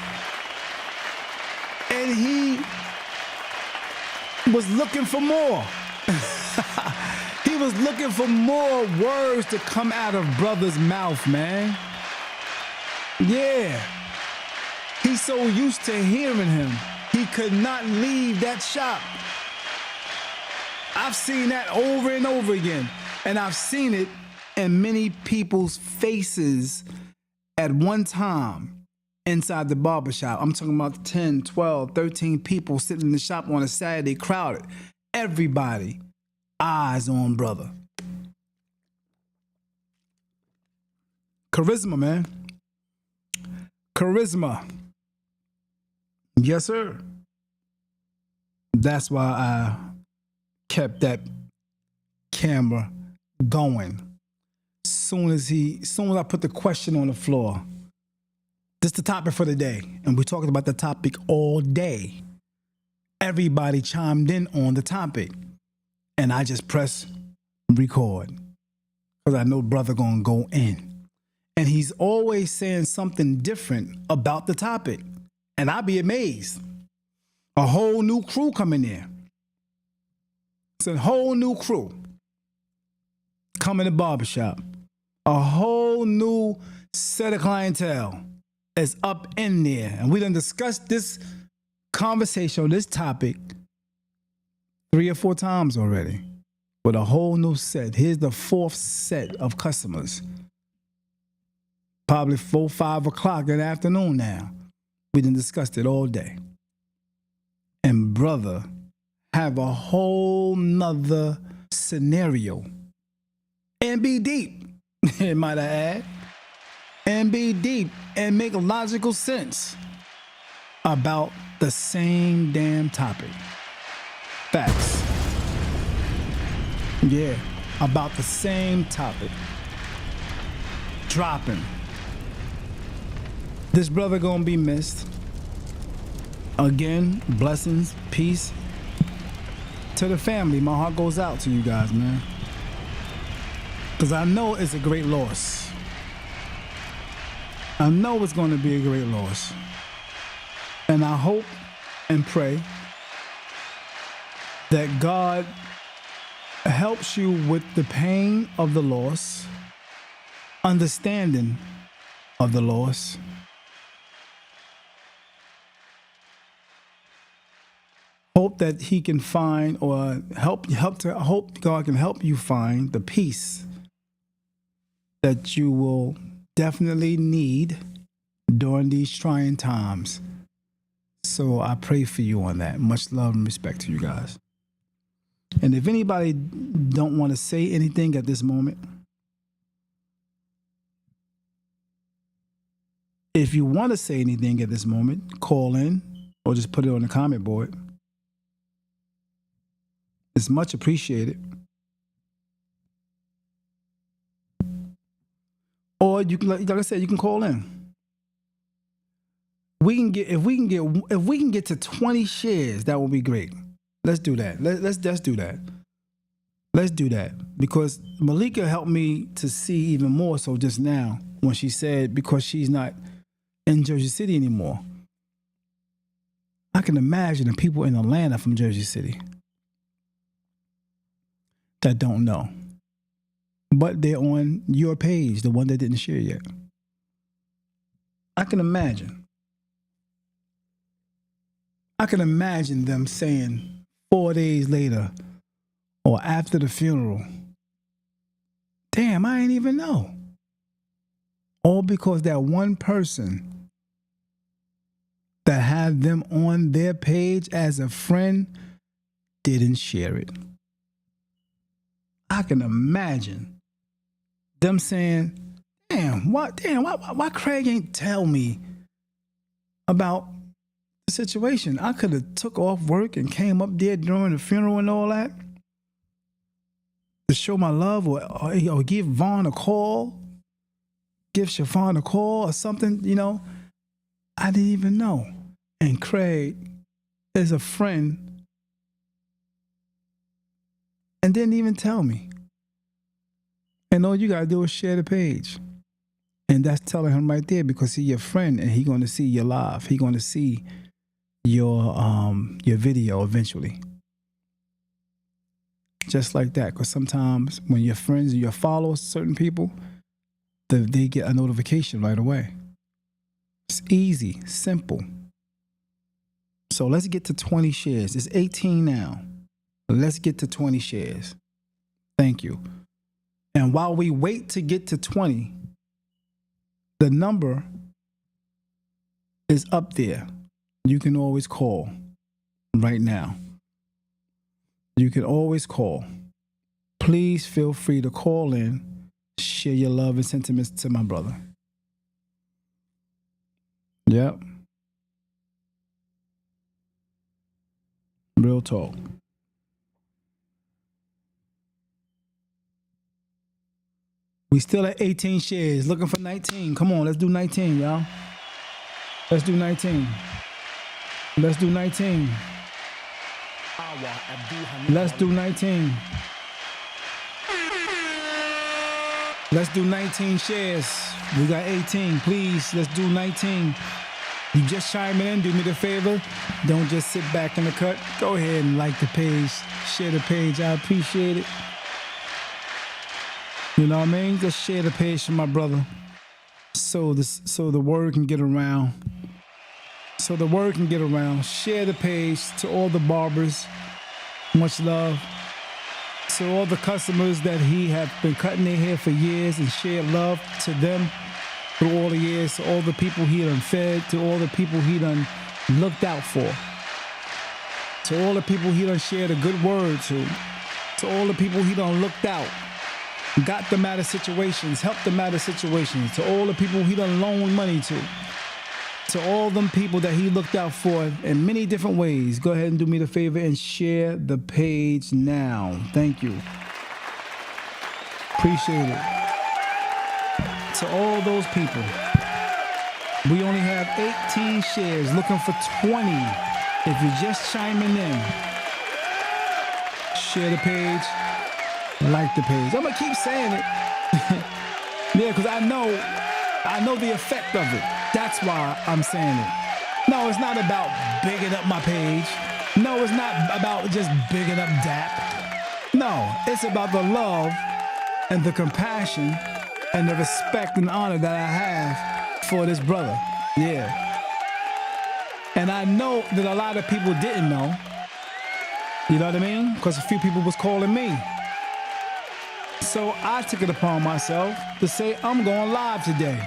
And he was looking for more. He was looking for more words to come out of brother's mouth, man. Yeah. He's so used to hearing him. He could not leave that shop. I've seen that over and over again. And I've seen it in many people's faces at one time inside the barbershop. I'm talking about 10, 12, 13 people sitting in the shop on a Saturday, crowded. Everybody, eyes on brother. Charisma, man. Charisma. Yes, sir. That's why I kept that camera going. Soon as I put the question on the floor, this is the topic for the day, and we're talking about the topic all day. Everybody chimed in on the topic, and I just press record because I know brother gonna go in, and he's always saying something different about the topic, and I'd be amazed. A whole new crew coming in. It's a whole new crew coming to barbershop. A whole new set of clientele is up in there. And we done discussed this conversation, this topic 3 or 4 times already with a whole new set. Here's the 4th set of customers. Probably 4, 5 o'clock in the afternoon now. We done discussed it all day. And brother have a whole nother scenario. And be deep, might I add. And be deep and make logical sense about the same damn topic. Facts. Yeah, about the same topic. Dropping. This brother gonna be missed. Again, blessings, peace to the family. My heart goes out to you guys, man. Because I know it's a great loss. I know it's going to be a great loss. And I hope and pray that God helps you with the pain of the loss, understanding of the loss, hope that he can find or hope God can help you find the peace that you will definitely need during these trying times. So I pray for you on that. Much love and respect to you guys. And if anybody don't want to say anything at this moment, if you want to say anything at this moment, call in or just put it on the comment board. It's much appreciated. Or you can, like I said, you can call in. If we can get to 20 shares, that would be great. Let's do that. Let's do that. Let's do that. Because Malika helped me to see even more so just now when she said because she's not in Jersey City anymore. I can imagine the people in Atlanta from Jersey City that don't know. But they're on your page, the one that didn't share yet. I can imagine. I can imagine them saying 4 days later or after the funeral, damn, I ain't even know. All because that one person that had them on their page as a friend didn't share it. I can imagine them saying, why Craig ain't tell me about the situation? I could have took off work and came up there during the funeral and all that to show my love or give Vaughn a call, give Siobhan a call or something, you know. I didn't even know. And Craig is a friend and didn't even tell me. And all you gotta do is share the page. And that's telling him right there because he's your friend and he's gonna see your live. He's gonna see your video eventually. Just like that. Because sometimes when your friends and your followers, certain people, they get a notification right away. It's easy, simple. So let's get to 20 shares. It's 18 now. Let's get to 20 shares. Thank you. And while we wait to get to 20, the number is up there. You can always call right now. You can always call. Please feel free to call in, share your love and sentiments to my brother. Yep. Real talk. We still at 18 shares, looking for 19. Come on, let's do 19, y'all. Let's do 19. Let's do 19. Let's do 19. Let's do 19 shares. We got 18. Please, let's do 19. You just chime in, do me the favor. Don't just sit back in the cut. Go ahead and like the page, share the page. I appreciate it. You know what I mean? Just share the page for my brother. So the word can get around. So the word can get around. Share the page to all the barbers. Much love. To all the customers that he have been cutting their hair for years and shared love to them through all the years. To all the people he done fed. To all the people he done looked out for. To all the people he done shared a good word to. To all the people he done looked out. Got them out of situations, helped them out of situations. To all the people he done loaned money to all them people that he looked out for in many different ways. Go ahead and do me the favor and share the page now. Thank you. Appreciate it. To all those people, we only have 18 shares, looking for 20. If you're just chiming in, share the page. Like the page. I'm gonna keep saying it. Yeah, because I know the effect of it. That's why I'm saying it. No, it's not about bigging up my page. No, it's not about just bigging up D.A.P. No, it's about the love and the compassion and the respect and honor that I have for this brother. Yeah. And I know that a lot of people didn't know. You know what I mean? Because a few people was calling me. So I took it upon myself to say, I'm going live today.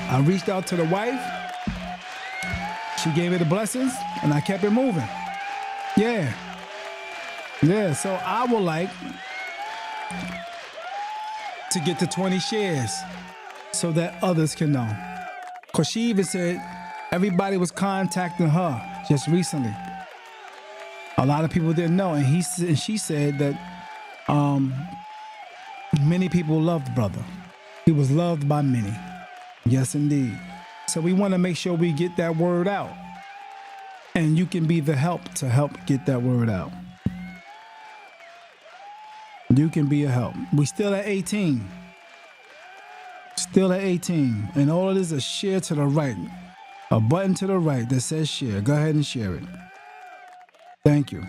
I reached out to the wife. She gave me the blessings, and I kept it moving. Yeah. Yeah, so I would like to get to 20 shares so that others can know. Because she even said everybody was contacting her just recently. A lot of people didn't know, and she said that many people loved brother. He was loved by many. Yes, indeed. So we want to make sure we get that word out. And you can be the help to help get that word out. You can be a help. We still at 18. Still at 18. And all it is a share to the right. A button to the right that says share. Go ahead and share it. Thank you.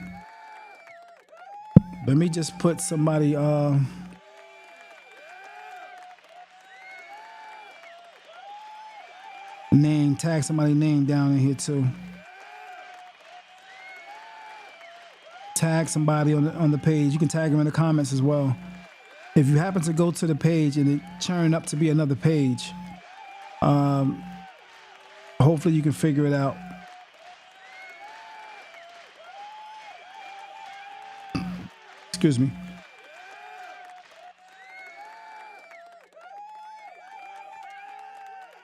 Let me just put somebody name, tag somebody's name down in here too. Tag somebody on the page. You can tag them in the comments as well. If you happen to go to the page and it turned up to be another page, hopefully you can figure it out. Excuse me.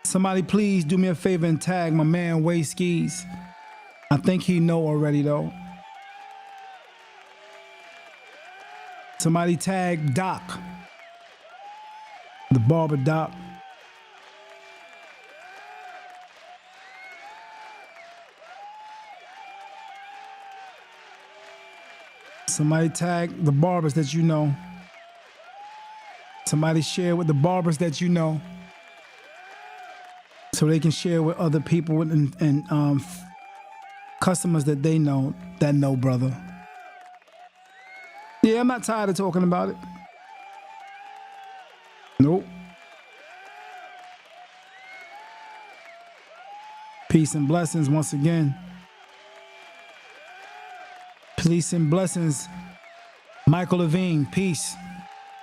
Somebody please do me a favor and tag my man Way Skis. I think he know already though. Somebody tag Doc. The Barber Doc. Somebody tag the barbers that you know. Somebody share with the barbers that you know, so they can share with other people and customers that they know that know brother. Yeah, I'm not tired of talking about it. Nope. Peace and blessings once again. Peace and blessings. Michael Levine, peace.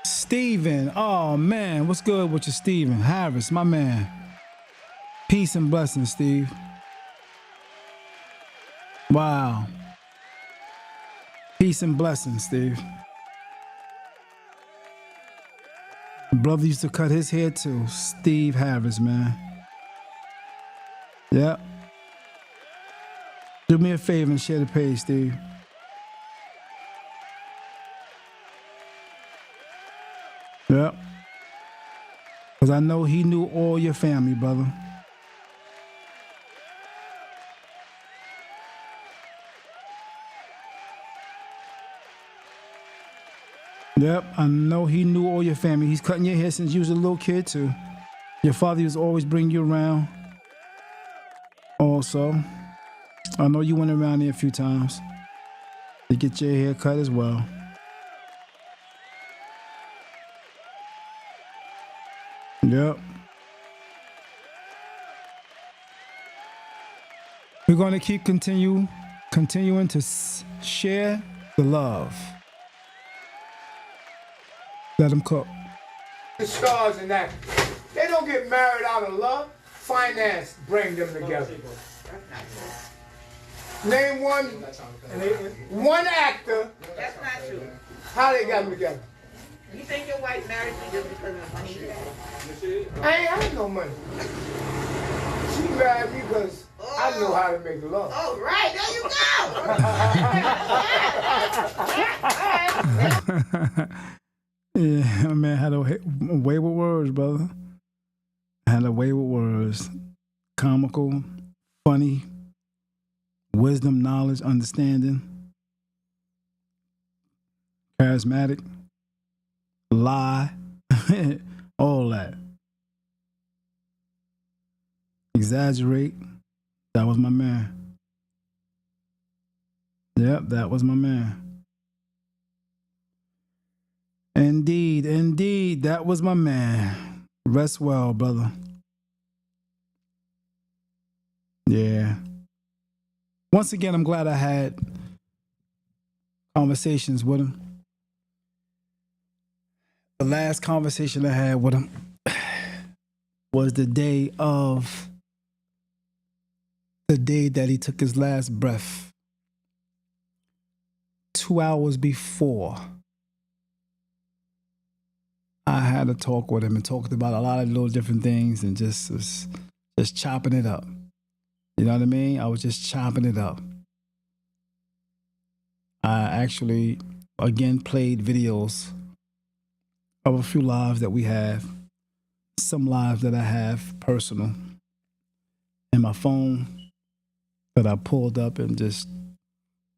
Steven, oh man, what's good with you, Steven? Harris, my man. Peace and blessings, Steve. Wow. Peace and blessings, Steve. Brother used to cut his hair too. Steve Harris, man. Yep. Do me a favor and share the page, Steve. Yep. Because I know he knew all your family, brother. Yep, I know he knew all your family. He's cutting your hair since you was a little kid, too. Your father used to always bring you around. Also, I know you went around there a few times to get your hair cut as well. Yep. We're going to keep continuing to share the love. Let them cook. The stars and that. They don't get married out of love. Finance bring them together. Name one actor. That's not true. How they got them together? You think your wife married you just because of the money you had? I ain't had no money. She married me because I know how to make love. Oh, right. There you go. Yeah, man, had a way with words, brother. Had a way with words. Comical, funny, wisdom, knowledge, understanding, charismatic, lie, all that. Exaggerate. That was my man. Yep, that was my man. Indeed, that was my man. Rest well, brother. Yeah. Once again, I'm glad I had conversations with him. The last conversation I had with him was the day that he took his last breath. 2 hours before, I had a talk with him and talked about a lot of little different things and just chopping it up. You know what I mean? I was just chopping it up. I actually, again, played videos of a few lives that we have, some lives that I have personal, and my phone that I pulled up and just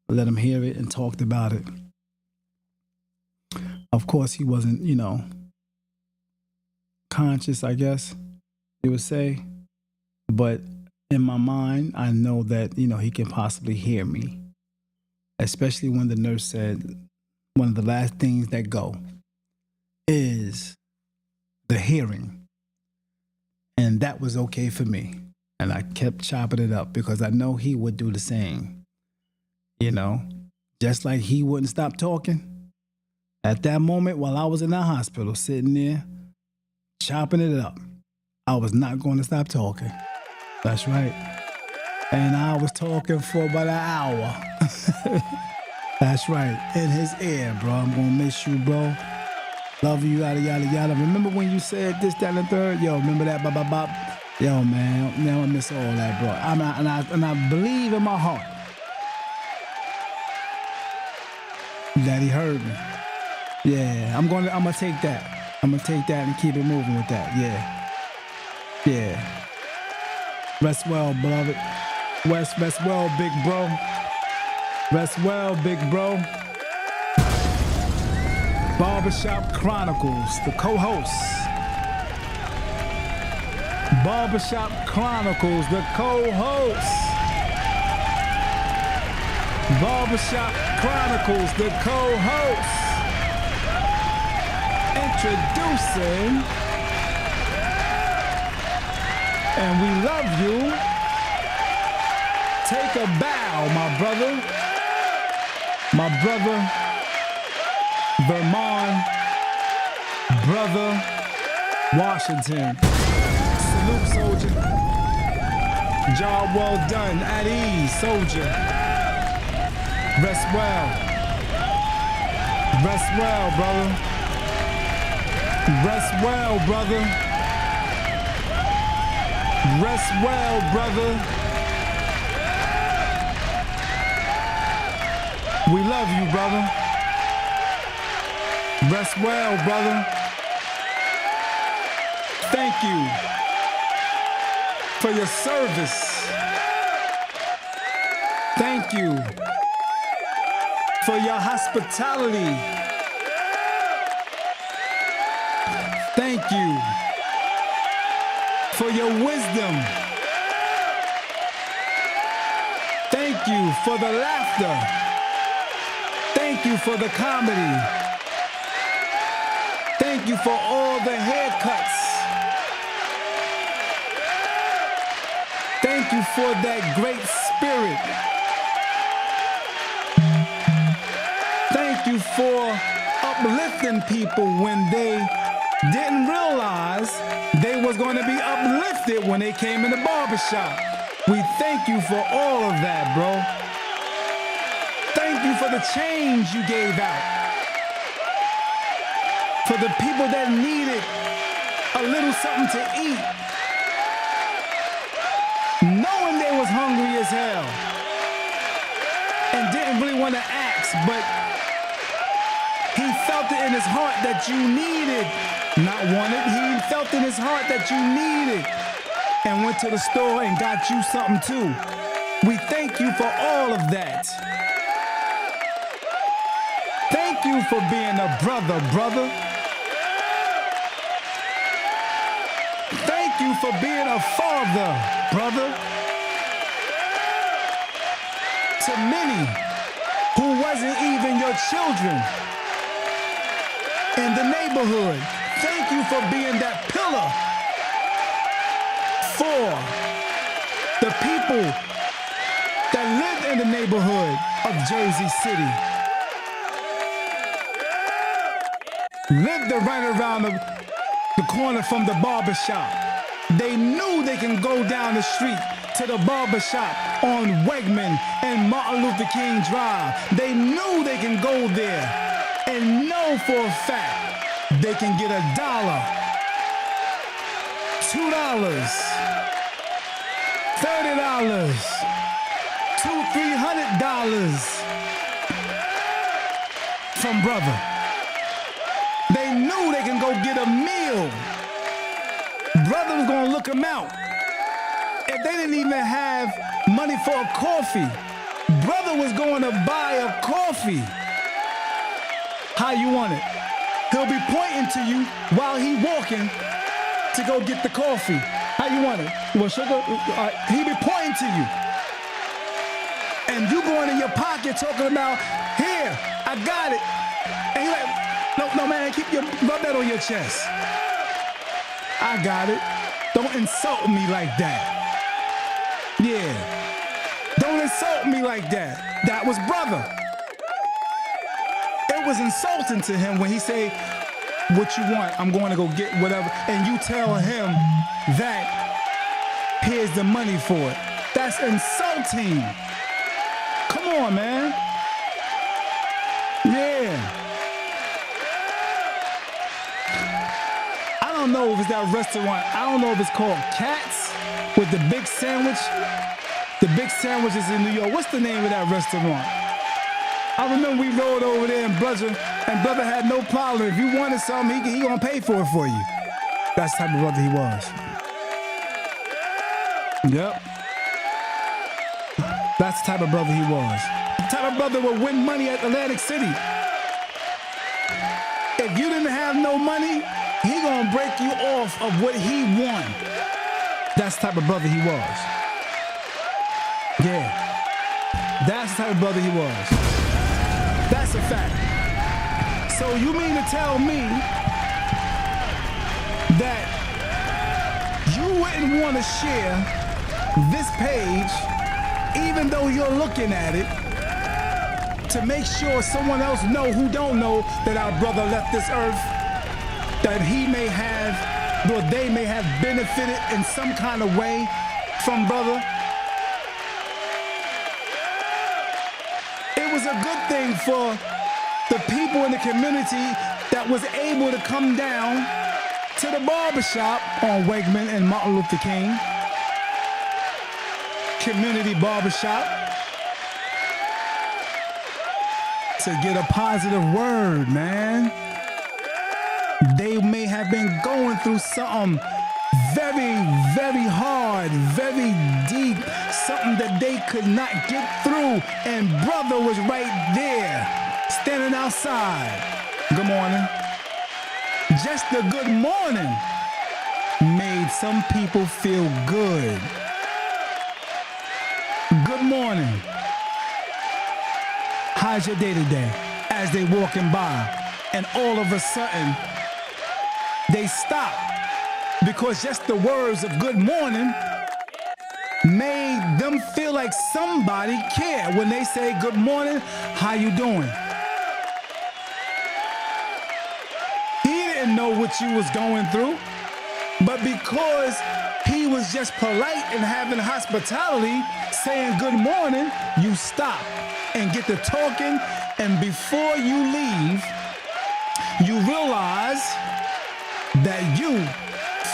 let him hear it and talked about it. Of course, he wasn't, conscious, I guess you would say. But in my mind, I know that, he can possibly hear me. Especially when the nurse said one of the last things that go is the hearing. And that was okay for me. And I kept chopping it up because I know he would do the same. Just like he wouldn't stop talking. At that moment, while I was in the hospital, sitting there, chopping it up, I was not going to stop talking. That's right. And I was talking for about an hour. That's right. In his ear, bro. I'm going to miss you, bro. Love you, yada, yada, yada. Remember when you said this, that, and the third? Yo, remember that? Bop, bop, bop. Yo, man. Now I miss all that, bro. And I believe in my heart that he heard me. Yeah, I'm gonna take that. I'm gonna take that and keep it moving with that. Yeah. Rest well, beloved. Rest well, big bro. Rest well, big bro. Barbershop Chronicles, the co-host. Barbershop Chronicles, the co-host. Barbershop Chronicles, the co-host. Introducing, and we love you. Take a bow, my brother. My brother, Vermond, brother, Washington. Salute, soldier. Job well done. At ease, soldier. Rest well. Rest well, brother. Rest well, brother. Rest well, brother. We love you, brother. Rest well, brother. Thank you for your service. Thank you for your hospitality. Thank you for your wisdom. Thank you for the laughter. Thank you for the comedy. Thank you for all the haircuts. Thank you for that great spirit. Thank you for uplifting people when they didn't realize they was going to be uplifted when they came in the barbershop. We thank you for all of that, bro. Thank you for the change you gave out. For the people that needed a little something to eat. Knowing they was hungry as hell. And didn't really want to ask, but he felt it in his heart that you needed. Not wanted, he felt in his heart that you needed. And went to the store and got you something too. We thank you for all of that. Thank you for being a brother. Thank you for being a father, brother. To many who wasn't even your children in the neighborhood, thank you for being that pillar for the people that live in the neighborhood of Jersey City. Lived right around the corner from the barbershop. They knew they can go down the street to the barber shop on Wegman and Martin Luther King Drive. They knew they can go there and know for a fact they can get $1, $2, $30, $200-300 from brother. They knew they can go get a meal. Brother was gonna look them out. If they didn't even have money for a coffee, brother was going to buy a coffee. How you want it? He'll be pointing to you while he walking to go get the coffee. How you want it? You want sugar? He'll be pointing to you. And you going in your pocket talking about, here, I got it. And he's like, no, man, rub that on your chest. I got it. Don't insult me like that. Yeah. Don't insult me like that. That was brother. It was insulting to him when he say, what you want? I'm going to go get whatever. And you tell him that here's the money for it. That's insulting. Come on, man. Yeah. I don't know if it's that restaurant. I don't know if it's called Cats with the big sandwich. The big sandwiches in New York. What's the name of that restaurant? I remember we rode over there and brother had no problem. If you wanted something, he gonna pay for it for you. That's the type of brother he was. Yep. That's the type of brother he was. The type of brother would win money at Atlantic City. If you didn't have no money, he gonna break you off of what he won. That's the type of brother he was. Yeah. That's the type of brother he was. That's a fact. So you mean to tell me that you wouldn't want to share this page, even though you're looking at it, to make sure someone else know who don't know that our brother left this earth, that he may have, or they may have benefited in some kind of way from brother? It was a good thing for the people in the community that was able to come down to the barbershop on Wegman and Martin Luther King. Community barbershop. To get a positive word, man. They may have been going through something very, very hard, very deep, something that they could not get through, and brother was right there, standing outside. Good morning. Just the good morning made some people feel good. Good morning. How's your day today? As they walking by, and all of a sudden, they stop because just the words of good morning made them feel like somebody cared when they say good morning, how you doing? He didn't know what you was going through, but because he was just polite and having hospitality, saying good morning, you stop and get to talking, and before you leave, you realize that you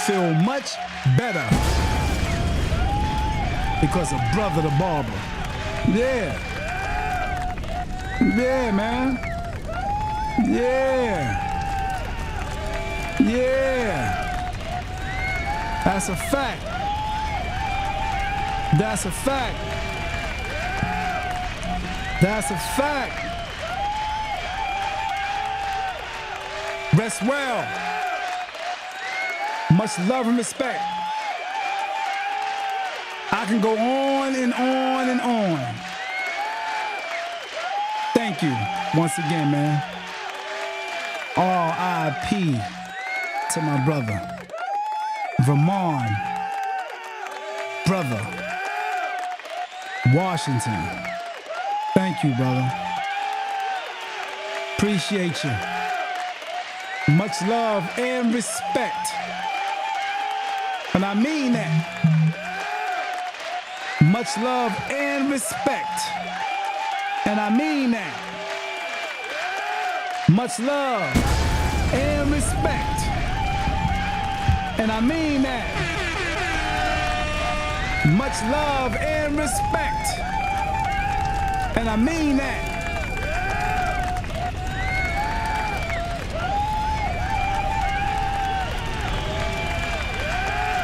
feel much better because of brother the barber. Yeah. Yeah, man. Yeah. Yeah. That's a fact. That's a fact. That's a fact. Rest well. Much love and respect. I can go on and on and on. Thank you once again, man. R.I.P. to my brother. Vermond. Brother. Washington. Thank you, brother. Appreciate you. Much love and respect. And I mean that. Much love and respect. And I mean that. Much love and respect. And I mean that. Much love and respect. And I mean that.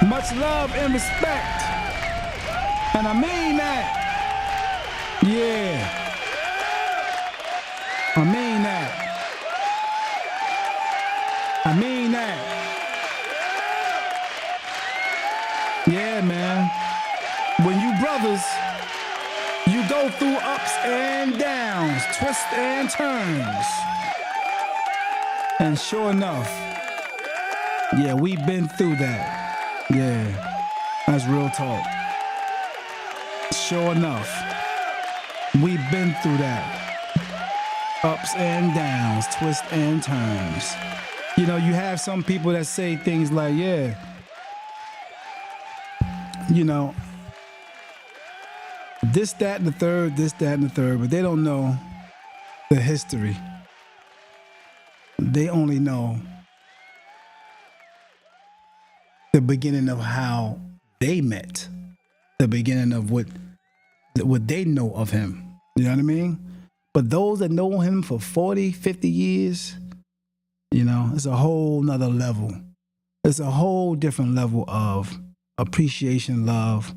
Much love and respect. And I mean that. Yeah. I mean that. I mean that. Yeah, man. When you brothers, you go through ups and downs, twists and turns. And sure enough, yeah, we've been through that. Yeah, that's real talk. Sure enough, we've been through that. Ups and downs, twists and turns. You know, you have some people that say things like, yeah, you know, this, that, and the third, this, that, and the third, but they don't know the history. They only know the beginning of how they met, the beginning of what they know of him. You know what I mean? But those that know him for 40, 50 years, you know, it's a whole nother level. It's a whole different level of appreciation, love,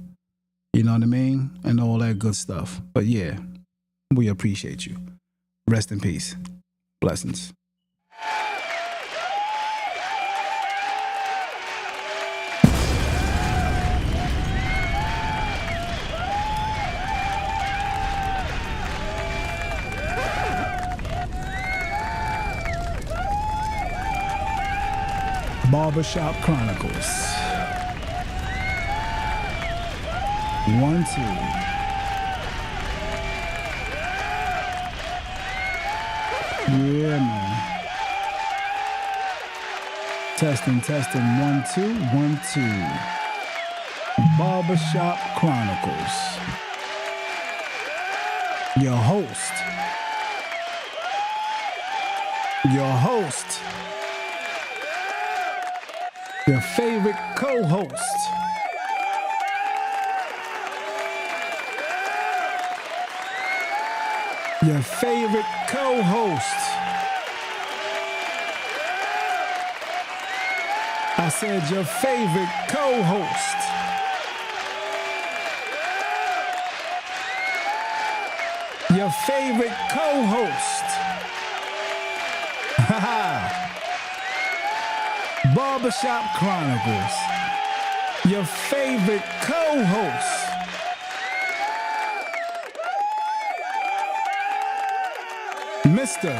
you know what I mean? And all that good stuff. But yeah, we appreciate you. Rest in peace. Blessings. Barbershop Chronicles. 1, 2. Yeah, man. Testing. 1, 2, 1, 2. Barbershop Chronicles. Your host. Your favorite co-host. Your favorite co-host. I said your favorite co-host. Your favorite co-host. Haha. Barbershop Chronicles. Your favorite co-host. Mr.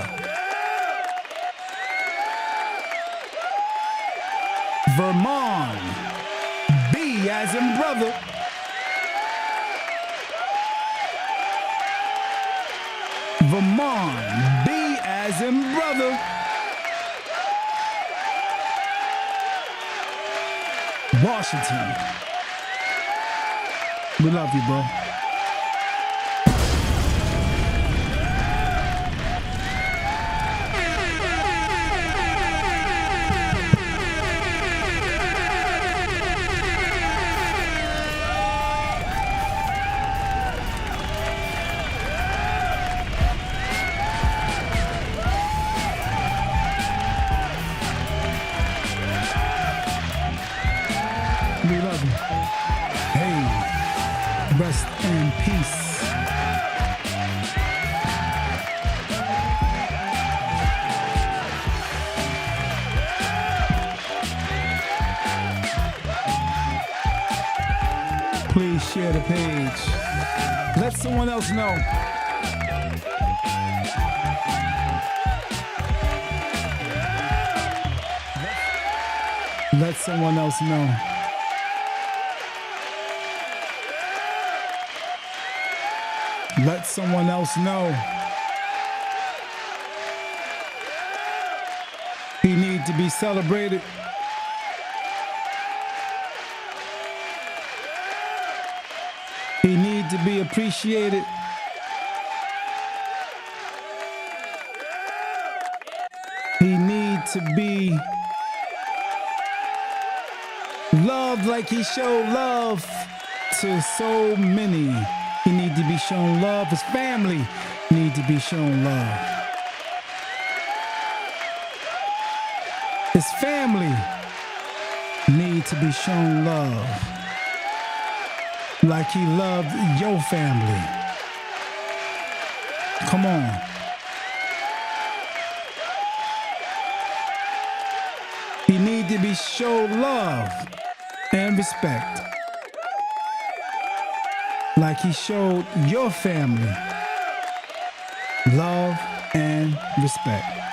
Vermond. B as in brother. Vermond. B as in brother. Washington. We love you, bro. We love you. Hey, rest in peace. Please share the page. Let someone else know. Let someone else know. Let someone else know. He needs to be celebrated. He needs to be appreciated. He needs to be loved like he showed love to so many. He needs to be shown love. His family needs to be shown love. His family needs to be shown love like he loved your family. Come on. He needs to be shown love and respect like he showed your family love and respect.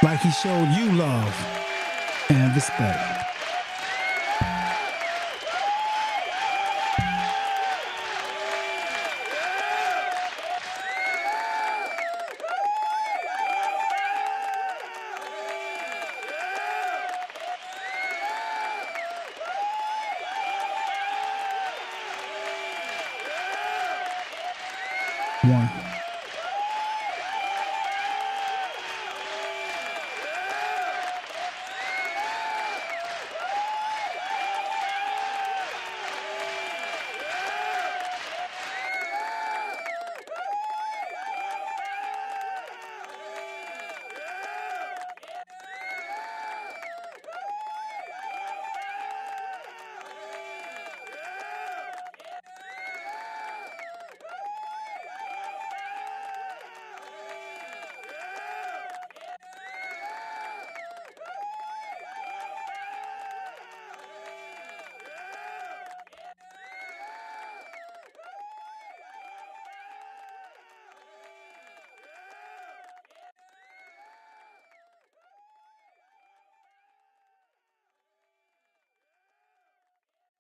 Like he showed you love and respect. One.